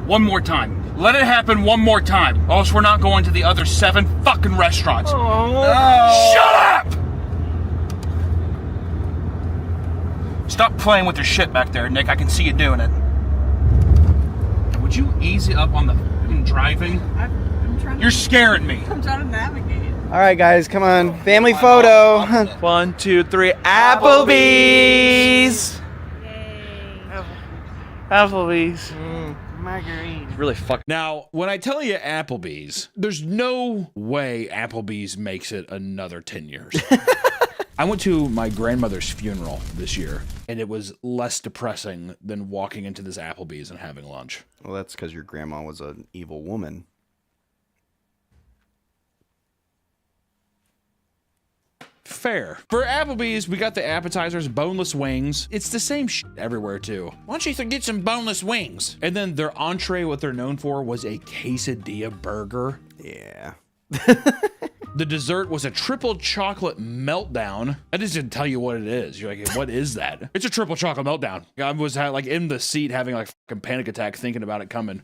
One more time. Let it happen one more time, or else we're not going to the other 7 fucking restaurants. Oh. No. Shut up! Stop playing with your shit back there, Nick. I can see you doing it. Would you ease it up on the fucking driving? I'm trying. You're scaring me. I'm trying to navigate. All right, guys, come on. Family photo. 1, 2, 3. Applebee's. Applebee's. Margarine. Really fuck. Now, when I tell you Applebee's, there's no way Applebee's makes it another 10 years. I went to my grandmother's funeral this year, and it was less depressing than walking into this Applebee's and having lunch. Well, that's because your grandma was an evil woman. Fair. For Applebee's, we got the appetizers, boneless wings. It's the same shit everywhere, too. Why don't you get some boneless wings? And then their entree, what they're known for, was a quesadilla burger. Yeah. The dessert was a triple chocolate meltdown. I just didn't tell you what it is. You're like, what is that? It's a triple chocolate meltdown. I was like in the seat having like a fucking panic attack thinking about it coming.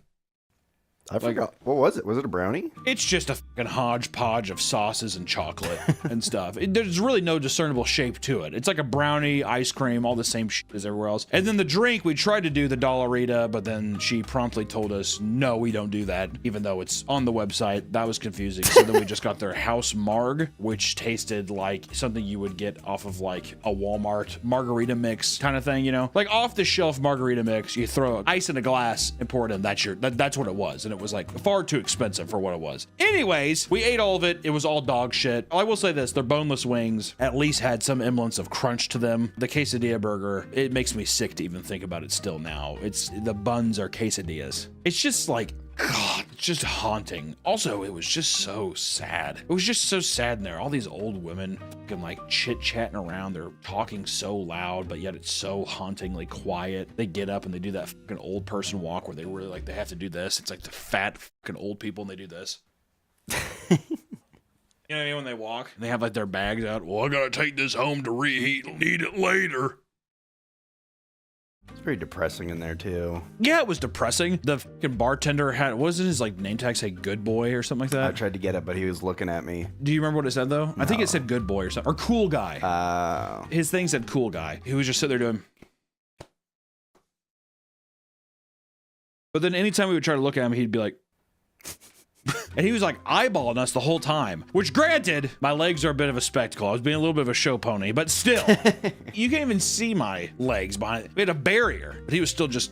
I forgot. What was it? Was it a brownie? It's just a fucking hodgepodge of sauces and chocolate and stuff. There's really no discernible shape to it. It's like a brownie, ice cream, all the same shit as everywhere else. And then the drink, we tried to do the Dollarita, but then she promptly told us, no, we don't do that, even though it's on the website. That was confusing. So then we just got their House Marg, which tasted like something you would get off of like a Walmart margarita mix kind of thing, you know? Like off the shelf margarita mix, you throw ice in a glass and pour it in. That's what it was. And it was like far too expensive for what it was. Anyways, we ate all of it. It was all dog shit. I will say this, their boneless wings at least had some semblance of crunch to them. The quesadilla burger, it makes me sick to even think about it still now. The buns are quesadillas. It's just like, God, it's just haunting. Also, it was just so sad. It was just so sad in there. All these old women fucking like chit-chatting around. They're talking so loud, but yet it's so hauntingly quiet. They get up and they do that fucking old person walk where they really like, they have to do this. It's like the fat fucking old people and they do this. You know what I mean? When they walk, they have like their bags out. Well, I gotta take this home to reheat. Need it later. It's pretty depressing in there too. Yeah, it was depressing. The fucking bartender had, what was it, his like name tag say good boy or something like that? I tried to get it, but he was looking at me. Do you remember what it said though? No. I think it said good boy or something, or cool guy. His thing said cool guy. He was just sitting there doing. But then anytime we would try to look at him, he'd be like, and he was like eyeballing us the whole time, which granted, my legs are a bit of a spectacle. I was being a little bit of a show pony, but still, you can't even see my legs behind it. We had a barrier, but he was still just.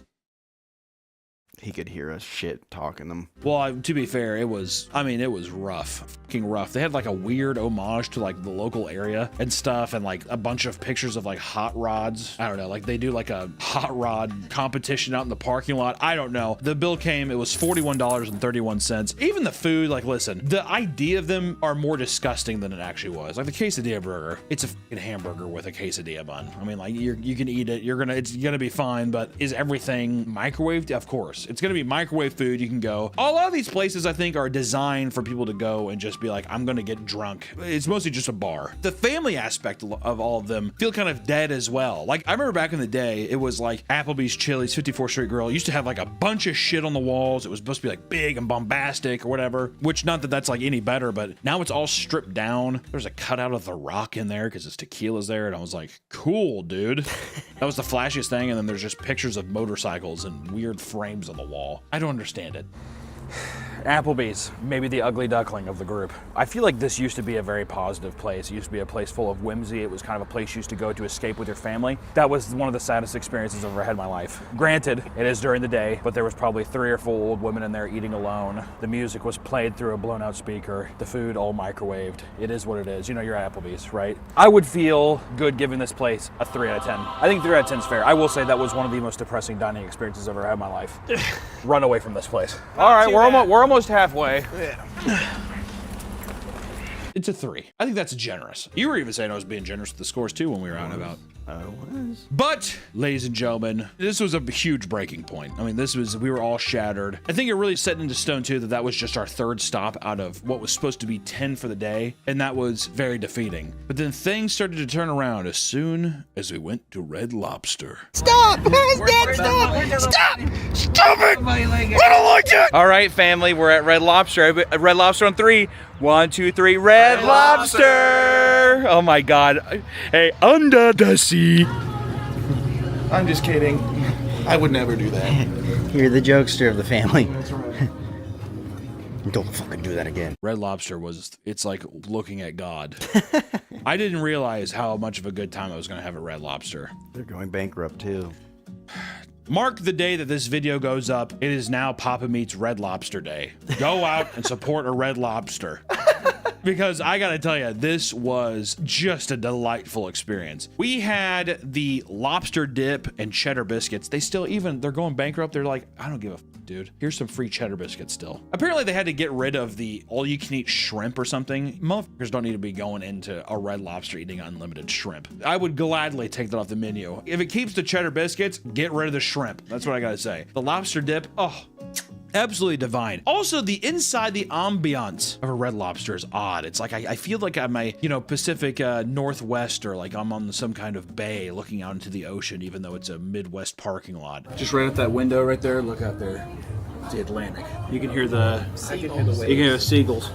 he could hear us shit talking them. Well, to be fair, it was rough. Fucking rough. They had like a weird homage to like the local area and stuff, and like a bunch of pictures of like hot rods. I don't know, like they do like a hot rod competition out in the parking lot. I don't know. The bill came, it was $41.31. Even the food, like listen, the idea of them are more disgusting than it actually was. Like the quesadilla burger, it's a fucking hamburger with a quesadilla bun. I mean, like you can eat it, it's gonna be fine, but is everything microwaved? Of course. It's gonna be microwave food. You can go. A lot of these places I think are designed for people to go and just be like, I'm gonna get drunk. It's mostly just a bar. The family aspect of all of them feel kind of dead as well. Like I remember back in the day, it was like Applebee's, Chili's, 54th Street Grill. It used to have like a bunch of shit on the walls. It was supposed to be like big and bombastic or whatever, which not that that's like any better, but now it's all stripped down. There's a cutout of The Rock in there because his tequila's there. And I was like, cool, dude. That was the flashiest thing. And then there's just pictures of motorcycles and weird frames on the wall. I don't understand it. Applebee's, maybe the ugly duckling of the group. I feel like this used to be a very positive place. It used to be a place full of whimsy. It was kind of a place you used to go to escape with your family. That was one of the saddest experiences I've ever had in my life. Granted, it is during the day, but there was probably 3 or 4 old women in there eating alone. The music was played through a blown out speaker. The food all microwaved. It is what it is. You know, you're at Applebee's, right? I would feel good giving this place a 3 out of 10. I think 3 out of 10 is fair. I will say that was one of the most depressing dining experiences I've ever had in my life. Run away from this place. All right, we're almost halfway. It's a 3. I think that's generous. You were even saying I was being generous with the scores too when we were out and about. I was. But, ladies and gentlemen, this was a huge breaking point. I mean, we were all shattered. I think it really set into stone too that was just our 3rd stop out of what was supposed to be 10 for the day. And that was very defeating. But then things started to turn around as soon as we went to Red Lobster. Stop! Dad, stop! Stop! Stop it! I don't like that! All right, family, we're at Red Lobster. Red Lobster on 3. 1, 2, 3, Red Lobster! Oh my God. Hey, under the sea. I'm just kidding. I would never do that. You're the jokester of the family. Don't fucking do that again. Red Lobster it's like looking at God. I didn't realize how much of a good time I was going to have at Red Lobster. They're going bankrupt too. Mark the day that this video goes up. It is now Papa Meets Red Lobster Day. Go out and support a Red Lobster. Because I gotta tell you, this was just a delightful experience. We had the lobster dip and cheddar biscuits. They're going bankrupt. They're like, I don't give a f, dude. Here's some free cheddar biscuits still. Apparently they had to get rid of the all-you-can-eat shrimp or something. Motherfuckers don't need to be going into a Red Lobster eating unlimited shrimp. I would gladly take that off the menu. If it keeps the cheddar biscuits, get rid of the shrimp. That's what I gotta say. The lobster dip, oh, absolutely divine. Also, the ambiance of a Red Lobster is odd. It's like I feel like I'm Pacific Northwest, or like I'm on some kind of bay looking out into the ocean, even though it's a Midwest parking lot. Just right out that window right there, look out there. It's the Atlantic. You can hear the seagulls.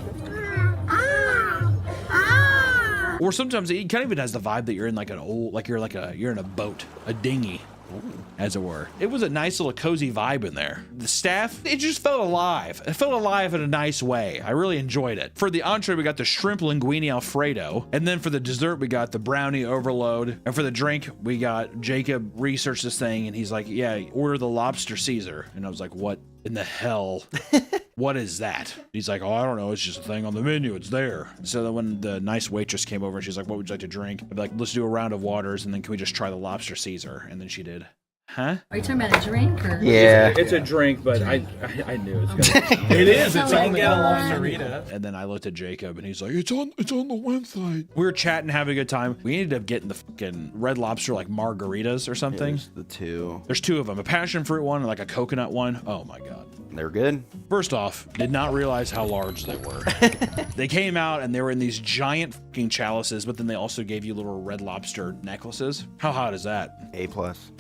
Or sometimes it kind of even has the vibe that you're in like you're in a boat, a dinghy, as it were. It was a nice little cozy vibe in there. The staff, it just felt alive. It felt alive in a nice way. I really enjoyed it. For the entree, we got the shrimp linguine Alfredo. And then for the dessert, we got the brownie overload. And for the drink, we got Jacob researched this thing and he's like, yeah, order the lobster Caesar. And I was like, what in the hell? What is that? He's like, oh, I don't know. It's just a thing on the menu. It's there. So then when the nice waitress came over, she's like, what would you like to drink? I'd be like, let's do a round of waters. And then can we just try the lobster Caesar? And then she did. Huh? Are you talking about a drink or? Yeah. It's a drink, but I knew it was gonna be. It is. It's on the the margarita. And then I looked at Jacob and he's like, it's on the website. We were chatting, having a good time. We ended up getting the fucking Red Lobster like margaritas or something. There's the 2. There's 2 of them. A passion fruit one and like a coconut one. Oh my God. They're good. First off, did not realize how large they were. They came out and they were in these giant fucking chalices, but then they also gave you little Red Lobster necklaces. How hot is that? A+.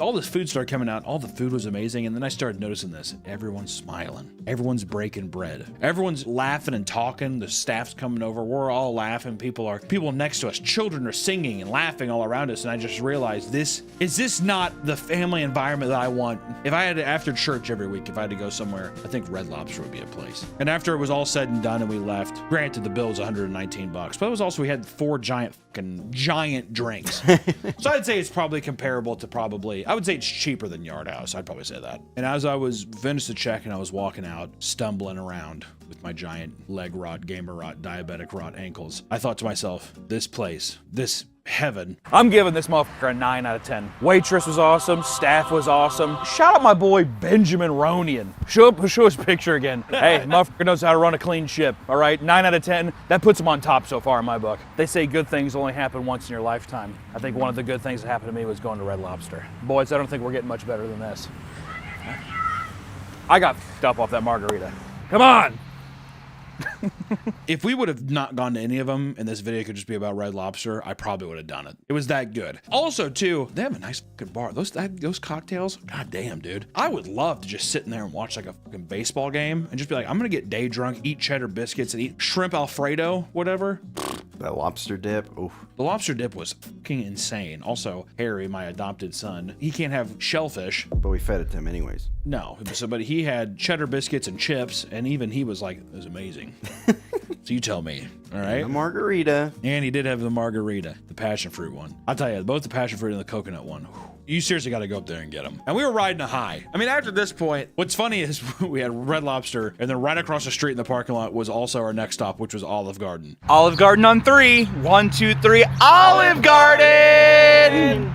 All this food started coming out. All the food was amazing. And then I started noticing this. Everyone's smiling. Everyone's breaking bread. Everyone's laughing and talking. The staff's coming over. We're all laughing. People next to us. Children are singing and laughing all around us. And I just realized is this not the family environment that I want? If I had to, after church every week, if I had to go somewhere, I think Red Lobster would be a place. And after it was all said and done and we left, granted the bill was $119, but it was also, we had 4 giant drinks. So I'd say it's probably comparable to I would say it's cheaper than Yard House. I'd probably say that. And as I was finished the check and I was walking out, stumbling around with my giant leg rot, gamer rot, diabetic rot ankles, I thought to myself, this place, this heaven. I'm giving this motherfucker a 9 out of 10. Waitress was awesome. Staff was awesome. Shout out my boy Benjamin Ronian. Show his picture again. Hey, motherfucker knows how to run a clean ship. All right, 9 out of 10. That puts him on top so far in my book. They say good things only happen once in your lifetime. I think one of the good things that happened to me was going to Red Lobster. Boys, I don't think we're getting much better than this. I got f***ed up off that margarita. Come on. If we would have not gone to any of them and this video could just be about Red Lobster, I probably would have done it. It was that good. Also, too, they have a nice fucking bar. Those cocktails, god damn, dude. I would love to just sit in there and watch like a fucking baseball game and just be like, I'm gonna get day drunk, eat cheddar biscuits, and eat shrimp Alfredo, whatever. That lobster dip, oof. The lobster dip was fucking insane. Also, Harry, my adopted son, he can't have shellfish. But we fed it to him anyways. No, but he had cheddar biscuits and chips, and even he was like, it was amazing. So you tell me, all right? The margarita. And he did have the margarita, the passion fruit one. I'll tell you, both the passion fruit and the coconut one. You seriously got to go up there and get them. And we were riding a high. I mean, after this point, what's funny is we had Red Lobster, and then right across the street in the parking lot was also our next stop, which was Olive Garden. Olive Garden on 3. 1, 2, 3. Olive Garden!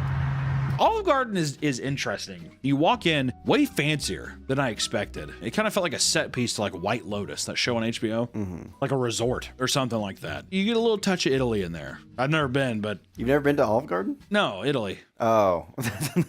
Olive Garden is interesting. You walk in way fancier than I expected. It kind of felt like a set piece to like White Lotus, that show on HBO. Like a resort or something like that. You get a little touch of Italy in there. I've never been, but... You've never been to Olive Garden? No, Italy. Oh.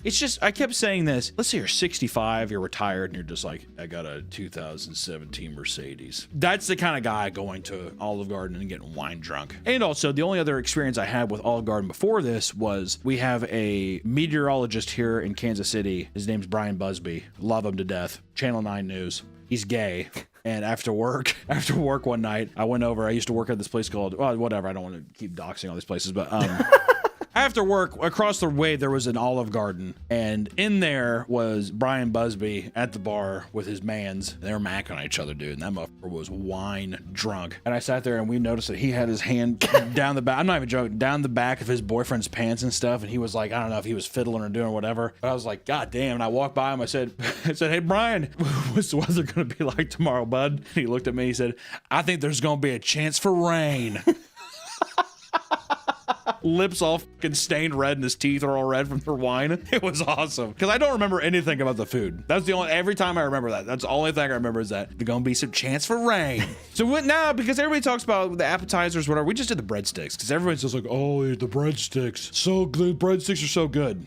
It's just, I kept saying this. Let's say you're 65, you're retired, and you're just like, I got a 2017 Mercedes. That's the kind of guy going to Olive Garden and getting wine drunk. And also, the only other experience I had with Olive Garden before this was we have a meteorologist here in Kansas City. His name's Brian Busby. Love him to death. Channel 9 News. He's gay. And after work one night, I went over. I used to work at this place called, well, whatever. I don't want to keep doxing all these places, but after work, across the way, there was an Olive Garden, and in there was Brian Busby at the bar with his mans. They were macking on each other, dude, and that motherfucker was wine drunk. And I sat there, and we noticed that he had his hand down the back, I'm not even joking, down the back of his boyfriend's pants and stuff, and he was like, I don't know if he was fiddling or doing whatever, but I was like, God damn, and I walked by him, I said, hey, Brian, what's the weather gonna be like tomorrow, bud? And he looked at me, he said, I think there's gonna be a chance for rain. Lips all fucking stained red and his teeth are all red from the wine. It was awesome. Because I don't remember anything about the food. That's the only, every time I remember that, that's the only thing I remember is that there's gonna be some chance for rain. So what now, because everybody talks about the appetizers, whatever, we just did the breadsticks. Because everyone's just like, oh, the breadsticks. So good, breadsticks are so good.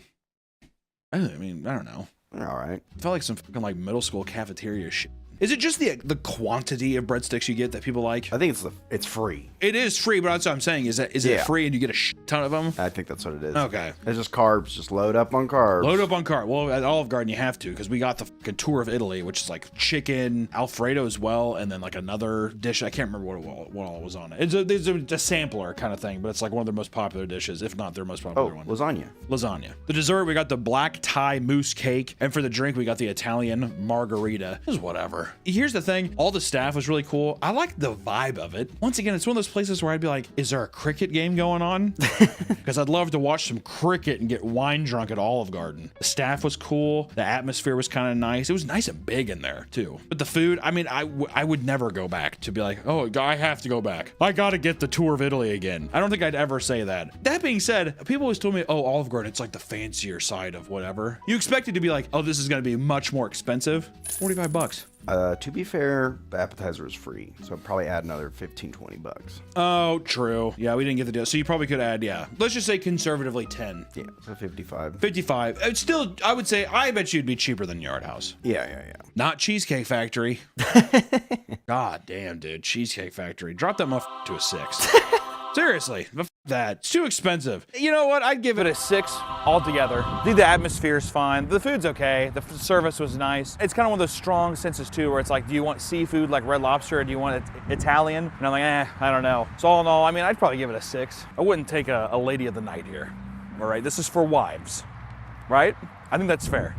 I mean, I don't know. All right. It felt like some fucking like middle school cafeteria shit. Is it just the quantity of breadsticks you get that people like? I think it's free. It is free, but that's what I'm saying. Is it free and you get a shit ton of them? I think that's what it is. Okay. It's just carbs. Just load up on carbs. Load up on carbs. Well, at Olive Garden you have to, because we got the fucking tour of Italy, which is like chicken Alfredo as well, and then like another dish. I can't remember what all was on it. It's a sampler kind of thing, but it's like one of their most popular dishes, if not their most popular one. Lasagna. Lasagna. The dessert, we got the black Thai mousse cake, and for the drink, we got the Italian margarita. It was whatever. Here's the thing. All the staff was really cool. I like the vibe of it. Once again, it's one of those places where I'd be like, is there a cricket game going on? Because I'd love to watch some cricket and get wine drunk at Olive Garden. The staff was cool. The atmosphere was kind of nice. It was nice and big in there too. But the food, I mean, I would never go back to be like, oh, I have to go back. I got to get the tour of Italy again. I don't think I'd ever say that. That being said, people always told me, oh, Olive Garden, it's like the fancier side of whatever. You expect it to be like, oh, this is going to be much more expensive. $45. To be fair, the appetizer is free, so I'd probably add another 15, 20 bucks. Oh, true. Yeah, we didn't get the deal. So you probably could add, let's just say conservatively 10. Yeah, so 55. 55. It's still, I would say, I bet you'd be cheaper than Yard House. Yeah. Not Cheesecake Factory. God damn, dude. Cheesecake Factory. Drop that motherfucker to a 6. Seriously, that. It's too expensive. You know what? I'd give it a 6 altogether. I think the atmosphere's fine. The food's okay. The service was nice. It's kind of one of those strong senses too, where it's like, do you want seafood like Red Lobster, or do you want it Italian? And I'm like, I don't know. So all in all, I mean, I'd probably give it a 6. I wouldn't take a lady of the night here. All right, this is for wives, right? I think that's fair.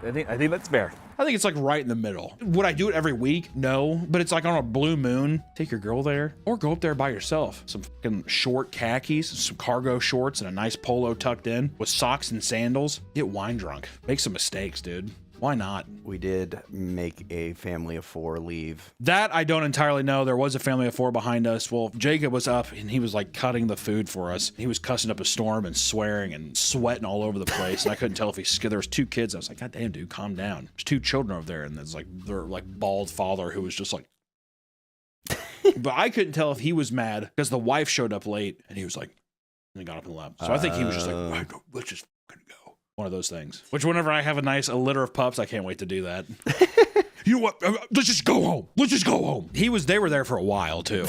I think that's fair. I think it's like right in the middle. Would I do it every week? No, but it's like on a blue moon. Take your girl there or go up there by yourself. Some fucking short khakis, some cargo shorts, and a nice polo tucked in with socks and sandals. Get wine drunk. Make some mistakes, dude. Why not? We did make a family of 4 leave. That I don't entirely know. There was a family of 4 behind us. Well, Jacob was up and he was like cutting the food for us. He was cussing up a storm and swearing and sweating all over the place. And I couldn't tell if there was 2 kids. I was like, God damn, dude, calm down. There's 2 children over there. And there's like their like bald father who was just like, but I couldn't tell if he was mad because the wife showed up late and he was like, and he got up and left. So I think he was just like, let's just fucking go. One of those things. Which whenever I have a litter of pups, I can't wait to do that. You know what? Let's just go home. Let's just go home. They were there for a while too.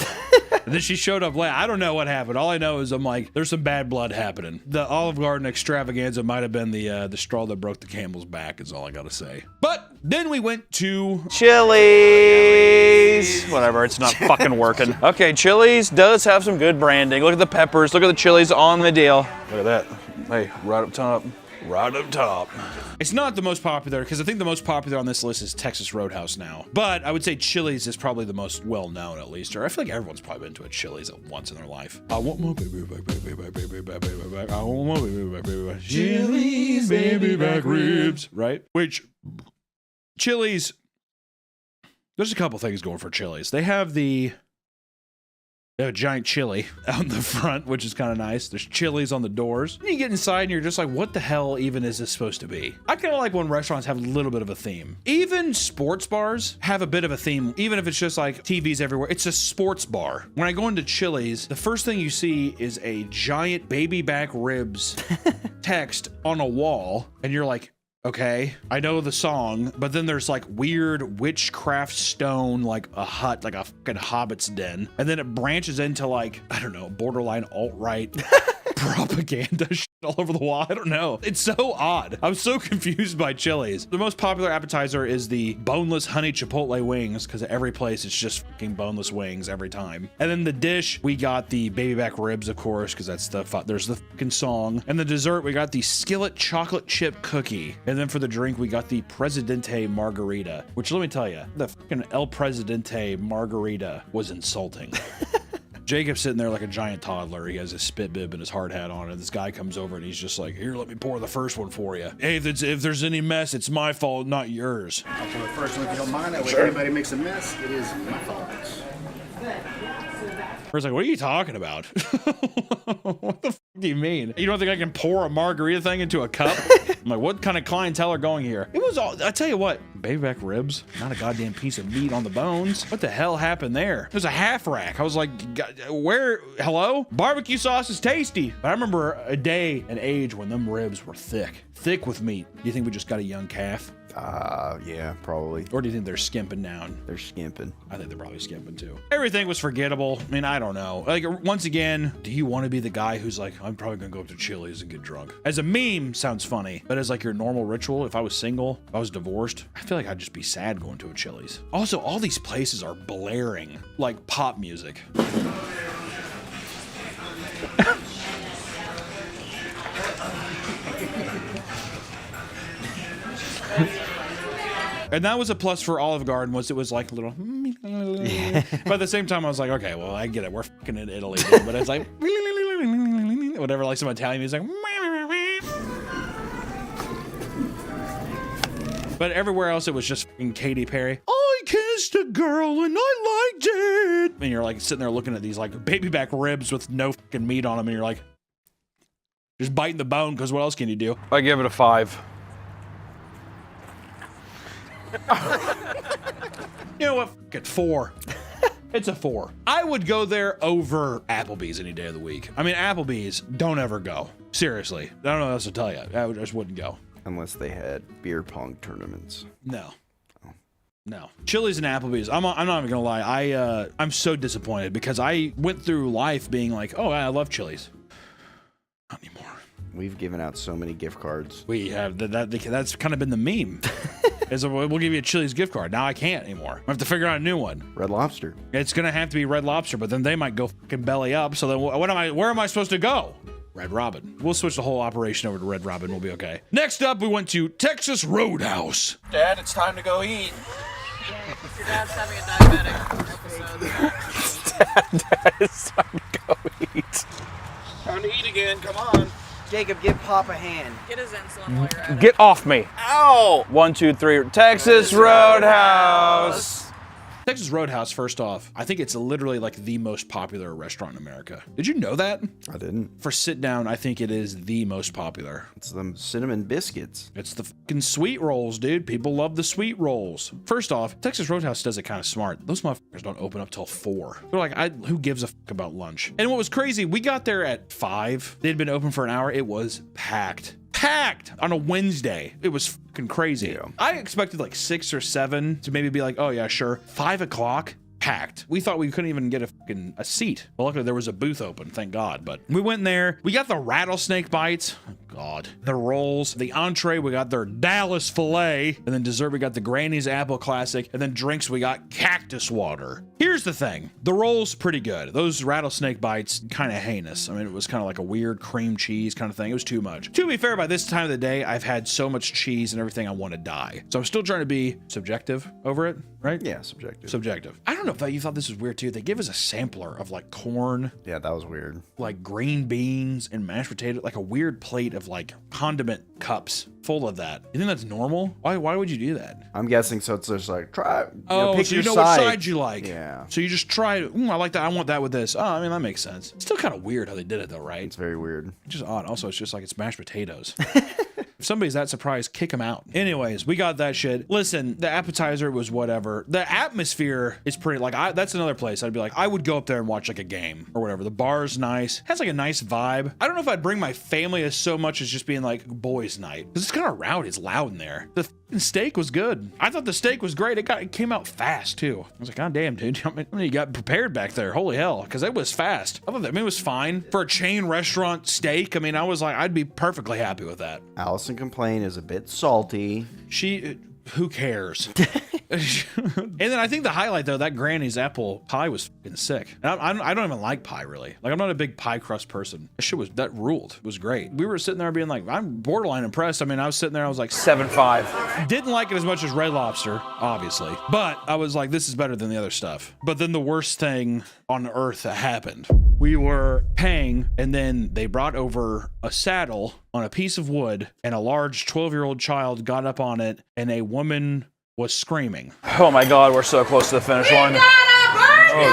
And then she showed up late. I don't know what happened. All I know is I'm like, there's some bad blood happening. The Olive Garden extravaganza might have been the straw that broke the camel's back is all I gotta say. But then we went to Chili's. Whatever, it's not fucking working. Okay, Chili's does have some good branding. Look at the peppers. Look at the chilies on the deal. Look at that. Hey, right up top. Right up top. It's not the most popular because I think the most popular on this list is Texas Roadhouse now. But I would say Chili's is probably the most well-known at least. Or I feel like everyone's probably been to a Chili's at once in their life. I want my baby back, baby back, baby back, baby back. I want my baby back, baby back. Chili's baby back ribs. Right? Which, Chili's, there's a couple things going for Chili's. They have a giant chili out in the front, which is kind of nice. There's chilies on the doors. And you get inside and you're just like, what the hell even is this supposed to be? I kind of like when restaurants have a little bit of a theme. Even sports bars have a bit of a theme, even if it's just like TVs everywhere. It's a sports bar. When I go into Chili's, the first thing you see is a giant baby back ribs text on a wall. And you're like, okay, I know the song, but then there's like weird witchcraft stone, like a hut, like a fucking hobbit's den. And then it branches into like, I don't know, borderline alt-right propaganda shit all over the wall. I don't know. It's so odd. I'm so confused by Chili's. The most popular appetizer is the boneless honey chipotle wings because at every place it's just fucking boneless wings every time. And then the dish, we got the baby back ribs, of course, because that's there's the fucking song. And the dessert, we got the skillet chocolate chip cookie. And then for the drink, we got the Presidente margarita, which let me tell you, the fucking El Presidente margarita was insulting. Jacob's sitting there like a giant toddler. He has his spit bib and his hard hat on, and this guy comes over and he's just like, here, let me pour the first one for you. Hey, if there's any mess, it's my fault, not yours. I'll pour the first one if you don't mind. That way, if anybody makes a mess, it is my fault. It's like, what are you talking about? What the fuck do you mean? You don't think I can pour a margarita thing into a cup? I'm like, what kind of clientele are going here? It was all, I tell you what, baby back ribs, not a goddamn piece of meat on the bones. What the hell happened there? It was a half rack. I was like, where, hello? Barbecue sauce is tasty. But I remember a day and age when them ribs were thick with meat. Do you think we just got a young calf? Yeah, probably. Or do you think they're skimping down? They're skimping. I think they're probably skimping too. Everything was forgettable. I mean, I don't know. Like, once again, do you want to be the guy who's like, I'm probably gonna go up to Chili's and get drunk? As a meme, sounds funny, but as like your normal ritual, if I was single, if I was divorced, I feel like I'd just be sad going to a Chili's. Also, all these places are blaring like pop music. And that was a plus for Olive Garden, was it was like a little, but at the same time I was like, okay, well, I get it, we're fucking in Italy, dude. But it's like whatever, like some Italian music. But everywhere else it was just fucking Katy Perry. I kissed a girl and I liked it. And you're like sitting there looking at these like baby back ribs with no fucking meat on them, and you're like just biting the bone, because what else can you do? I give it a 5. You know what? Fuck it, 4. It's a 4. I would go there over Applebee's any day of the week. I mean, Applebee's, don't ever go. Seriously. I don't know what else to tell you. I just wouldn't go. Unless they had beer pong tournaments. No. No. Chili's and Applebee's, I'm not even gonna lie. I'm so disappointed because I went through life being like, oh, I love Chili's. Not anymore. We've given out so many gift cards. We have. That's kind of been the meme. Is we'll give you a Chili's gift card. Now I can't anymore. I have to figure out a new one. Red Lobster. It's gonna have to be Red Lobster, but then they might go fucking belly up. So then where am I supposed to go? Red Robin. We'll switch the whole operation over to Red Robin. We'll be okay. Next up, we went to Texas Roadhouse. Dad, it's time to go eat. Your dad's having a diabetic episode. Dad, it's time to go eat. Time to eat again, come on. Jacob, give Pop a hand. Get his insulin while you're at it. Get off me. Ow! 1, 2, 3. Texas Roadhouse. Texas Roadhouse, first off, I think it's literally like the most popular restaurant in America. Did you know that? I didn't. For sit down, I think it is the most popular. It's them cinnamon biscuits. It's the fucking sweet rolls, dude. People love the sweet rolls. First off, Texas Roadhouse does it kind of smart. Those motherfuckers don't open up till 4. They're like, who gives a fuck about lunch? And what was crazy, we got there at 5. They'd been open for an hour. It was packed. Packed on a Wednesday. It was fucking crazy. Yeah. I expected like 6 or 7 to maybe be like, oh yeah, sure. 5 o'clock, packed. We thought we couldn't even get a seat. Well, luckily there was a booth open, thank God. But we went in there. We got the rattlesnake bites. Oh, God. The rolls, the entree, we got their Dallas filet, and then dessert, we got the Granny's Apple Classic, and then drinks, we got cactus water. Here's the thing. The rolls, pretty good. Those rattlesnake bites, kind of heinous. I mean, it was kind of like a weird cream cheese kind of thing. It was too much. To be fair, by this time of the day, I've had so much cheese and everything, I want to die. So I'm still trying to be subjective over it, right? Yeah, subjective. Subjective. I don't know if you thought this was weird too. They give us a sampler of like corn. Yeah, that was weird. Like green beans and mashed potato, like a weird plate of like condiment cups full of that. You think that's normal? Why would you do that? I'm guessing so. It's just like try. Pick so you know side. what side you like. Yeah. So you just try. I like that. I want that with this. Oh, I mean that makes sense. It's still kind of weird how they did it though, right? It's very weird. It's just odd. Also, it's just like it's mashed potatoes. If somebody's that surprised, kick them out. Anyways, we got that shit. Listen, the appetizer was whatever. The atmosphere is pretty, like, that's another place I'd be like, I would go up there and watch like a game or whatever. The bar's nice. Has like a nice vibe. I don't know if I'd bring my family as so much as just being like boys night. Because it's kind of rowdy. It's loud in there. The steak was good. I thought the steak was great. It came out fast too. I was like, God damn, dude. How many you got prepared back there? Holy hell. Because it was fast. I thought that, it was fine. For a chain restaurant steak, I mean, I was like, I'd be perfectly happy with that. Allison complained is a bit salty. Who cares? And then I think the highlight though, that Granny's apple pie was fucking sick. And I don't even like pie really. Like I'm not a big pie crust person. That ruled. It was great. We were sitting there being like, I'm borderline impressed. I mean, I was sitting there, I was like 7.5. Didn't like it as much as Red Lobster, obviously. But I was like, this is better than the other stuff. But then the worst thing on earth that happened. We were paying, and then they brought over a saddle on a piece of wood, and a large 12-year-old child got up on it, and a woman was screaming. Oh my God, we're so close to the finish line. Oh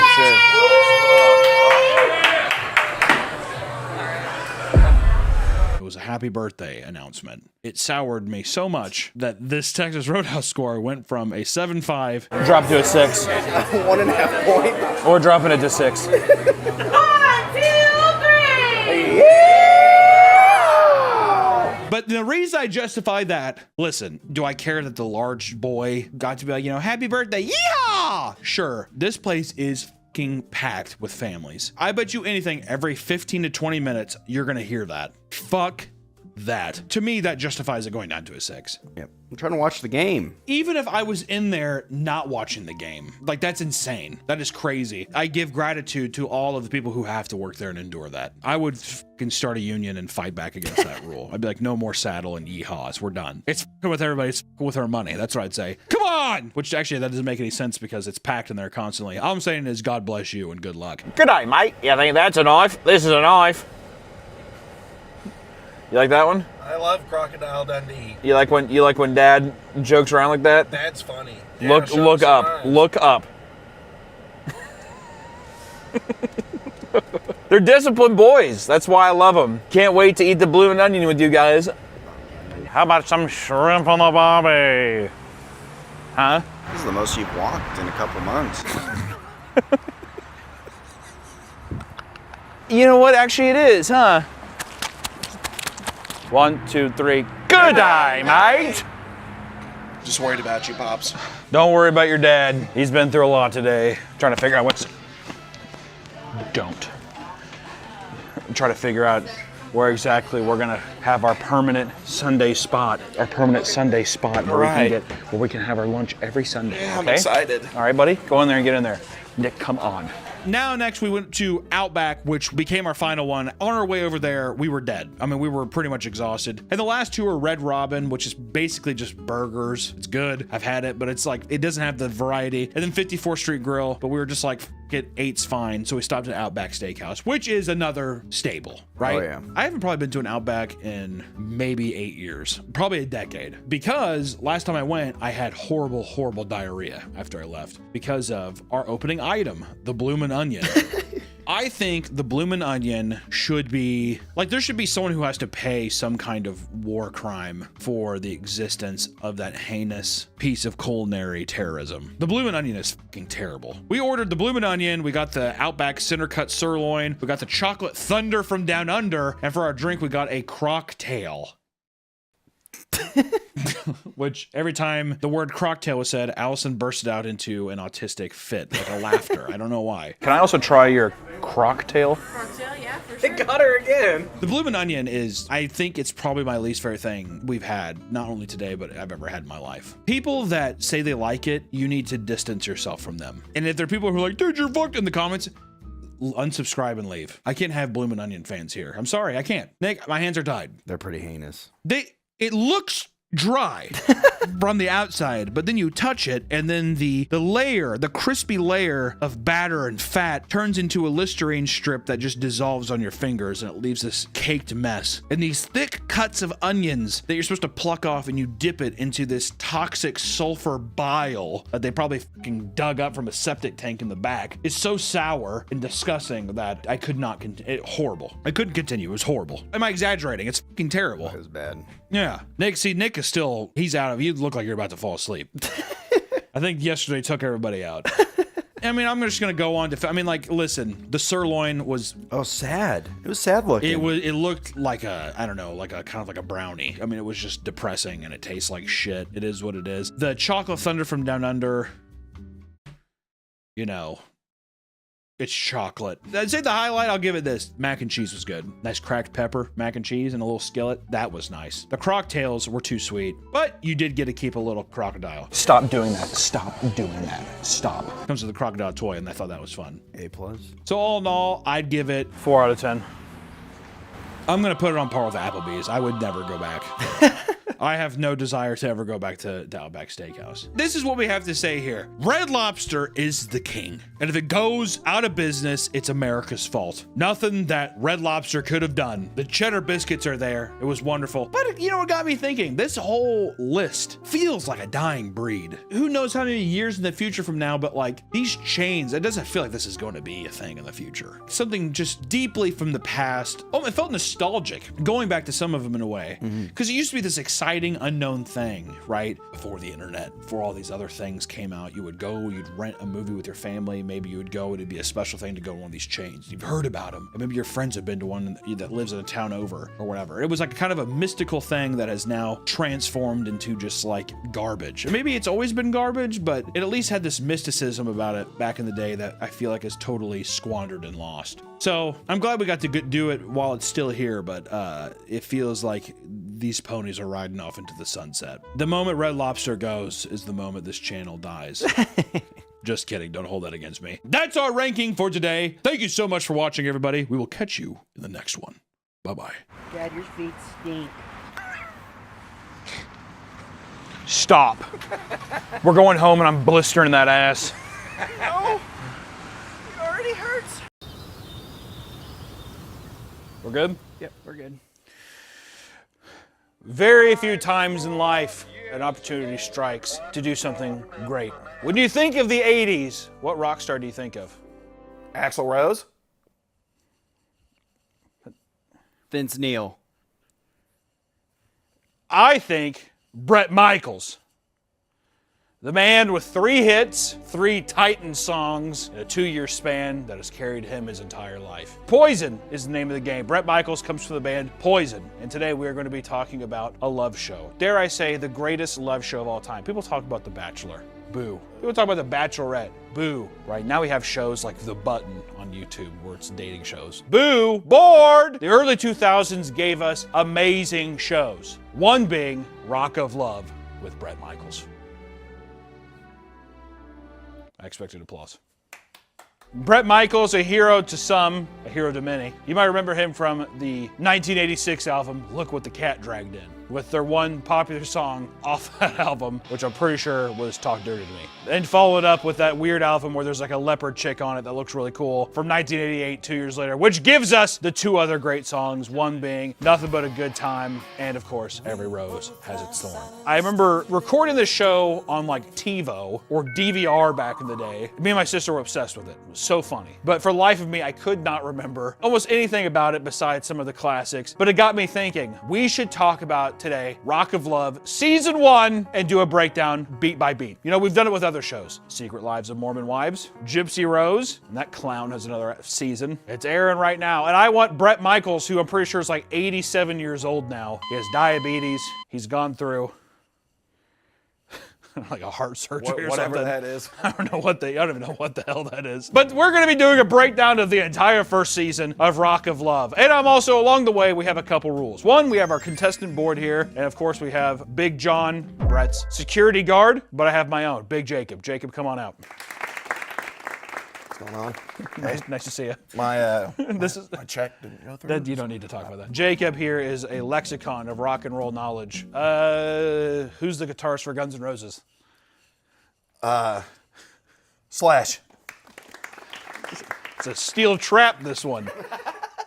shit. It was a happy birthday announcement. It soured me so much that this Texas Roadhouse score went from a 7.5. Drop to a 6. 1.5 point. Or dropping it to 6. But the reason I justify that, listen, do I care that the large boy got to be like, happy birthday, yeehaw? Sure, this place is fucking packed with families. I bet you anything, every 15 to 20 minutes, you're gonna hear that. Fuck that. To me, that justifies it going down to a 6. Yep. I'm trying to watch the game. Even if I was in there not watching the game, like that's insane. That is crazy. I give gratitude to all of the people who have to work there and endure that. I would fucking start a union and fight back against that rule. I'd be like, no more saddle and yeehaws. We're done. It's fucking with everybody. It's fucking with our money. That's what I'd say. Come on! Which actually, that doesn't make any sense because it's packed in there constantly. All I'm saying is God bless you and good luck. Good day, mate. You think that's a knife? This is a knife. You like that one? I love Crocodile Dundee. You like when Dad jokes around like that? That's funny. Look up. Look up. They're disciplined boys. That's why I love them. Can't wait to eat the bloomin' onion with you guys. How about some shrimp on the barbie? Huh? This is the most you've walked in a couple months. You know what? Actually, it is, huh? 1, 2, 3. Good day, mate. Just worried about you, Pops. Don't worry about your dad. He's been through a lot today. Trying to figure out what's... Don't. I'm trying to figure out where exactly we're gonna have our permanent Sunday spot. Our permanent Sunday spot where we can have our lunch every Sunday. Yeah, okay? I'm excited. All right, buddy. Go in there and get in there. Nick, come on. Now next we went to Outback, which became our final one. On our way over there, we were dead. I mean, we were pretty much exhausted. And the last two are Red Robin, which is basically just burgers. It's good. I've had it, but it's like, it doesn't have the variety. And then 54th Street Grill, but we were just like, it eight's fine. So we stopped at Outback Steakhouse, which is another staple, right? Oh, yeah. I haven't probably been to an Outback in maybe 8 years, probably a decade. Because last time I went, I had horrible, horrible diarrhea after I left because of our opening item, the bloomin' onion. I think the bloomin' onion should be, like, there should be someone who has to pay some kind of war crime for the existence of that heinous piece of culinary terrorism. The bloomin' onion is fucking terrible. We ordered the bloomin' onion, we got the Outback center cut sirloin, we got the chocolate thunder from down under, and for our drink, we got a crocktail. Which every time the word crocktail was said, Allison bursted out into an autistic fit, like a laughter. I don't know why. Can I also try your crocktail? Cocktail, yeah, for sure. Got her again. The bloomin' onion is, I think it's probably my least favorite thing we've had, not only today, but I've ever had in my life. People that say they like it, you need to distance yourself from them. And if there are people who are like, dude, you're fucked in the comments, unsubscribe and leave. I can't have bloomin' onion fans here. I'm sorry, I can't. Nick, my hands are tied. They're pretty heinous. It looks dry from the outside, but then you touch it and then the layer, the crispy layer of batter and fat turns into a Listerine strip that just dissolves on your fingers and it leaves this caked mess. And these thick cuts of onions that you're supposed to pluck off and you dip it into this toxic sulfur bile that they probably fucking dug up from a septic tank in the back is so sour and disgusting that I could not horrible. I couldn't continue. It was horrible. Am I exaggerating? It's fucking terrible. It was bad. Yeah. Nick is still, he's out of, you look like you're about to fall asleep. I think yesterday took everybody out. I mean, I'm just going to go on to, I mean, like, listen, the sirloin was... Oh, sad. It was sad looking. It looked like a, I don't know, like a kind of like a brownie. I mean, it was just depressing and it tastes like shit. It is what it is. The chocolate thunder from down under, you know, it's chocolate. I'd say the highlight, I'll give it this. Mac and cheese was good. Nice cracked pepper, mac and cheese, and a little skillet. That was nice. The crocktails were too sweet, but you did get to keep a little crocodile. Stop doing that. Stop doing that. Stop. Comes with a crocodile toy, and I thought that was fun. A+. So all in all, I'd give it 4 out of 10. I'm gonna put it on par with Applebee's. I would never go back. I have no desire to ever go back to Outback Steakhouse. This is what we have to say here. Red Lobster is the king. And if it goes out of business, it's America's fault. Nothing that Red Lobster could have done. The cheddar biscuits are there. It was wonderful. But you know what got me thinking? This whole list feels like a dying breed. Who knows how many years in the future from now, but like these chains, it doesn't feel like this is going to be a thing in the future. Something just deeply from the past. Oh, it felt nostalgic going back to some of them in a way. Because it used to be this exciting unknown thing, right? Before the internet, before all these other things came out, you would go, you'd rent a movie with your family. Maybe you would go, it'd be a special thing to go to one of these chains. You've heard about them. And maybe your friends have been to one that lives in a town over or whatever. It was like kind of a mystical thing that has now transformed into just like garbage. And maybe it's always been garbage, but it at least had this mysticism about it back in the day that I feel like is totally squandered and lost. So I'm glad we got to do it while it's still here, but it feels like these ponies are riding off into the sunset. The moment Red Lobster goes is the moment this channel dies. Just kidding. Don't hold that against me. That's our ranking for today. Thank you so much for watching, everybody. We will catch you in the next one. Bye-bye. Dad, your feet stink. Stop. We're going home and I'm blistering that ass. No, it already hurts. We're good? Yep, we're good. Very few times in life an opportunity strikes to do something great. When you think of the 80s, what rock star do you think of? Axl Rose? Vince Neil. I think Bret Michaels. The man with 3 hits, 3 Titan songs in a 2-year span that has carried him his entire life. Poison is the name of the game. Bret Michaels comes from the band Poison, and today we are going to be talking about a love show. Dare I say, the greatest love show of all time. People talk about The Bachelor. Boo. People talk about The Bachelorette. Boo. Right now we have shows like The Button on YouTube where it's dating shows. Boo. Bored. The early 2000s gave us amazing shows. One being Rock of Love with Bret Michaels. I expected applause. Bret Michaels, a hero to some, a hero to many. You might remember him from the 1986 album, Look What the Cat Dragged In, with their one popular song off that album, which I'm pretty sure was Talk Dirty to Me. And followed up with that weird album where there's like a leopard chick on it that looks really cool from 1988, 2 years later, which gives us the two other great songs, one being Nothing But a Good Time, and of course, Every Rose Has Its Thorn. I remember recording this show on like TiVo or DVR back in the day. Me and my sister were obsessed with it. It was so funny. But for the life of me, I could not remember almost anything about it besides some of the classics. But it got me thinking, we should talk about today Rock of Love Season 1 and do a breakdown beat by beat. You know, we've done it with other shows. Secret Lives of Mormon Wives, Gypsy Rose, and that clown has another season. It's airing right now. And I want Bret Michaels, who I'm pretty sure is like 87 years old now. He has diabetes. He's gone through like a heart surgery or whatever something. that is. I don't even know what the hell that is. But we're gonna be doing a breakdown of the entire first season of Rock of Love. And I'm also, along the way, we have a couple rules. One, we have our contestant board here. And of course we have Big John, Bret's security guard, but I have my own, Big Jacob. Jacob, come on out. What's going on? Nice to see you. My my check didn't go through. You don't need to talk about that. Jacob here is a lexicon of rock and roll knowledge. Who's the guitarist for Guns N' Roses? Slash. It's a steel trap, this one.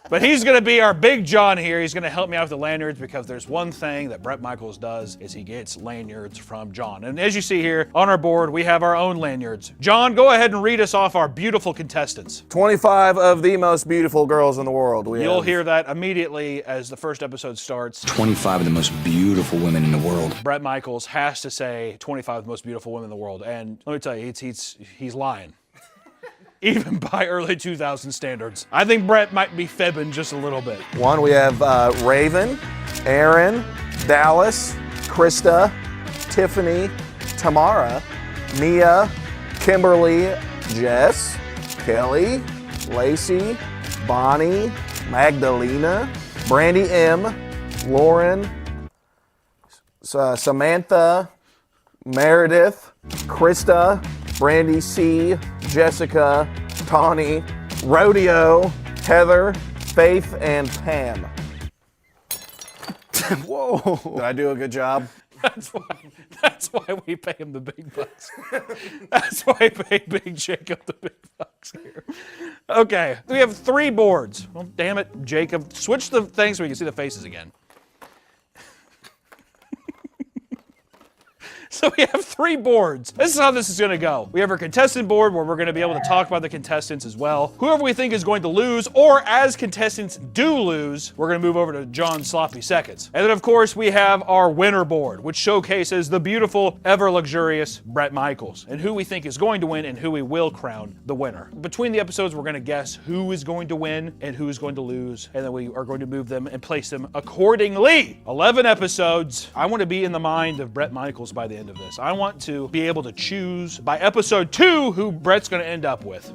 But he's gonna be our Big John here. He's gonna help me out with the lanyards because there's one thing that Bret Michaels does is he gets lanyards from John. And as you see here on our board, we have our own lanyards. John, go ahead and read us off our beautiful contestants. 25 of the most beautiful girls in the world. You'll hear that immediately as the first episode starts. 25 of the most beautiful women in the world. Bret Michaels has to say 25 of the most beautiful women in the world. And let me tell you, he's lying. Even by early 2000 standards. I think Bret might be fibbing just a little bit. One, we have Raven, Aaron, Dallas, Krista, Tiffany, Tamara, Mia, Kimberly, Jess, Kelly, Lacey, Bonnie, Magdalena, Brandy M, Lauren, Samantha, Meredith, Krista, Brandy C, Jessica, Tawny, Rodeo, Heather, Faith, and Pam. Whoa. Did I do a good job? That's why we pay him the big bucks. That's why we pay Big Jacob the big bucks here. Okay, we have 3 boards. Well, damn it, Jacob. Switch the thing so we can see the faces again. So we have 3 boards. This is how this is gonna go. We have our contestant board where we're gonna be able to talk about the contestants as well. Whoever we think is going to lose, or as contestants do lose, we're gonna move over to John's sloppy seconds. And then of course we have our winner board, which showcases the beautiful, ever luxurious Bret Michaels, and who we think is going to win and who we will crown the winner. Between the episodes, we're gonna guess who is going to win and who is going to lose, and then we are going to move them and place them accordingly. 11 episodes. I want to be in the mind of Bret Michaels by the end of this. I want to be able to choose by episode 2 who Bret's going to end up with.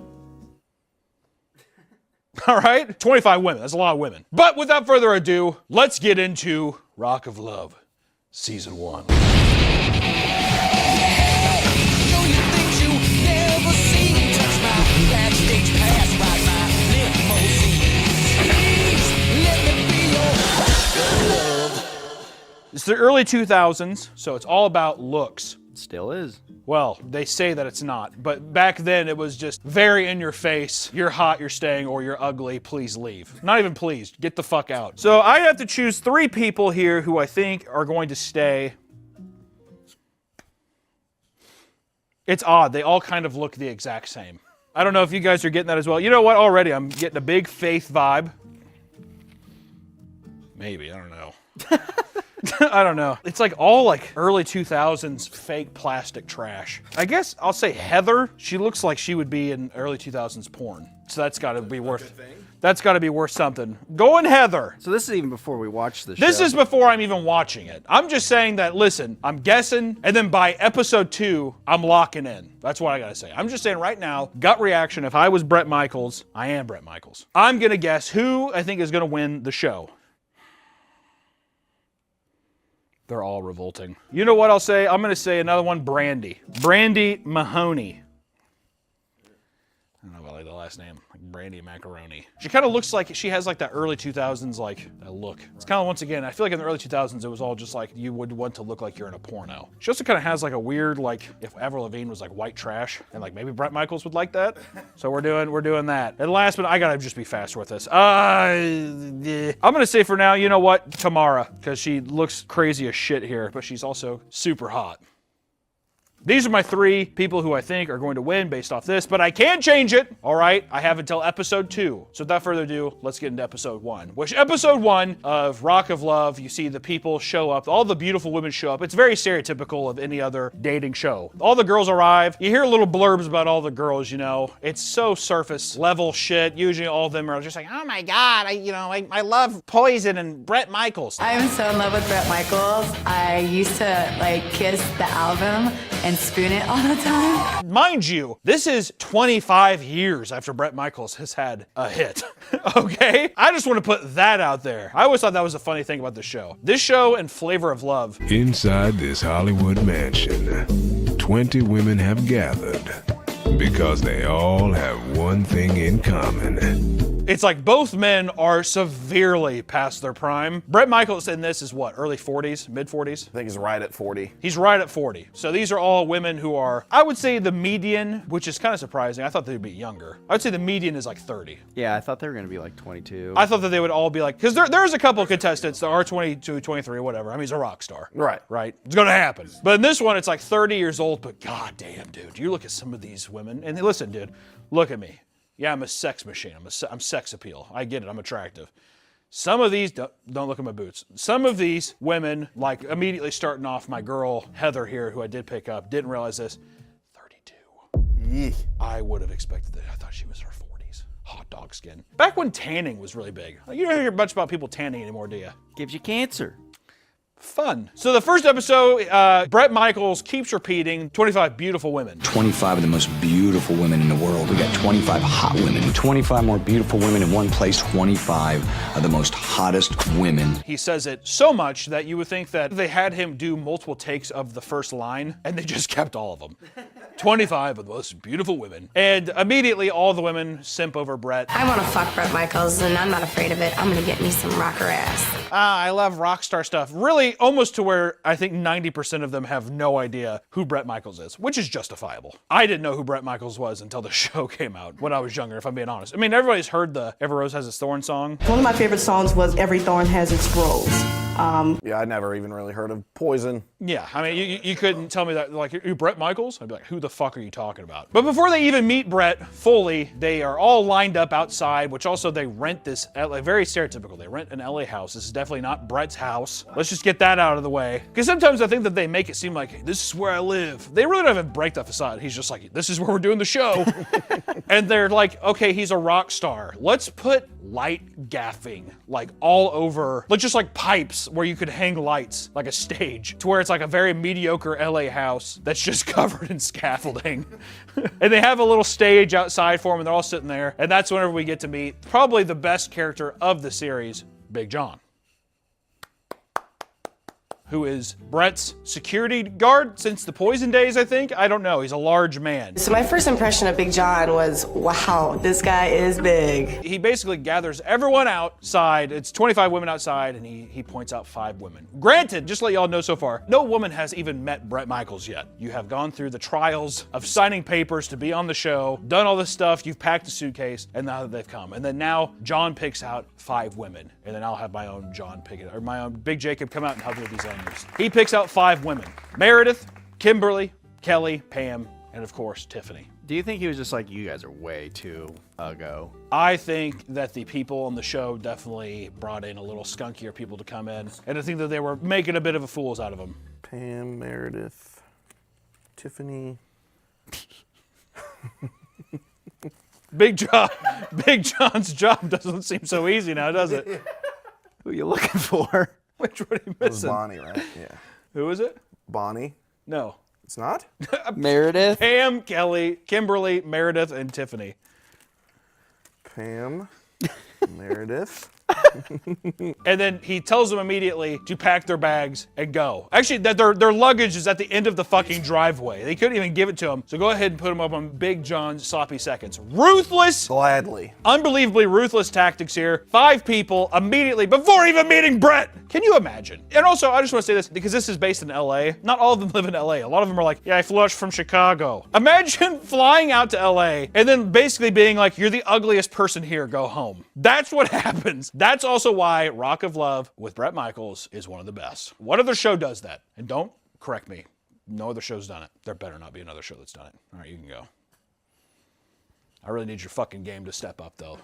All right? 25 women. That's a lot of women. But without further ado, let's get into Rock of Love, Season 1. It's the early 2000s, so it's all about looks. Still is. Well, they say that it's not, but back then it was just very in your face. You're hot, you're staying, or you're ugly, please leave. Not even please, get the fuck out. So I have to choose 3 people here who I think are going to stay. It's odd, they all kind of look the exact same. I don't know if you guys are getting that as well. You know what, already I'm getting a big Faith vibe. Maybe, I don't know. I don't know. It's like all like early 2000s fake plastic trash. I guess I'll say Heather. She looks like she would be in early 2000s porn. So that's got to be worth. That's got to be worth something. Going Heather. So this is even before we watch the show. This is before I'm even watching it. I'm just saying that, listen, I'm guessing, and then by episode 2, I'm locking in. That's what I gotta say. I'm just saying right now, gut reaction, if I was Bret Michaels, I am Bret Michaels. I'm gonna guess who I think is gonna win the show. They're all revolting. You know what I'll say? I'm gonna say another one, Brandy. Brandy Mahoney. I don't know about like the last name, like Brandy Macaroni. She kind of looks like she has like that early 2000s like look. It's kind of once again, I feel like in the early 2000s it was all just like you would want to look like you're in a porno. She also kind of has like a weird like if Avril Lavigne was like white trash, and like maybe Bret Michaels would like that. So we're doing that. And last but I gotta just be faster with this. I'm gonna say for now, you know what, Tamara, because she looks crazy as shit here, but she's also super hot. These are my 3 people who I think are going to win based off this, but I can change it, all right? I have until episode 2. So without further ado, let's get into episode 1. Which episode 1 of Rock of Love, you see the people show up, all the beautiful women show up. It's very stereotypical of any other dating show. All the girls arrive. You hear little blurbs about all the girls, you know. It's so surface level shit. Usually all of them are just like, oh my God, I love Poison and Bret Michaels. I'm so in love with Bret Michaels. I used to like kiss the album and spoon it all the time. Mind you, this is 25 years after Bret Michaels has had a hit, okay? I just want to put that out there. I always thought that was a funny thing about this show. This show and Flavor of Love. Inside this Hollywood mansion, 20 women have gathered because they all have one thing in common. It's like both men are severely past their prime. Bret Michaels in this is what, early 40s, mid 40s? I think he's right at 40. He's right at 40. So these are all women who are, I would say the median, which is kind of surprising. I thought they'd be younger. I would say the median is like 30. Yeah, I thought they were going to be like 22. I thought that they would all be like, because there's a couple of contestants that are 22, 23, whatever. I mean, he's a rock star. Right. Right? It's going to happen. But in this one, it's like 30 years old, but goddamn, dude. You look at some of these women, and listen, dude, look at me. Yeah, I'm a sex machine. I'm sex appeal. I get it. I'm attractive. Some of these, don't look at my boots. Some of these women, like immediately starting off, my girl Heather here, who I did pick up, didn't realize this, 32. Yeesh. I would have expected that. I thought she was her 40s. Hot dog skin. Back when tanning was really big. You don't hear much about people tanning anymore, do you? Gives you cancer. Fun. So the first episode, Bret Michaels keeps repeating 25 beautiful women. 25 of the most beautiful women in the world. We got 25 hot women. 25 more beautiful women in one place. 25 of the most hottest women. He says it so much that you would think that they had him do multiple takes of the first line, and they just kept all of them. 25 of the most beautiful women. And immediately all the women simp over Bret. I want to fuck Bret Michaels, and I'm not afraid of it. I'm going to get me some rocker ass. I love rock star stuff. Really, almost to where I think 90% of them have no idea who Bret Michaels is, which is justifiable. I didn't know who Bret Michaels was until the show came out when I was younger, if I'm being honest. I mean, everybody's heard the Every Rose Has Its Thorn song. One of my favorite songs was Every Thorn Has Its Rose. Yeah, I never even really heard of Poison. Yeah, I mean, you couldn't tell me that, like, you Bret Michaels? I'd be like, who the fuck are you talking about? But before they even meet Bret fully, they are all lined up outside, which also they rent this, very stereotypical, they rent an LA house. This is definitely not Bret's house. Let's just get that out of the way. Because sometimes I think that they make it seem like, this is where I live. They really don't even break that facade. He's just like, this is where we're doing the show. And they're like, okay, he's a rock star. Let's put light gaffing, like all over, like just like pipes where you could hang lights, like a stage, to where it's like a very mediocre LA house that's just covered in scaffolding. And they have a little stage outside for them, and they're all sitting there. And that's whenever we get to meet probably the best character of the series, Big John, who is Bret's security guard since the Poison days, I think. I don't know. He's a large man. So my first impression of Big John was, wow, this guy is big. He basically gathers everyone outside. It's 25 women outside, and he points out 5 women. Granted, just to let y'all know so far, no woman has even met Bret Michaels yet. You have gone through the trials of signing papers to be on the show, done all this stuff, you've packed a suitcase, and now they've come. And then now John picks out 5 women, and then I'll have my own John pick it, or my own Big Jacob come out and help me with these honors. He picks out 5 women: Meredith, Kimberly, Kelly, Pam, and of course, Tiffany. Do you think he was just like, you guys are way too go? I think that the people on the show definitely brought in a little skunkier people to come in, and I think that they were making a bit of a fools out of them. Pam, Meredith, Tiffany. Big John's job doesn't seem so easy now, does it? Who are you looking for? Which one are you It was missing? Bonnie, right? Yeah. Who is it? Bonnie. No. It's not? Meredith? Pam, Kelly, Kimberly, Meredith, and Tiffany. Pam, Meredith. And then he tells them immediately to pack their bags and go. Actually, that their luggage is at the end of the fucking driveway. They couldn't even give it to him. So go ahead and put him up on Big John's sloppy seconds. Ruthless. Gladly. Unbelievably ruthless tactics here. 5 people immediately before even meeting Brett. Can you imagine? And also, I just want to say this because this is based in LA. Not all of them live in LA. A lot of them are like, yeah, I flew out from Chicago. Imagine flying out to LA and then basically being like, you're the ugliest person here, go home. That's what happens. That's also why Rock of Love with Bret Michaels is one of the best. What other show does that? And don't correct me. No other show's done it. There better not be another show that's done it. All right, you can go. I really need your fucking game to step up, though.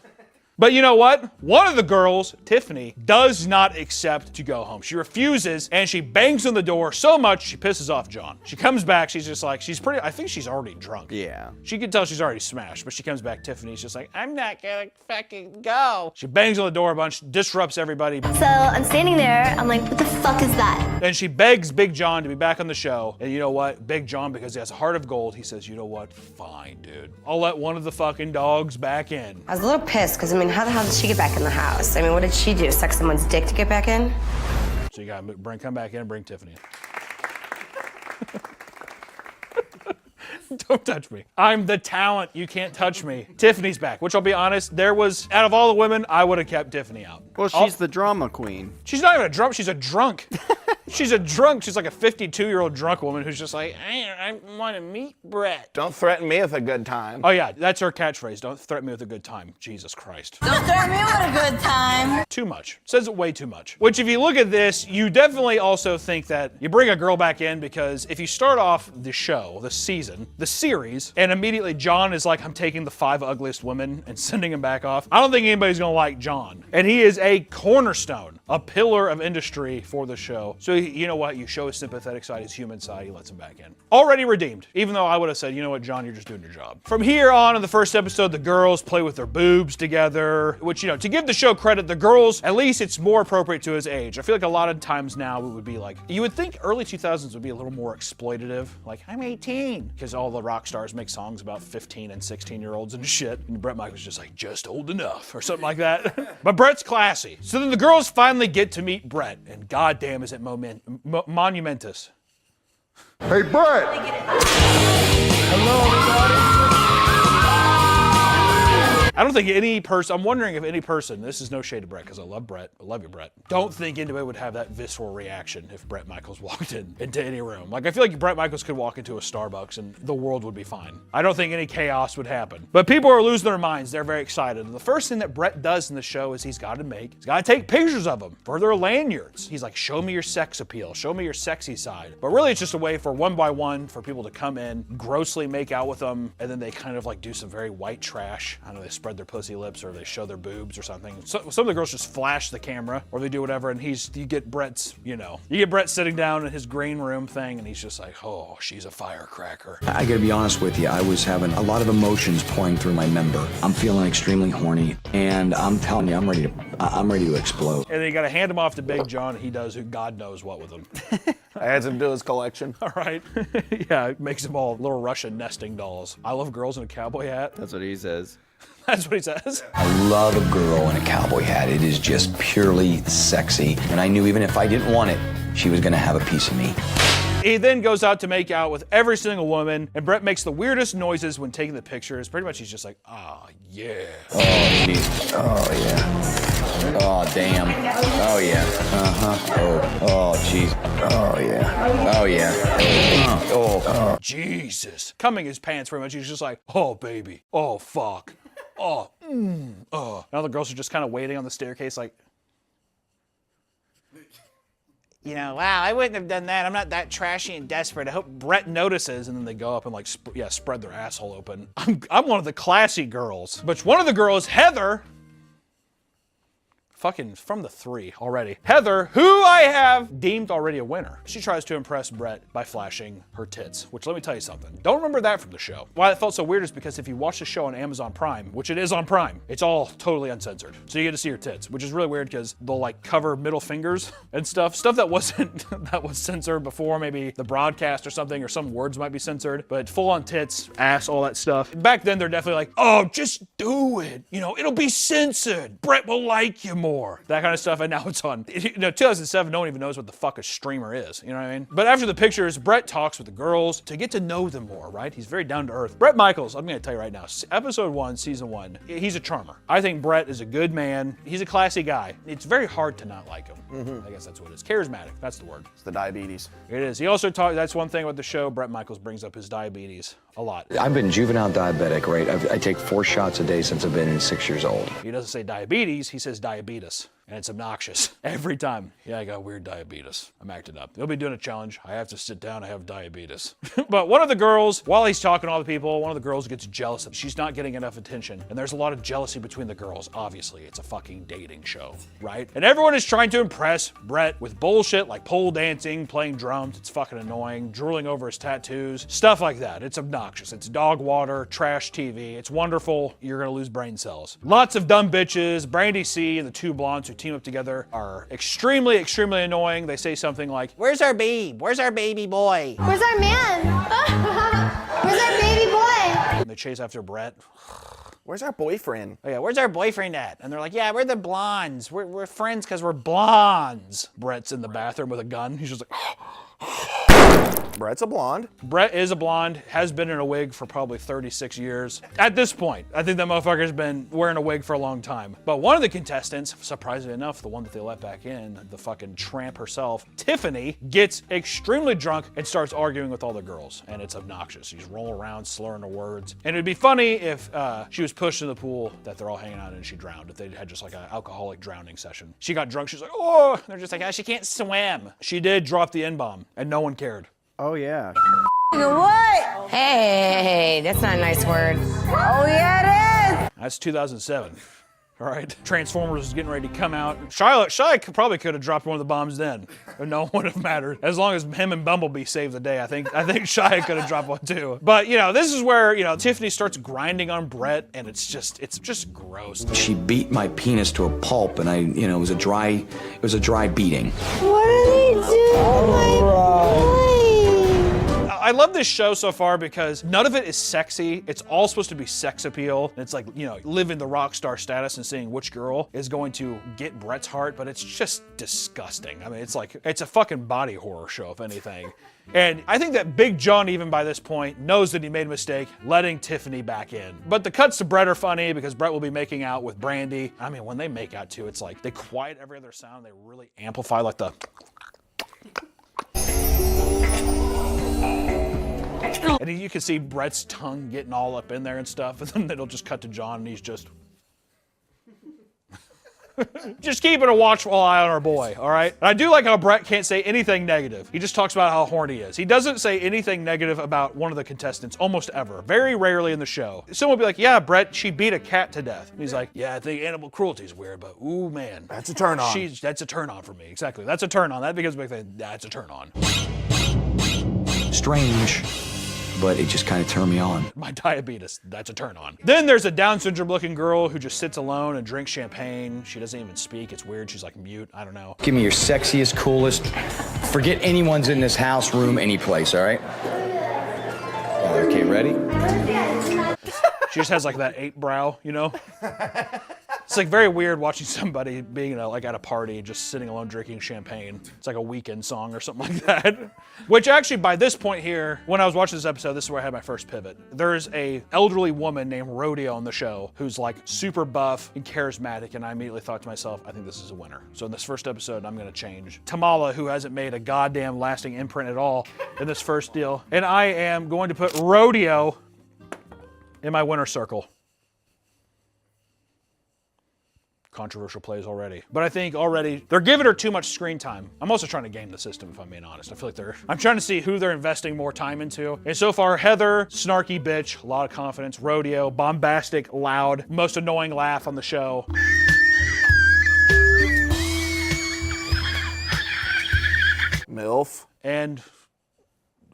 But you know what? One of the girls, Tiffany, does not accept to go home. She refuses, and she bangs on the door so much she pisses off John. She comes back, she's just like, I think she's already drunk. Yeah. She can tell she's already smashed, but she comes back, Tiffany's just like, I'm not gonna fucking go. She bangs on the door a bunch, disrupts everybody. So I'm standing there, I'm like, what the fuck is that? And she begs Big John to be back on the show. And you know what? Big John, because he has a heart of gold, he says, you know what? Fine, dude. I'll let one of the fucking dogs back in. I was a little pissed, because I mean, how the hell did she get back in the house? I mean, what did she do? Suck someone's dick to get back in? So you gotta come back in and bring Tiffany in. Don't touch me. I'm the talent. You can't touch me. Tiffany's back, which I'll be honest, out of all the women, I would have kept Tiffany out. Well, she's the drama queen. She's not even a drunk, she's a drunk. She's a drunk. She's like a 52-year-old drunk woman who's just like, I want to meet Brett. Don't threaten me with a good time. Oh yeah, that's her catchphrase. Don't threaten me with a good time. Jesus Christ. Don't threaten me with a good time. Too much. Says it way too much. Which if you look at this, you definitely also think that you bring a girl back in because if you start off the show, the season, the series, and immediately John is like, I'm taking the 5 ugliest women and sending them back off, I don't think anybody's gonna like John. And he is a cornerstone, a pillar of industry for the show. So you know what? You show his sympathetic side, his human side, he lets him back in. Already redeemed. Even though I would have said, you know what, John, you're just doing your job. From here on in the first episode, the girls play with their boobs together, which, you know, to give the show credit, the girls, at least it's more appropriate to his age. I feel like a lot of times now it would be like, you would think early 2000s would be a little more exploitative. Like, I'm 18. Because all the rock stars make songs about 15 and 16-year-olds and shit. And Bret Michaels just like, just old enough or something like that. But Bret's classy. So then the girls finally get to meet Bret, and goddamn is it monumentous. Hey, Brett! Hello, everybody! I don't think any person, I'm wondering if any person, this is no shade to Bret, because I love Bret, I love you, Bret. Don't think anybody would have that visceral reaction if Bret Michaels walked into any room. Like, I feel like Bret Michaels could walk into a Starbucks and the world would be fine. I don't think any chaos would happen. But people are losing their minds, they're very excited. And the first thing that Bret does in the show is he's got to take pictures of them for their lanyards. He's like, show me your sex appeal, show me your sexy side. But really it's just a way for one by one for people to come in, grossly make out with them, and then they kind of like do some very white trash. I don't know, they spread their pussy lips or they show their boobs or something. So, some of the girls just flash the camera or they do whatever, and you get Bret's, you get Bret sitting down in his green room thing and he's just like, oh, she's a firecracker. I gotta be honest with you, I was having a lot of emotions pouring through my member. I'm feeling extremely horny, and I'm telling you, I'm ready to explode. And then you gotta hand him off to Big John, and he does who God knows what with him. Adds him to his collection. All right. Yeah, it makes them all little Russian nesting dolls. I love girls in a cowboy hat. That's what he says. That's what he says. I love a girl in a cowboy hat. It is just purely sexy. And I knew even if I didn't want it, she was gonna have a piece of me. He then goes out to make out with every single woman, and Bret makes the weirdest noises when taking the pictures. Pretty much he's just like, ah, yeah. Oh, geez. Oh, yeah. Oh, damn. Oh, yeah. Uh-huh. Oh, jeez. Oh, yeah. Oh, yeah. Oh. Jesus. Coming his pants pretty much. He's just like, oh, baby. Oh, fuck. Oh. Oh. Now the girls are just kind of waiting on the staircase like, wow, I wouldn't have done that. I'm not that trashy and desperate. I hope Bret notices. And then they go up and like, spread their asshole open. I'm one of the classy girls. But one of the girls, Heather, fucking from the 3 already. Heather, who I have deemed already a winner. She tries to impress Bret by flashing her tits, which let me tell you something. Don't remember that from the show. Why it felt so weird is because if you watch the show on Amazon Prime, which it is on Prime, it's all totally uncensored. So you get to see her tits, which is really weird because they'll like cover middle fingers and stuff that was censored before, maybe the broadcast or something, or some words might be censored, but full on tits, ass, all that stuff. Back then they're definitely like, oh, just do it. It'll be censored. Bret will like you more. more, that kind of stuff, and now it's on. 2007, no one even knows what the fuck a streamer is, you know what I mean? But after the pictures, Brett talks with the girls to get to know them more, right? He's very down to earth. Brett Michaels, I'm gonna tell you right now, episode 1, season 1, he's a charmer. I think Brett is a good man. He's a classy guy. It's very hard to not like him. I guess that's what it is. Charismatic, that's the word. It's the diabetes. It is. He also talks, that's one thing about the show, Brett Michaels brings up his diabetes a lot. I've been juvenile diabetic, right? I take 4 shots a day since I've been 6 years old. He doesn't say diabetes, he says diabetes. And it's obnoxious. Every time. Yeah, I got weird diabetes. I'm acting up. They'll be doing a challenge. I have to sit down, I have diabetes. But one of the girls, while he's talking to all the people, one of the girls gets jealous of she's not getting enough attention. And there's a lot of jealousy between the girls. Obviously, it's a fucking dating show, right? And everyone is trying to impress Brett with bullshit like pole dancing, playing drums. It's fucking annoying. Drooling over his tattoos. Stuff like that. It's obnoxious. It's dog water, trash TV. It's wonderful. You're gonna lose brain cells. Lots of dumb bitches. Brandy C and the 2 blondes who team up together are extremely, extremely annoying. They say something like, "Where's our babe? Where's our baby boy?" Where's our man? Where's our baby boy? And they chase after Brett. Where's our boyfriend? Oh yeah, where's our boyfriend at? And they're like, yeah, we're the blondes. We're friends because we're blondes. Brett's in the bathroom with a gun. He's just like, Brett's a blonde. Brett is a blonde, has been in a wig for probably 36 years. At this point, I think that motherfucker's been wearing a wig for a long time. But one of the contestants, surprisingly enough, the one that they let back in, the fucking tramp herself, Tiffany, gets extremely drunk and starts arguing with all the girls. And it's obnoxious. She's rolling around, slurring her words. And it'd be funny if she was pushed in the pool that they're all hanging out in and she drowned. If they had just like an alcoholic drowning session. She got drunk, she's like, oh! They're just like, she can't swim. She did drop the N-bomb and no one cared. Oh, yeah. What? Hey, that's not a nice word. Oh, yeah, it is. That's 2007. All right. Transformers was getting ready to come out. Shia probably could have dropped one of the bombs then. And no one would have mattered. As long as him and Bumblebee saved the day, I think Shia could have dropped one too. But, this is where, Tiffany starts grinding on Brett, and it's just gross. She beat my penis to a pulp, and it was a dry beating. What are they doing? I love this show so far because none of it is sexy. It's all supposed to be sex appeal. And it's like, living the rock star status and seeing which girl is going to get Brett's heart, but it's just disgusting. I mean, it's a fucking body horror show, if anything. And I think that Big John, even by this point, knows that he made a mistake letting Tiffany back in. But the cuts to Brett are funny because Brett will be making out with Brandy. I mean, when they make out too, it's like they quiet every other sound. They really amplify like the... And you can see Brett's tongue getting all up in there and stuff, and then it'll just cut to John, and he's just keeping a watchful eye on our boy, all right? And I do like how Brett can't say anything negative. He just talks about how horny he is. He doesn't say anything negative about one of the contestants almost ever. Very rarely in the show. Someone will be like, yeah, Brett, she beat a cat to death. And he's like, yeah, I think animal cruelty is weird, but ooh, man. That's a turn on. That's a turn on for me, exactly. That's a turn on. That becomes a big thing. That's a turn on. Strange, but it just kind of turned me on. My diabetes, that's a turn on. Then there's a Down syndrome looking girl who just sits alone and drinks champagne. She doesn't even speak. It's weird. She's like mute. I don't know. Give me your sexiest, coolest. Forget anyone's in this house, room, any place, all right? Okay, ready? She just has like that ape brow, It's like very weird watching somebody being like at a party, just sitting alone drinking champagne. It's like a Weekend song or something like that. Which actually by this point here, when I was watching this episode, this is where I had my first pivot. There's a elderly woman named Rodeo on the show who's like super buff and charismatic, and I immediately thought to myself, I think this is a winner. So in this first episode, I'm gonna change Tamala, who hasn't made a goddamn lasting imprint at all in this first deal, and I am going to put Rodeo in my winner circle. Controversial plays already. But I think already, they're giving her too much screen time. I'm also trying to game the system, if I'm being honest. I feel like I'm trying to see who they're investing more time into. And so far, Heather, snarky bitch, a lot of confidence. Rodeo, bombastic, loud, most annoying laugh on the show. MILF. And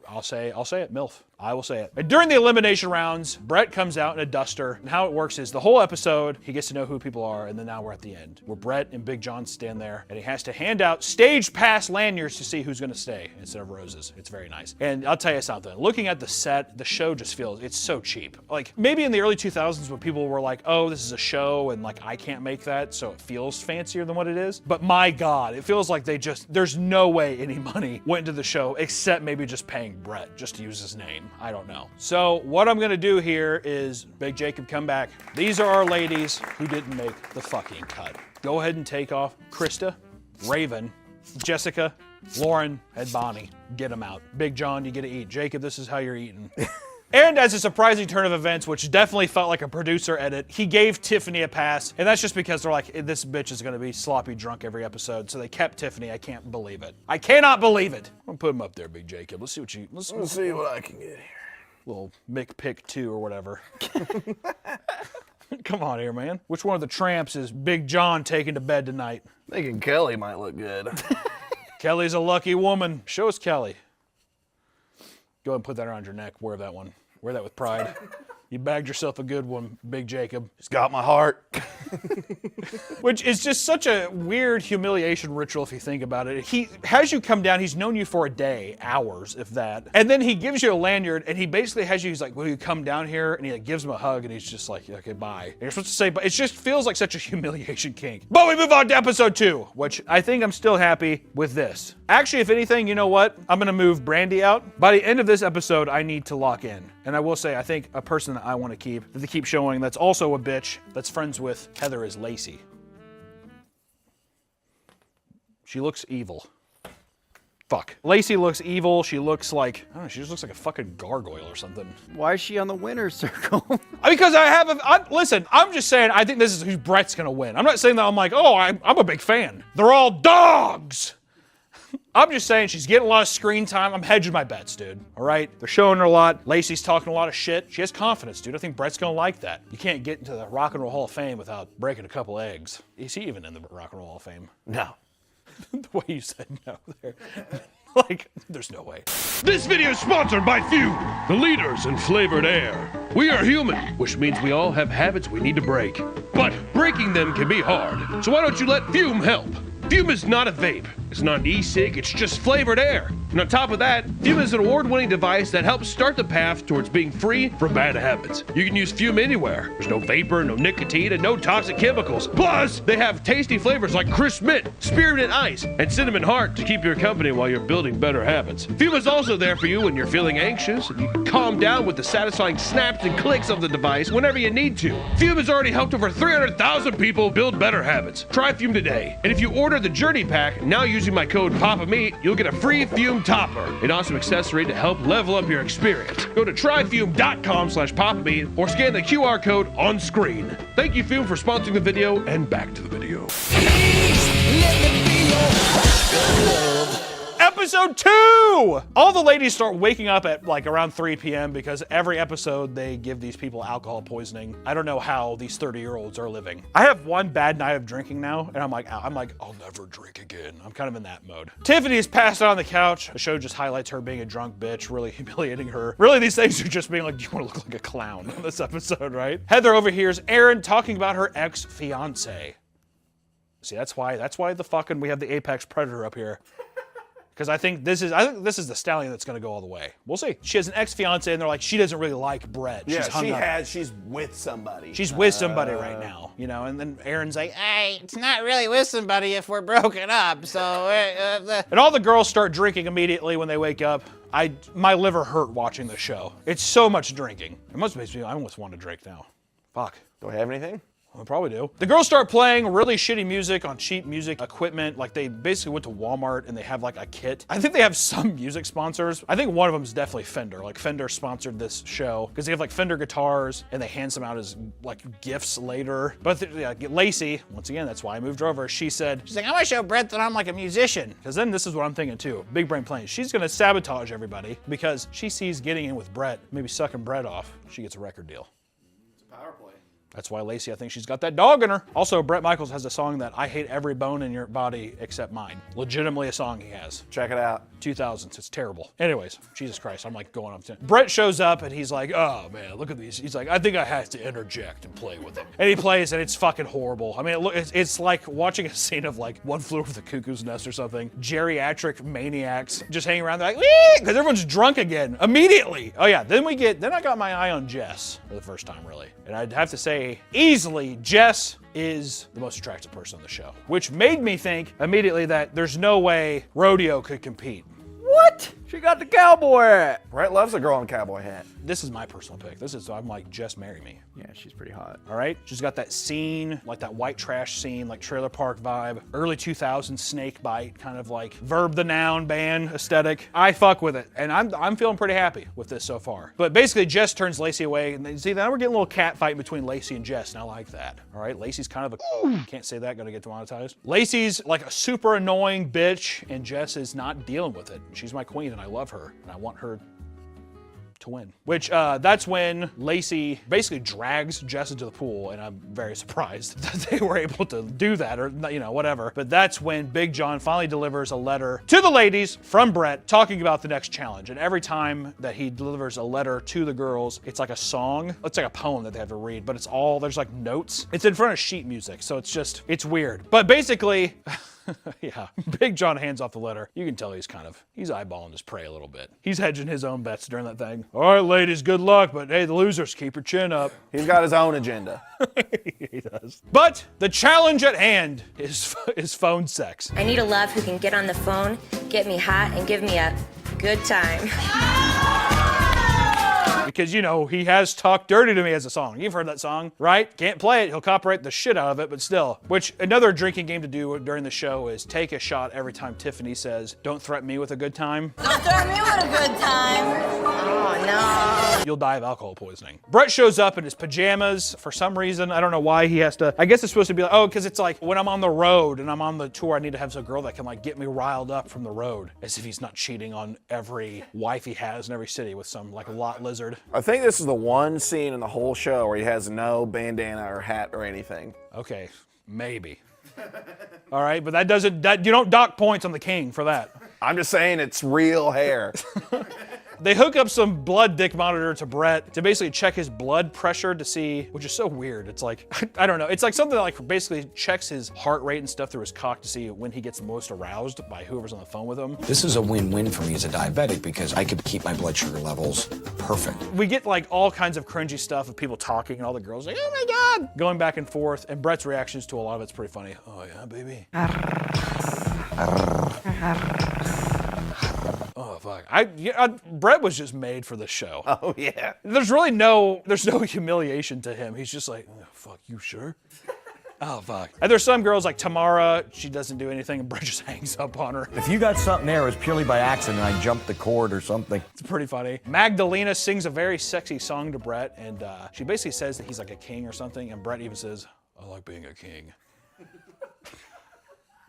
I'll say it, MILF. I will say it. And during the elimination rounds, Brett comes out in a duster, and how it works is the whole episode, he gets to know who people are, and then now we're at the end, where Brett and Big John stand there, and he has to hand out stage pass lanyards to see who's gonna stay instead of roses. It's very nice. And I'll tell you something, looking at the set, the show just feels, it's so cheap. Like, maybe in the early 2000s when people were like, oh, this is a show, and like, I can't make that, so it feels fancier than what it is. But my God, it feels like there's no way any money went into the show, except maybe just paying Brett, just to use his name. I don't know. So what I'm gonna do here is, Big Jacob, come back. These are our ladies who didn't make the fucking cut. Go ahead and take off Krista, Raven, Jessica, Lauren, and Bonnie. Get them out. Big John, you get to eat. Jacob, this is how you're eating. And as a surprising turn of events, which definitely felt like a producer edit, he gave Tiffany a pass. And that's just because they're like, this bitch is gonna be sloppy drunk every episode. So they kept Tiffany. I can't believe it. I cannot believe it. I'm gonna put him up there, Big Jacob. Let's see what you, let's see what I can get here. Little Mick Pick 2 or whatever. Come on here, man. Which one of the tramps is Big John taking to bed tonight? Thinking Kelly might look good. Kelly's a lucky woman. Show us Kelly. Go ahead and put that around your neck. Wear that one. Wear that with pride. You bagged yourself a good one, Big Jacob. It's got my heart. Which is just such a weird humiliation ritual if you think about it. He has you come down, he's known you for a day, hours, if that. And then he gives you a lanyard and he basically has you, he's like, will you come down here? And he like, gives him a hug and he's just like, okay, bye. And you're supposed to say, but it just feels like such a humiliation kink. But we move on to episode 2, which I think I'm still happy with this. Actually, if anything, you know what? I'm gonna move Brandy out. By the end of this episode, I need to lock in. And I will say, I think a person that I want to keep, that they keep showing, that's also a bitch, that's friends with Heather, is Lacey. She looks evil. Fuck. Lacey looks evil. She looks like, I don't know, she just looks like a fucking gargoyle or something. Why is she on the winner's circle? Because listen, I'm just saying, I think this is who Brett's gonna win. I'm not saying that I'm like, oh, I'm a big fan. They're all dogs. I'm just saying she's getting a lot of screen time. I'm hedging my bets, dude. All right? They're showing her a lot. Lacey's talking a lot of shit. She has confidence, dude. I think Brett's gonna like that. You can't get into the Rock and Roll Hall of Fame without breaking a couple eggs. Is he even in the Rock and Roll Hall of Fame? No. The way you said no there. Like, there's no way. This video is sponsored by Fume, the leaders in flavored air. We are human, which means we all have habits we need to break. But breaking them can be hard. So why don't you let Fume help? Fume is not a vape. It's not an e-cig, it's just flavored air. And on top of that, Fume is an award-winning device that helps start the path towards being free from bad habits. You can use Fume anywhere. There's no vapor, no nicotine, and no toxic chemicals. Plus, they have tasty flavors like crisp mint, spearmint ice, and cinnamon heart to keep your company while you're building better habits. Fume is also there for you when you're feeling anxious, and you can calm down with the satisfying snaps and clicks of the device whenever you need to. Fume has already helped over 300,000 people build better habits. Try Fume today. And if you order the Journey Pack, now using my code PAPAMEAT, you'll get a free Fume topper, an awesome accessory to help level up your experience. Go to tryfume.com/PapaMeat or scan the QR code on screen. Thank you, Fume, for sponsoring the video, and back to the video. Episode 2! All the ladies start waking up at like around 3 p.m. because every episode they give these people alcohol poisoning. I don't know how these 30-year-olds are living. I have one bad night of drinking now, and I'm like, I'll never drink again. I'm kind of in that mode. Tiffany is passed out on the couch. The show just highlights her being a drunk bitch, really humiliating her. Really, these things are just being like, do you want to look like a clown in this episode, right? Heather overhears Aaron talking about her ex-fiance. See, that's why the fucking we have the apex predator up here. Because I think this is the stallion that's gonna go all the way. We'll see. She has an ex-fiance and they're like, she doesn't really like Brett. Yeah, she's she's with somebody. She's with somebody right now, you know, and then Aaron's like, Hey, it's not really with somebody if we're broken up, so... And all the girls start drinking immediately when they wake up. My liver hurt watching the show. It's so much drinking. It must make me, I almost want to drink now. Fuck. Do I have anything? I probably do. The girls start playing really shitty music on cheap music equipment. Like they basically went to Walmart and they have like a kit. I think they have some music sponsors. I think one of them is definitely Fender. Like Fender sponsored this show because they have like Fender guitars and they hand them out as like gifts later. But Lacey, once again, that's why I moved her over. She's like, I want to show Brett that I'm like a musician. Because then this is what I'm thinking too. Big brain plans. She's gonna sabotage everybody because she sees getting in with Brett, maybe sucking Brett off. She gets a record deal. It's a power play. That's why Lacey, I think she's got that dog in her. Also, Bret Michaels has a song that I hate every bone in your body except mine. Legitimately a song he has. Check it out. 2000s, it's terrible. Anyways, Jesus Christ, I'm like going up to Bret shows up and he's like, oh man, look at these. He's like, I think I have to interject and play with them. And he plays and it's fucking horrible. I mean, it's like watching a scene of like One Flew Over the Cuckoo's Nest or something. Geriatric maniacs just hanging around. They're like, because everyone's drunk again immediately. Oh yeah, then I got my eye on Jess for the first time really. And I'd have to say, easily, Jess is the most attractive person on the show, which made me think immediately that there's no way Rodeo could compete. What? She got the cowboy hat. Brett loves a girl in a cowboy hat. This is my personal pick. I'm like, Jess, marry me. Yeah, she's pretty hot. All right? She's got that scene, like that white trash scene, like trailer park vibe, early 2000s snake bite, kind of like verb the noun band aesthetic. I fuck with it, and I'm feeling pretty happy with this so far. But basically, Jess turns Lacey away, and then, see, now we're getting a little cat fight between Lacey and Jess, and I like that. All right? Lacey's kind of a, can't say that, gonna get demonetized. Lacey's like a super annoying bitch, and Jess is not dealing with it. She's my queen, and I love her, and I want her to win. Which, that's when Lacey basically drags Jess into the pool, and I'm very surprised that they were able to do that, or, you know, whatever. But that's when Big John finally delivers a letter to the ladies from Bret talking about the next challenge. And every time that he delivers a letter to the girls, it's like a song. It's like a poem that they have to read, but it's all, there's like notes. It's in front of sheet music, so it's just, it's weird. But basically, yeah, Big John hands off the letter. You can tell he's eyeballing his prey a little bit. He's hedging his own bets during that thing. All right, ladies, good luck, but hey, the losers, keep your chin up. He's got his own agenda. He does. But the challenge at hand is phone sex. I need a love who can get on the phone, get me hot, and give me a good time. Because, you know, he has Talk Dirty to Me as a song. You've heard that song, right? Can't play it. He'll copyright the shit out of it, but still. Which, another drinking game to do during the show is take a shot every time Tiffany says, don't threaten me with a good time. Don't threaten me with a good time. Oh, no. You'll die of alcohol poisoning. Bret shows up in his pajamas for some reason. I don't know why he has to. I guess it's supposed to be like, oh, because it's like when I'm on the road and I'm on the tour, I need to have a girl that can like get me riled up from the road, as if he's not cheating on every wife he has in every city with some like lot lizard. I think this is the one scene in the whole show where he has no bandana or hat or anything. Okay, maybe. All right, but you don't dock points on the king for that. I'm just saying it's real hair. They hook up some blood dick monitor to Bret to basically check his blood pressure to see, which is so weird. It's like, I don't know. It's like something that like basically checks his heart rate and stuff through his cock to see when he gets the most aroused by whoever's on the phone with him. This is a win-win for me as a diabetic because I could keep my blood sugar levels perfect. We get like all kinds of cringy stuff of people talking and all the girls like, oh my God, going back and forth. And Bret's reactions to a lot of it's pretty funny. Oh yeah, baby. Oh fuck! Bret was just made for this show. Oh yeah. There's no humiliation to him. He's just like, oh, fuck, you sure? Oh fuck. And there's some girls like Tamara. She doesn't do anything, and Bret just hangs up on her. If you got something there, it was purely by accident. I jumped the cord or something. It's pretty funny. Magdalena sings a very sexy song to Bret, and she basically says that he's like a king or something, and Bret even says, "I like being a king."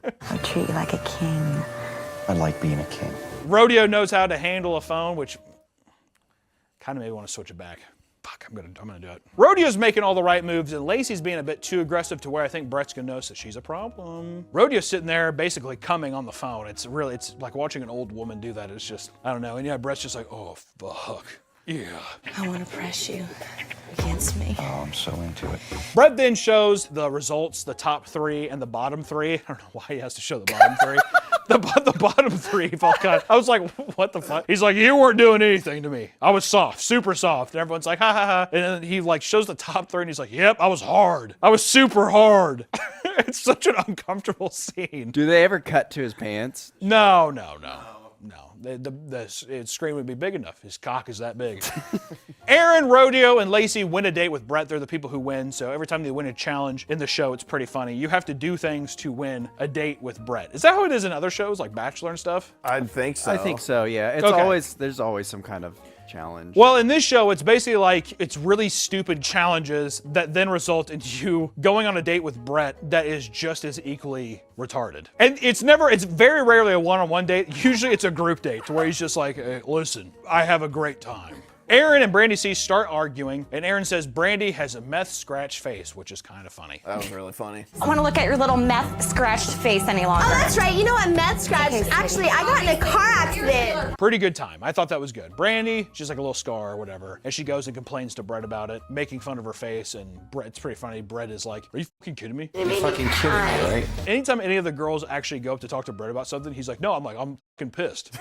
I treat you like a king. I like being a king. Rodeo knows how to handle a phone, which kind of made me want to switch it back. Fuck, I'm gonna do it. Rodeo's making all the right moves, and Lacey's being a bit too aggressive to where I think Bret's gonna notice that she's a problem. Rodeo's sitting there basically coming on the phone. It's like watching an old woman do that. It's just, I don't know. And yeah, Bret's just like, oh fuck. Yeah. I want to press you against me. Oh, I'm so into it. Bret then shows the results, the top 3 and the bottom 3. I don't know why he has to show the bottom 3. The bottom 3 felt kind of, I was like, what the fuck? He's like, you weren't doing anything to me. I was soft, super soft. And everyone's like, ha ha ha. And then he like shows the top 3 and he's like, yep, I was hard. I was super hard. It's such an uncomfortable scene. Do they ever cut to his pants? No. The screen would be big enough. His cock is that big. Aaron, Rodeo, and Lacey win a date with Bret. They're the people who win, so every time they win a challenge in the show, it's pretty funny. You have to do things to win a date with Bret. Is that how it is in other shows, like Bachelor and stuff? I think so. I think so, yeah. It's okay. There's always some kind of challenge. Well, in this show, it's basically like, it's really stupid challenges that then result in you going on a date with Bret that is just as equally retarded. And it's very rarely a one-on-one date. Usually it's a group date to where he's just like, hey, listen, I have a great time. Aaron and Brandy C start arguing, and Aaron says Brandy has a meth scratch face, which is kind of funny. That was really funny. I want to look at your little meth scratched face any longer. Oh, that's right. You know what? Meth scratch. Actually, I got in a car accident. Pretty good time. I thought that was good. Brandy, she's like a little scar or whatever, and she goes and complains to Brett about it, making fun of her face, and Brett, it's pretty funny. Brett is like, are you fucking kidding me? You're fucking kidding me, right? Anytime any of the girls actually go up to talk to Brett about something, he's like, no, I'm fucking pissed.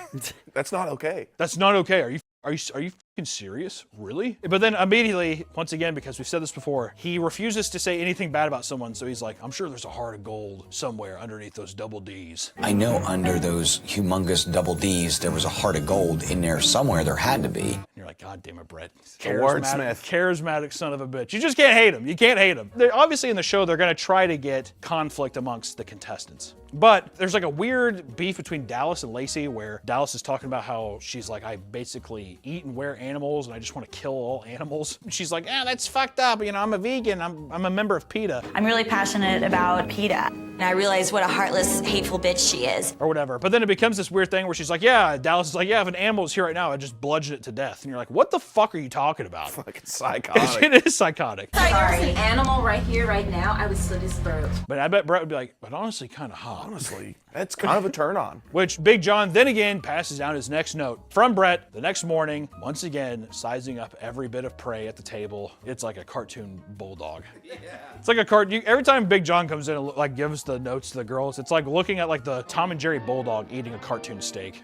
That's not okay. That's not okay. Are you fucking serious? Really? But then immediately, once again, because we've said this before, he refuses to say anything bad about someone. So he's like, I'm sure there's a heart of gold somewhere underneath those double D's. I know under those humongous double D's, there was a heart of gold in there somewhere. There had to be. And you're like, God damn it, Brett. Wordsmith. Charismatic son of a bitch. You just can't hate him. You can't hate him. Obviously in the show, they're going to try to get conflict amongst the contestants. But there's like a weird beef between Dallas and Lacey where Dallas is talking about how she's like, I basically eat and wear animals and I just want to kill all animals. And she's like, that's fucked up. You know, I'm a vegan. I'm a member of PETA. I'm really passionate about PETA. And I realize what a heartless, hateful bitch she is. Or whatever. But then it becomes this weird thing where she's like, Dallas is like, if an animal is here right now, I'd just bludgeon it to death. And you're like, what the fuck are you talking about? Fucking psychotic. It is psychotic. Sorry, there's an animal right here, right now. I would slit his throat. But I bet Brett would be like, but honestly, kind of hot. Honestly, that's kind of a turn on. Which Big John then again passes down his next note from Brett the next morning, once again, sizing up every bit of prey at the table. It's like a cartoon bulldog. Yeah. It's like a cartoon. Every time Big John comes in and like gives the notes to the girls, it's like looking at like the Tom and Jerry bulldog eating a cartoon steak.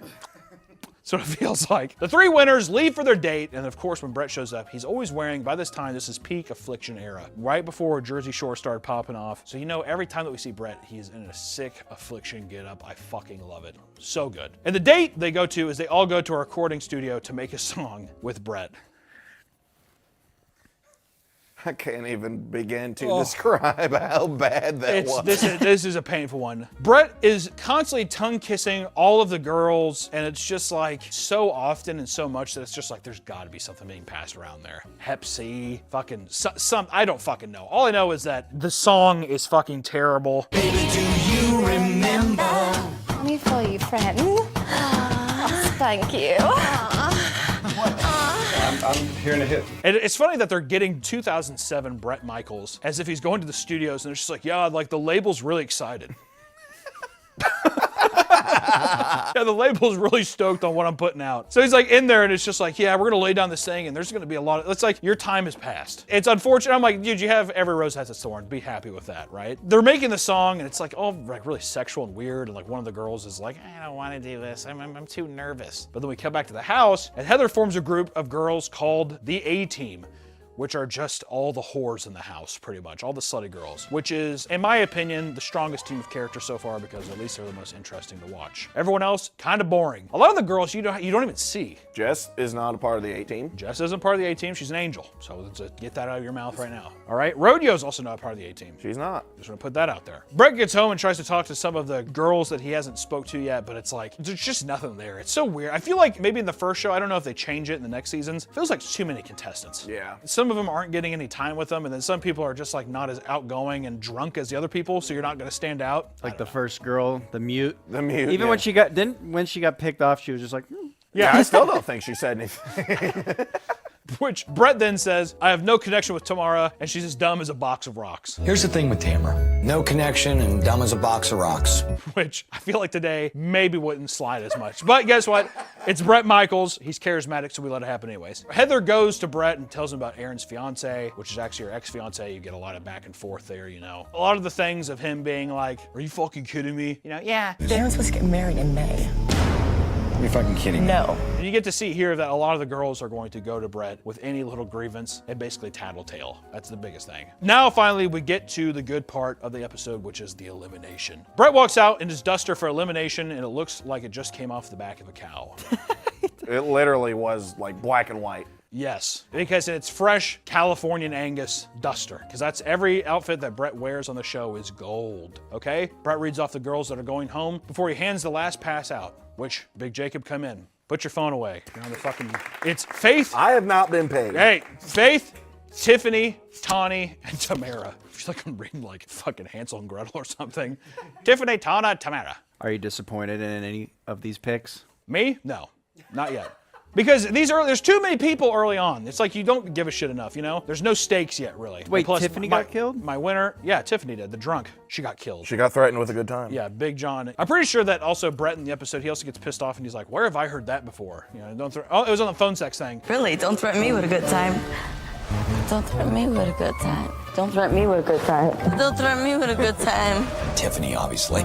That's what it feels like. The three winners leave for their date, and of course when Brett shows up, he's always wearing, by this time, this is peak Affliction era, right before Jersey Shore started popping off. So you know every time that we see Brett, he's in a sick Affliction get up. I fucking love it. So good. And the date they go to is they all go to a recording studio to make a song with Brett. I can't even begin to describe how bad that was. This is a painful one. Brett is constantly tongue kissing all of the girls, and it's just like so often and so much that it's just like there's got to be something being passed around there. Hep C, fucking some. I don't fucking know. All I know is that the song is fucking terrible. Baby, do you remember? Let me feel you, friend. Thank you. I'm hearing a hit. And it's funny that they're getting 2007 Bret Michaels as if he's going to the studios and they're just like, yeah, like the label's really excited. Yeah, the label's really stoked on what I'm putting out. So he's like in there and it's just like, yeah, we're gonna lay down this thing and there's gonna be a lot of, it's like your time has passed. It's unfortunate. I'm like, dude, you have every rose has its thorn. Be happy with that, right? They're making the song and it's like all like really sexual and weird. And like one of the girls is like, I don't want to do this. I'm too nervous. But then we come back to the house and Heather forms a group of girls called the A-Team, which are just all the whores in the house, pretty much, all the slutty girls, which is, in my opinion, the strongest team of characters so far because at least they're the most interesting to watch. Everyone else, kind of boring. A lot of the girls you don't even see. Jess is not a part of the A-Team. Jess isn't part of the A-Team, she's an angel. So let's get that out of your mouth right now. All right, Rodeo's also not a part of the A-Team. She's not. Just wanna put that out there. Brett gets home and tries to talk to some of the girls that he hasn't spoke to yet, but it's like, there's just nothing there. It's so weird. I feel like maybe in the first show, I don't know if they change it in the next seasons, it feels like too many contestants. Yeah. Some of them aren't getting any time with them, and then some people are just like not as outgoing and drunk as the other people, so you're not gonna stand out. Like the first girl, the mute. Even when she got picked off, she was just like, Yeah, I still don't think she said anything. Which Brett then says, I have no connection with Tamara, and she's as dumb as a box of rocks. Here's the thing with Tamara. No connection and dumb as a box of rocks. Which I feel like today maybe wouldn't slide as much. But guess what? It's Bret Michaels. He's charismatic, so we let it happen anyways. Heather goes to Brett and tells him about Aaron's fiance, which is actually her ex-fiance. You get a lot of back and forth there, you know. A lot of the things of him being like, are you fucking kidding me? You know, yeah. Aaron's supposed to get married in May. You're fucking kidding me. No. And you get to see here that a lot of the girls are going to go to Brett with any little grievance and basically tattletale. That's the biggest thing. Now, finally, we get to the good part of the episode, which is the elimination. Brett walks out in his duster for elimination, and it looks like it just came off the back of a cow. It literally was like black and white. Yes, because it's fresh Californian Angus duster, because that's every outfit that Brett wears on the show is gold, okay? Brett reads off the girls that are going home before he hands the last pass out, which, Big Jacob, come in. Put your phone away. You're on the fucking... It's Faith. I have not been paid. Hey, Faith, Tiffany, Tawny, and Tamara. I feel like I'm reading like fucking Hansel and Gretel or something. Tiffany, Tawna, Tamara. Are you disappointed in any of these picks? Me? No, not yet. Because there's too many people early on. It's like you don't give a shit enough, you know? There's no stakes yet, really. Wait, Plus, Tiffany got killed? My winner, yeah, Tiffany did, the drunk. She got killed. She got threatened with a good time. Yeah, Big John. I'm pretty sure that also Brett in the episode, he also gets pissed off and he's like, where have I heard that before? You know, it was on the phone sex thing. Really, don't threaten me with a good time. Don't threaten me with a good time. Don't threaten me with a good time. Don't threaten me with a good time. Tiffany, obviously.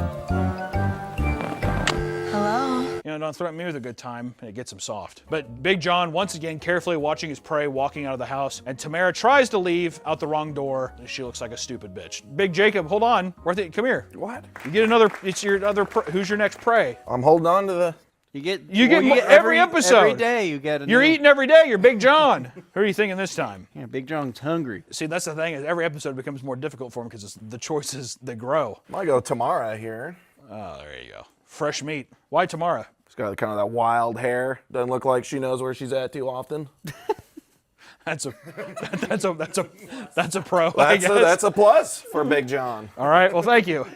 Hello? You know, don't threaten me with a good time, and it gets him soft. But Big John, once again, carefully watching his prey walking out of the house, and Tamara tries to leave out the wrong door, and she looks like a stupid bitch. Big Jacob, hold on. Come here. What? You get another, it's your other, who's your next prey? I'm holding on to the... You get every episode. Every day you get a You're eating every day. You're Big John. Who are you thinking this time? Yeah, Big John's hungry. See, that's the thing. Is every episode becomes more difficult for him because it's the choices that grow. Might go Tamara here. Oh, there you go. Fresh meat. Why Tamara? She's got kind of that wild hair. Doesn't look like she knows where she's at too often. That's a pro. That's a plus for Big John. All right. Well, thank you.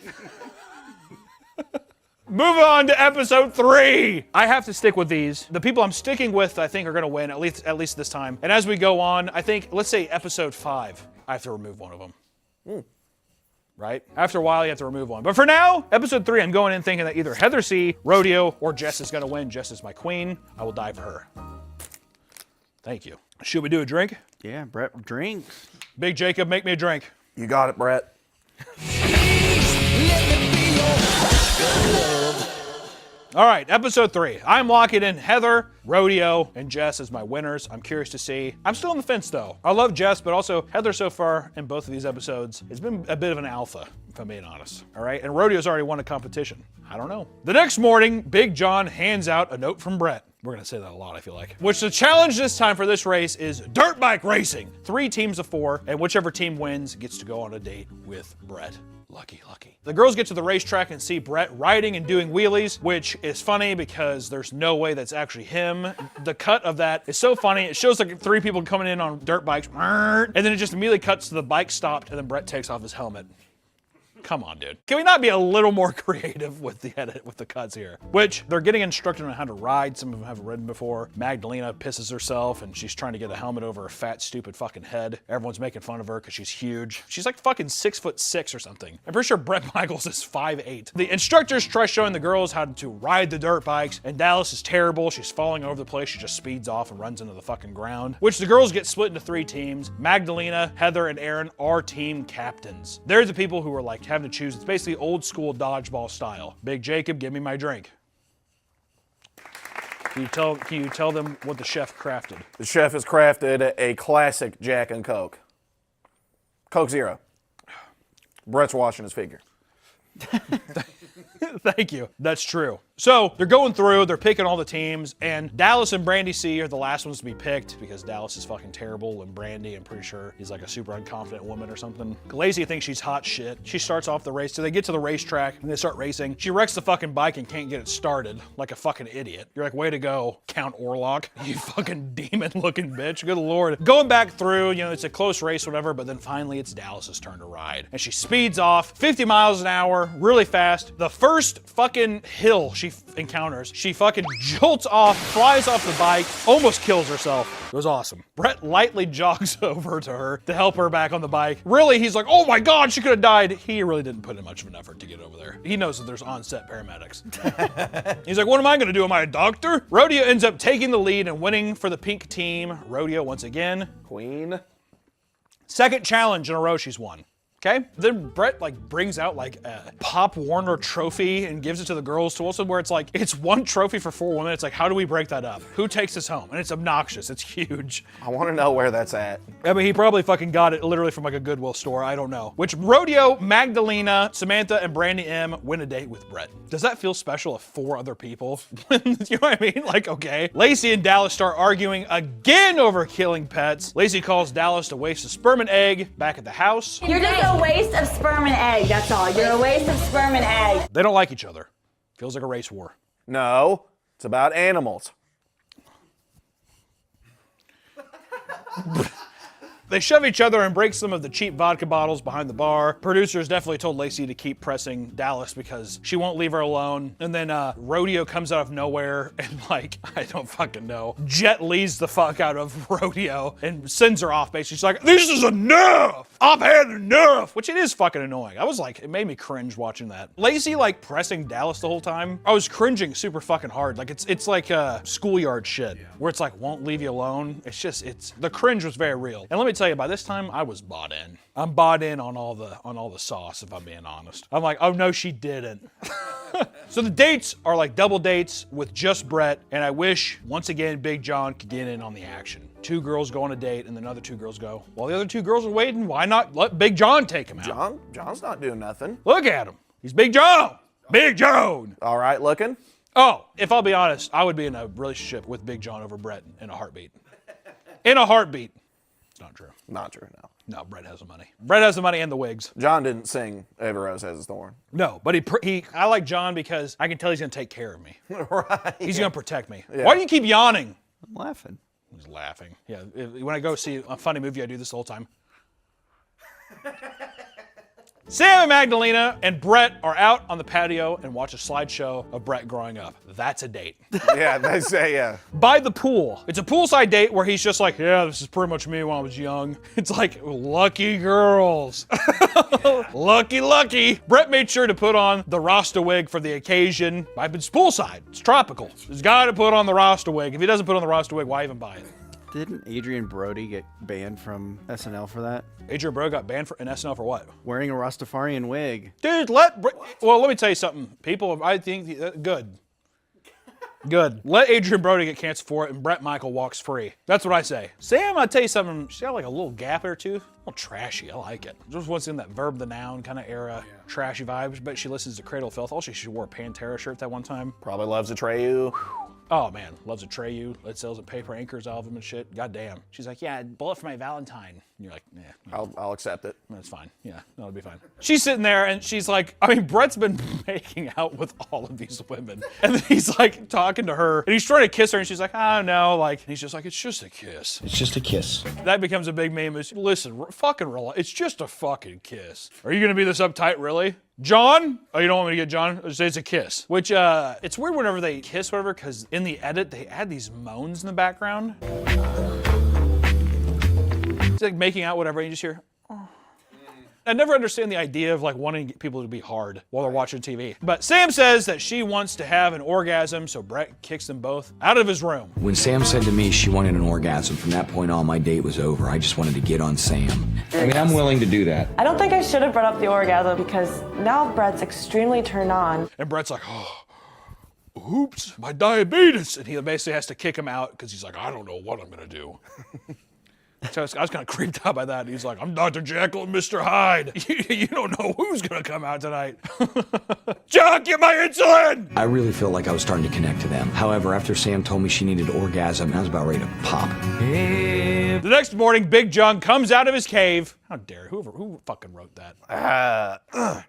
Move on to episode 3. I have to stick with these. The people I'm sticking with, I think, are going to win, at least this time. And as we go on, I think, let's say episode 5, I have to remove one of them. Right? After a while, you have to remove one. But for now, episode 3, I'm going in thinking that either Heather C, Rodeo, or Jess is going to win. Jess is my queen. I will die for her. Thank you. Should we do a drink? Yeah, Brett drinks. Big Jacob, make me a drink. You got it, Brett. All right, episode 3. I'm locking in Heather, Rodeo, and Jess as my winners. I'm curious to see. I'm still on the fence, though. I love Jess, but also Heather so far in both of these episodes has been a bit of an alpha, if I'm being honest. All right, and Rodeo's already won a competition. I don't know. The next morning, Big John hands out a note from Brett. We're gonna say that a lot, I feel like. Which the challenge this time for this race is dirt bike racing. 3 teams of 4, and whichever team wins gets to go on a date with Brett. Lucky, lucky. The girls get to the racetrack and see Brett riding and doing wheelies, which is funny because there's no way that's actually him. The cut of that is so funny. It shows like 3 people coming in on dirt bikes, and then it just immediately cuts to the bike stopped, and then Brett takes off his helmet. Come on, dude. Can we not be a little more creative with the edit, with the cuts here? Which, they're getting instructed on how to ride. Some of them haven't ridden before. Magdalena pisses herself, and she's trying to get a helmet over her fat, stupid fucking head. Everyone's making fun of her because she's huge. She's like fucking 6'6" or something. I'm pretty sure Bret Michaels is 5'8". The instructors try showing the girls how to ride the dirt bikes, and Dallas is terrible. She's falling over the place. She just speeds off and runs into the fucking ground. Which the girls get split into 3 teams. Magdalena, Heather, and Aaron are team captains. They're the people who are like having to choose. It's basically old school dodgeball style. Big Jacob, give me my drink. Can you tell them what the chef crafted? The chef has crafted a classic Jack and Coke. Coke Zero. Brett's washing his figure. Thank you. That's true. So they're going through, they're picking all the teams, and Dallas and Brandy C are the last ones to be picked because Dallas is fucking terrible, and Brandy, I'm pretty sure, is like a super unconfident woman or something. Lacey thinks she's hot shit. She starts off the race, so they get to the racetrack and they start racing. She wrecks the fucking bike and can't get it started like a fucking idiot. You're like, way to go, Count Orlok, you fucking demon-looking bitch. Good lord. Going back through, you know, it's a close race, whatever, but then finally it's Dallas's turn to ride. And she speeds off 50 miles an hour, really fast. The first fucking hill she encounters, she fucking jolts off, flies off the bike, almost kills herself. It was awesome. Brett lightly jogs over to her to help her back on the bike. Really, he's like, oh my God, she could have died. He really didn't put in much of an effort to get over there. He knows that there's on-set paramedics. He's like, what am I gonna do? Am I a doctor? Rodeo ends up taking the lead and winning for the pink team. Rodeo, once again. Queen. Second challenge in a row she's won. Okay? Then Brett like brings out like a Pop Warner trophy and gives it to the girls to also where it's like, it's 1 trophy for 4 women. It's like, how do we break that up? Who takes this home? And it's obnoxious. It's huge. I want to know where that's at. I mean, he probably fucking got it literally from like a Goodwill store. I don't know. Which Rodeo, Magdalena, Samantha, and Brandy M win a date with Brett. Does that feel special if 4 other people? You know what I mean? Like, okay. Lacey and Dallas start arguing again over killing pets. Lacey calls Dallas to waste a sperm and egg back at the house. You're just a waste of sperm and egg, that's all. You're a waste of sperm and egg. They don't like each other. Feels like a race war. No, it's about animals. They shove each other and break some of the cheap vodka bottles behind the bar. Producers definitely told Lacey to keep pressing Dallas because she won't leave her alone. And then Rodeo comes out of nowhere and like, I don't fucking know. Jet Li's the fuck out of Rodeo and sends her off basically. She's like, this is enough! I've had enough! Which it is fucking annoying. I was like, it made me cringe watching that. Lacey like pressing Dallas the whole time. I was cringing super fucking hard. Like it's like schoolyard shit where it's like, won't leave you alone. It's the cringe was very real. And let me tell you, by this time I was bought in. I'm bought in on all the sauce, if I'm being honest. I'm like, oh no, she didn't. So the dates are like double dates with just Brett, and I wish, once again, Big John could get in on the action. 2 girls go on a date, and then other 2 girls go. While the other 2 girls are waiting, why not let Big John take him out? John's not doing nothing. Look at him. He's Big John. Big John. All right, looking. Oh, if I'll be honest, I would be in a relationship with Big John over Brett in a heartbeat. In a heartbeat. It's not true. Not true, no. No, Brett has the money. Brett has the money and the wigs. John didn't sing Every Rose Has Its Thorn. No, but I like John because I can tell he's gonna take care of me. Right. He's gonna protect me. Yeah. Why do you keep yawning? I'm laughing. He's laughing. Yeah, when I go see a funny movie, I do this the whole time. Sam and Magdalena and Brett are out on the patio and watch a slideshow of Brett growing up. That's a date. Yeah, they say, yeah. By the pool. It's a poolside date where he's just like, yeah, this is pretty much me when I was young. It's like, lucky girls. Lucky. Brett made sure to put on the Rasta wig for the occasion. It's poolside. It's tropical. He's got to put on the Rasta wig. If he doesn't put on the Rasta wig, why even buy it? Didn't Adrian Brody get banned from SNL for that? Adrian Brody got banned in SNL for what? Wearing a Rastafarian wig. Dude, let me tell you something. People, I think, good. Good. Let Adrian Brody get canceled for it and Brett Michael walks free. That's what I say. Sam, I'll tell you something. She's got like a little gap or two. A little trashy. I like it. Just what's in that verb the noun kind of era. Yeah. Trashy vibes. But she listens to Cradle of Filth. Also, she wore a Pantera shirt that one time. Probably loves Atreyu. Oh man, loves Atreyu. It sells a Paper Anchors album and shit. God damn. She's like, yeah, bullet for my Valentine. And you're like, yeah. I'll accept it. That's fine. Yeah, that'll be fine. She's sitting there and she's like, I mean, Brett's been making out with all of these women. And then he's like talking to her and he's trying to kiss her and she's like, oh no. Like, and he's just like, it's just a kiss. It's just a kiss. That becomes a big meme. Is listen, fucking relax. It's just a fucking kiss. Are you gonna be this uptight, really? John? Oh, you don't want me to get John? It's a kiss. Which, it's weird whenever they kiss, whatever, because in the edit, they add these moans in the background. It's like making out, whatever, and you just hear, oh. I never understand the idea of like wanting people to be hard while they're watching TV. But Sam says that she wants to have an orgasm, so Brett kicks them both out of his room. When Sam said to me she wanted an orgasm, from that point on, my date was over. I just wanted to get on Sam. I mean, I'm willing to do that. I don't think I should have brought up the orgasm because now Brett's extremely turned on. And Brett's like, oh, oops, my diabetes. And he basically has to kick him out because he's like, I don't know what I'm gonna do. So I was kind of creeped out by that. He's like, I'm Dr. Jekyll and Mr. Hyde. You don't know who's going to come out tonight. John, get my insulin! I really feel like I was starting to connect to them. However, after Sam told me she needed orgasm, I was about ready to pop. The next morning, Big John comes out of his cave. How dare, who fucking wrote that?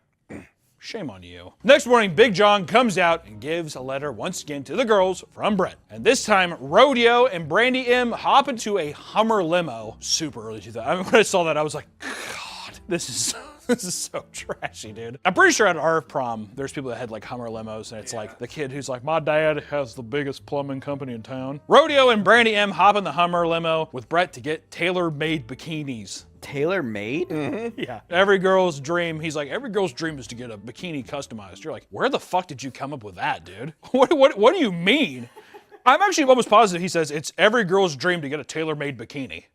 Shame on you. Next morning, Big John comes out and gives a letter once again to the girls from Brett. And this time, Rodeo and Brandy M hop into a Hummer limo. Super early 2000s. I mean, when I saw that, I was like, God, this is so trashy, dude. I'm pretty sure at our prom, there's people that had like Hummer limos, and it's like the kid who's like, my dad has the biggest plumbing company in town. Rodeo and Brandy M hop in the Hummer limo with Brett to get tailor-made bikinis. Tailor-made? Mm-hmm. Yeah. Every girl's dream, he's like, every girl's dream is to get a bikini customized. You're like, where the fuck did you come up with that, dude? What do you mean? I'm actually almost positive he says it's every girl's dream to get a tailor-made bikini.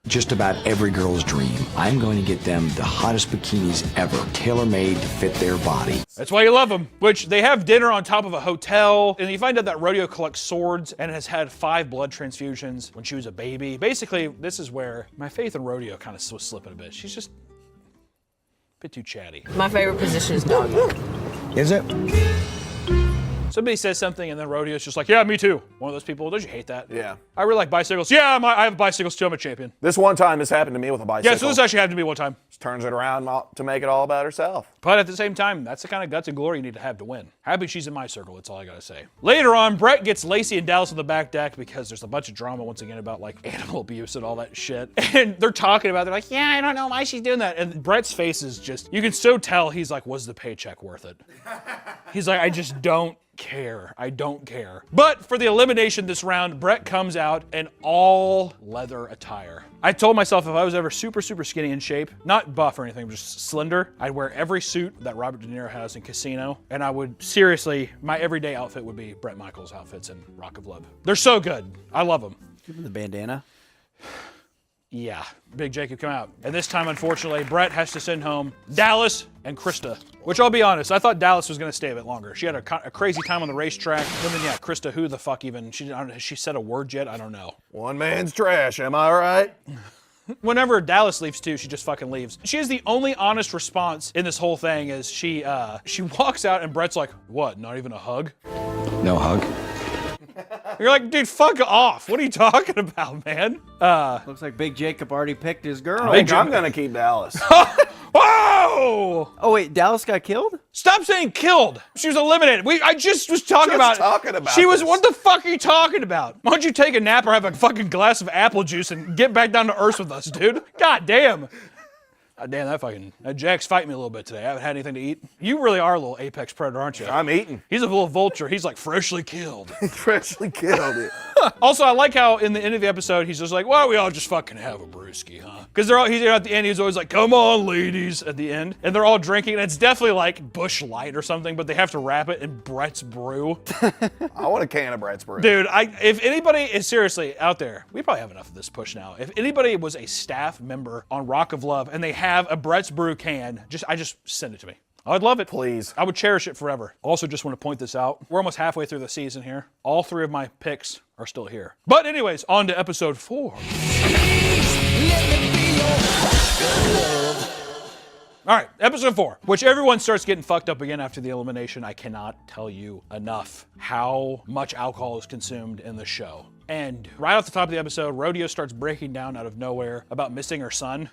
Just about every girl's dream. I'm going to get them the hottest bikinis ever, tailor-made to fit their body. That's why you love them. Which they have dinner on top of a hotel, and you find out that Rodeo collects swords and has had 5 blood transfusions when she was a baby. Basically, this is where my faith in Rodeo kind of was slipping a bit. She's just a bit too chatty. My favorite position is doggy. Is it? Somebody says something and then Rodeo's just like, yeah, me too. One of those people. Don't you hate that? Yeah. I really like bicycles. Yeah, I have bicycles too. I'm a champion. This one time, this happened to me with a bicycle. Yeah, so this actually happened to me one time. Just turns it around to make it all about herself. But at the same time, that's the kind of guts and glory you need to have to win. Happy she's in my circle, that's all I gotta say. Later on, Brett gets Lacey and Dallas on the back deck because there's a bunch of drama once again about like animal abuse and all that shit. And they're talking about it. They're like, yeah, I don't know why she's doing that. And Brett's face is just, you can so tell he's like, was the paycheck worth it? He's like, I just don't care. I don't care. But for the elimination this round, Brett comes out in all leather attire. I told myself if I was ever super, super skinny in shape, not buff or anything, just slender, I'd wear every suit that Robert De Niro has in Casino, and I would seriously, my everyday outfit would be Bret Michaels outfits in Rock of Love. They're so good. I love them. Give him the bandana. Yeah, Big Jacob come out. And this time, unfortunately, Brett has to send home Dallas and Krista, which I'll be honest, I thought Dallas was gonna stay a bit longer. She had a crazy time on the racetrack. And then yeah, Krista, who the fuck even, has she said a word yet? I don't know. One man's trash, am I right? Whenever Dallas leaves too, she just fucking leaves. She has the only honest response in this whole thing is she walks out and Brett's like, what, not even a hug? No hug. You're like, dude, fuck off. What are you talking about, man? Looks like Big Jacob already picked his girl. I think I'm gonna keep Dallas. Whoa! Oh wait, Dallas got killed? Stop saying killed. She was eliminated. I just was talking about it. She was, this. what the fuck are you talking about? Why don't you take a nap or have a fucking glass of apple juice and get back down to earth with us, dude? God damn. God damn, that Jack's fighting me a little bit today. I haven't had anything to eat. You really are a little apex predator, aren't you? I'm eating. He's a little vulture. He's like freshly killed. Freshly killed it. Also, I like how in the end of the episode, he's just like, why don't we all just fucking have a brewski, huh? Because he's at the end, he's always like, come on, ladies, at the end. And they're all drinking, and it's definitely like Busch Light or something, but they have to wrap it in Brett's Brew. I want a can of Brett's Brew. Dude, if anybody is seriously out there, we probably have enough of this push now. If anybody was a staff member on Rock of Love and they have a Brett's Brew can, I just send it to me. I'd love it. Please. I would cherish it forever. Also, just want to point this out. We're almost halfway through the season here. All three of my picks are still here. But anyways, on to episode 4. All right, episode 4, which everyone starts getting fucked up again after the elimination. I cannot tell you enough how much alcohol is consumed in the show. And right off the top of the episode, Rodeo starts breaking down out of nowhere about missing her son.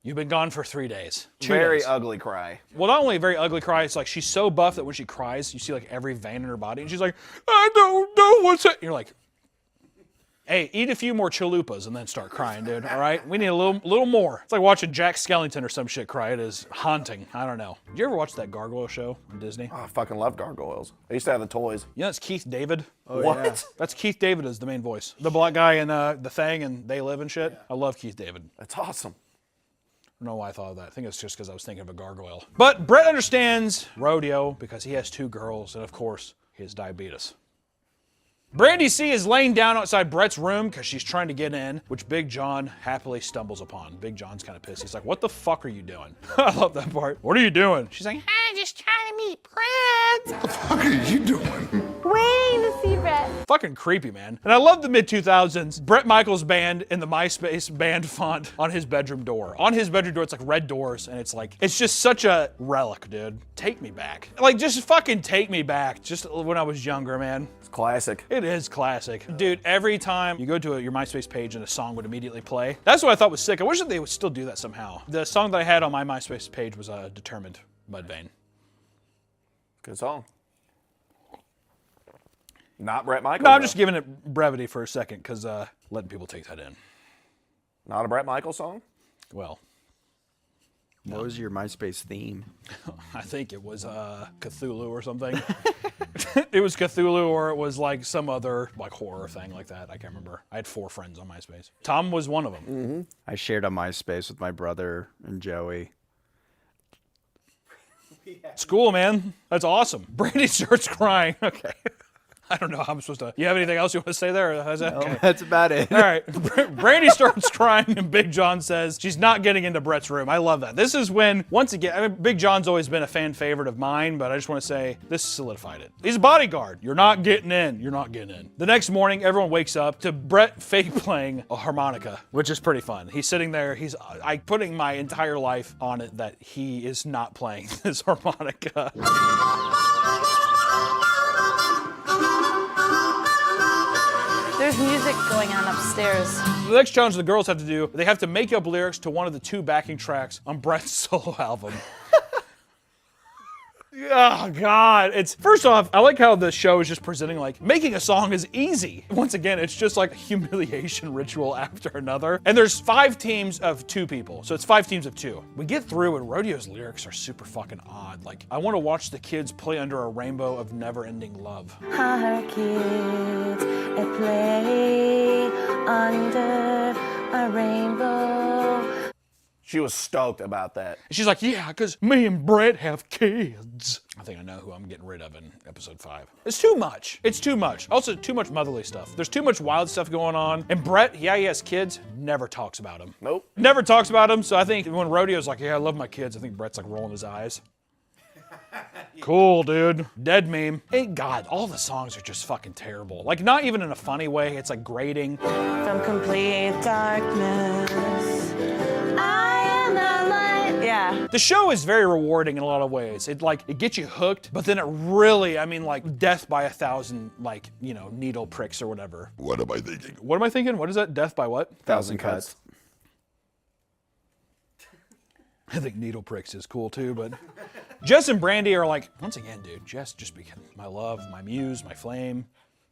You've been gone for 3 days. Very ugly cry. Well, not only a very ugly cry, it's like she's so buff that when she cries, you see like every vein in her body, and she's like, I don't know what's it. You're like, hey, eat a few more chalupas and then start crying, dude, all right? We need a little more. It's like watching Jack Skellington or some shit cry. It is haunting. I don't know. Did you ever watch that Gargoyle show on Disney? Oh, I fucking love gargoyles. I used to have the toys. You know, it's Keith David. Oh, what? Yeah. That's Keith David as the main voice. The black guy in The Thing and They Live and shit. Yeah. I love Keith David. That's awesome. I don't know why I thought of that. I think it's just because I was thinking of a gargoyle. But Brett understands Rodeo because he has 2 girls, and of course, he has diabetes. Brandy C is laying down outside Brett's room because she's trying to get in, which Big John happily stumbles upon. Big John's kind of pissed. He's like, what the fuck are you doing? I love that part. What are you doing? She's like, I'm just trying to meet Brett. What the fuck are you doing? Waiting to see Brett. Fucking creepy, man. And I love the mid-2000s. Bret Michaels band in the MySpace band font on his bedroom door. On his bedroom door, it's like red doors, and it's like, it's just such a relic, dude. Take me back. Like, just fucking take me back. Just when I was younger, man. It's classic. It is classic. Dude, every time you go to your MySpace page and a song would immediately play. That's what I thought was sick. I wish that they would still do that somehow. The song that I had on my MySpace page was Determined, Mudvayne. Good song. Not Bret Michaels. No, I'm just giving it brevity for a second because letting people take that in. Not a Bret Michaels song? Well. What was your MySpace theme? I think it was Cthulhu or something. It was Cthulhu or it was like some other like horror thing like that. I can't remember. I had 4 friends on MySpace. Tom was one of them. Mm-hmm. I shared a MySpace with my brother and Joey. It's cool, man. That's awesome. Brandy starts crying. Okay. I don't know how I'm supposed to. You have anything else you want to say there? Or is that, okay. No, that's about it. All right. Brandy starts crying, and Big John says she's not getting into Brett's room. I love that. This is when, once again, I mean, Big John's always been a fan favorite of mine, but I just want to say this solidified it. He's a bodyguard. You're not getting in. You're not getting in. The next morning, everyone wakes up to Brett fake playing a harmonica, which is pretty fun. He's sitting there. I'm putting my entire life on it that he is not playing this harmonica. There's music going on upstairs. The next challenge the girls have to do, they have to make up lyrics to one of the 2 backing tracks on Brett's solo album. Oh, God. It's first off, I like how the show is just presenting like making a song is easy. Once again, it's just like a humiliation ritual after another. And there's 5 teams of 2 people. So it's 5 teams of 2. We get through and Rodeo's lyrics are super fucking odd. Like, I want to watch the kids play under a rainbow of never-ending love. Our kids play under a rainbow. She was stoked about that. She's like, yeah, because me and Brett have kids. I think I know who I'm getting rid of in episode 5. It's too much. It's too much. Also, too much motherly stuff. There's too much wild stuff going on. And Brett, yeah, he has kids, never talks about them. Nope. Never talks about them. So I think when Rodeo's like, yeah, I love my kids, I think Brett's like rolling his eyes. Cool, dude. Dead meme. Hey, God, all the songs are just fucking terrible. Like, not even in a funny way. It's like grating. From complete darkness, I am the light. Yeah. The show is very rewarding in a lot of ways. It gets you hooked, but then it really, I mean, like death by 1,000, like, you know, needle pricks or whatever. What am I thinking? What am I thinking? What is that? Death by what? 1,000 cuts. I think needle pricks is cool too, but Jess and Brandy are like, once again, dude, Jess just became my love, my muse, my flame.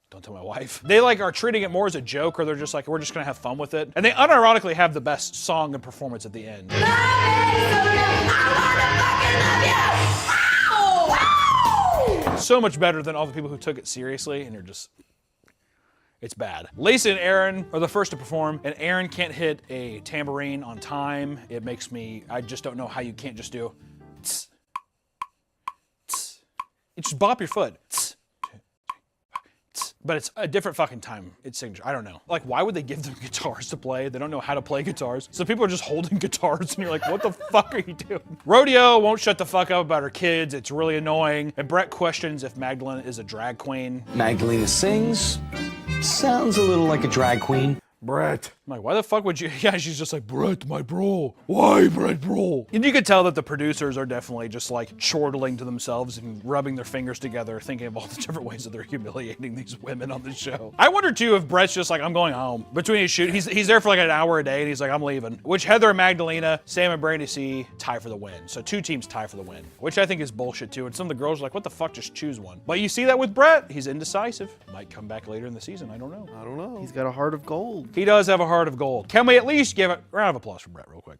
Don't tell my wife. They like are treating it more as a joke, or they're just like, we're just gonna have fun with it. And they unironically have the best song and performance at the end. So much better than all the people who took it seriously, and you're just, it's bad. Lacey and Aaron are the first to perform, and Aaron can't hit a tambourine on time. It makes me, I just don't know how you can't just do, tss, tss. You just bop your foot. Tss, tss. But it's a different fucking time. It's signature. I don't know. Like, why would they give them guitars to play? They don't know how to play guitars. So people are just holding guitars, and you're like, what the fuck are you doing? Rodeo won't shut the fuck up about her kids. It's really annoying. And Brett questions if Magdalene is a drag queen. Magdalena sings. Sounds a little like a drag queen. Brett. I'm like, why the fuck would you? Yeah, she's just like, Brett, my bro. Why, Brett, bro? And you could tell that the producers are definitely just like chortling to themselves and rubbing their fingers together, thinking of all the different ways that they're humiliating these women on the show. I wonder too if Brett's just like, I'm going home. Between his shoot, he's there for like an hour a day, and he's like, I'm leaving. Which Heather and Magdalena, Sam and Brandy C tie for the win. So 2 teams tie for the win, which I think is bullshit too. And some of the girls are like, what the fuck, just choose one. But you see that with Brett, he's indecisive. Might come back later in the season, I don't know. I don't know. He's got a heart of gold. He does have a heart of gold. Can we at least give a round of applause for Brett real quick?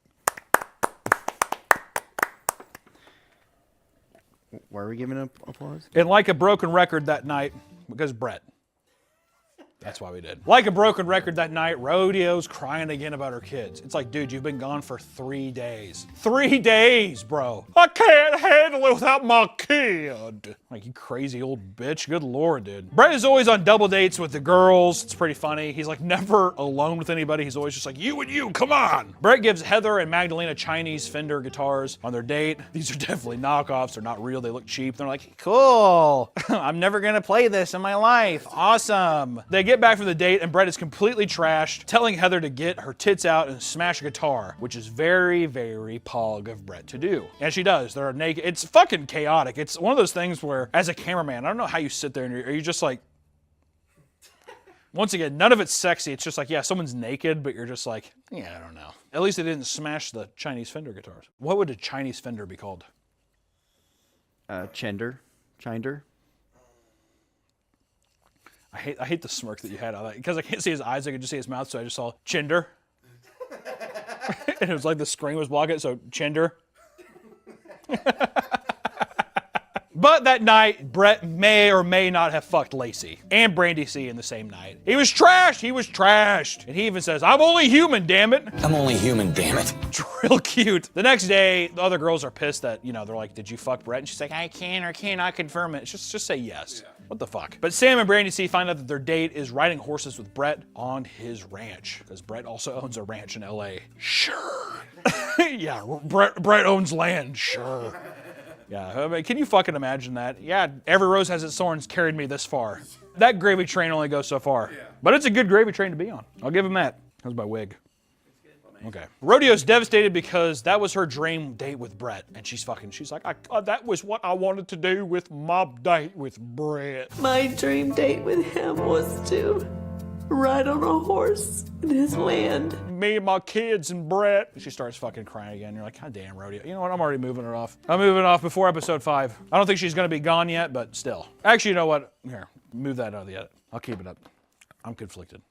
Why are we giving him applause? And like a broken record that night, because Brett. That's why we did. Like a broken record that night, Rodeo's crying again about her kids. It's like, dude, you've been gone for 3 days. 3 days, bro. I can't handle it without my kid. Like, you crazy old bitch. Good Lord, dude. Brett is always on double dates with the girls. It's pretty funny. He's like never alone with anybody. He's always just like, you and you, come on. Brett gives Heather and Magdalena Chinese Fender guitars on their date. These are definitely knockoffs. They're not real. They look cheap. They're like, cool. I'm never gonna play this in my life. Awesome. They get back from the date, and Brett is completely trashed, telling Heather to get her tits out and smash a guitar, which is very, very pog of Brett to do. And she does. They're naked. It's fucking chaotic. It's one of those things where, as a cameraman, I don't know how you sit there and are you just like, once again, none of it's sexy. It's just like, yeah, someone's naked, but you're just like, yeah, I don't know. At least they didn't smash the Chinese Fender guitars. What would a Chinese Fender be called? Chinder. I hate the smirk that you had on that, because I can't see his eyes, I could just see his mouth, so I just saw Chinder. And it was like the screen was blocking it, so Chinder. But that night, Brett may or may not have fucked Lacey and Brandy C in the same night. He was trashed. And he even says, I'm only human, damn it. I'm only human, damn it. Real cute. The next day, the other girls are pissed that, they're like, did you fuck Brett? And she's like, I can or cannot confirm it. Just say yes. Yeah. What the fuck? But Sam and Brandy C find out that their date is riding horses with Brett on his ranch, because Brett also owns a ranch in LA. Sure. Yeah, Brett owns land. Sure. Yeah, I mean, can you fucking imagine that? Yeah, every rose has its thorns carried me this far. That gravy train only goes so far. Yeah. But it's a good gravy train to be on. I'll give him that. That was my wig. Okay. Rodeo's devastated because that was her dream date with Brett. And she's like, that was what I wanted to do with my date with Brett. My dream date with him was to ride on a horse in his land. Me and my kids and Brett. She starts fucking crying again. You're like, God damn, Rodeo. You know what? I'm already moving her off. I'm moving off before episode 5. I don't think she's gonna be gone yet, but still. Actually, you know what? Here, move that out of the edit. I'll keep it up. I'm conflicted.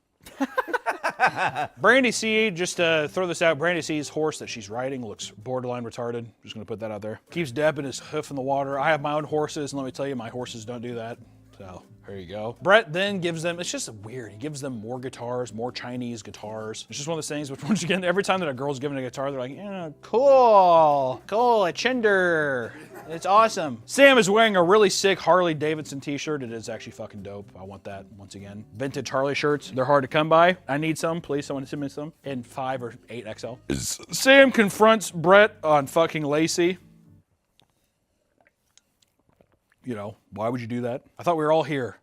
Brandy C, just to throw this out, Brandy C's horse that she's riding looks borderline retarded. Just gonna put that out there. Keeps dipping his hoof in the water. I have my own horses, and let me tell you, my horses don't do that. So, there you go. Brett then gives them, it's just weird, he gives them more guitars, more Chinese guitars. It's just one of those things which, once again, every time that a girl's given a guitar, they're like, yeah, cool, a Chinder. It's awesome. Sam is wearing a really sick Harley Davidson t-shirt. It is actually fucking dope. I want that, once again. Vintage Harley shirts, they're hard to come by. I need some, please, someone send me some. In 5 or 8 XL. Sam confronts Brett on fucking Lacey. You know, why would you do that? I thought we were all here.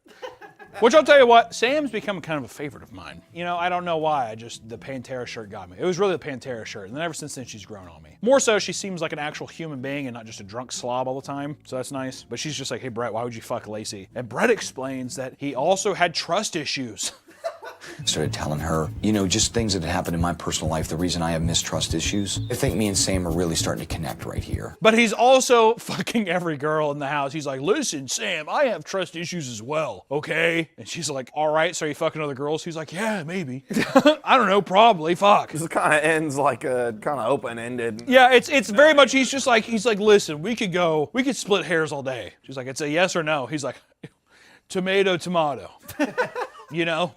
Which I'll tell you what, Sam's become kind of a favorite of mine. You know, I don't know why, the Pantera shirt got me. It was really the Pantera shirt, and then ever since then, she's grown on me. More so, she seems like an actual human being and not just a drunk slob all the time, so that's nice. But she's just like, hey, Brett, why would you fuck Lacey? And Brett explains that he also had trust issues. Started telling her, you know, just things that had happened in my personal life, the reason I have mistrust issues. I think me and Sam are really starting to connect right here. But he's also fucking every girl in the house. He's like, listen, Sam, I have trust issues as well, okay? And she's like, all right, so are you fucking other girls? He's like, yeah, maybe. I don't know, probably, fuck. This kind of ends like a kind of open-ended. Yeah, it's very much, he's like, listen, we could split hairs all day. She's like, it's a yes or no. He's like, tomato. You know?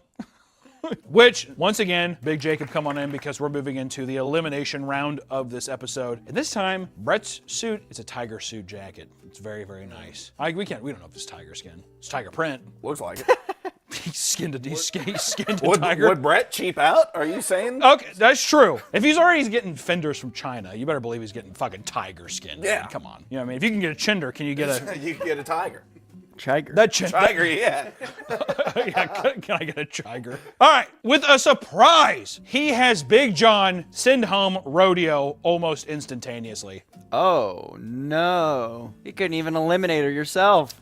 Which, once again, Big Jacob come on in because we're moving into the elimination round of this episode. And this time, Brett's suit is a tiger suit jacket. It's very, very nice. We don't know if it's tiger skin. It's tiger print. Looks like it. He's skinned a tiger. Would Brett cheap out? Are you saying? Okay, that's true. If he's already getting fenders from China, you better believe he's getting fucking tiger skin. Yeah. Man, come on. You know what I mean? If you can get a chinder, can you get a... You can get a tiger. Chiger. Tiger, yeah. Yeah, can I get a chiger? All right, with a surprise, he has Big John send home Rodeo almost instantaneously. Oh, no. You couldn't even eliminate her yourself.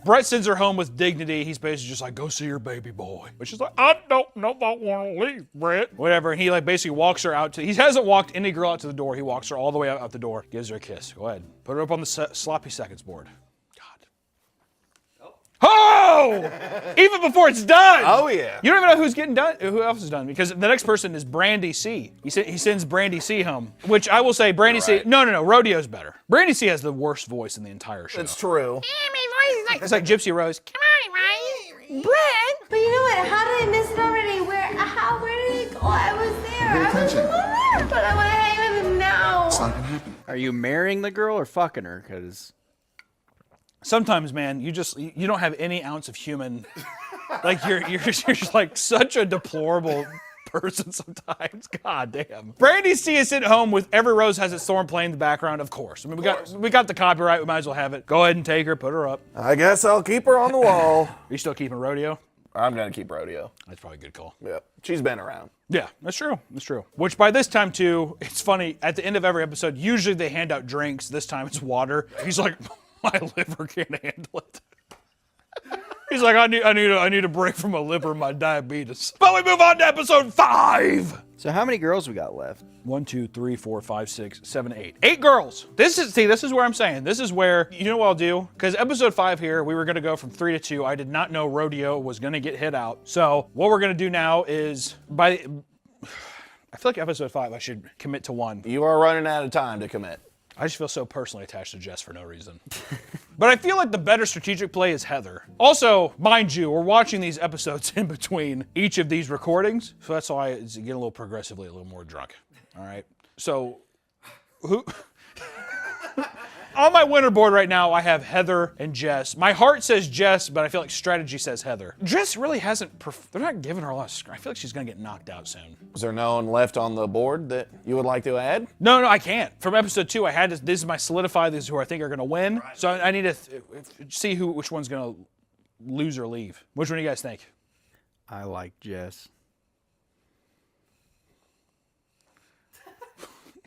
Brett sends her home with dignity. He's basically just like, go see your baby boy. But she's like, I don't know if I want to leave, Brett. Whatever, and he like basically walks her out to, he hasn't walked any girl out to the door. He walks her all the way out the door, gives her a kiss. Go ahead. Put her up on the sloppy seconds board. Oh! Even before it's done! Oh, yeah. You don't even know who's getting done, who else is done, because the next person is Brandy C. He sends Brandy C home, which I will say, Brandy C, no, Rodeo's better. Brandy C has the worst voice in the entire show. It's true. It's like Gypsy Rose. Come on, Brett! But you know what? How did I miss it already? Where did it go? I was there. I was there, but I want to hang with him now. It's not gonna happen. Are you marrying the girl or fucking her? Because sometimes, man, you don't have any ounce of human. Like you're just like such a deplorable person sometimes. God damn. Brandy C is at home with Every Rose Has Its Thorn playing in the background, of course. I mean, we got the copyright. We might as well have it. Go ahead and take her, put her up. I guess I'll keep her on the wall. Are you still keeping Rodeo? I'm gonna keep Rodeo. That's probably a good call. Yeah, she's been around. Yeah, that's true. That's true. Which by this time too, it's funny. At the end of every episode, usually they hand out drinks. This time it's water. He's like, my liver can't handle it. He's like, I need a break from my liver and my diabetes. But we move on to episode 5. So how many girls we got left? 1, 2, 3, 4, 5, 6, 7, 8. 8 girls. This is where I'm saying. This is where, you know what I'll do? Because episode 5 here, we were going to go from 3 to 2. I did not know Rodeo was going to get hit out. So what we're going to do now is, I feel like episode 5, I should commit to 1. You are running out of time to commit. I just feel so personally attached to Jess for no reason. But I feel like the better strategic play is Heather. Also, mind you, we're watching these episodes in between each of these recordings, so that's why I get a little progressively a little more drunk. All right? So, who... On my winner board right now, I have Heather and Jess. My heart says Jess, but I feel like strategy says Heather. Jess really hasn't... They're not giving her a lot of screen. I feel like she's going to get knocked out soon. Is there no one left on the board that you would like to add? No, I can't. From episode 2, I had to... This is my solidify. This is who I think are going to win. Right. So I need to see which one's going to lose or leave. Which one do you guys think? I like Jess.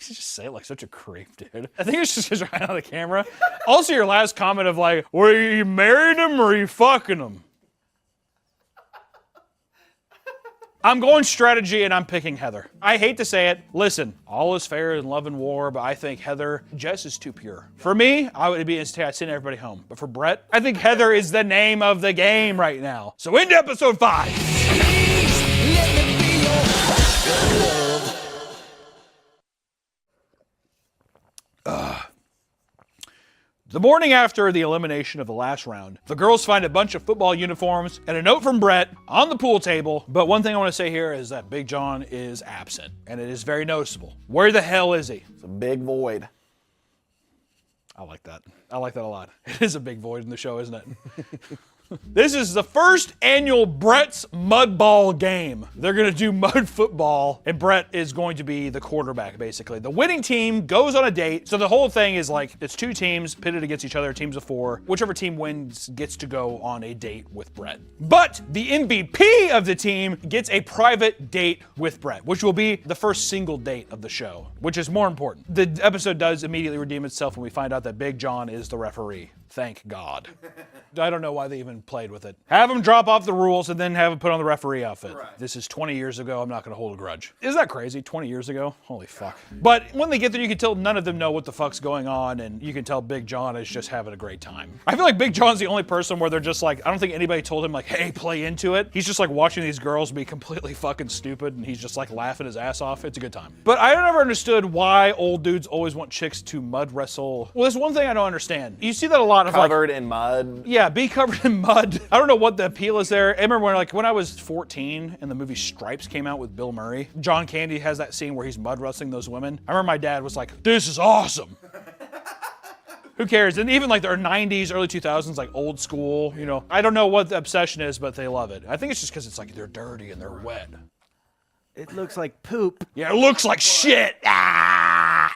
You just say it like such a creep, dude. I think it's just because you're hiding on the camera. Also, your last comment of like, were you marrying him or are you fucking him? I'm going strategy and I'm picking Heather. I hate to say it. Listen, all is fair in love and war, but I think Jess is too pure. For me, I would be I'd send everybody home. But for Brett, I think Heather is the name of the game right now. So into episode 5. The morning after the elimination of the last round, the girls find a bunch of football uniforms and a note from Brett on the pool table. But one thing I want to say here is that Big John is absent, and it is very noticeable. Where the hell is he? It's a big void. I like that. I like that a lot. It is a big void in the show, isn't it? This is the first annual Brett's Mud Ball game. They're going to do mud football, and Brett is going to be the quarterback, basically. The winning team goes on a date. So the whole thing is like, it's two teams pitted against each other, teams of 4. Whichever team wins gets to go on a date with Brett. But the MVP of the team gets a private date with Brett, which will be the first single date of the show, which is more important. The episode does immediately redeem itself when we find out that Big John is the referee. Thank God. I don't know why they even played with it. Have him drop off the rules and then have him put on the referee outfit. Right. This is 20 years ago. I'm not going to hold a grudge. Isn't that crazy? 20 years ago? Holy fuck. But when they get there, you can tell none of them know what the fuck's going on, and you can tell Big John is just having a great time. I feel like Big John's the only person where they're just like, I don't think anybody told him like, hey, play into it. He's just like watching these girls be completely fucking stupid, and he's just like laughing his ass off. It's a good time. But I never understood why old dudes always want chicks to mud wrestle. Well, there's one thing I don't understand. You see that a lot of covered in mud. Yeah, be covered in mud. I don't know what the appeal is there. I remember when I was 14 and the movie Stripes came out with Bill Murray. John Candy has that scene where he's mud wrestling those women. I remember my dad was like, this is awesome. Who cares? And even like their 90s, early 2000s, like old school, you know. I don't know what the obsession is, but they love it. I think it's just because it's like they're dirty and they're wet. It looks like poop. Yeah, it looks like shit. Ah!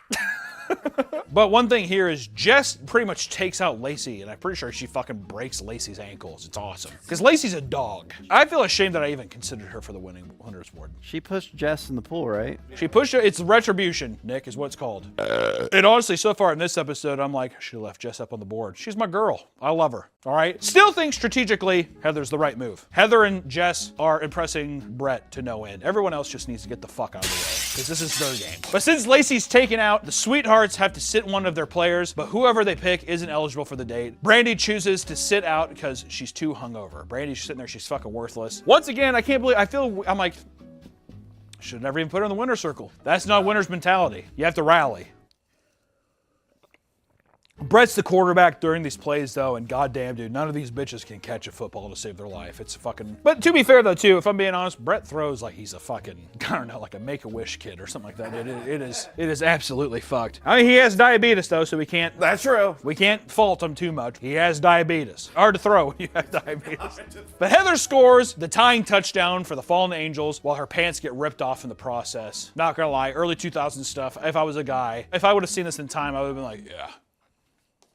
But one thing here is Jess pretty much takes out Lacey, and I'm pretty sure she fucking breaks Lacey's ankles. It's awesome. Because Lacey's a dog. I feel ashamed that I even considered her for the winning Hunter's Award. She pushed Jess in the pool, right? She pushed her. It's retribution, Nick, is what it's called. And honestly, so far in this episode, I'm like, I should have left Jess up on the board. She's my girl. I love her. All right? Still think strategically Heather's the right move. Heather and Jess are impressing Brett to no end. Everyone else just needs to get the fuck out of the way. Because this is their game. But since Lacey's taken out, the sweethearts have to sit one of their players, but whoever they pick isn't eligible for the date. Brandy chooses to sit out because she's too hungover. Brandy's sitting there, she's fucking worthless. Once again, I can't believe, I'm like, should never even put her in the winner's circle. That's not winner's mentality. You have to rally. Brett's the quarterback during these plays, though, and goddamn, dude, none of these bitches can catch a football to save their life. It's fucking... But to be fair, though, too, if I'm being honest, Brett throws like he's a fucking, I don't know, like a Make-A-Wish kid or something like that. It is absolutely fucked. I mean, he has diabetes, though, so we can't... That's true. We can't fault him too much. He has diabetes. Hard to throw when you have diabetes. But Heather scores the tying touchdown for the Fallen Angels while her pants get ripped off in the process. Not gonna lie, early 2000s stuff, if I was a guy, if I would have seen this in time, I would have been like, yeah.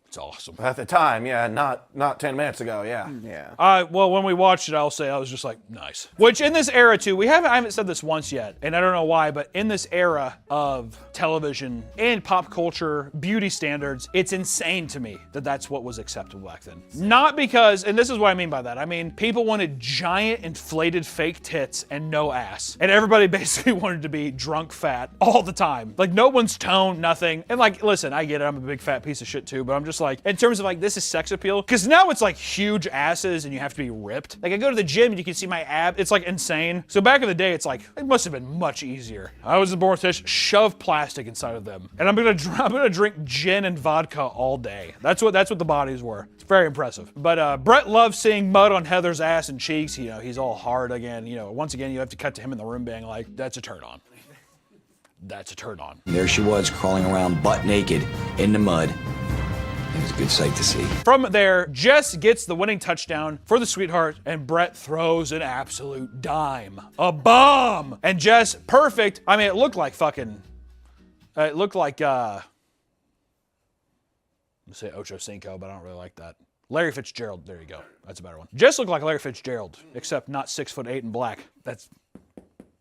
It's awesome. At the time, yeah, not 10 minutes ago, yeah. Yeah. Well, when we watched it, I'll say I was just like, nice. Which in this era too, I haven't said this once yet, and I don't know why, but in this era of television and pop culture beauty standards, it's insane to me that that's what was acceptable back then. Not because, and this is what I mean by that, I mean, people wanted giant inflated fake tits and no ass. And everybody basically wanted to be drunk fat all the time. Like no one's toned, nothing. And like, listen, I get it, I'm a big fat piece of shit too, but I'm just like, in terms of like, this is sex appeal. Because now it's like huge asses and you have to be ripped. Like I go to the gym and you can see my ab. It's like insane. So back in the day, it's like, it must have been much easier. I was born with this, shove plastic inside of them. And I'm gonna drink gin and vodka all day. That's what the bodies were. It's very impressive. But Brett loves seeing mud on Heather's ass and cheeks. You know, he's all hard again. You know, once again, you have to cut to him in the room being like, that's a turn on. That's a turn on. There she was, crawling around butt naked in the mud. It was a good sight to see. From there, Jess gets the winning touchdown for the sweetheart, and Brett throws an absolute dime. A bomb! And Jess, perfect. I mean, it looked like fucking... it looked like, I'm gonna say Ocho Cinco, but I don't really like that. Larry Fitzgerald, there you go. That's a better one. Jess looked like Larry Fitzgerald, except not 6'8" and black. That's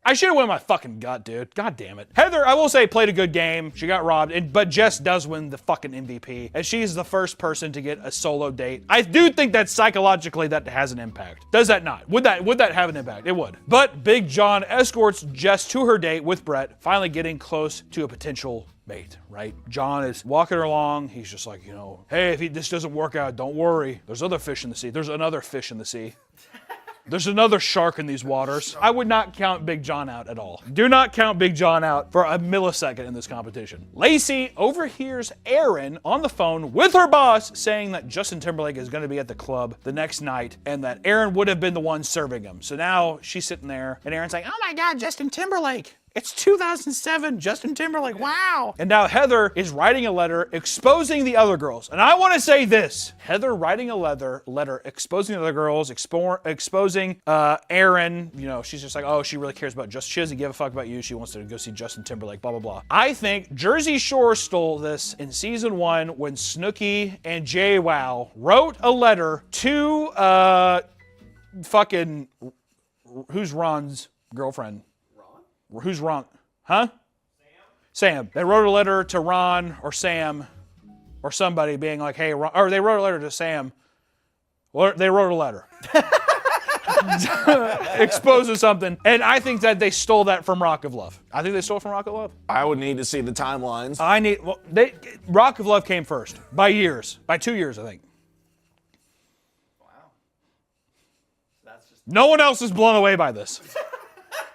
I should have won my fucking gut, dude. God damn it. Heather, I will say, played a good game. She got robbed, but Jess does win the fucking MVP, and she's the first person to get a solo date. I do think that psychologically that has an impact. Does that not? Would that have an impact? It would. But Big John escorts Jess to her date with Brett, finally getting close to a potential mate, right? John is walking her along. He's just like, you know, hey, if this doesn't work out, don't worry. There's other fish in the sea. There's another fish in the sea. There's another shark in these waters. I would not count Big John out at all. Do not count Big John out for a millisecond in this competition. Lacey overhears Aaron on the phone with her boss saying that Justin Timberlake is going to be at the club the next night and that Aaron would have been the one serving him. So now she's sitting there and Aaron's like, oh my God, Justin Timberlake. It's 2007, Justin Timberlake, wow. And now Heather is writing a letter exposing the other girls. And I want to say this, Heather writing a letter exposing the other girls, exposing Aaron, you know, she's just like, oh, she really cares about she doesn't give a fuck about you. She wants to go see Justin Timberlake, blah, blah, blah. I think Jersey Shore stole this in season 1 when Snooki and JWoww wrote a letter to fucking, who's Ron's girlfriend? Who's Ron? Huh? Sam. They wrote a letter to Ron or Sam or somebody being like, hey, Ron, or they wrote a letter to Sam. Or they wrote a letter. Exposes something. And I think that they stole that from Rock of Love. I think they stole it from Rock of Love. I would need to see the timelines. Rock of Love came first by years. By 2 years, I think. Wow. No one else is blown away by this.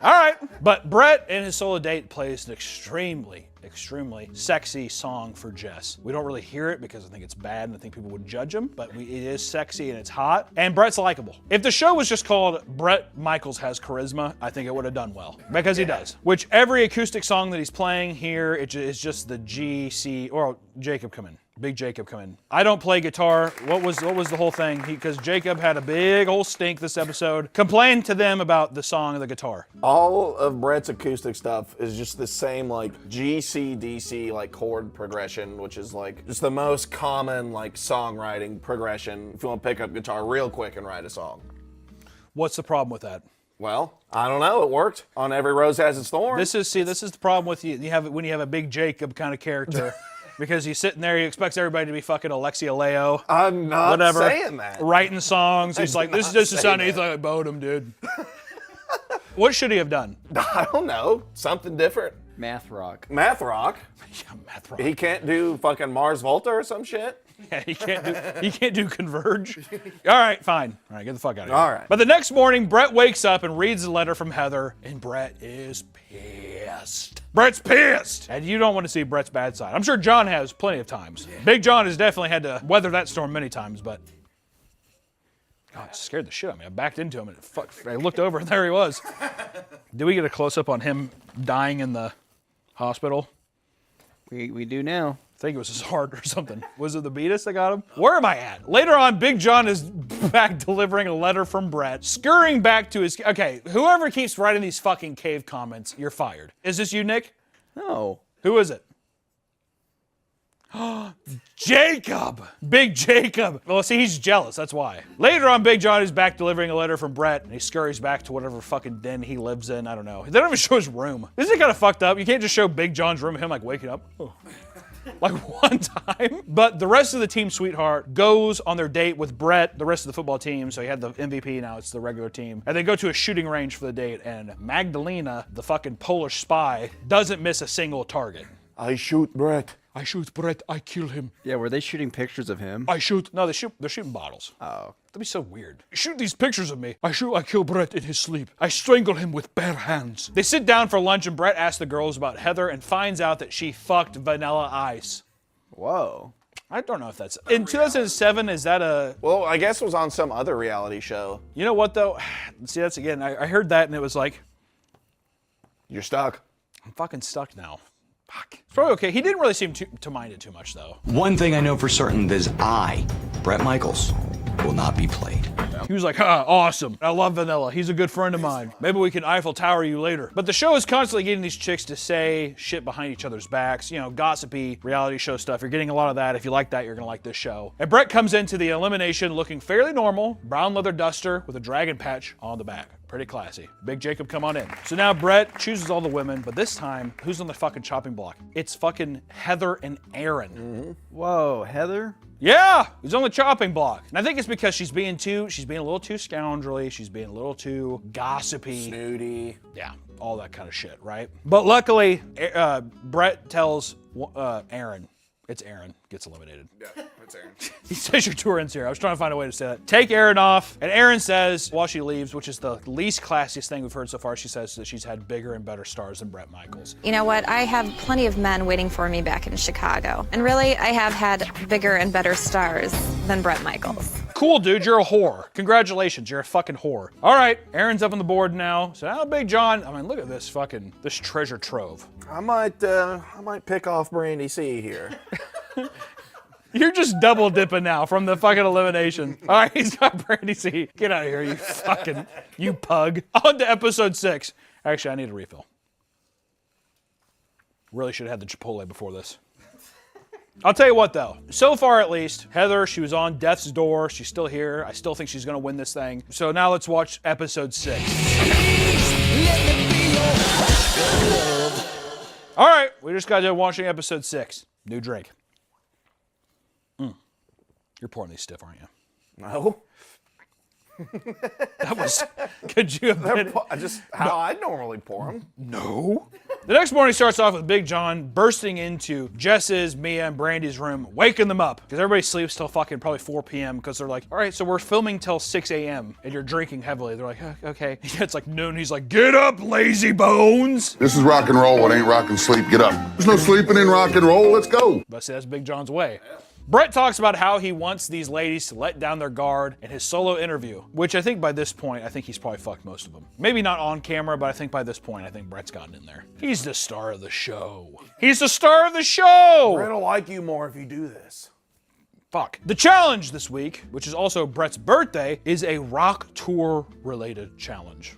All right, but Brett in his solo date plays an extremely sexy song for Jess. We don't really hear it because I think it's bad and I think people would judge him, but it is sexy and it's hot, and Brett's likable. If the show was just called Brett Michaels Has Charisma, I think it would have done well, because he does. Which every acoustic song that he's playing here, it is just the G, C, or Jacob come in. Big Jacob come in. I don't play guitar. What was the whole thing? Because Jacob had a big old stink this episode. Complained to them about the song of the guitar. All of Brett's acoustic stuff is just the same like G, C, D, C like chord progression, which is like just the most common like songwriting progression if you want to pick up guitar real quick and write a song. What's the problem with that? Well, I don't know. It worked on Every Rose Has Its Thorn. This is the problem with you. When you have a Big Jacob kind of character. Because he's sitting there, he expects everybody to be fucking Alexia Leo. I'm not saying that. Writing songs. He's like, this is sounding like Bodum, dude. What should he have done? I don't know. Something different. Math rock. Math rock? Yeah, math rock. He can't do fucking Mars Volta or some shit? Yeah, he can't do Converge. All right, fine. All right, get the fuck out of here. All right. But the next morning, Brett wakes up and reads a letter from Heather, and Brett is pissed. Brett's pissed! And you don't want to see Brett's bad side. I'm sure John has plenty of times. Yeah. Big John has definitely had to weather that storm many times, but God, it scared the shit out of me. I backed into him and I looked over and there he was. Did we get a close-up on him dying in the hospital? We do now. I think it was his heart or something. Was it the Beatus that got him? Where am I at? Later on, Big John is back delivering a letter from Brett, scurrying back to his... Okay, whoever keeps writing these fucking cave comments, you're fired. Is this you, Nick? No. Who is it? Jacob! Big Jacob! Well, see, he's jealous, that's why. Later on, Big John is back delivering a letter from Brett, and he scurries back to whatever fucking den he lives in, I don't know. They don't even show his room. Isn't it kind of fucked up? You can't just show Big John's room, him like waking up. Oh. Like one time. But the rest of the team sweetheart goes on their date with Brett, the rest of the football team. So he had the MVP, now it's the regular team. And they go to a shooting range for the date. And Magdalena, the fucking Polish spy, doesn't miss a single target. I shoot Brett. I shoot Brett, I kill him. Yeah, were they shooting pictures of him? I shoot. No, they're shooting bottles. Oh. That'd be so weird. Shoot these pictures of me. I kill Brett in his sleep. I strangle him with bare hands. They sit down for lunch and Brett asks the girls about Heather and finds out that she fucked Vanilla Ice. Whoa. I don't know if that's... In 2007, is that a... Well, I guess it was on some other reality show. You know what, though? See, that's again, I heard that and it was like... You're stuck. I'm fucking stuck now. Fuck. It's probably okay. He didn't really seem to mind it too much, though. One thing I know for certain is I, Brett Michaels, will not be played. He was like, awesome. I love Vanilla. He's a good friend of mine. Maybe we can Eiffel Tower you later. But the show is constantly getting these chicks to say shit behind each other's backs, you know, gossipy reality show stuff. You're getting a lot of that. If you like that, you're gonna like this show. And Brett comes into the elimination looking fairly normal, brown leather duster with a dragon patch on the back. Pretty classy. Big Jacob, come on in. So now Brett chooses all the women, but this time, who's on the fucking chopping block? It's fucking Heather and Aaron. Whoa, Heather? Yeah, he's on the chopping block. And I think it's because she's being a little too scoundrelly, she's being a little too gossipy. Snooty. Yeah, all that kind of shit, right? But luckily, Brett tells Aaron, it's Aaron, gets eliminated. Yeah, it's Aaron. He says your tour ends here. I was trying to find a way to say that. Take Aaron off. And Aaron says, while she leaves, which is the least classiest thing we've heard so far, she says that she's had bigger and better stars than Bret Michaels. You know what? I have plenty of men waiting for me back in Chicago. And really, I have had bigger and better stars than Bret Michaels. Cool, dude, you're a whore. Congratulations, you're a fucking whore. All right, Aaron's up on the board now. So now Big John, I mean, look at this this treasure trove. I might pick off Brandy C here. You're just double dipping now from the fucking elimination. All right, he's got Brandy C. Get out of here, you pug. On to episode 6. Actually, I need a refill. Really should have had the Chipotle before this. I'll tell you what though, so far at least, Heather, she was on death's door. She's still here. I still think she's gonna win this thing. So now let's watch episode 6. All right, we just got done watching episode 6. New drink. You're pouring these stiff, aren't you? No. That was, could you have been? Just how I normally pour them. No. The next morning starts off with Big John bursting into Jess's, Mia, and Brandy's room, waking them up. Because everybody sleeps till fucking probably 4 p.m. because they're like, all right, so we're filming till 6 a.m. and you're drinking heavily. They're like, okay. It's like noon. He's like, get up, lazy bones. This is rock and roll. It ain't rock and sleep. Get up. There's no sleeping in rock and roll. Let's go. But see, that's Big John's way. Brett talks about how he wants these ladies to let down their guard in his solo interview, which I think by this point, I think he's probably fucked most of them. Maybe not on camera, but I think by this point, I think Brett's gotten in there. He's the star of the show. He's the star of the show! Brett will like you more if you do this. Fuck. The challenge this week, which is also Brett's birthday, is a rock tour related challenge.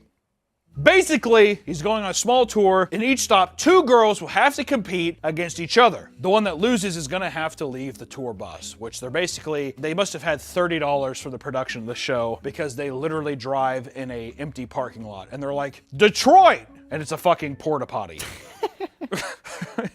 Basically, he's going on a small tour. In each stop, 2 girls will have to compete against each other. The one that loses is gonna have to leave the tour bus, which they must have had $30 for the production of the show because they literally drive in a empty parking lot. And they're like, Detroit! And it's a fucking porta potty.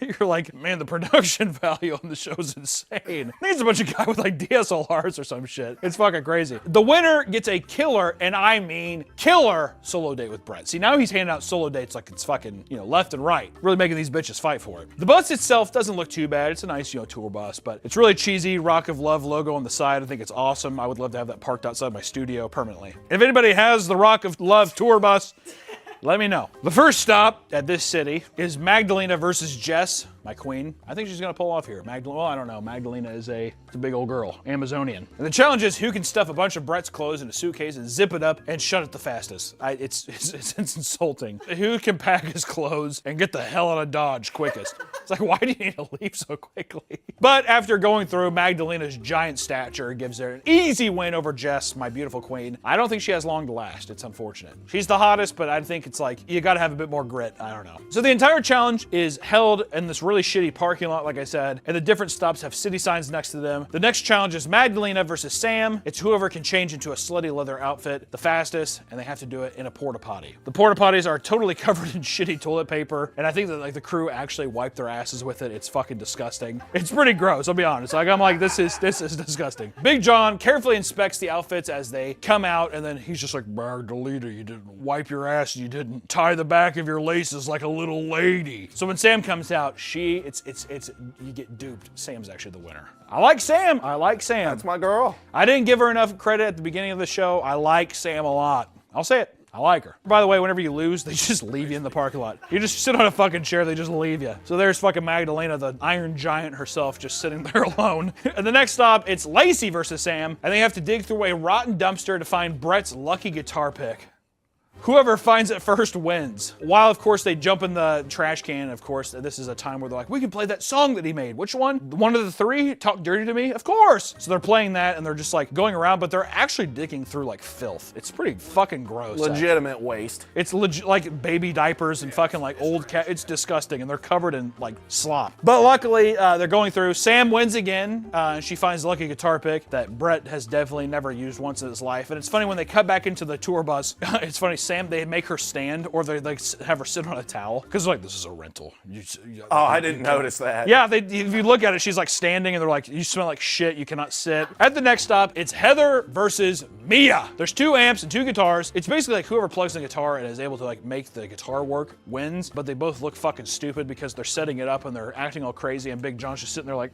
You're like, man, the production value on the show is insane. I think it's a bunch of guys with like DSLRs or some shit. It's fucking crazy. The winner gets a killer, and I mean killer, solo date with Brett. See, now he's handing out solo dates like it's fucking, left and right. Really making these bitches fight for it. The bus itself doesn't look too bad. It's a nice, tour bus, but it's really cheesy. Rock of Love logo on the side. I think it's awesome. I would love to have that parked outside my studio permanently. If anybody has the Rock of Love tour bus, let me know. The first stop at this city is Magdalena versus Jess, my queen. I think she's gonna pull off here. Well, I don't know. Magdalena is a big old girl, Amazonian. And the challenge is who can stuff a bunch of Brett's clothes in a suitcase and zip it up and shut it the fastest. It's insulting. Who can pack his clothes and get the hell out of Dodge quickest? It's like, why do you need to leave so quickly? But after going through, Magdalena's giant stature gives her an easy win over Jess, my beautiful queen. I don't think she has long to last. It's unfortunate. She's the hottest, but I think it's like, you gotta have a bit more grit. I don't know. So the entire challenge is held in this really shitty parking lot, like I said, and the different stops have city signs next to them. The next challenge is Magdalena versus Sam. It's whoever can change into a slutty leather outfit the fastest, and they have to do it in a porta potty. The porta potties are totally covered in shitty toilet paper, and I think that like the crew actually wiped their asses with it. It's fucking disgusting. It's pretty gross, I'll be honest. Like, I'm like, this is disgusting. Big John carefully inspects the outfits as they come out, and then he's just like, Magdalena, you didn't wipe your ass, you didn't tie the back of your laces like a little lady. So when Sam comes out, you get duped. Sam's actually the winner. I like Sam. That's my girl. I didn't give her enough credit at the beginning of the show. I like Sam a lot. I'll say it. I like her. By the way, whenever you lose, they just leave you in the parking lot. You just sit on a fucking chair, they just leave you. So there's fucking Magdalena, the Iron Giant herself, just sitting there alone. And the next stop, it's Lacey versus Sam, and they have to dig through a rotten dumpster to find Brett's lucky guitar pick. Whoever finds it first wins. While, of course, they jump in the trash can, of course, this is a time where they're like, we can play that song that he made. Which one? One of the three? Talk Dirty to Me? Of course! So they're playing that, and they're just like going around, but they're actually digging through like filth. It's pretty fucking gross. Legitimate waste. It's legit like baby diapers and fucking like old cat. It's disgusting, and they're covered in like slop. But luckily, they're going through. Sam wins again, and she finds the lucky guitar pick that Brett has definitely never used once in his life. And it's funny when they cut back into the tour bus. It's funny, Sam, they make her stand, or they like have her sit on a towel, because like, this is a rental. I didn't notice that. Yeah, if you look at it, she's like standing, and they're like, you smell like shit, you cannot sit. At the next stop, it's Heather versus Mia. There's 2 amps and 2 guitars. It's basically like whoever plugs in the guitar and is able to like make the guitar work wins, but they both look fucking stupid because they're setting it up and they're acting all crazy, and Big John's just sitting there like,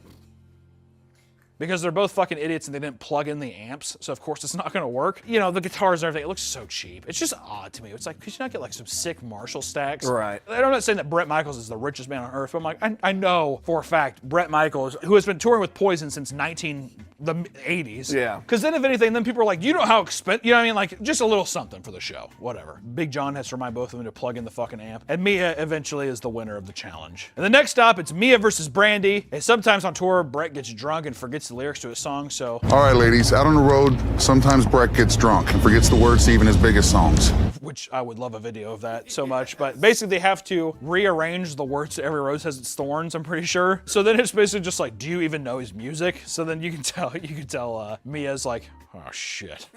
because they're both fucking idiots and they didn't plug in the amps, so of course it's not gonna work. You know, the guitars and everything, it looks so cheap. It's just odd to me. It's like, could you not get like some sick Marshall stacks? Right. And I'm not saying that Bret Michaels is the richest man on earth, but I'm like, I know for a fact Bret Michaels, who has been touring with Poison since the 80s. Yeah. Because then if anything, then people are like, you know how expensive, you know what I mean? Like, just a little something for the show, whatever. Big John has to remind both of them to plug in the fucking amp. And Mia eventually is the winner of the challenge. And the next stop, it's Mia versus Brandy. And sometimes on tour, Bret gets drunk and forgets the lyrics to a song, so. All right, ladies, out on the road, sometimes Brett gets drunk and forgets the words to even his biggest songs. Which I would love a video of that so much, but basically they have to rearrange the words to Every Rose Has Its Thorns, I'm pretty sure. So then it's basically just like, do you even know his music? So then you can tell Mia's like, oh shit.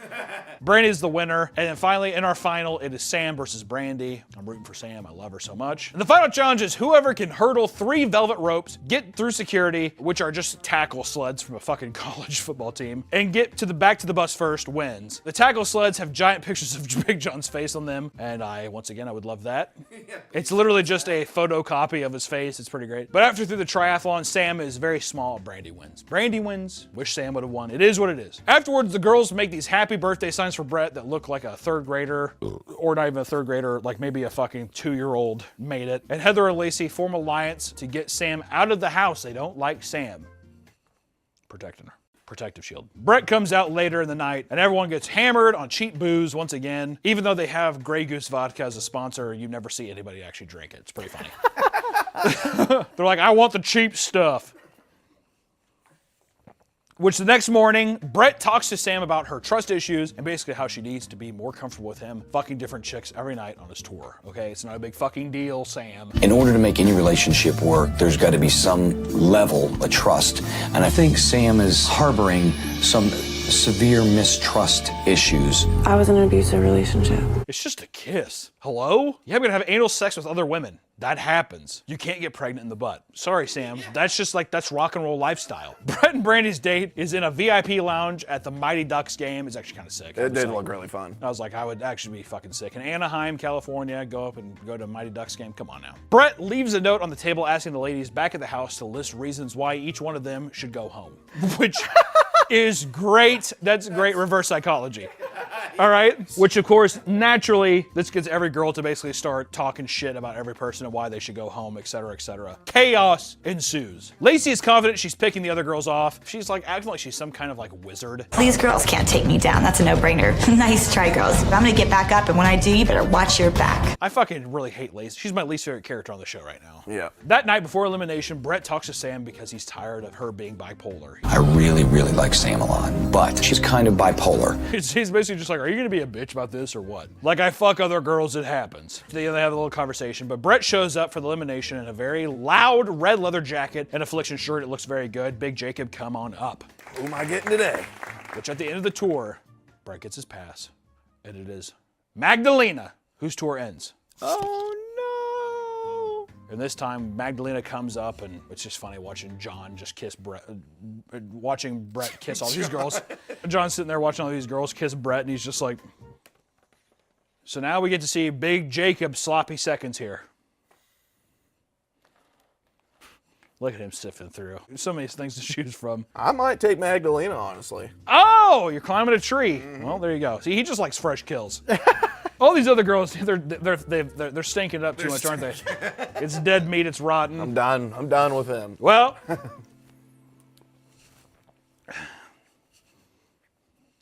Brandy's the winner. And then finally, in our final, it is Sam versus Brandy. I'm rooting for Sam, I love her so much. And the final challenge is whoever can hurdle 3 velvet ropes, get through security, which are just tackle sleds from a fucking college football team, and get to the back to the bus first wins. The tackle sleds have giant pictures of Big John's face on them, and once again, I would love that. It's literally just a photocopy of his face. It's pretty great. But after through the triathlon, Sam is very small. Brandy wins. Brandy wins. Wish Sam would have won. It is what it is. Afterwards, the girls make these happy birthday signs for Brett that look like a 3rd grader, or not even a 3rd grader, like maybe a fucking 2-year-old made it. And Heather and Lacey form an alliance to get Sam out of the house. They don't like Sam. Protecting her. Protective shield. Brett comes out later in the night and everyone gets hammered on cheap booze once again. Even though they have Grey Goose vodka as a sponsor, you never see anybody actually drink it. It's pretty funny. They're like, I want the cheap stuff. Which the next morning, Brett talks to Sam about her trust issues and basically how she needs to be more comfortable with him fucking different chicks every night on his tour. Okay, it's not a big fucking deal, Sam. In order to make any relationship work, there's got to be some level of trust. And I think Sam is harboring some severe mistrust issues. I was in an abusive relationship. It's just a kiss. Hello? Yeah, I'm gonna have anal sex with other women. That happens. You can't get pregnant in the butt. Sorry, Sam. That's just like, that's rock and roll lifestyle. Brett and Brandy's date is in a VIP lounge at the Mighty Ducks game. It's actually kind of sick. It did look really fun. I was like, I would actually be fucking sick. In Anaheim, California, go to a Mighty Ducks game. Come on now. Brett leaves a note on the table asking the ladies back at the house to list reasons why each one of them should go home. Which is great. That's great reverse psychology. All right? Which, of course, naturally, this gets every girl to basically start talking shit about every person and why they should go home, etc., etc. Chaos ensues. Lacey is confident she's picking the other girls off. She's like acting like she's some kind of like wizard. These girls can't take me down. That's a no-brainer. Nice try, girls. I'm gonna get back up, and when I do, you better watch your back. I fucking really hate Lacey. She's my least favorite character on the show right now. Yeah. That night before elimination, Brett talks to Sam because he's tired of her being bipolar. I really, really like Sam a lot, but she's kind of bipolar. He's basically just like, are you gonna be a bitch about this or what? Like, I fuck other girls, it happens. They have a little conversation, but Brett shows up for the elimination in a very loud red leather jacket and Affliction shirt. It looks very good. Big Jacob, come on up. Who am I getting today? Which at the end of the tour, Brett gets his pass, and it is Magdalena, whose tour ends. Oh no! And this time, Magdalena comes up, and it's just funny watching John just kiss Brett, watching Brett kiss all these girls. John's sitting there watching all these girls kiss Brett, and he's just like, so now we get to see Big Jacob sloppy seconds here. Look at him sifting through. There's so many things to choose from. I might take Magdalena, honestly. Oh, you're climbing a tree. Well, there you go. See, he just likes fresh kills. All these other girls, they're stinking it up too much, aren't they? It's dead meat, it's rotten. I'm done. I'm done with him. Well,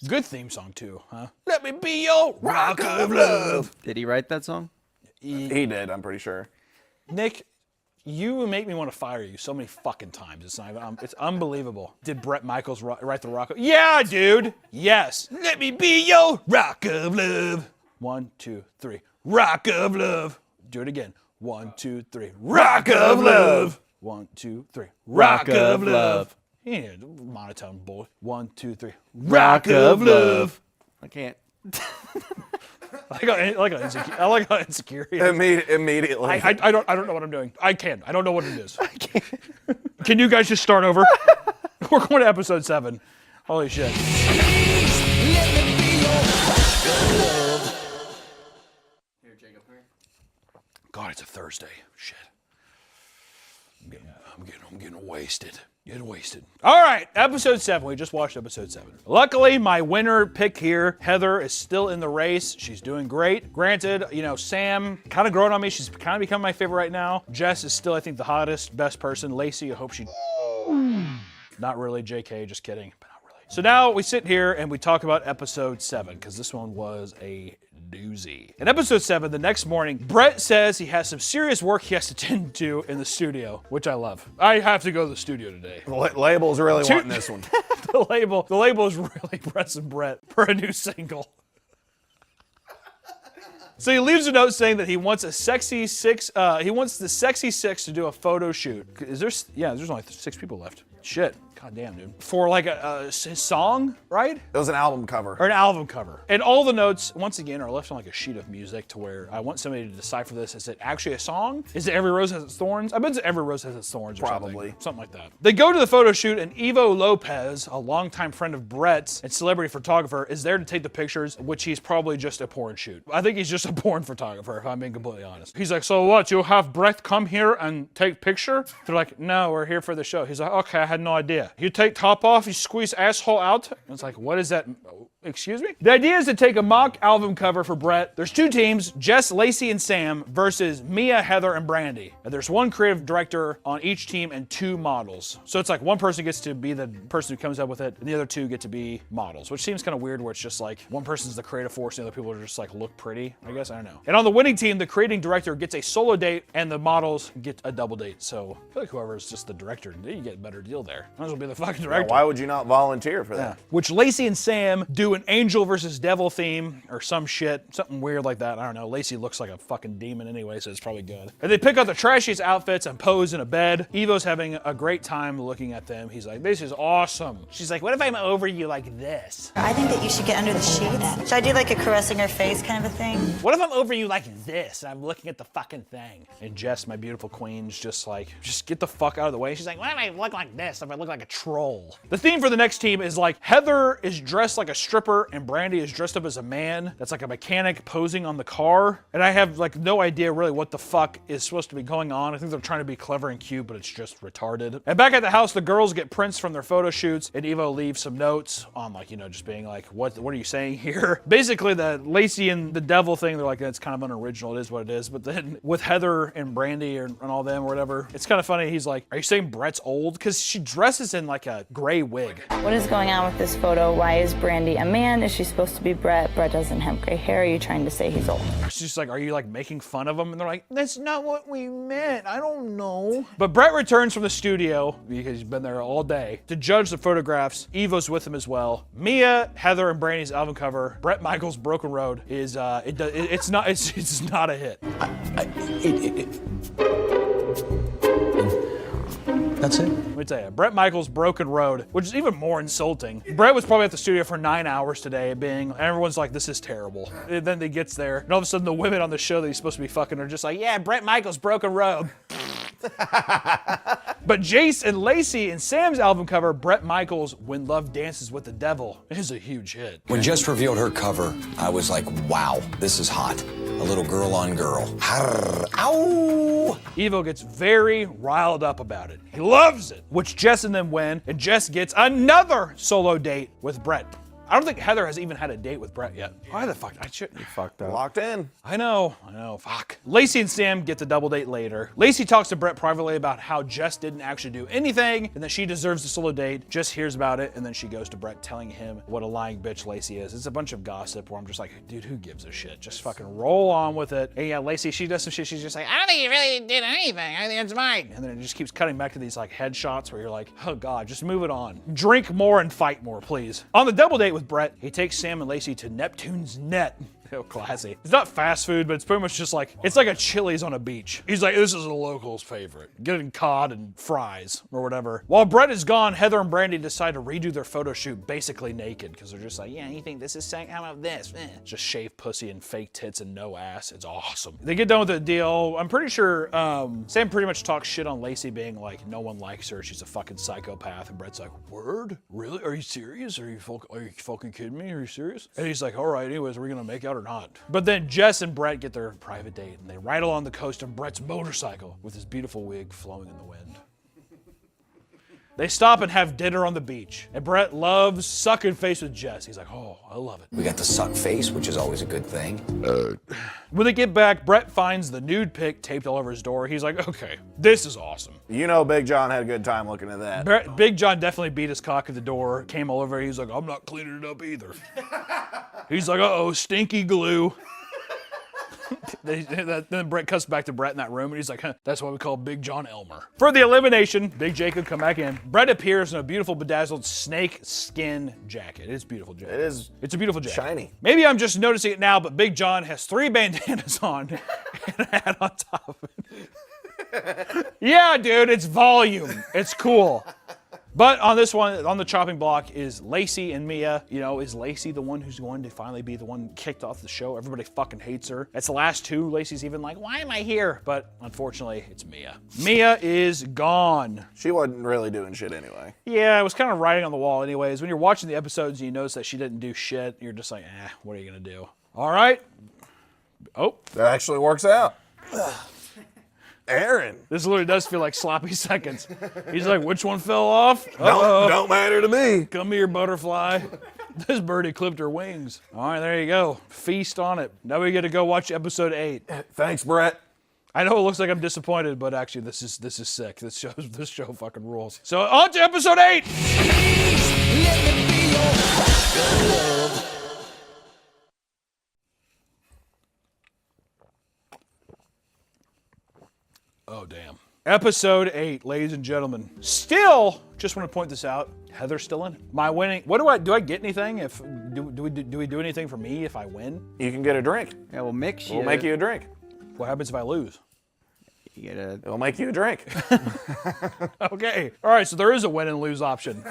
Good theme song too, huh? Let me be your rock of love. Did he write that song? He did, I'm pretty sure. Nick, you make me want to fire you so many fucking times. It's not even, it's unbelievable. Did Bret Michaels write the rock? Yeah, dude. Yes. Let me be your rock of love. 1, 2, 3. Rock of love. Do it again. 1, 2, 3. Rock of love. 1, 2, 3. Rock of love. Yeah, monotone boy. 1, 2, 3. Rock of love. I can't. I like how insecure he is. Immediately. I don't know what I'm doing. I don't know what it is. I can't. Can you guys just start over? We're going to episode 7. Holy shit. God, it's a Thursday. Shit. I'm getting wasted. Getting wasted. All right, episode 7. We just watched episode 7. Luckily, my winner pick here, Heather, is still in the race. She's doing great. Granted, you know, Sam kind of growing on me. She's kind of becoming my favorite right now. Jess is still, I think, the hottest, best person. Lacey, I hope she... Not really, JK, just kidding. But not really. So now we sit here and we talk about episode 7, because this one was a doozy. In episode 7, the next morning, Bret says he has some serious work he has to tend to in the studio, which I love. I have to go to the studio today. Label's really wanting this one. the label is really pressing Bret for a new single. So he leaves a note saying that he wants a sexy six. He wants the sexy 6 to do a photo shoot. Is there? Yeah, there's only 6 people left. Shit. God damn, dude. For like a song, right? It was an album cover. Or an album cover. And all the notes, once again, are left on like a sheet of music to where I want somebody to decipher this. Is it actually a song? Is it Every Rose Has Its Thorns? I bet it's Every Rose Has Its Thorns or Probably. Something like that. They go to the photo shoot and Ivo Lopez, a longtime friend of Bret's and celebrity photographer, is there to take the pictures, which he's probably just a porn shoot. I think he's just a porn photographer, if I'm being completely honest. He's like, so what, you'll have Bret come here and take picture? They're like, no, we're here for the show. He's like, okay, I had no idea. You take top off, you squeeze asshole out. And it's like, what is that? Excuse me? The idea is to take a mock album cover for Bret. There's 2 teams, Jess, Lacey, and Sam, versus Mia, Heather, and Brandy. And there's 1 creative director on each team and 2 models. So it's like 1 person gets to be the person who comes up with it, and the other 2 get to be models, which seems kind of weird where it's just like 1 person's the creative force and the other people are just like look pretty, I guess, I don't know. And on the winning team, the creating director gets a solo date and the models get a double date. So I feel like whoever's just the director, you get a better deal there. Might as well be the fucking director. Yeah, why would you not volunteer for that? Yeah. Which Lacey and Sam do an angel versus devil theme or some shit, something weird like that. I don't know. Lacey looks like a fucking demon anyway, so it's probably good. And they pick out the trashiest outfits and pose in a bed. Evo's having a great time looking at them. He's like, this is awesome. She's like, what if I'm over you like this? I think that you should get under the sheets. Should I do like a caressing her face kind of a thing? What if I'm over you like this and I'm looking at the fucking thing? And Jess, my beautiful queen's just like, just get the fuck out of the way. She's like, What if I look like this if I look like a troll? the theme for the next team is like Heather is dressed like a stripper and Brandy is dressed up as a man that's like a mechanic posing on the car. And I have like no idea really what the fuck is supposed to be going on. I think they're trying to be clever and cute, but it's just retarded. And back at the house, the girls get prints from their photo shoots and Evo leaves some notes on like, you know, just being like, what are you saying here? Basically the Lacey and the devil thing, they're like, that's kind of unoriginal. It is what it is. But then with Heather and Brandy and all them or whatever, it's kind of funny. He's like, are you saying Bret's old? Because she dresses in like a gray wig. What is going on with this photo? Why is Brandy a man? Is she supposed to be Bret? Bret doesn't have gray hair. Are you trying to say he's old? She's just like, are you like making fun of him? And they're like, that's not what we meant. I don't know. But Bret returns from the studio because he's been there all day to judge the photographs. Evo's with him as well. Mia, Heather, and Brandy's album cover, Bret Michaels' Broken Road, is it's not a hit. That's it. Let me tell you, Bret Michaels' Broken Road, which is even more insulting. Bret was probably at the studio for 9 hours today, and everyone's like, this is terrible. And then he gets there, and all of a sudden the women on the show that he's supposed to be fucking are just like, yeah, Bret Michaels' Broken Road. But Jace and Lacey and Sam's album cover, Bret Michaels' When Love Dances with the Devil, is a huge hit. When Jess revealed her cover, I was like, wow, this is hot. A little girl on girl. Ow! Evo gets very riled up about it. He loves it, which Jess and them win, and Jess gets another solo date with Bret. I don't think Heather has even had a date with Brett yet. Why the fuck? I should. You fucked up. Locked in. I know, fuck. Lacey and Sam get the double date later. Lacey talks to Brett privately about how Jess didn't actually do anything and that she deserves a solo date. Jess hears about it and then she goes to Brett telling him what a lying bitch Lacey is. It's a bunch of gossip where I'm just like, dude, who gives a shit? Just fucking roll on with it. And yeah, Lacey, she does some shit. She's just like, I don't think you really did anything. I think it's mine. And then it just keeps cutting back to these like headshots where you're like, oh God, just move it on. Drink more and fight more, please. On the double date with Brett, he takes Sam and Lacey to Neptune's Net. Oh, classy. It's not fast food, but it's pretty much just like, it's like a Chili's on a beach. He's like, this is a local's favorite. Getting cod and fries or whatever. While Brett is gone, Heather and Brandy decide to redo their photo shoot basically naked because they're just like, yeah, you think this is saying, how about this? Just shaved pussy and fake tits and no ass. It's awesome. They get done with the deal. I'm pretty sure Sam pretty much talks shit on Lacey being like, no one likes her. She's a fucking psychopath. And Brett's like, word? Really? Are you serious? Are you fucking kidding me? Are you serious? And he's like, all right, anyways, are we gonna make out or not? But then Jess and Brett get their private date and they ride along the coast of Brett's motorcycle with his beautiful wig flowing in the wind. They stop and have dinner on the beach. And Brett loves sucking face with Jess. He's like, oh, I love it. We got the suck face, which is always a good thing. When they get back, Brett finds the nude pic taped all over his door. He's like, okay, this is awesome. You know Big John had a good time looking at that. Big John definitely beat his cock at the door, came all over. He's like, I'm not cleaning it up either. He's like, uh-oh, stinky glue. Then Brett cuts back to Brett in that room and he's like, huh, that's why we call Big John Elmer. For the elimination, Big Jacob come back in. Brett appears in a beautiful bedazzled snake skin jacket. It's a beautiful jacket. It is. It's a beautiful jacket. Shiny. Maybe I'm just noticing it now, but Big John has 3 bandanas on and a hat on top of it. Yeah, dude, it's volume. It's cool. But on this one, on the chopping block is Lacey and Mia. You know, is Lacey the one who's going to finally be the one kicked off the show? Everybody fucking hates her. It's the last 2. Lacey's even like, why am I here? But unfortunately, it's Mia. Mia is gone. She wasn't really doing shit anyway. Yeah, it was kind of writing on the wall anyways. When you're watching the episodes and you notice that she didn't do shit, you're just like, what are you going to do? All right. Oh. That actually works out. Aaron. This literally does feel like sloppy seconds. He's like, which one fell off? Don't matter to me. Come here, butterfly. This birdie clipped her wings. All right, there you go. Feast on it. Now we get to go watch episode 8. Thanks, Brett. I know it looks like I'm disappointed, but actually this is sick. This show fucking rules. So on to episode 8. Oh, damn. Episode 8, ladies and gentlemen. Still, just want to point this out, Heather's still in it. My winning, do I get anything if, do we do anything for me if I win? You can get a drink. Yeah, we'll make you. We'll make you a drink. What happens if I lose? You get a... It'll make you a drink. Okay. All right, so there is a win and lose option.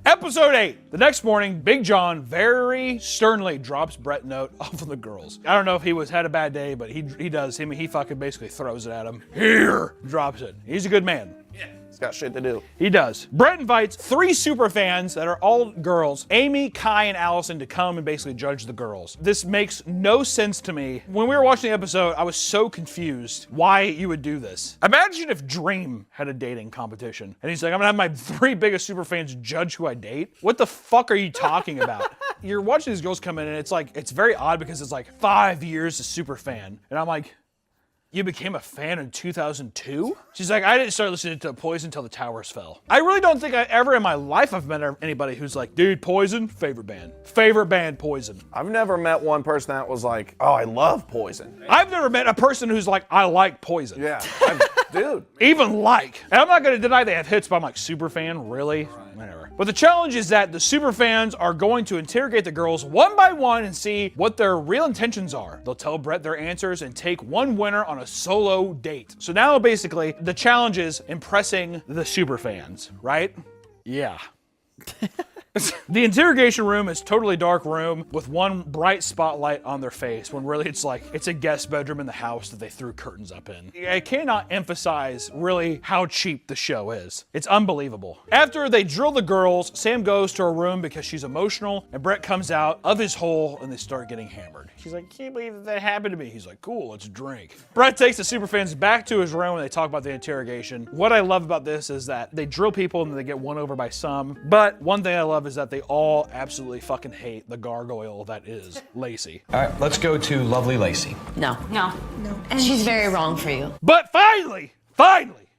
Episode 8. The next morning, Big John very sternly drops Brett a note off of the girls. I don't know if he had a bad day, but he does. He fucking basically throws it at him. Here! Drops it. He's a good man. He's got shit to do. He does. Brett invites 3 super fans that are all girls, Amy, Kai, and Allison, to come and basically judge the girls. This makes no sense to me. When we were watching the episode, I was so confused why you would do this. Imagine if Dream had a dating competition and he's like, I'm gonna have my 3 biggest super fans judge who I date. What the fuck are you talking about? You're watching these girls come in and it's very odd because it's like 5 years as super fan. And I'm like, you became a fan in 2002? She's like, I didn't start listening to Poison until the towers fell. I really don't think I ever in my life I've met anybody who's like, dude, Poison, favorite band. Favorite band, Poison. I've never met one person that was like, oh, I love Poison. I've never met a person who's like, I like Poison. Yeah, dude. Even like. And I'm not gonna deny they have hits, but I'm like, super fan, really? Whatever. But the challenge is that the super fans are going to interrogate the girls one by one and see what their real intentions are. They'll tell Brett their answers and take one winner on a solo date. So now basically the challenge is impressing the super fans, right? Yeah. The interrogation room is totally dark room with one bright spotlight on their face when really it's like it's a guest bedroom in the house that they threw curtains up in. I cannot emphasize really how cheap the show is. It's unbelievable. After they drill the girls, Sam goes to her room because she's emotional and Brett comes out of his hole and they start getting hammered. She's like, can't believe that happened to me. He's like, cool, let's drink. Brett takes the superfans back to his room and they talk about the interrogation. What I love about this is that they drill people and they get won over by some, but one thing I love is that they all absolutely fucking hate the gargoyle that is Lacey. All right, let's go to lovely Lacey. No. No. No. And she's very wrong for you. But finally,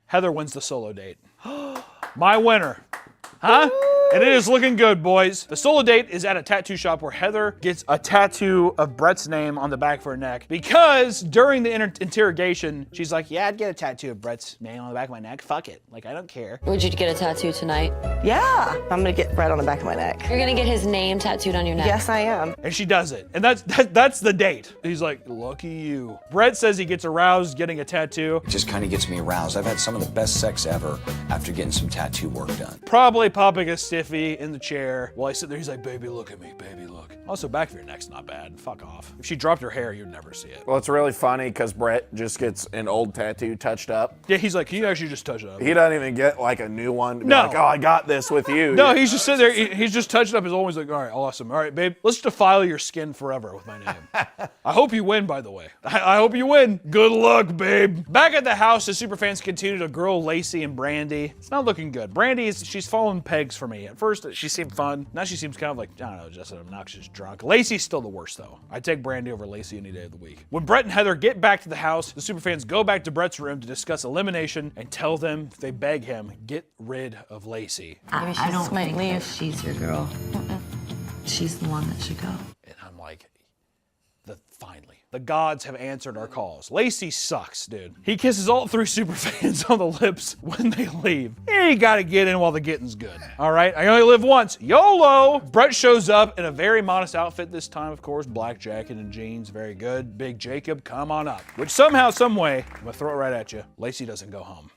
Heather wins the solo date. My winner. Huh? And it is looking good, boys. The solo date is at a tattoo shop where Heather gets a tattoo of Brett's name on the back of her neck because during the interrogation, she's like, yeah, I'd get a tattoo of Brett's name on the back of my neck. Fuck it. Like, I don't care. Would you get a tattoo tonight? Yeah, I'm gonna get Brett on the back of my neck. You're gonna get his name tattooed on your neck? Yes, I am. And she does it. And that's the date. He's like, lucky you. Brett says he gets aroused getting a tattoo. It just kind of gets me aroused. I've had some of the best sex ever after getting some tattoo work done. Probably popping a stiffy in the chair while I sit there. He's like, baby, look at me, baby, look. Also, back of your neck's not bad. Fuck off. If she dropped her hair, you'd never see it. Well, it's really funny because Brett just gets an old tattoo touched up. Yeah, he's like, can you actually just touch it up? He doesn't even get like a new one. To be No. like, oh, I got this with you. No, he's just sitting there. He's just touching up his own. He's like, all right, awesome. All right, babe, let's defile your skin forever with my name. I hope you win, by the way. I hope you win. Good luck, babe. Back at the house, the superfans continue to grill Lacey and Brandy. It's not looking good. Brandy, she's falling pegs for me. At first, she seemed fun. Now she seems kind of like, I don't know, just an obnoxious drunk. Lacey's still the worst, though. I'd take Brandy over Lacey any day of the week. When Brett and Heather get back to the house, the superfans go back to Brett's room to discuss elimination and tell them, they beg him, get rid of Lacey. I don't believe she's your girl. She's the one that should go. And I'm like, finally. The gods have answered our calls. Lacey sucks, dude. He kisses all three superfans on the lips when they leave. You gotta get in while the getting's good. All right, I only live once. YOLO! Brett shows up in a very modest outfit this time, of course. Black jacket and jeans, very good. Big Jacob, come on up. Which somehow, some way, I'm gonna throw it right at you. Lacey doesn't go home.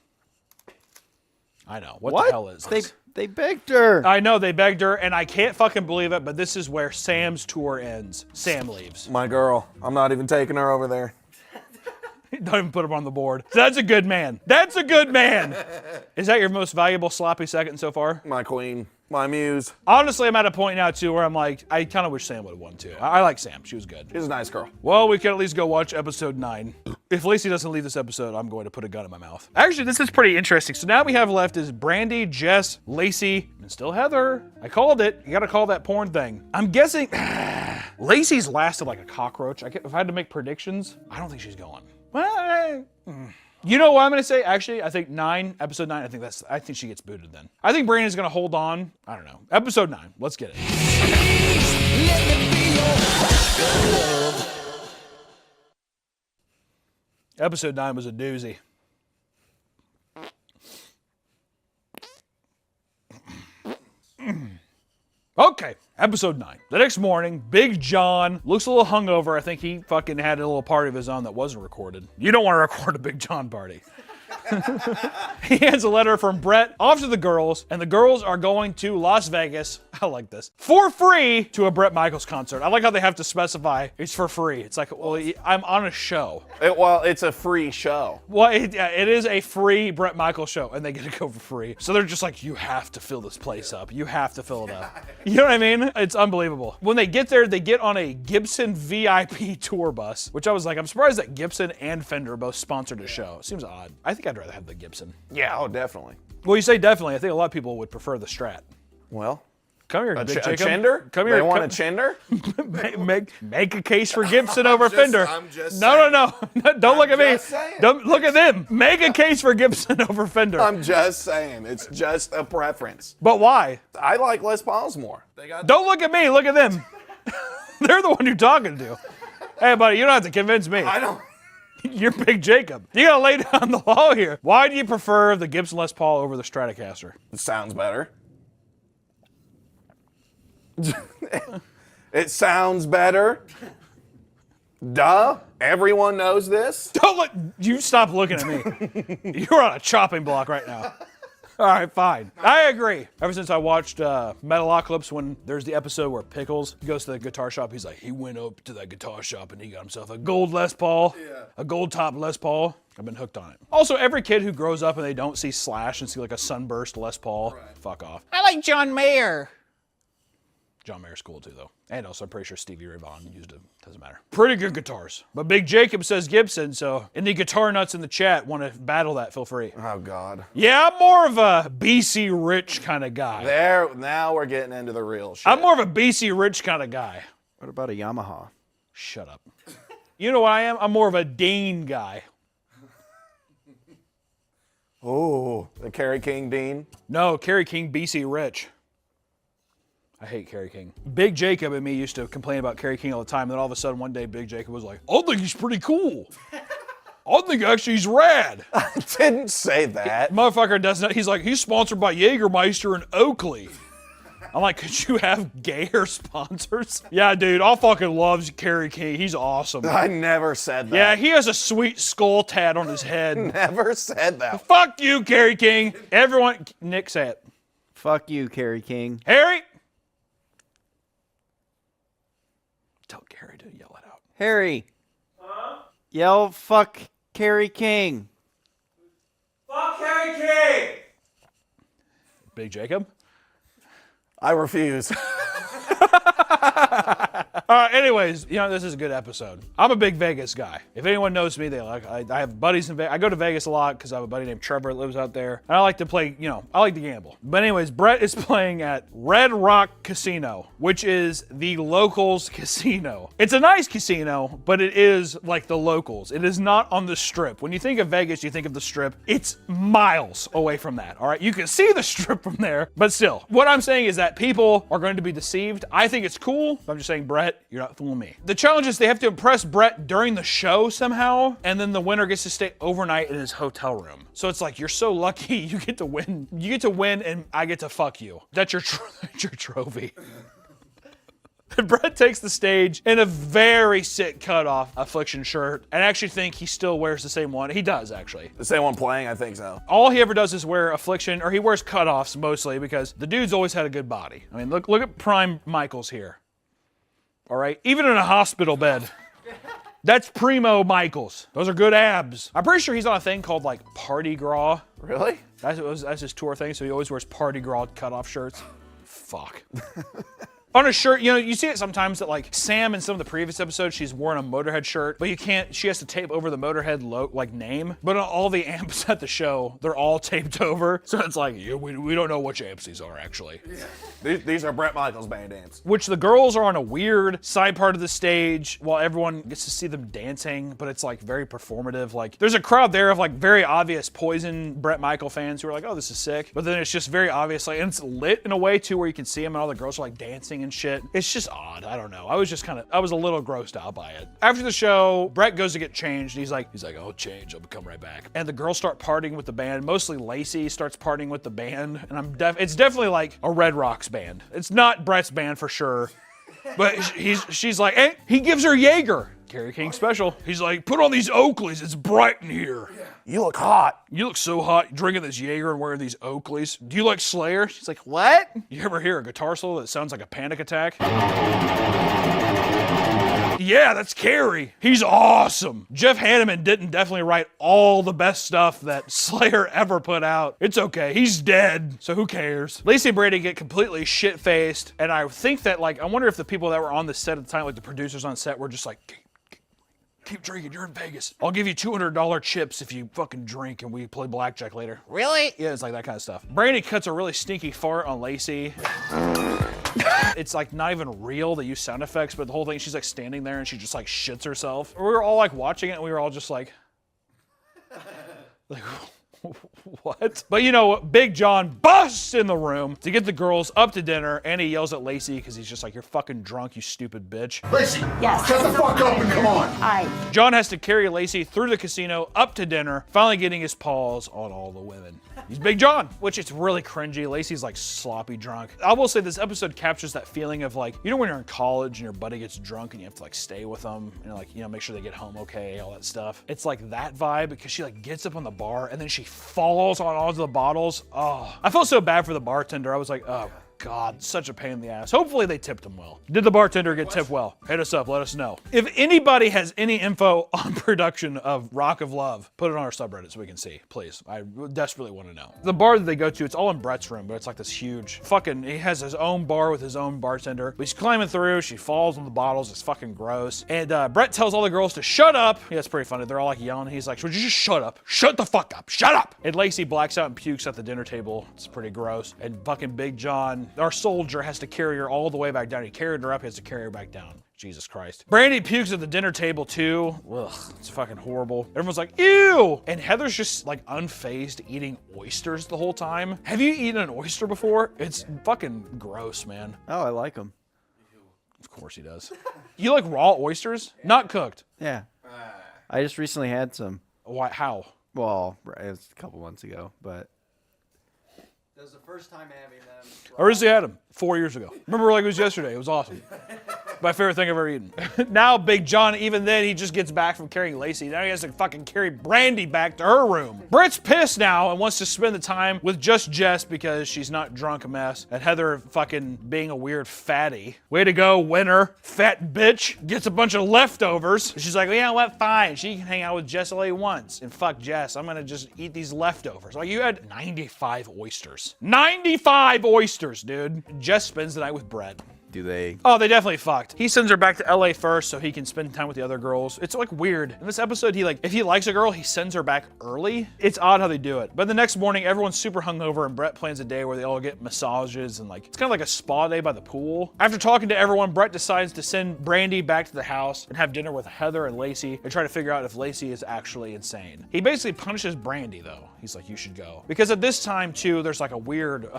I know, what the hell is this? They begged her. I know, they begged her, and I can't fucking believe it, but this is where Sam's tour ends. Sam leaves. My girl. I'm not even taking her over there. Don't even put him on the board. That's a good man. That's a good man. Is that your most valuable sloppy second so far? My queen. My muse. Honestly, I'm at a point now, too, where I'm like, I kind of wish Sam would have won, too. I like Sam. She was good. She's a nice girl. Well, we can at least go watch episode 9. If Lacey doesn't leave this episode, I'm going to put a gun in my mouth. Actually, this is pretty interesting. So now we have left is Brandy, Jess, Lacey, and still Heather. I called it. You got to call that porn thing. I'm guessing Lacey's lasted like a cockroach. If I had to make predictions, I don't think she's going. Well, you know what I'm gonna say? Actually, I think episode 9, I think she gets booted then. I think Brandy's gonna hold on. I don't know. Episode 9, let's get it. Episode 9 was a doozy. Okay, episode 9. The next morning, Big John looks a little hungover. I think he fucking had a little party of his own that wasn't recorded. You don't want to record a Big John party. He hands a letter from Brett off to the girls, and the girls are going to Las Vegas, I like this, for free to a Bret Michaels concert. I like how they have to specify it's for free. It's like, well, I'm on a show. It's a free show. Well, it is a free Bret Michaels show, and they get to go for free. So they're just like, you have to fill this place up. You have to fill it up. You know what I mean? It's unbelievable. When they get there, they get on a Gibson VIP tour bus, which I was like, I'm surprised that Gibson and Fender both sponsored a show. It seems odd. I think I'd rather have the Gibson. Yeah, oh, definitely. Well, you say definitely. I think a lot of people would prefer the Strat. Well, come here, a Big Jacob. Chender? Come here. They want a Chender? make a case for Gibson over Fender. I'm just no. Don't look at me. Saying. Don't look at them. Make a case for Gibson over Fender. I'm just saying. It's just a preference. But why? I like Les Pauls more. Don't look at me. Look at them. They're the one you're talking to. Hey, buddy, you don't have to convince me. I don't. You're Big Jacob. You gotta lay down the law here. Why do you prefer the Gibson Les Paul over the Stratocaster? It sounds better. It sounds better. Duh. Everyone knows this. Don't look. You stop looking at me. You're on a chopping block right now. All right, fine. I agree. Ever since I watched Metalocalypse, when there's the episode where Pickles goes to the guitar shop, he's like, he went up to that guitar shop and he got himself a gold Les Paul, a gold top Les Paul. I've been hooked on it. Also, every kid who grows up and they don't see Slash and see like a sunburst Les Paul, fuck off. I like John Mayer. John Mayer's cool too, though. And also, I'm pretty sure Stevie Ray Vaughan used it. Doesn't matter. Pretty good guitars. But Big Jacob says Gibson, so any guitar nuts in the chat want to battle that, feel free. Oh, God. Yeah, I'm more of a BC Rich kind of guy. Now we're getting into the real shit. I'm more of a BC Rich kind of guy. What about a Yamaha? Shut up. You know what I am? I'm more of a Dean guy. Oh, the Kerry King Dean? No, Kerry King BC Rich. I hate Kerry King. Big Jacob and me used to complain about Kerry King all the time, and then all of a sudden one day Big Jacob was like, I think he's pretty cool. I think actually he's rad. I didn't say that. Motherfucker doesn't. He's like, he's sponsored by Jägermeister and Oakley. I'm like, could you have gayer sponsors? Yeah, dude, I fucking love Kerry King. He's awesome. I never said that. Yeah, he has a sweet skull tat on his head. Never said that. Fuck you, Kerry King. Everyone, Nick, say it. Fuck you, Kerry King. Harry. Tell Gary to yell it out. Harry. Yell fuck Kerry King. Fuck Kerry King! Big Jacob? I refuse. Anyways, you know, this is a good episode. I'm a big Vegas guy. If anyone knows me, they like, I have buddies in Vegas. I go to Vegas a lot because I have a buddy named Trevor that lives out there. And I like to play, you know, I like to gamble. But anyways, Brett is playing at Red Rock Casino, which is the locals casino. It's a nice casino, but it is like the locals. It is not on the strip. When you think of Vegas, you think of the strip. It's miles away from that, all right? You can see the strip from there, but still. What I'm saying is that people are going to be deceived. I think it's cool. I'm just saying, Brett, you're not fooling me. The challenge is they have to impress Brett during the show somehow, and then the winner gets to stay overnight in his hotel room. So it's like, you're so lucky you get to win. You get to win and I get to fuck you. That's your trophy. And Brett takes the stage in a very sick cutoff Affliction shirt, and I actually think he still wears the same one. He does, actually. The same one playing? I think so. All he ever does is wear Affliction, or he wears cutoffs mostly, because the dude's always had a good body. I mean, look at Prime Michaels here. All right? Even in a hospital bed. That's Primo Michaels. Those are good abs. I'm pretty sure he's on a thing called, like, Party Gras. Really? That's his tour thing, so he always wears Party Gras cutoff shirts. Fuck. On a shirt, you know, you see it sometimes that like Sam in some of the previous episodes, she's worn a Motorhead shirt, but you can't, she has to tape over the Motorhead name. But on all the amps at the show, they're all taped over. So it's like, yeah, we don't know which amps these are actually. Yeah. These are Bret Michaels band amps. Which the girls are on a weird side part of the stage while everyone gets to see them dancing, but it's like very performative. Like there's a crowd there of like very obvious Poison Bret Michael fans who are like, oh, this is sick. But then it's just very obvious, like, and it's lit in a way too where you can see them and all the girls are like dancing and shit. It's just odd. I don't know. I was a little grossed out by it. After the show, Brett goes to get changed. He's like, I'll change. I'll come right back. And the girls start partying with the band. Mostly Lacey starts partying with the band. And it's definitely like a Red Rocks band. It's not Brett's band for sure. But she's like, hey, he gives her Jaeger. Kerry King special. He's like, put on these Oakleys. It's bright in here. You look hot. You look so hot drinking this Jaeger and wearing these Oakleys. Do you like Slayer? She's like, what? You ever hear a guitar solo that sounds like a panic attack? Yeah, that's Kerry. He's awesome. Jeff Hanneman didn't definitely write all the best stuff that Slayer ever put out. It's okay. He's dead, so who cares? Lacey and Brady get completely shit-faced, and I think that, like, I wonder if the people that were on the set at the time, like the producers on set, were just like, keep drinking, you're in Vegas. I'll give you $200 chips if you fucking drink and we play blackjack later. Really? Yeah, it's like that kind of stuff. Brandy cuts a really stinky fart on Lacey. It's like not even real. They use sound effects, but the whole thing, she's like standing there and she just like shits herself. We were all like watching it and we were all just like what? But you know, Big John busts in the room to get the girls up to dinner, and he yells at Lacey because he's just like, you're fucking drunk, you stupid bitch. Lacey, yes. shut the fuck up and come on. All right. John has to carry Lacey through the casino up to dinner, finally getting his paws on all the women. He's Big John, which it's really cringy. Lacey's like sloppy drunk. I will say this episode captures that feeling of like, you know when you're in college and your buddy gets drunk and you have to like stay with them and like, you know, make sure they get home okay, all that stuff. It's like that vibe because she like gets up on the bar and then she falls on all the bottles. Oh, I felt so bad for the bartender. I was like, oh God, such a pain in the ass. Hopefully they tipped him well. Did the bartender get tipped well? Hit us up, let us know. If anybody has any info on production of Rock of Love, put it on our subreddit so we can see, please. I desperately want to know. The bar that they go to, it's all in Brett's room, but it's like this huge fucking, he has his own bar with his own bartender. But he's climbing through, she falls on the bottles, it's fucking gross. And Brett tells all the girls to shut up. Yeah, it's pretty funny. They're all like yelling. He's like, would you just shut up? Shut the fuck up, shut up. And Lacey blacks out and pukes at the dinner table. It's pretty gross. And fucking Big John, our soldier, has to carry her all the way back down. He carried her up, he has to carry her back down. Jesus Christ. Brandy pukes at the dinner table too. Ugh, it's fucking horrible. Everyone's like, ew! And Heather's just like unfazed eating oysters the whole time. Have you eaten an oyster before? It's fucking gross, man. Oh, I like them. Of course he does. You like raw oysters? Not cooked? Yeah. I just recently had some. Why? How? Well, it was a couple months ago, but... That was the first time having them. I recently had them 4 years ago. Remember like it was yesterday. It was awesome. My favorite thing I've ever eaten. Now Big John, even then, he just gets back from carrying Lacey. Now he has to fucking carry Brandy back to her room. Britt's pissed now and wants to spend the time with just Jess because she's not drunk a mess. And Heather fucking being a weird fatty. Way to go, winner. Fat bitch. Gets a bunch of leftovers. She's like, well, yeah, what, fine. She can hang out with Jess only once. And fuck Jess, I'm gonna just eat these leftovers. Like, you had 95 oysters. 95 oysters, dude. Jess spends the night with Brett. Do they? Oh, they definitely fucked. He sends her back to LA first so he can spend time with the other girls. It's like weird. In this episode, if he likes a girl, he sends her back early. It's odd how they do it. But the next morning, everyone's super hungover and Brett plans a day where they all get massages and like, it's kind of like a spa day by the pool. After talking to everyone, Brett decides to send Brandy back to the house and have dinner with Heather and Lacey and try to figure out if Lacey is actually insane. He basically punishes Brandy though. He's like, you should go. Because at this time too, there's like a weird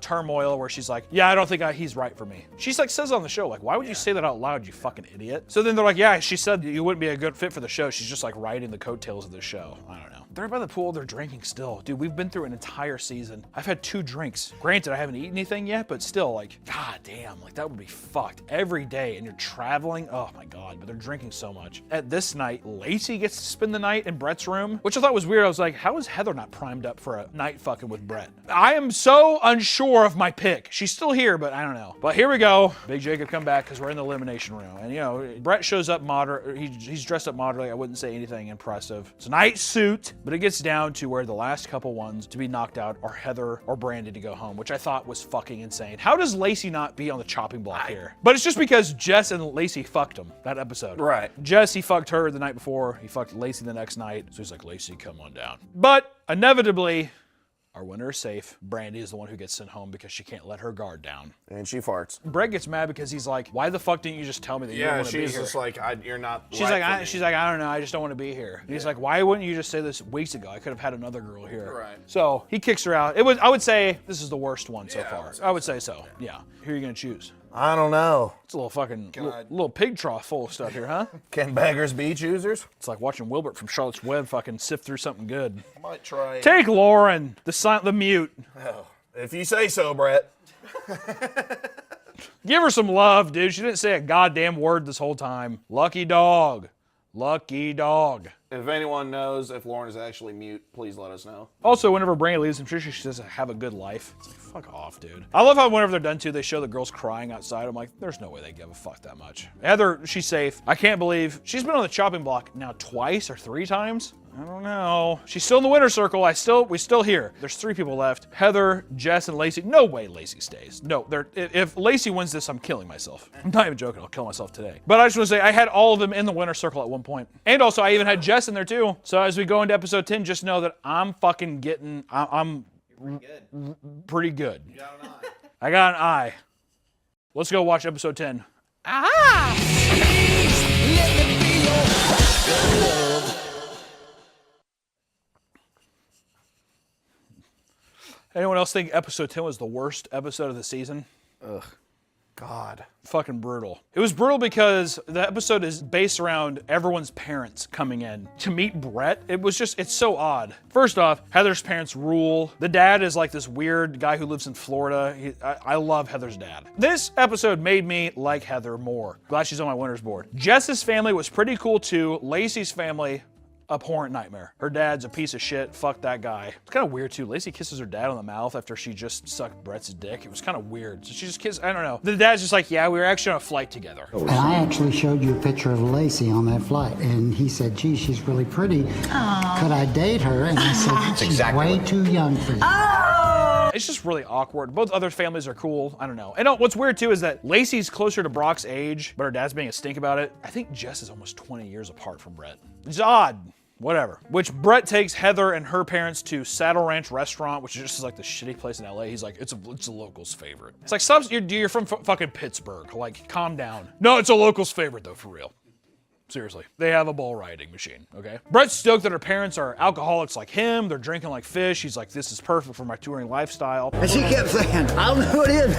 turmoil where she's like, yeah, I don't think he's right for me. She's like, says on the show, like, why would you say that out loud, you fucking idiot? So then they're like, yeah, she said you wouldn't be a good fit for the show. She's just like riding the coattails of the show. I don't know. They're by the pool, they're drinking still. Dude, we've been through an entire season. I've had 2 drinks. Granted, I haven't eaten anything yet, but still, like, god damn, like that would be fucked every day and you're traveling. Oh my god, but they're drinking so much. At this night, Lacey gets to spend the night in Brett's room, which I thought was weird. I was like, how is Heather not primed up for a night fucking with Brett? I am so unsure of my pick. She's still here, but I don't know. But here we go. Big Jacob come back because we're in the elimination room. And you know, Brett shows up moderate, he's dressed up moderately. I wouldn't say anything impressive. It's a night suit, but it gets down to where the last couple ones to be knocked out are Heather or Brandy to go home, which I thought was fucking insane. How does Lacey not be on the chopping block here? But it's just because Jess and Lacey fucked him that episode. Right. Jess, he fucked her the night before. He fucked Lacey the next night. So he's like, Lacey, come on down. But inevitably, our winner is safe. Brandy is the one who gets sent home because she can't let her guard down. And she farts. Brett gets mad because he's like, why the fuck didn't you just tell me that you don't want to be here? Yeah, she's just like, you're not She's like, I don't know, I just don't want to be here. And he's like, why wouldn't you just say this weeks ago? I could have had another girl here. Right. So he kicks her out. I would say this is the worst one so far. I would say so, yeah. Who are you gonna choose? I don't know. It's a little fucking, little pig trough full of stuff here, huh? Can beggars be choosers? It's like watching Wilbert from Charlotte's Web fucking sift through something good. I might try. Take Lauren, the mute. Oh, if you say so, Brett. Give her some love, dude. She didn't say a goddamn word this whole time. Lucky dog. Lucky dog. If anyone knows if Lauren is actually mute, please let us know. Also, whenever Brandy leaves, I'm sure she says have a good life. It's like, fuck off, dude. I love how whenever they're done too, they show the girls crying outside. I'm like, there's no way they give a fuck that much. Heather, she's safe. I can't believe she's been on the chopping block now twice or 3 times. I don't know. She's still in the winner's circle. We still here. There's 3 people left. Heather, Jess, and Lacey. No way Lacey stays. No, if Lacey wins this, I'm killing myself. I'm not even joking. I'll kill myself today. But I just want to say, I had all of them in the winner's circle at one point. And also, I even had Jess in there too. So as we go into episode 10, just know that I'm fucking getting, I'm pretty good. You got an eye. I got an eye. Let's go watch episode 10. Anyone else think episode 10 was the worst episode of the season? Ugh. God. Fucking brutal. It was brutal because the episode is based around everyone's parents coming in to meet Brett. It's so odd. First off, Heather's parents rule. The dad is like this weird guy who lives in Florida. I love Heather's dad. This episode made me like Heather more. Glad she's on my winners board. Jess's family was pretty cool too. Lacey's family, abhorrent nightmare. Her dad's a piece of shit. Fuck that guy. It's kind of weird too. Lacey kisses her dad on the mouth after she just sucked Brett's dick. It was kind of weird. So she just kissed, I don't know. The dad's just like, yeah, we were actually on a flight together. And I actually showed you a picture of Lacey on that flight, and he said, gee, she's really pretty. Aww. Could I date her? And I said, she's way too young for you. It's just really awkward. Both other families are cool. I don't know. And what's weird too is that Lacey's closer to Brock's age, but her dad's being a stink about it. I think Jess is almost 20 years apart from Brett. It's odd. Whatever. Which Brett takes Heather and her parents to Saddle Ranch Restaurant, which is just like the shitty place in LA. He's like, it's a local's favorite. It's like, you're from fucking Pittsburgh. Like, calm down. No, it's a local's favorite though, for real. Seriously. They have a bull riding machine, okay? Brett's stoked that her parents are alcoholics like him. They're drinking like fish. He's like, this is perfect for my touring lifestyle. And she kept saying, I don't know who it is.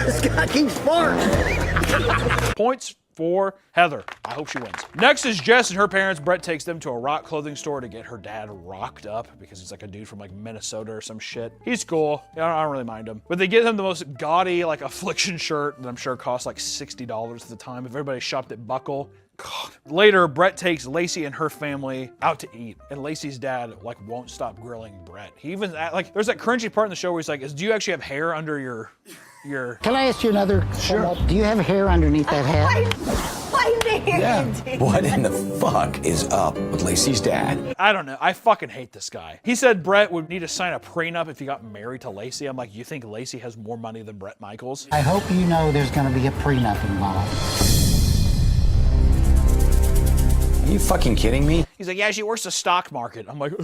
This guy keeps farting. Points for Heather. I hope she wins. Next is Jess and her parents. Brett takes them to a rock clothing store to get her dad rocked up because he's like a dude from like Minnesota or some shit. He's cool. I don't really mind him. But they get him the most gaudy like Affliction shirt that I'm sure cost like $60 at the time. If everybody shopped at Buckle. God. Later, Brett takes Lacey and her family out to eat, and Lacey's dad like won't stop grilling Brett. He even like there's that cringy part in the show where he's like, "Do you actually have hair under your?" Can I ask you another? Sure. Do you have hair underneath that hat? Yeah. What in the fuck is up with Lacey's dad? I don't know. I fucking hate this guy. He said Brett would need to sign a prenup if he got married to Lacey. I'm like, you think Lacey has more money than Brett Michaels? I hope you know there's going to be a prenup involved. Are you fucking kidding me? He's like, yeah, she works the stock market. I'm like,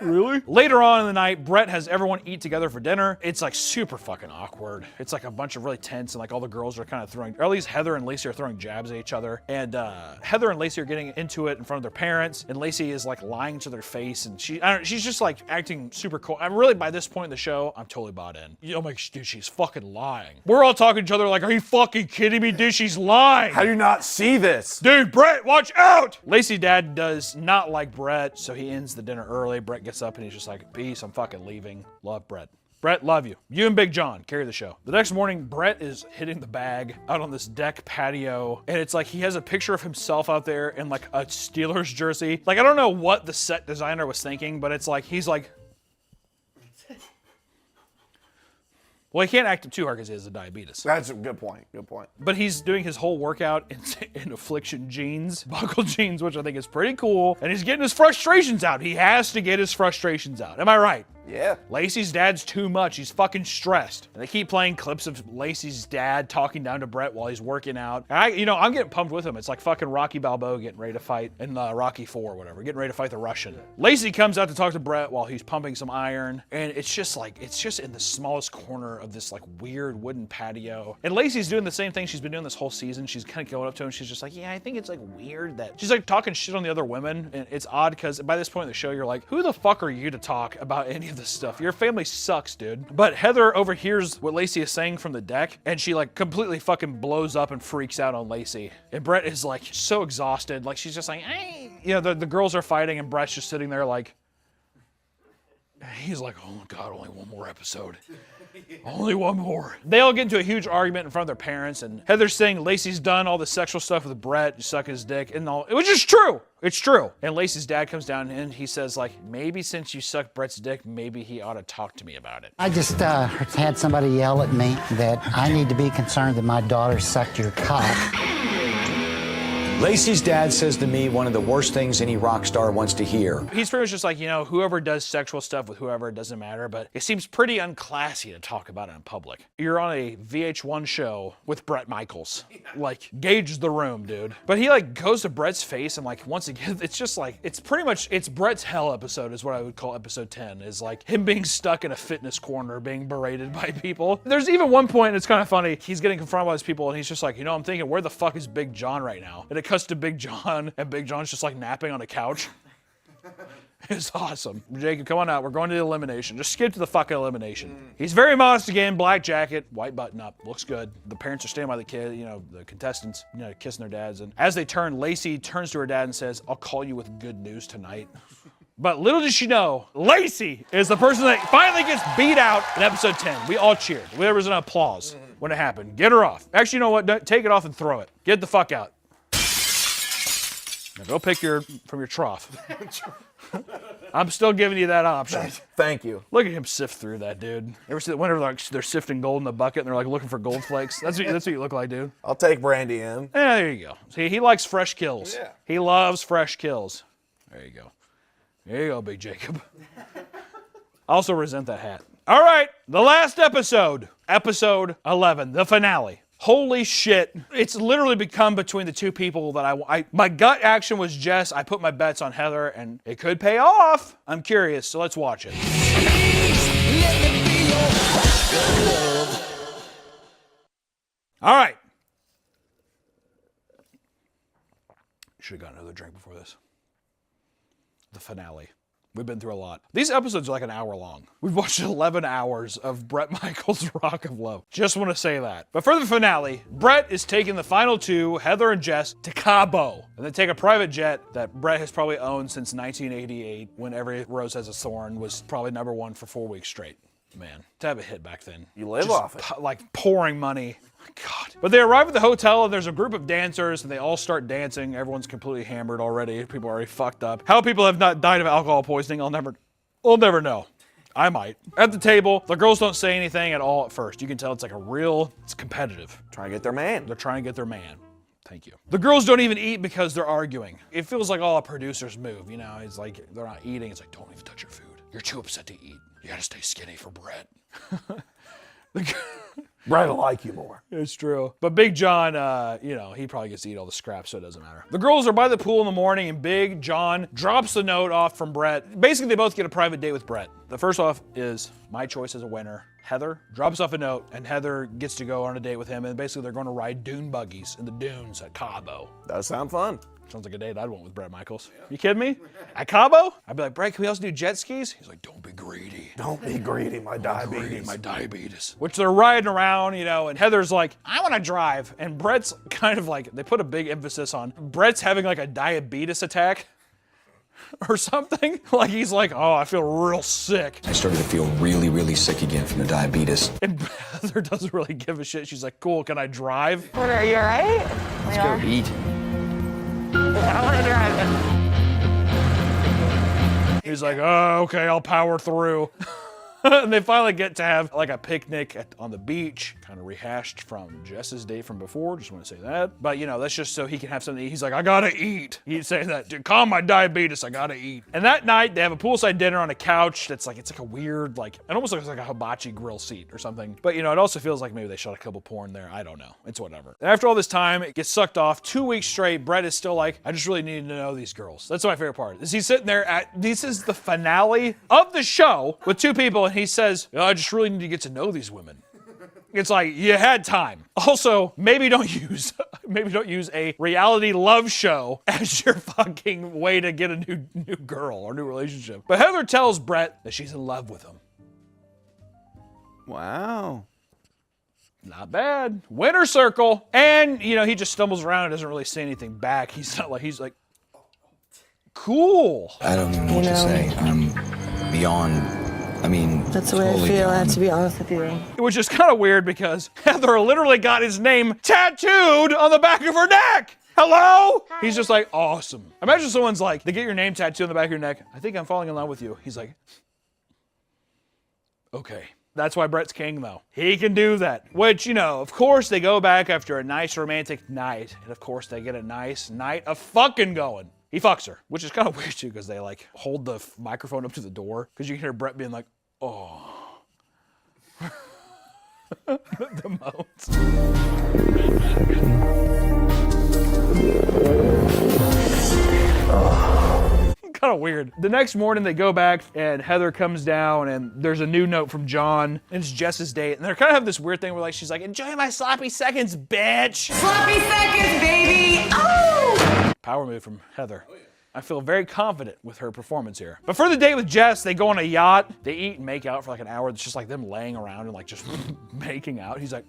really? Later on in the night, Brett has everyone eat together for dinner. It's like super fucking awkward. It's like a bunch of really tense and like all the girls are kind of throwing, or at least Heather and Lacey are throwing jabs at each other. And Heather and Lacey are getting into it in front of their parents. And Lacey is like lying to their face. And she's just like acting super cool. I'm really, by this point in the show, I'm totally bought in. I'm like, dude, she's fucking lying. We're all talking to each other like, are you fucking kidding me, dude? She's lying. How do you not see this? Dude, Brett, watch out! Lacey's dad does not like Brett, so he ends the dinner early. Brett gets up and he's just like, peace, I'm fucking leaving. Love Brett. Brett, love you. You and Big John, carry the show. The next morning, Brett is hitting the bag out on this deck patio, and it's like he has a picture of himself out there in like a Steelers jersey. Like, I don't know what the set designer was thinking, but it's like, he's like, well, he can't act too hard because he has a diabetes. That's a good point. Good point. But he's doing his whole workout in Affliction jeans, buckle jeans, which I think is pretty cool. And he's getting his frustrations out. He has to get his frustrations out. Am I right? Yeah. Lacey's dad's too much. He's fucking stressed. And they keep playing clips of Lacey's dad talking down to Brett while he's working out. And I'm getting pumped with him. It's like fucking Rocky Balboa getting ready to fight in Rocky IV or whatever, getting ready to fight the Russian. Lacey comes out to talk to Brett while he's pumping some iron. And it's just in the smallest corner of this like weird wooden patio. And Lacey's doing the same thing she's been doing this whole season. She's kind of going up to him. She's just like, yeah, I think it's like weird that she's like talking shit on the other women. And it's odd because by this point in the show, you're like, who the fuck are you to talk about any of this stuff? Your family sucks, dude. But Heather overhears what Lacey is saying from the deck, and she like completely fucking blows up and freaks out on Lacey. And Brett is like so exhausted. Like she's just like, hey. The girls are fighting, and Brett's just sitting there like, he's like, oh my God, only one more episode. Only one more. They all get into a huge argument in front of their parents, and Heather's saying Lacey's done all the sexual stuff with Brett, suck his dick, and all. Which is true. It's true. And Lacey's dad comes down and he says, like, maybe since you sucked Brett's dick, maybe he ought to talk to me about it. I just had somebody yell at me that I need to be concerned that my daughter sucked your cock. Lacey's dad says to me one of the worst things any rock star wants to hear. He's pretty much just like, whoever does sexual stuff with whoever, it doesn't matter, but it seems pretty unclassy to talk about it in public. You're on a VH1 show with Brett Michaels. Like, gauge the room, dude. But he like goes to Brett's face and like, once again, it's just like, it's Brett's hell episode is what I would call episode 10, is like him being stuck in a fitness corner, being berated by people. There's even one point, it's kind of funny, he's getting confronted by these people and he's just like, I'm thinking, where the fuck is Big John right now? And it cuts to Big John, and Big John's just like napping on a couch. It's awesome. Jacob, come on out. We're going to the elimination. Just skip to the fucking elimination. He's very modest again, black jacket, white button up. Looks good. The parents are standing by the kid, the contestants, kissing their dads. And as they turn, Lacey turns to her dad and says, I'll call you with good news tonight. But little did she know, Lacey is the person that finally gets beat out in episode 10. We all cheered. There was an applause when it happened. Get her off. Actually, you know what? Take it off and throw it. Get the fuck out. Now go pick from your trough. I'm still giving you that option. Thank you. Look at him sift through that, dude. Ever see whenever like they're sifting gold in the bucket and they're like looking for gold flakes? That's what you look like, dude. I'll take Brandy in. Yeah, there you go. See, he likes fresh kills. Yeah. He loves fresh kills. There you go. There you go, Big Jacob. I also resent that hat. All right, the last episode. Episode 11, the finale. Holy shit. It's literally become between the two people that my gut action was Jess. I put my bets on Heather, and it could pay off. I'm curious, so let's watch it. All right. Should have gotten another drink before this. The finale. We've been through a lot. These episodes are like an hour long. We've watched 11 hours of Bret Michaels' Rock of Love. Just want to say that. But for the finale, Bret is taking the final two, Heather and Jess, to Cabo. And they take a private jet that Bret has probably owned since 1988, when Every Rose Has a Thorn was probably #1 for 4 weeks straight. Man, to have a hit back then. You live off it. Like pouring money. God. But they arrive at the hotel and there's a group of dancers and they all start dancing. Everyone's completely hammered already. People are already fucked up. How people have not died of alcohol poisoning, I'll never know. I might. At the table, the girls don't say anything at all at first. You can tell it's like it's competitive. Trying to get their man. They're trying to get their man. Thank you. The girls don't even eat because they're arguing. It feels like all a producer's move, you know? It's like they're not eating. It's like, don't even touch your food. You're too upset to eat. You gotta stay skinny for Bret. Bret will like you more. It's true. But Big John, he probably gets to eat all the scraps, so it doesn't matter. The girls are by the pool in the morning, and Big John drops the note off from Bret. Basically, they both get a private date with Bret. The first off is my choice as a winner. Heather drops off a note, and Heather gets to go on a date with him, and basically they're going to ride dune buggies in the dunes at Cabo. Does sound fun. Sounds like a date I'd want with Bret Michaels. You kidding me? At Cabo? I'd be like, Bret, can we also do jet skis? He's like, don't be greedy. Don't be greedy, my diabetes. My diabetes. Which they're riding around, and Heather's like, I want to drive. And Bret's kind of like, they put a big emphasis on, Bret's having like a diabetes attack or something. Like he's like, oh, I feel real sick. I started to feel really, really sick again from the diabetes. And Heather doesn't really give a shit. She's like, cool, can I drive? What, are you all right? Let's go eat. I want to drive. He's like, oh, okay, I'll power through. And they finally get to have like a picnic on the beach, kind of rehashed from Jess's date from before. Just want to say that. But that's just so he can have something to eat. He's like, I gotta eat. He's saying that, dude, calm my diabetes, I gotta eat. And that night they have a poolside dinner on a couch that's like, it's like a weird, like, it almost looks like a hibachi grill seat or something. But it also feels like maybe they shot a couple porn there. I don't know. It's whatever. And after all this time, it gets sucked off. 2 weeks straight, Bret is still like, I just really need to know these girls. That's my favorite part. Is he's sitting there this is the finale of the show with two people, and he says, I just really need to get to know these women. It's like, you had time. Also, maybe don't use a reality love show as your fucking way to get a new girl or new relationship. But Heather tells Bret that she's in love with him. Wow. Not bad. Winner circle. And, he just stumbles around and doesn't really say anything back. He's like, cool. I don't even know what to say. I'm beyond... That's the way I feel. I have to be honest with you. Which is kind of weird because Heather literally got his name tattooed on the back of her neck. Hello? Hi. He's just like, awesome. Imagine someone's like, they get your name tattooed on the back of your neck. I think I'm falling in love with you. He's like, okay. That's why Bret's king, though. He can do that. Which, of course, they go back after a nice romantic night. And of course, they get a nice night of fucking going. He fucks her, which is kind of weird too, because they like hold the microphone up to the door, because you can hear Bret being like, oh. The moans. Kind of weird. The next morning they go back and Heather comes down and there's a new note from John. And it's Jess's date. And they kind of have this weird thing where like she's like, enjoy my sloppy seconds, bitch. Sloppy seconds, baby. Oh! Power move from Heather. Oh, yeah. I feel very confident with her performance here. But for the date with Jess, they go on a yacht. They eat and make out for like an hour. It's just like them laying around and like just making out. He's like...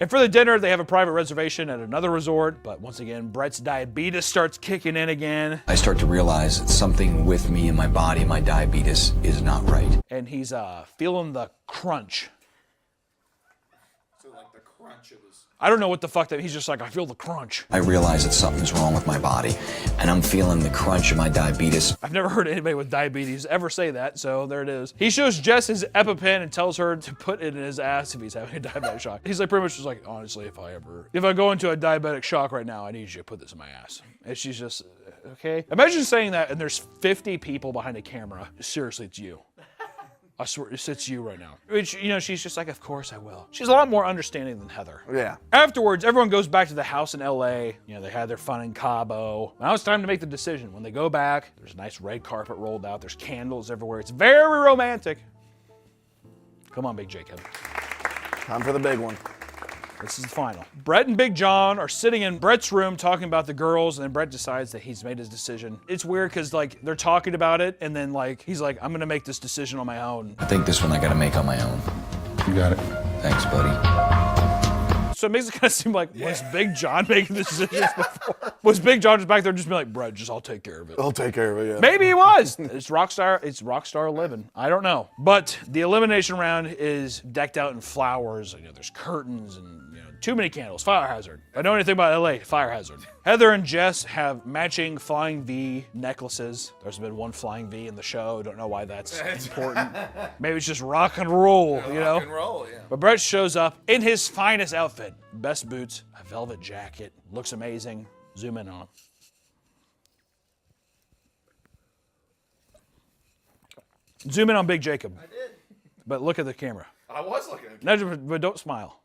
And for the dinner, they have a private reservation at another resort. But once again, Bret's diabetes starts kicking in again. I start to realize that something with me and my body, my diabetes, is not right. And he's feeling the crunch. So like the crunch of his I don't know what the fuck that, he's just like, I feel the crunch. I realize that something's wrong with my body, and I'm feeling the crunch of my diabetes. I've never heard anybody with diabetes ever say that, so there it is. He shows Jess his EpiPen and tells her to put it in his ass if he's having a diabetic shock. He's like pretty much just like, honestly, if I go into a diabetic shock right now, I need you to put this in my ass. And she's just, okay. Imagine saying that and there's 50 people behind a camera. Seriously, it's you. I swear, it's you right now. Which, you know, she's just like, of course I will. She's a lot more understanding than Heather. Yeah. Afterwards, everyone goes back to the house in LA. You know, they had their fun in Cabo. Now it's time to make the decision. When they go back, there's a nice red carpet rolled out. There's candles everywhere. It's very romantic. Come on, Big Jacob. Time for the big one. This is the final. Brett and Big John are sitting in Brett's room talking about the girls, and then Brett decides that he's made his decision. It's weird because like they're talking about it, and then like he's like, I'm gonna make this decision on my own. I think this one I gotta make on my own. You got it. Thanks, buddy. So it makes it kind of seem like, was Big John making the decisions before? Was Big John just back there just be like, Brett, just I'll take care of it. I'll take care of it, yeah. Maybe he was. It's rockstar living. I don't know. But the elimination round is decked out in flowers. You know, there's curtains and too many candles. Fire hazard. If I know anything about LA, fire hazard. Heather and Jess have matching flying V necklaces. There's been one flying V in the show. Don't know why that's important. Maybe it's just rock and roll, you know? Rock and roll, yeah. But Brett shows up in his finest outfit. Best boots, a velvet jacket. Looks amazing. Zoom in on him. Zoom in on Big Jacob. I did. But look at the camera. I was looking at No, but don't smile.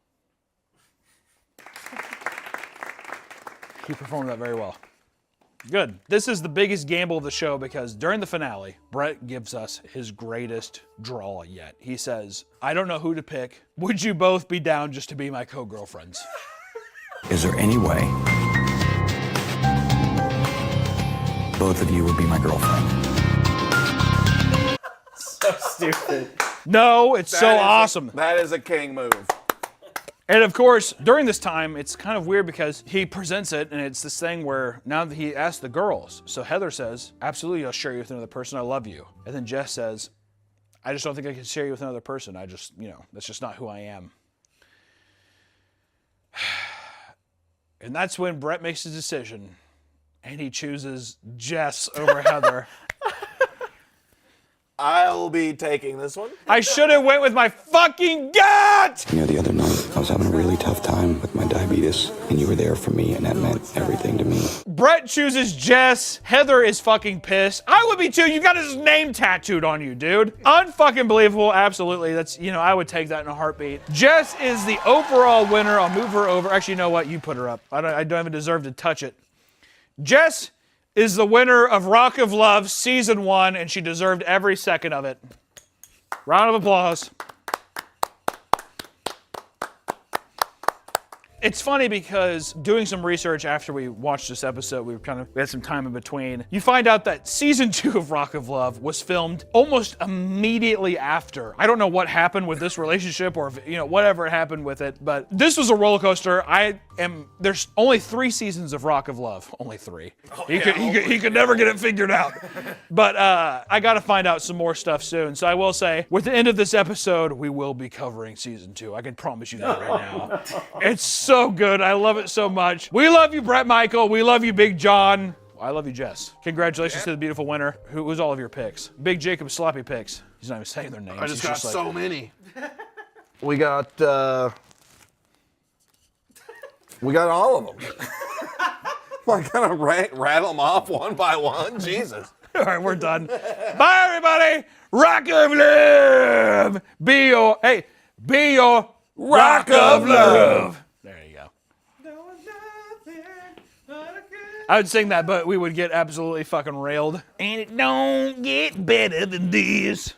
He performed that very well. Good. This is the biggest gamble of the show because during the finale, Brett gives us his greatest draw yet. He says, I don't know who to pick. Would you both be down just to be my co-girlfriends? Is there any way both of you would be my girlfriend? So stupid. No, it's so awesome. That is a king move. And of course, during this time, it's kind of weird because he presents it, and it's this thing where now that he asks the girls. So Heather says, absolutely, I'll share you with another person. I love you. And then Jess says, I just don't think I can share you with another person. I just, that's just not who I am. And that's when Brett makes his decision, and he chooses Jess over Heather. I'll be taking this one. I should have went with my fucking gut! You know, the other night, I was having a really tough time with my diabetes, and you were there for me, and that meant everything to me. Brett chooses Jess. Heather is fucking pissed. I would be too. You got his name tattooed on you, dude. Unfucking believable. Absolutely. That's, I would take that in a heartbeat. Jess is the overall winner. I'll move her over. Actually, you know what? You put her up. I don't even deserve to touch it. Jess is the winner of Rock of Love Season 1, and she deserved every second of it. Round of applause. It's funny because doing some research after we watched this episode, we had some time in between. You find out that season 2 of Rock of Love was filmed almost immediately after. I don't know what happened with this relationship or whatever happened with it, but this was a roller coaster. There's only 3 seasons of Rock of Love. Only 3. He could never get it figured out. But I got to find out some more stuff soon. So I will say, with the end of this episode, we will be covering season 2. I can promise you that right now. It's so good. I love it so much. We love you, Brett Michael. We love you, Big John. I love you, Jess. Congratulations to the beautiful winner. Who was all of your picks? Big Jacob sloppy picks. He's not even saying their names. I just got so many. We got all of them. I'm gonna rattle them off one by one. Jesus. All right, we're done. Bye, everybody. Rock of Love. Be your Rock of Love. There you go. I would sing that, but we would get absolutely fucking railed. And it don't get better than this.